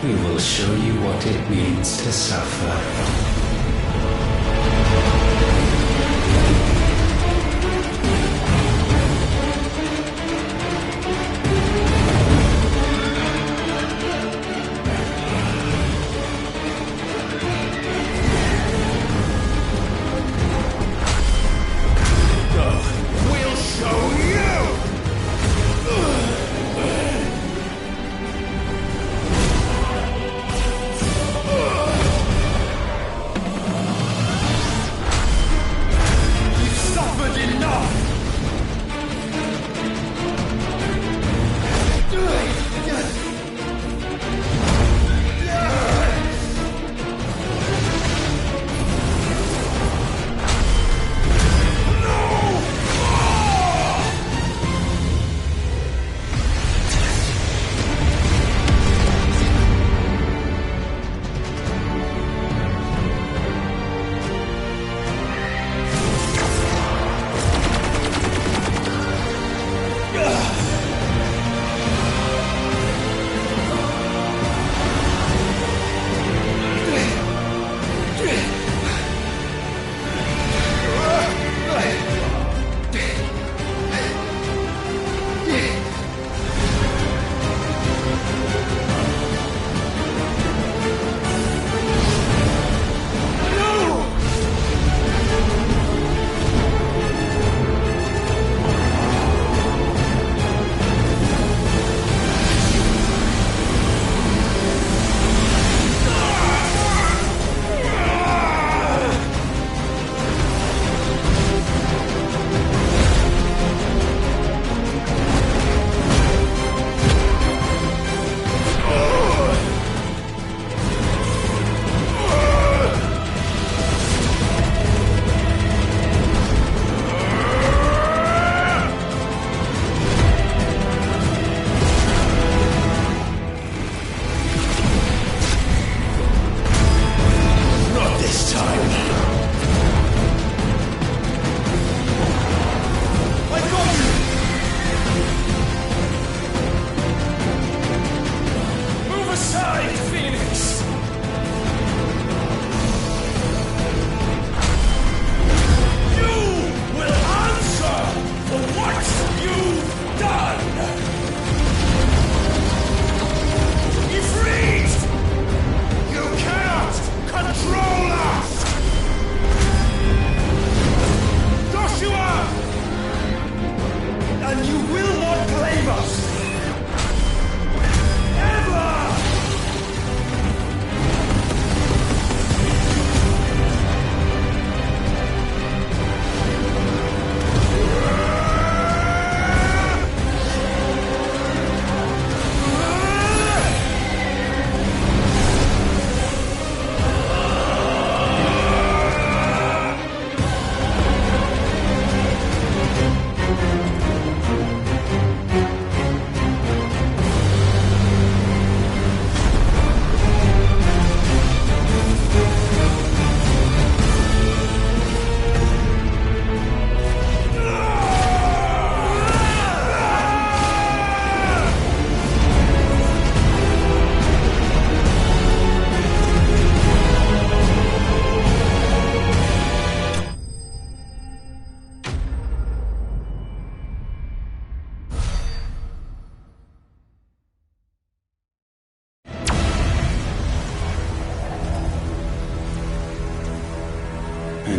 We will show you what it means to suffer.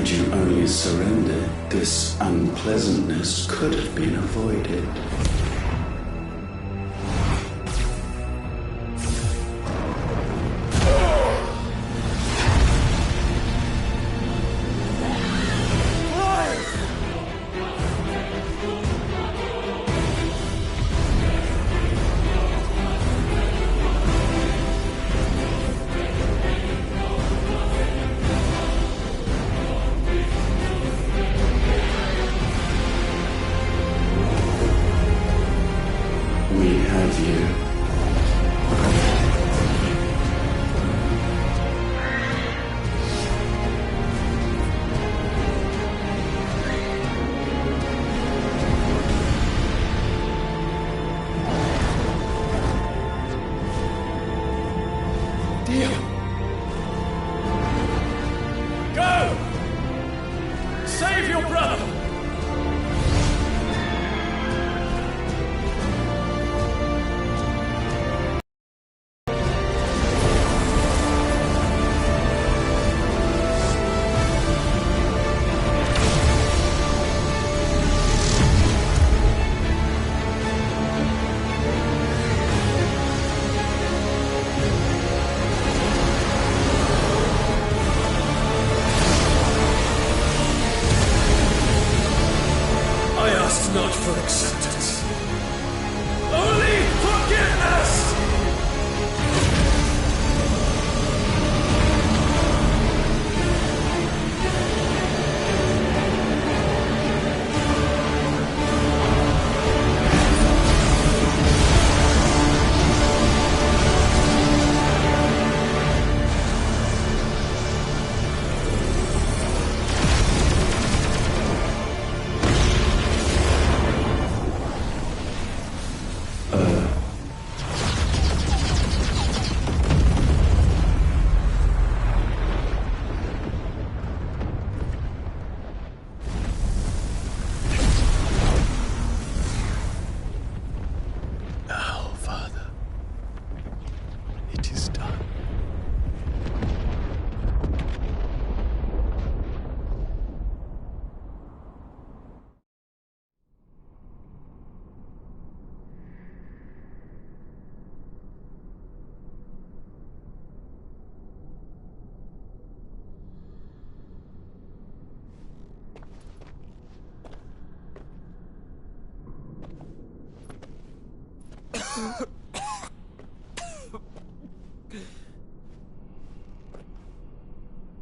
Had you only surrendered, this unpleasantness could have been avoided. We have you. Deal. Go! Save your brother! Not for acceptance. Only forgiveness!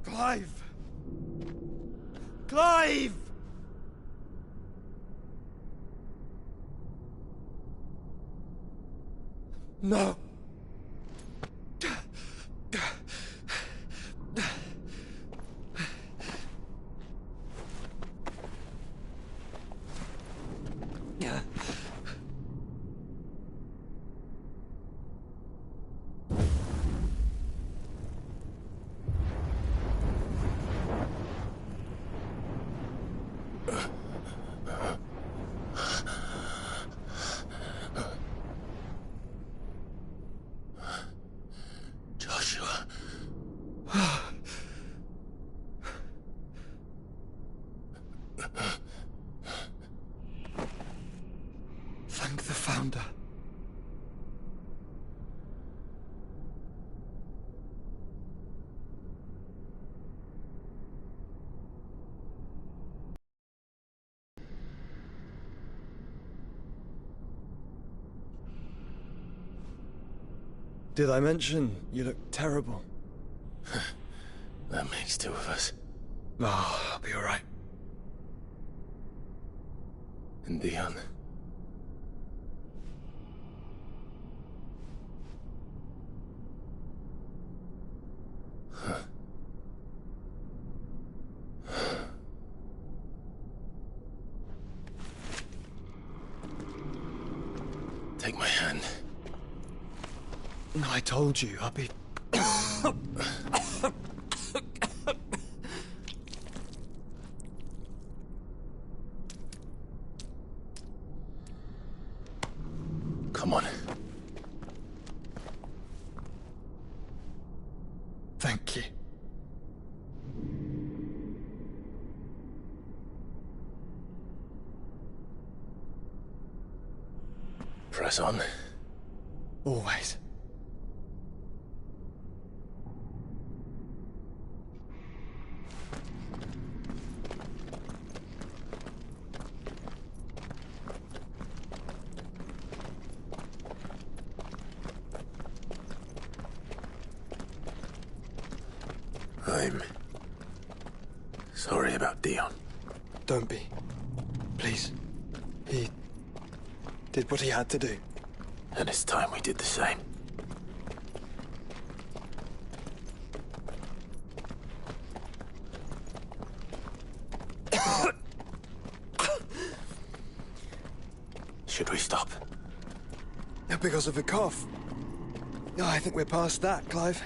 Clive! Clive! No! Thank the Founder. Did I mention you look terrible? That makes two of us. Oh, I'll be alright. And Dion. Take my hand. I told you, I'll be... Come on. Thank you. press on. Always. I'm sorry about Dion. Don't be. Please. He did what he had to do. And it's time we did the same. Should we stop? Because of the cough. No, I think we're past that, Clive.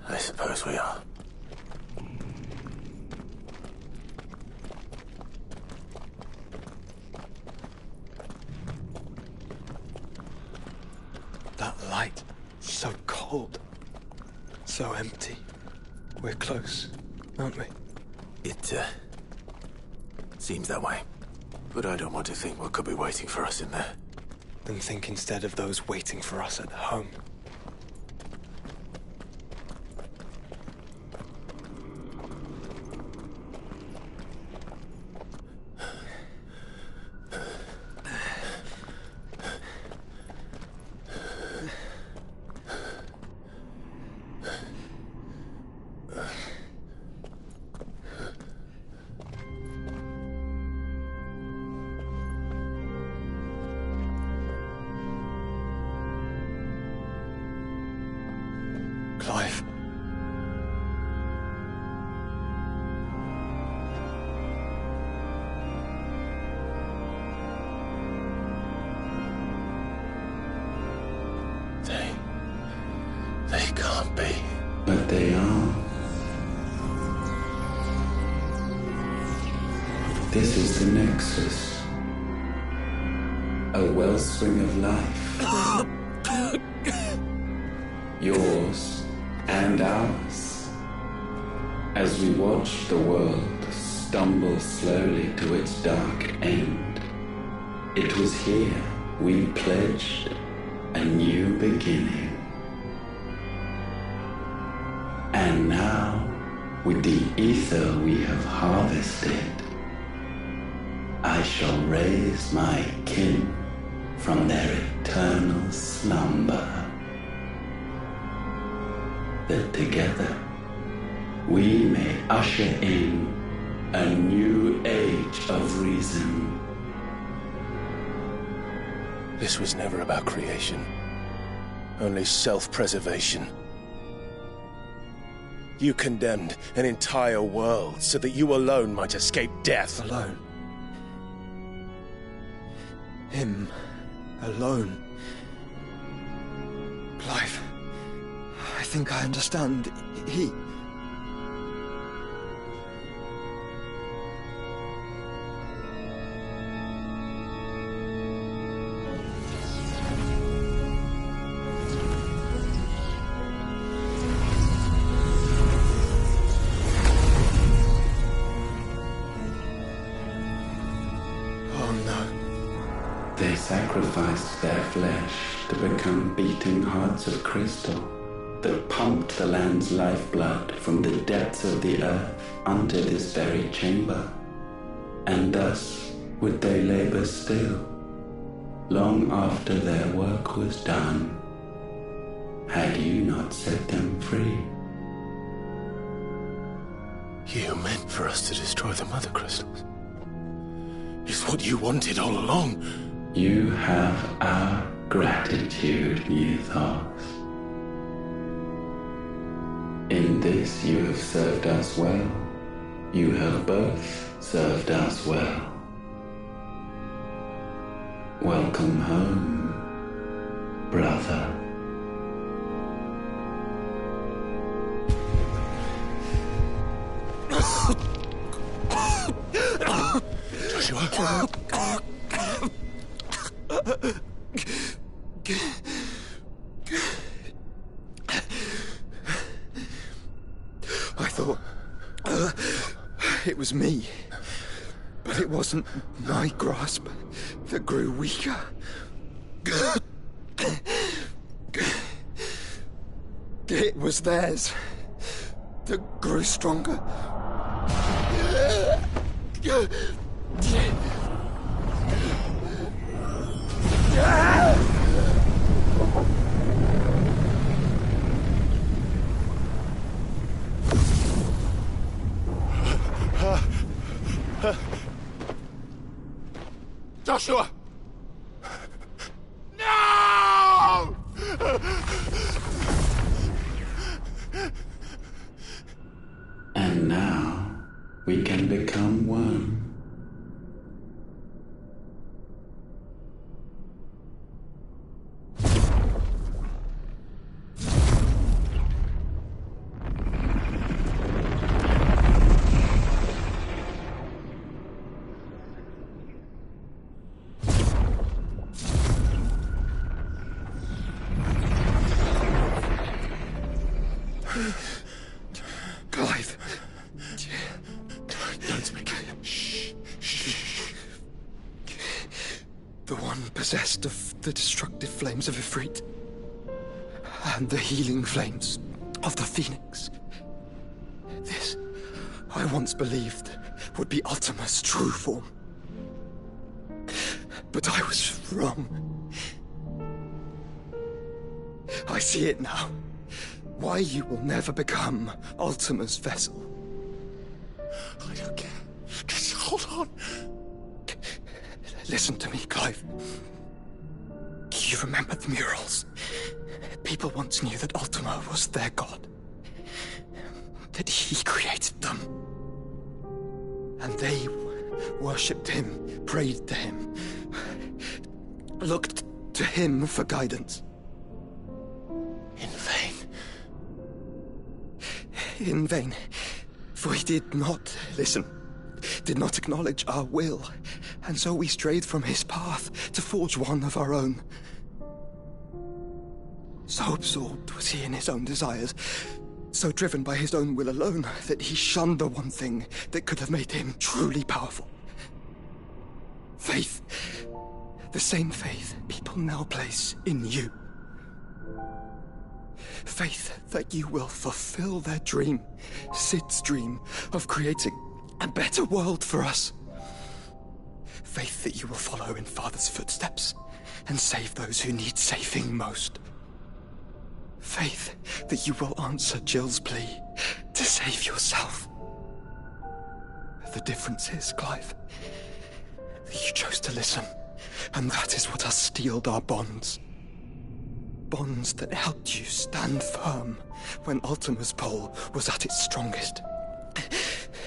I suppose we are. That light, so cold, so empty. We're close, aren't we? It seems that way. But I don't want to think what could be waiting for us in there. Then think instead of those waiting for us at home. Clive. They can't be. But they are. This is the Nexus. A wellspring of life. Yours and ours. As we watch the world stumble slowly to its dark end, it was here we pledged a new beginning. And now, with the ether we have harvested, I shall raise my kin from their eternal slumber. That together we may usher in a new age of reason. This was never about creation, only self-preservation. You condemned an entire world so that you alone might escape death. Alone. Him. Alone. Clive. I think I understand. He... They sacrificed their flesh to become beating hearts of crystal that pumped the land's lifeblood from the depths of the earth unto this very chamber. And thus would they labor still, long after their work was done, had you not set them free. You meant for us to destroy the mother crystals. It's what you wanted all along. You have our gratitude, Mythos. In this you have served us well. You have both served us well. Welcome home, brother. Joshua. I thought it was me, but it wasn't my grasp that grew weaker. It was theirs that grew stronger. Joshua! No! And now we can become one. Clive. Don't speak. Shh. The one possessed of the destructive flames of Ifrit and the healing flames of the Phoenix. This, I once believed, would be Ultima's true form. But I was wrong. I see it now. Why you will never become Ultima's vessel. I don't care. Just hold on. Listen to me, Clive. You remember the murals? People once knew that Ultima was their god. That he created them. And they worshipped him, prayed to him, looked to him for guidance. In vain. In vain. For he did not listen, did not acknowledge our will, and so we strayed from his path to forge one of our own. So absorbed was he in his own desires, so driven by his own will alone, that he shunned the one thing that could have made him truly powerful. Faith. The same faith people now place in you. Faith that you will fulfill their dream, Sid's dream, of creating a better world for us. Faith that you will follow in Father's footsteps and save those who need saving most. Faith that you will answer Jill's plea to save yourself. The difference is, Clive, that you chose to listen, and that is what has steeled our bonds. Bonds that helped you stand firm when Ultima's pull was at its strongest.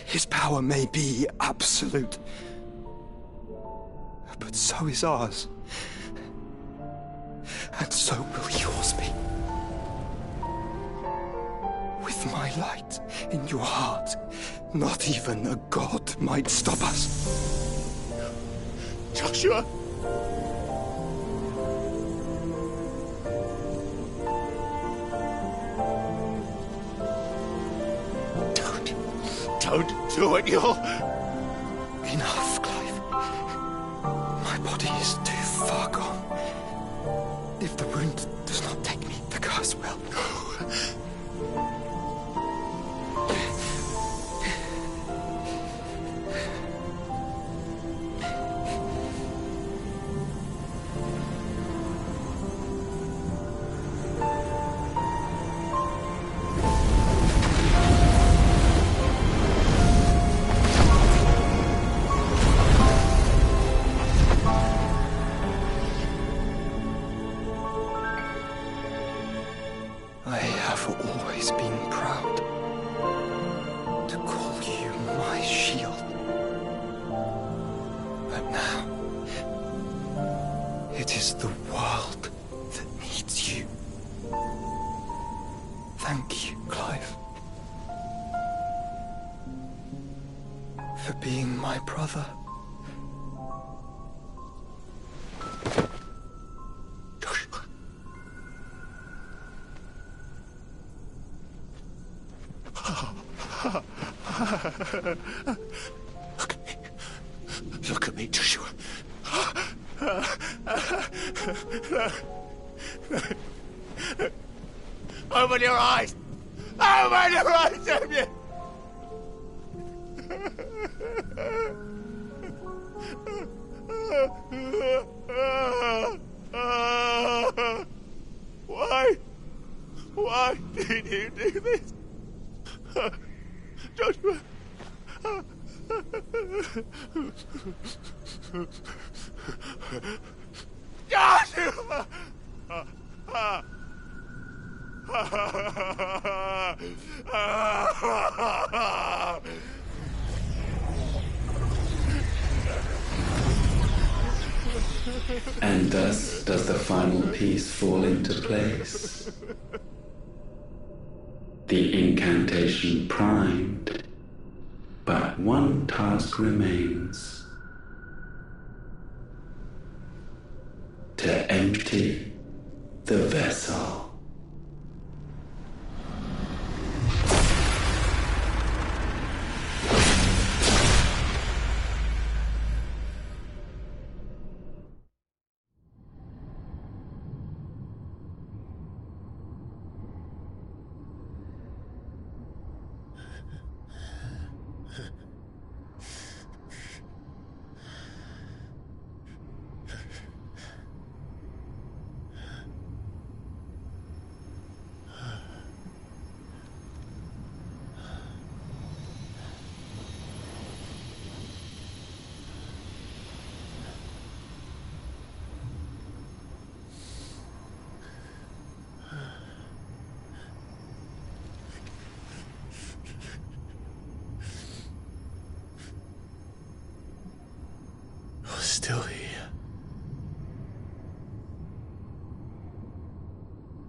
His power may be absolute, but so is ours. And so will yours be. With my light in your heart, not even a god might stop us. Joshua! Don't do it, you'll... Enough, Clive. My body is too far gone. If the wound does not take me, the curse will. I have always been proud to call you my shield. But now, it is the world that needs you. Thank you, Clive, for being my brother. Look at me, Joshua. Open your eyes! Open your eyes, Damien! Why? Why did you do this? Joshua! Joshua! And thus does the final piece fall into place. The incantation primed, but one task remains. To empty the vessel. Still here.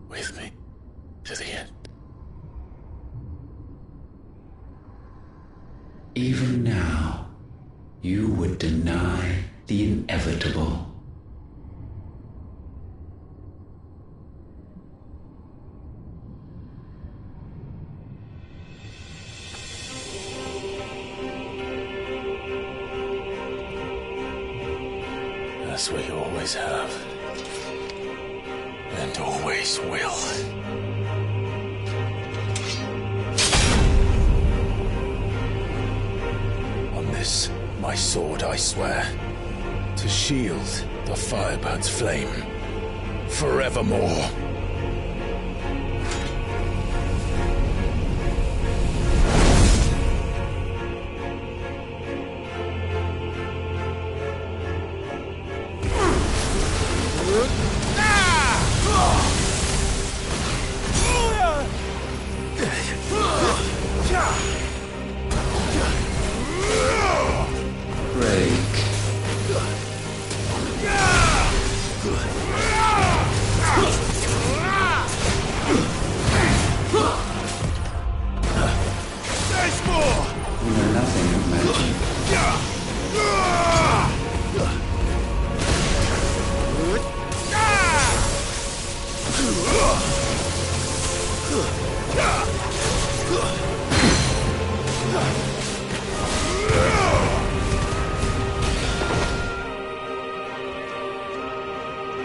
With me to the end. Even now, you would deny the inevitable. That's what you always have. And always will. On this, my sword, I swear, to shield the Firebird's flame forevermore.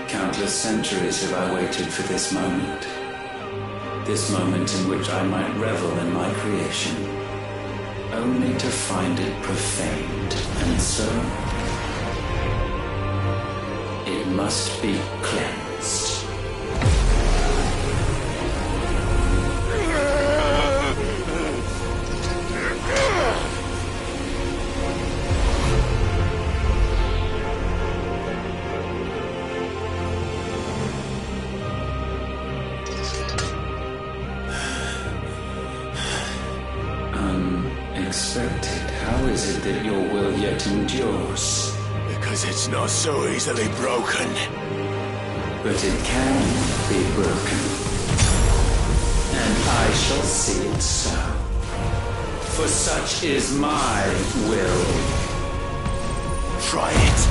Countless centuries have I waited for this moment. This moment in which I might revel in my creation, only to find it profaned, and so it must be cleansed. Unexpected. How is it that your will yet endures? Because it's not so easily broken. But it can be broken. And I shall see it so. For such is my will. Try it.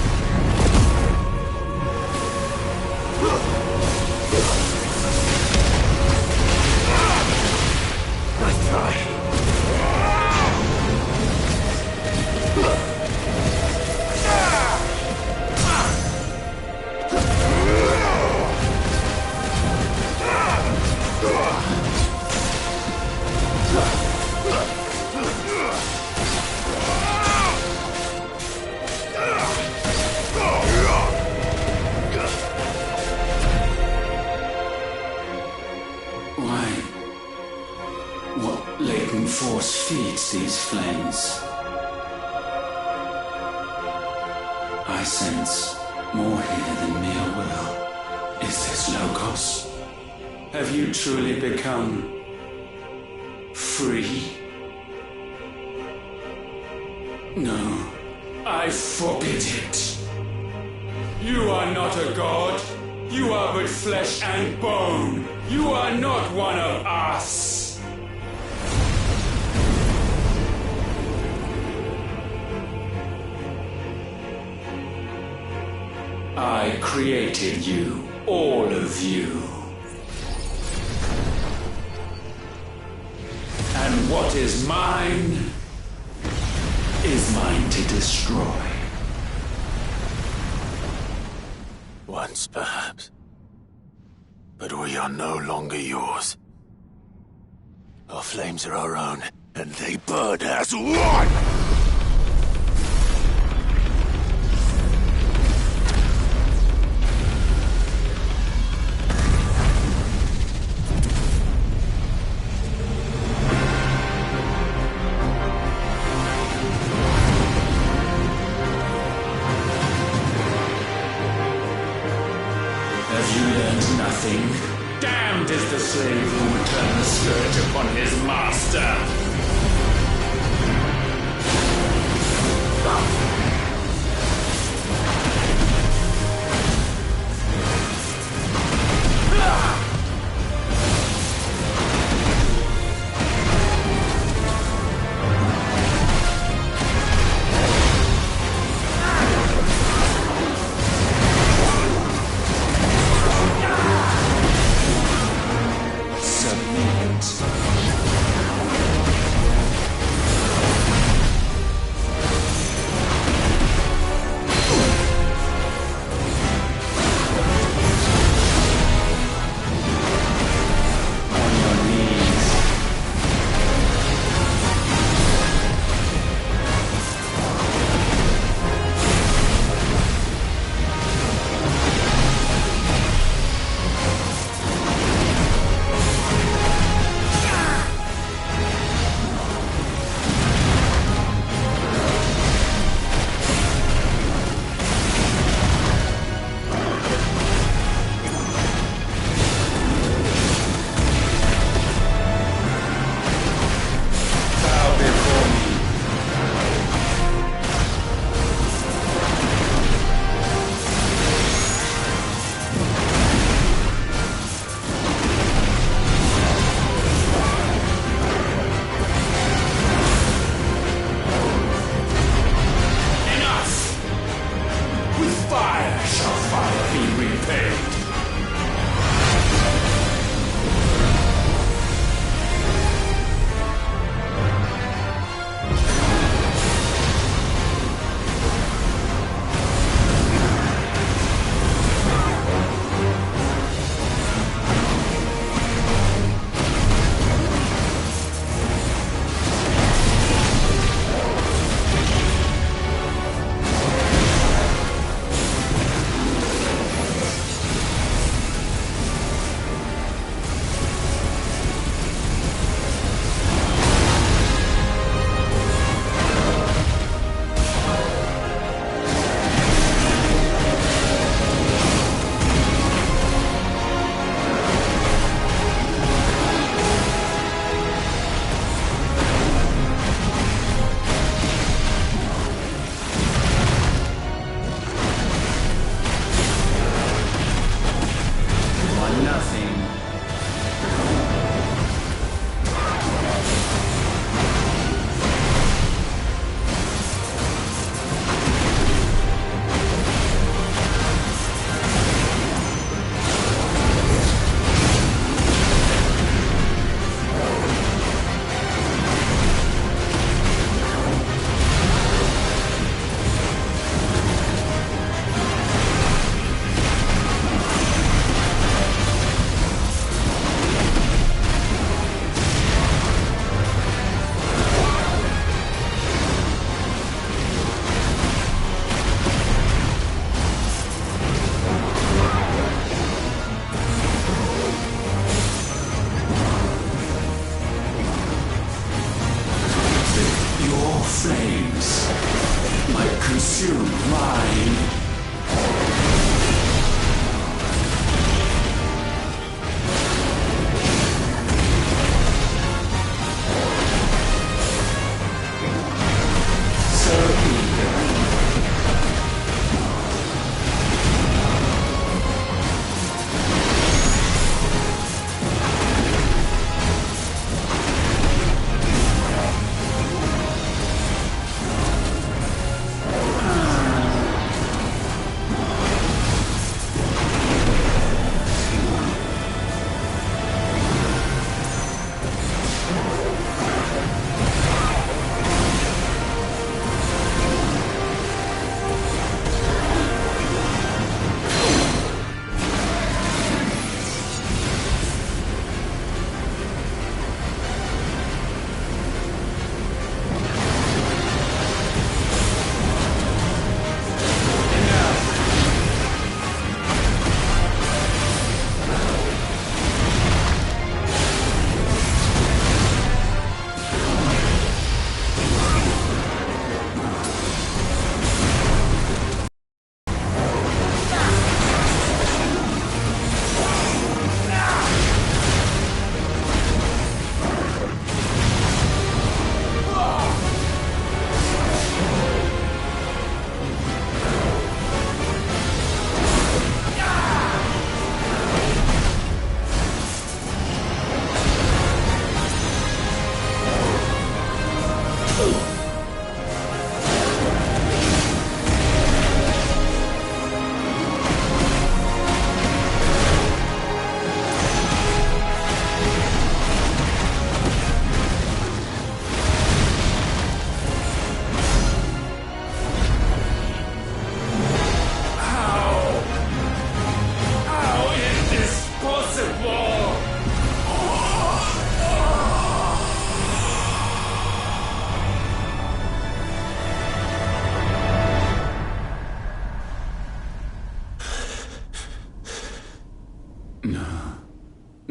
I try. force feeds these flames. I sense more here than mere will. Is this Logos? Have you truly become free? No, I forbid it. You are not a god. You are but flesh and bone. You are not one of us. I created you, all of you. And what is mine is mine to destroy. Once, perhaps. But we are no longer yours. Our flames are our own, and they burn as one! Have you learned nothing? Damned is the slave who would turn the scourge upon his master!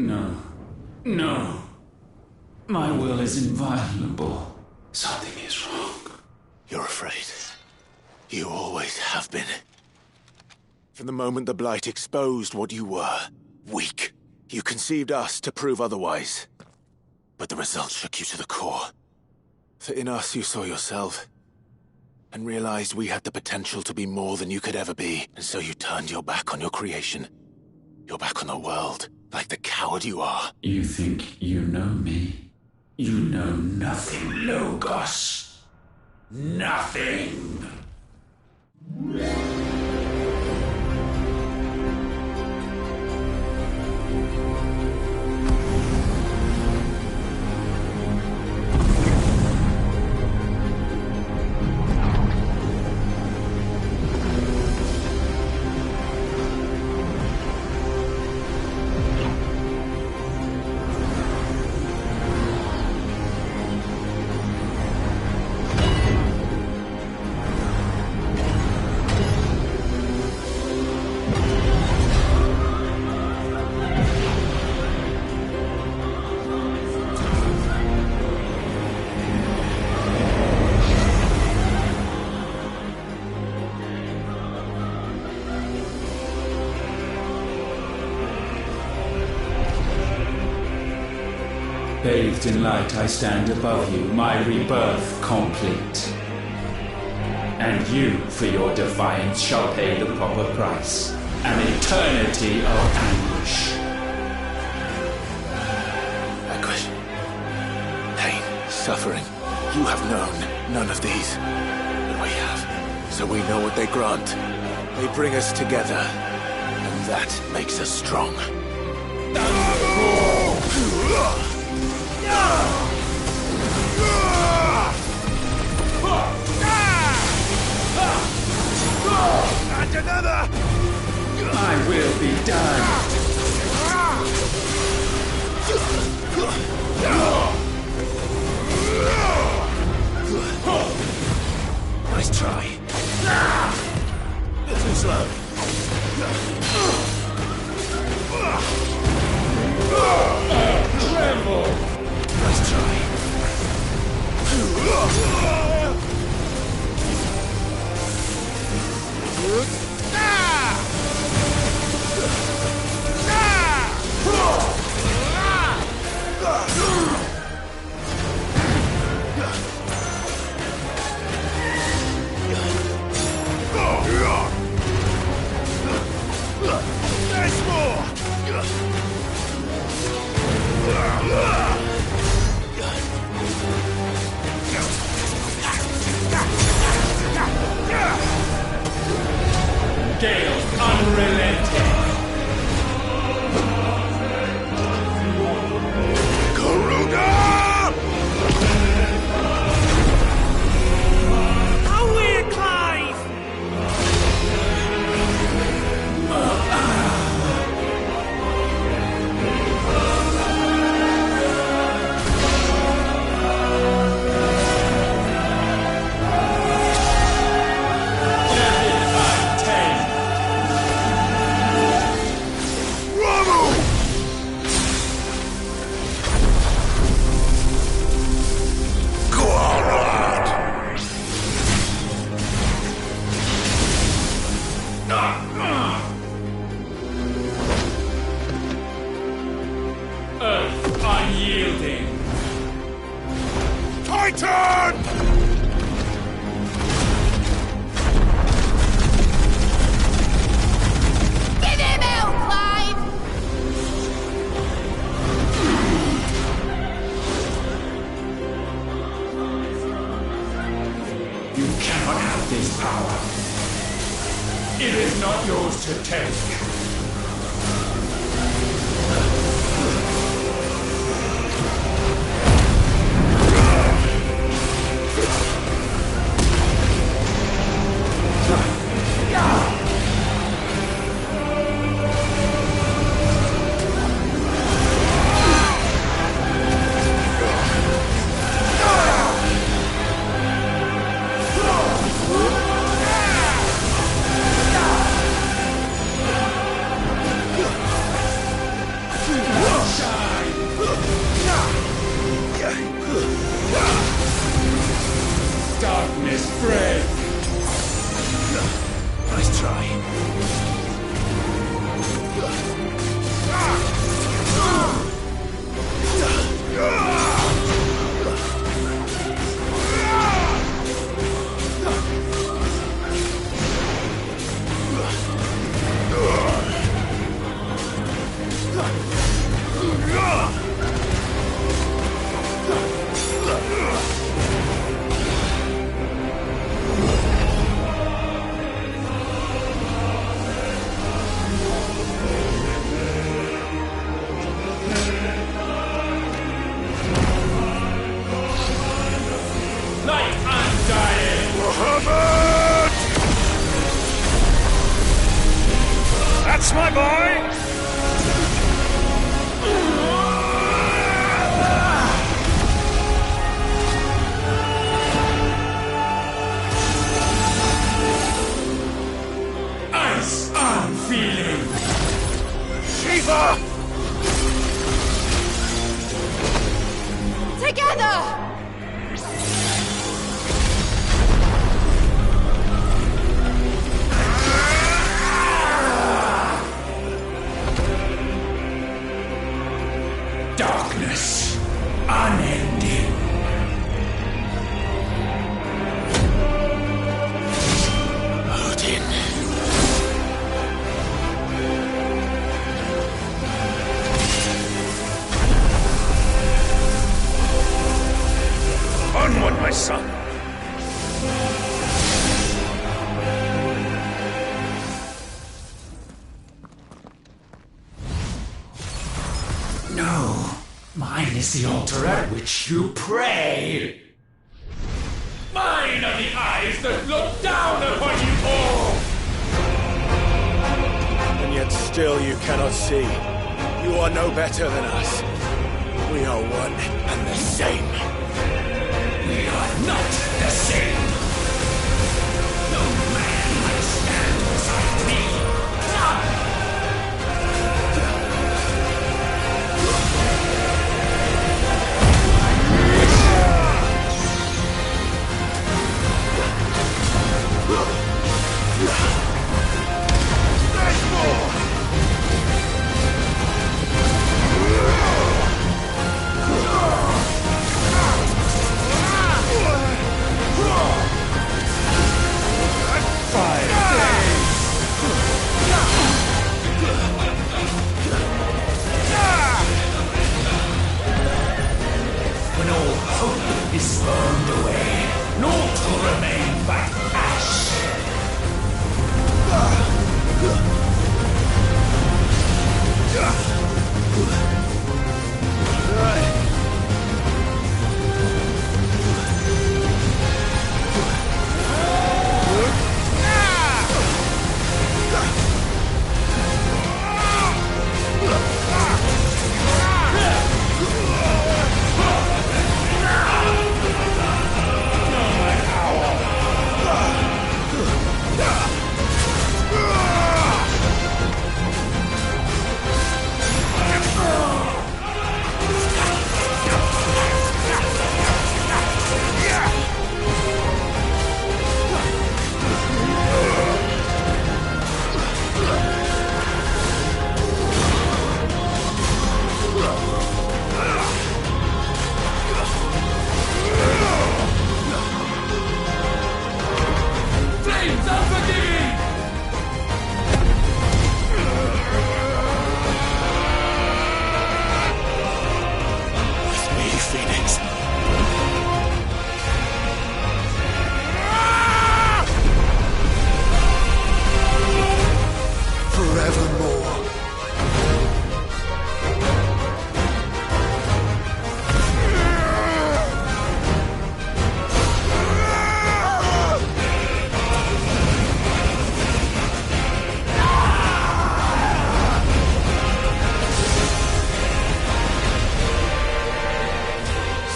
No. No. My will is inviolable. Something is wrong. You're afraid. You always have been. From the moment the Blight exposed what you were, weak, you conceived us to prove otherwise. But the result shook you to the core. For in us you saw yourself, and realized we had the potential to be more than you could ever be, and so you turned your back on your creation. Your back on the world, like the coward you are. You think you know me? You know nothing, Logos. Nothing! Bathed in light, I stand above you, my rebirth complete. And you, for your defiance, shall pay the proper price. An eternity of anguish. Anguish. Pain. Suffering. You have known none of these. But we have. So we know what they grant. They bring us together. And that makes us strong. And another! I will be done. Nice try. Too slow. Tremble! Nice try. There's more! Gale unrelenting. Garuda! Away, Clive! Earth unyielding. Titan! Give him hell, Clive! You cannot have this power. It is not yours to take. Like undying! Muhammad! That's my boy! Ice on feeling! Shiva! Together! Darkness, unending. Odin. Onward, my son! No, mine is the altar at which you pray. Mine are the eyes that look down upon you all. And yet still you cannot see. You are no better than us. We are one and the same. We are not the same. No man might stand beside me. None. There's more! When all hope is burned away, naught will remain but ash.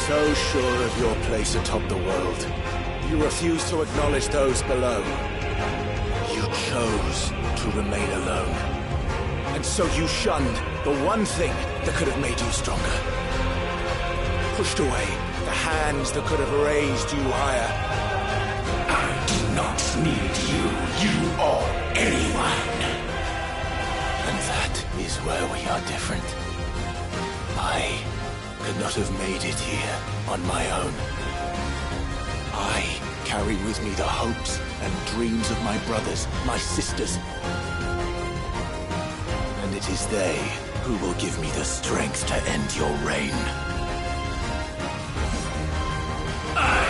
So sure of your place atop the world, you refuse to acknowledge those below. You chose to remain alone. And so you shunned the one thing that could have made you stronger. Pushed away the hands that could have raised you higher. I do not need you, you or anyone. And that is where we are different. I could not have made it here on my own. I carry with me the hopes and dreams of my brothers, my sisters. And it is they Who will give me the strength to end your reign? I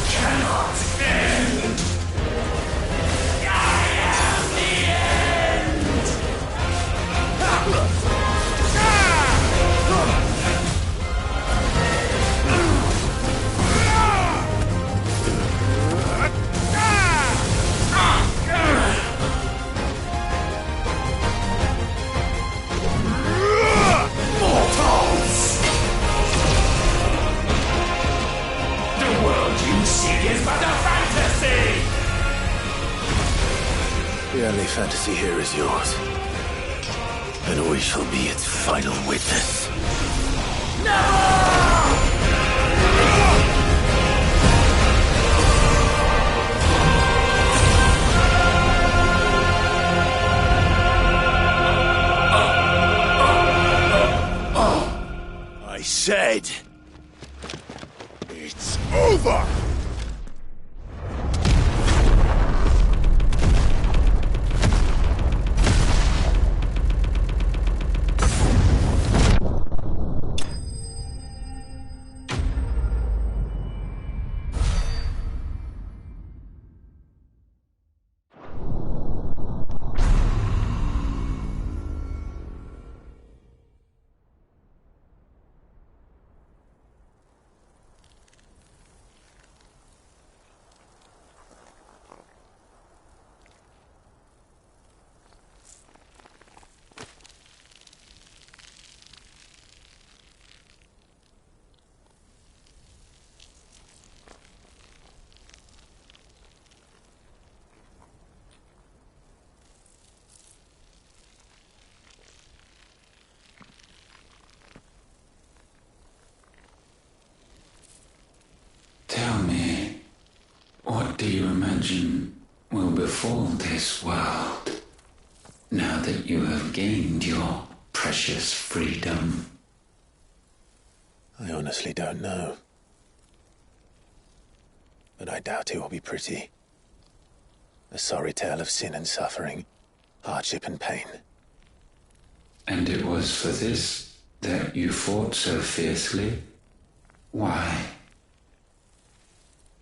cannot end. I am the end. Mortals! The world you seek is but a fantasy! The only fantasy here is yours. And we shall be its final witness. I said, it's over! Tell me, what do you imagine will befall this world now that you have gained your precious freedom? I honestly don't know. But I doubt it will be pretty. A sorry tale of sin and suffering, hardship and pain. And it was for this that you fought so fiercely? Why?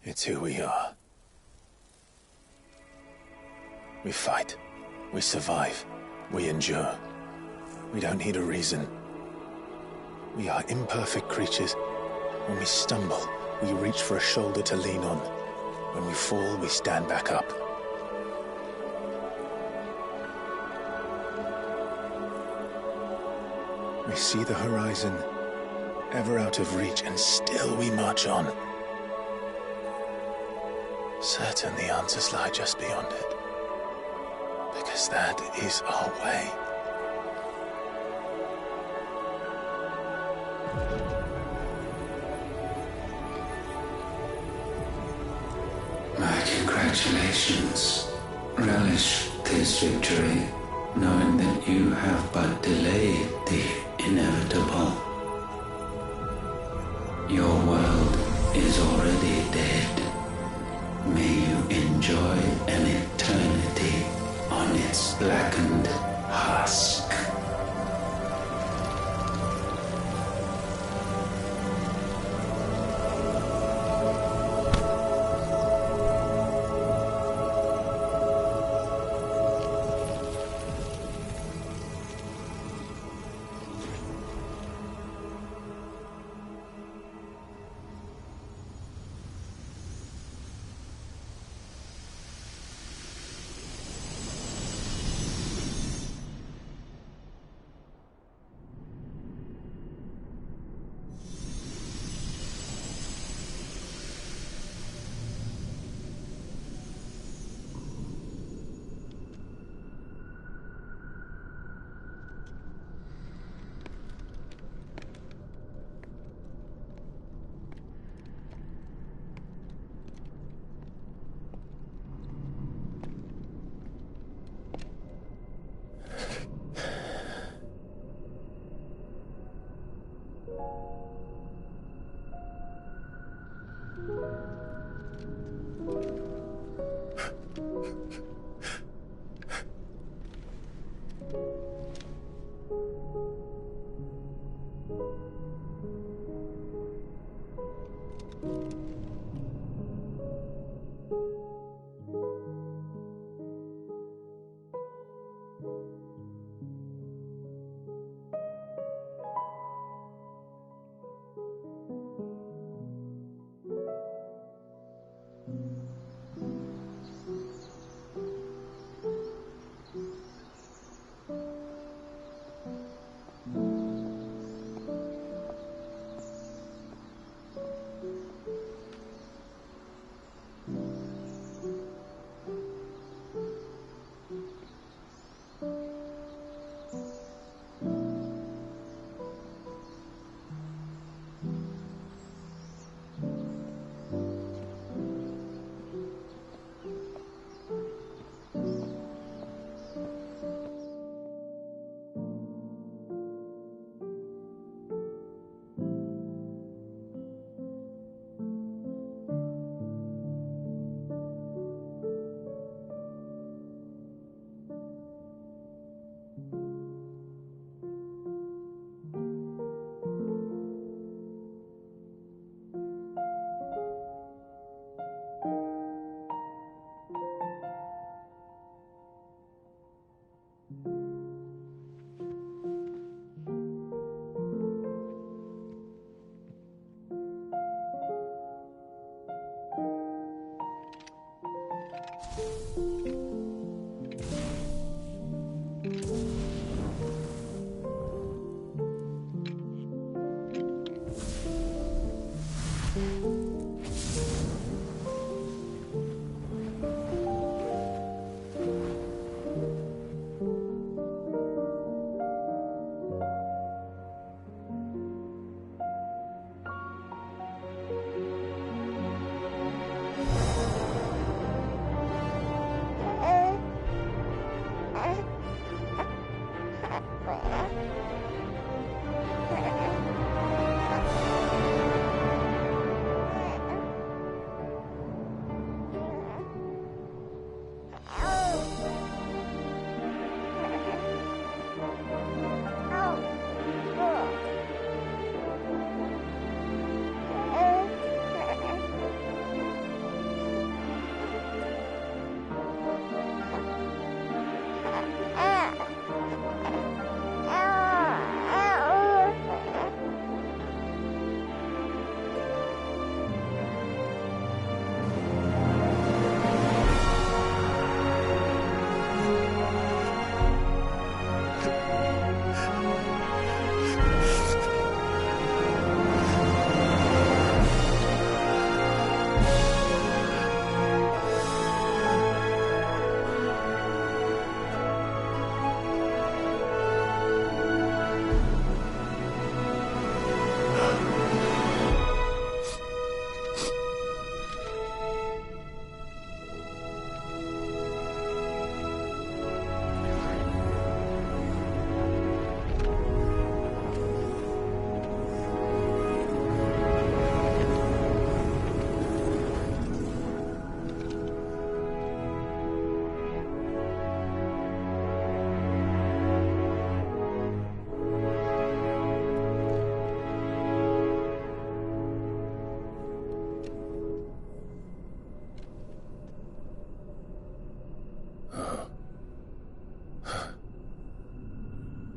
It's who we are. We fight. We survive. We endure. We don't need a reason. We are imperfect creatures. When we stumble, we reach for a shoulder to lean on. When we fall, we stand back up. We see the horizon, ever out of reach, and still we march on. Certain the answers lie just beyond it. Because that is our way. My congratulations. Relish this victory, knowing that you have but delayed the inevitable. Your world is already dead. May you enjoy an eternity on its blackened husk.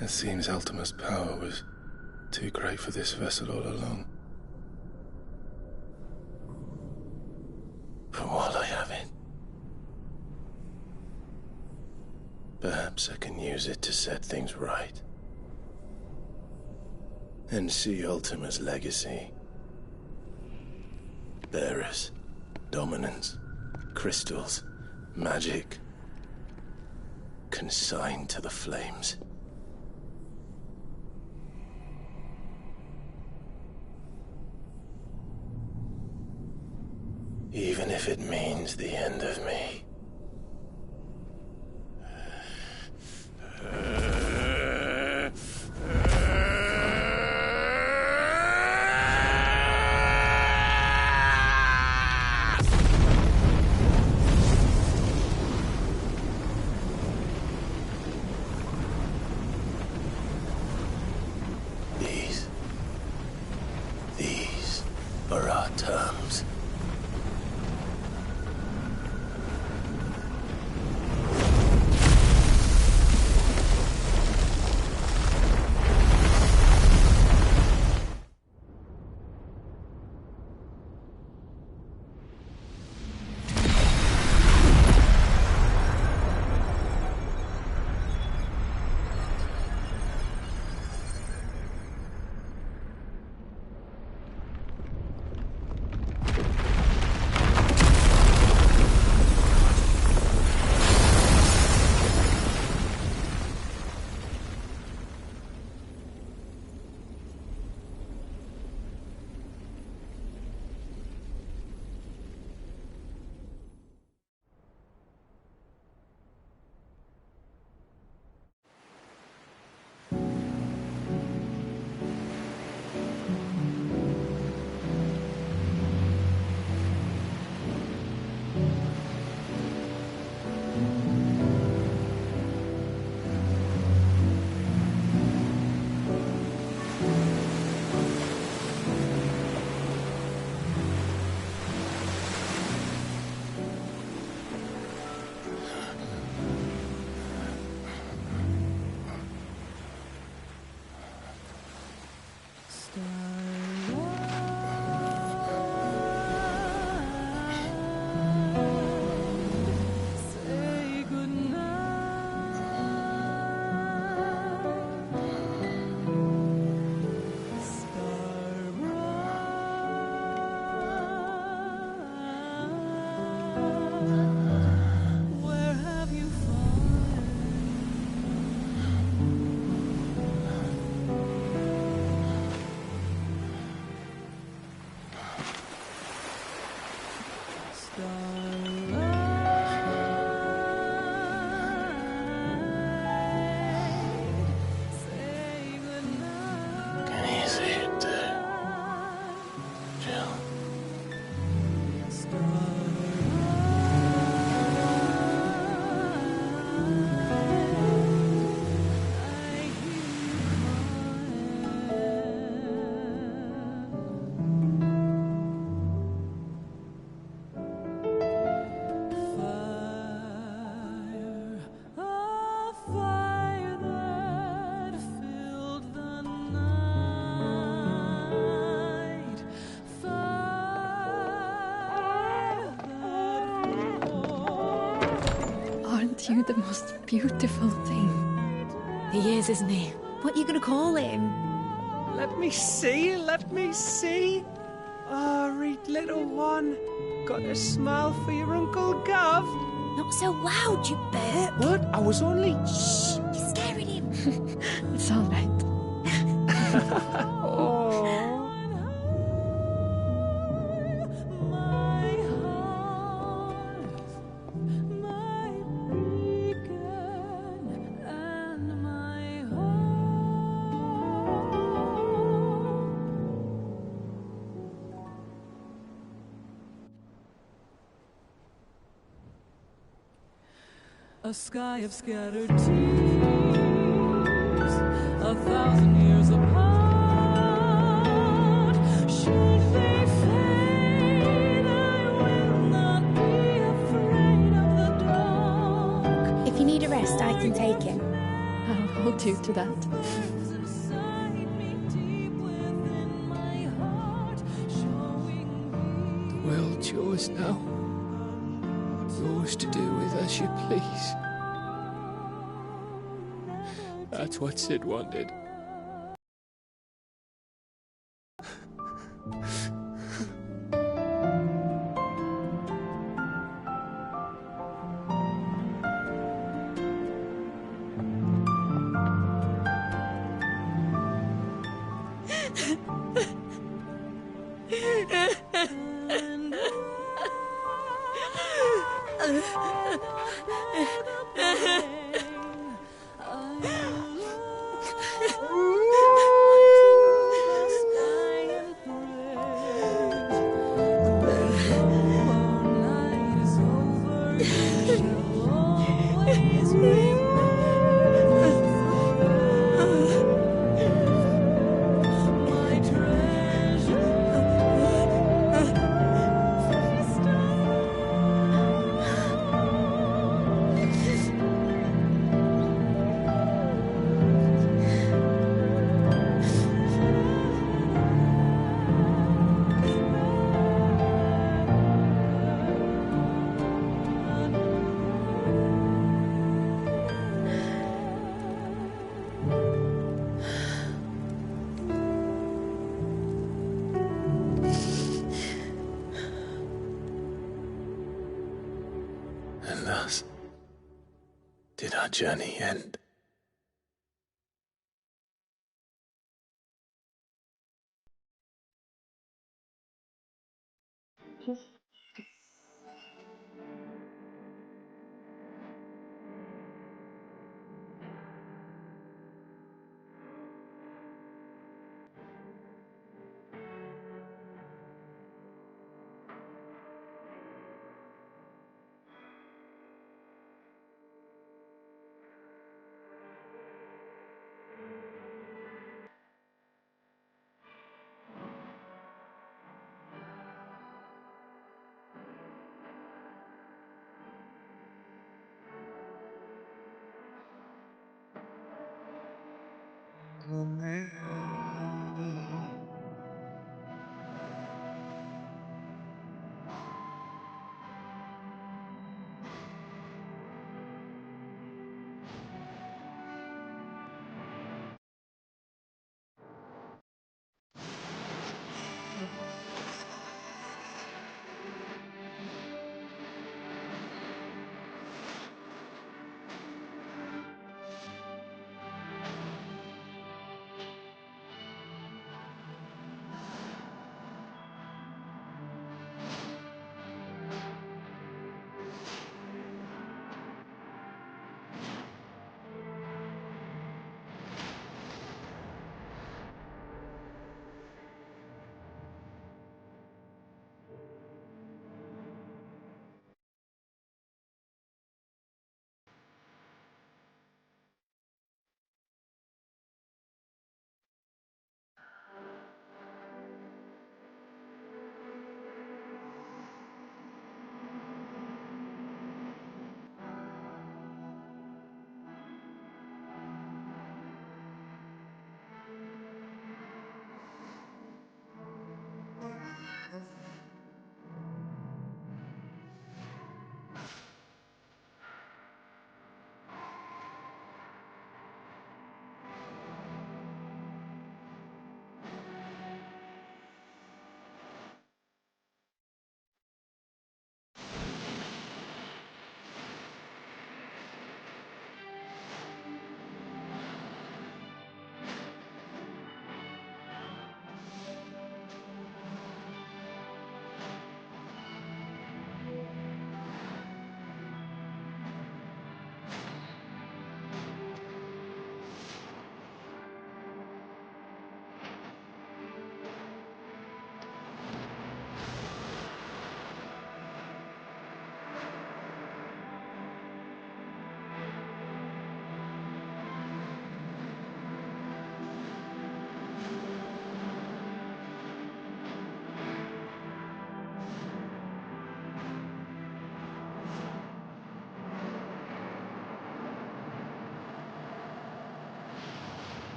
It seems Ultima's power was too great for this vessel all along. But while I have it, perhaps I can use it to set things right. And see Ultima's legacy. Bearers, dominance, crystals, magic, consigned to the flames. Even if it means the end of me. These Can you see it too, Jill? Aren't you the most beautiful thing? He is, isn't he? What are you going to call him? Let me see, let me see. Oh, read little one. Got a smile for your Uncle Gov. Not so loud, you burp. What? I was only... Shh, you're scaring him. It's all right. Oh. A sky of scattered tears, 1,000 years apart. Should they fade, I will not be afraid of the dark. If you need a rest, I can take him. I'll hold you to that. The world's yours now. Yours to do with as you please. That's what Sid wanted. And thus did our journey end.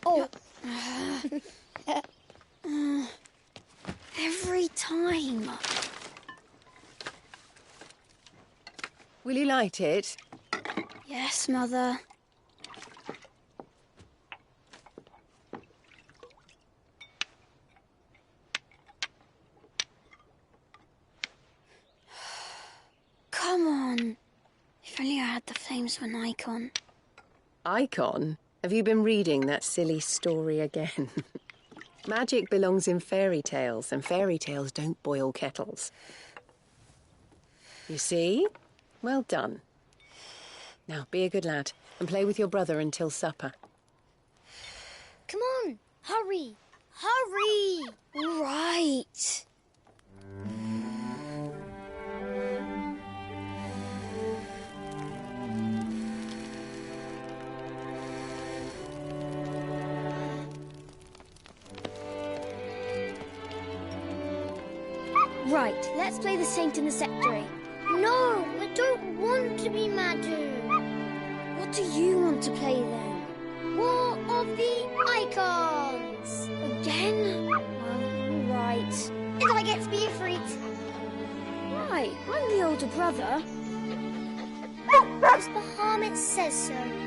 Oh. Every time. Will you light it? Yes, Mother. Come on. If only I had the flames of an icon. Icon? Have you been reading that silly story again? Magic belongs in fairy tales, and fairy tales don't boil kettles. You see? Well done. Now, be a good lad, and play with your brother until supper. Come on, hurry! Hurry! All right. Right, let's play the Saint in the Secretary. No, I don't want to be Madhu. What do you want to play then? War of the Icons! Again? Well, all right. And I get to be a freak. Right, I'm the older brother. Because Bahamut says so.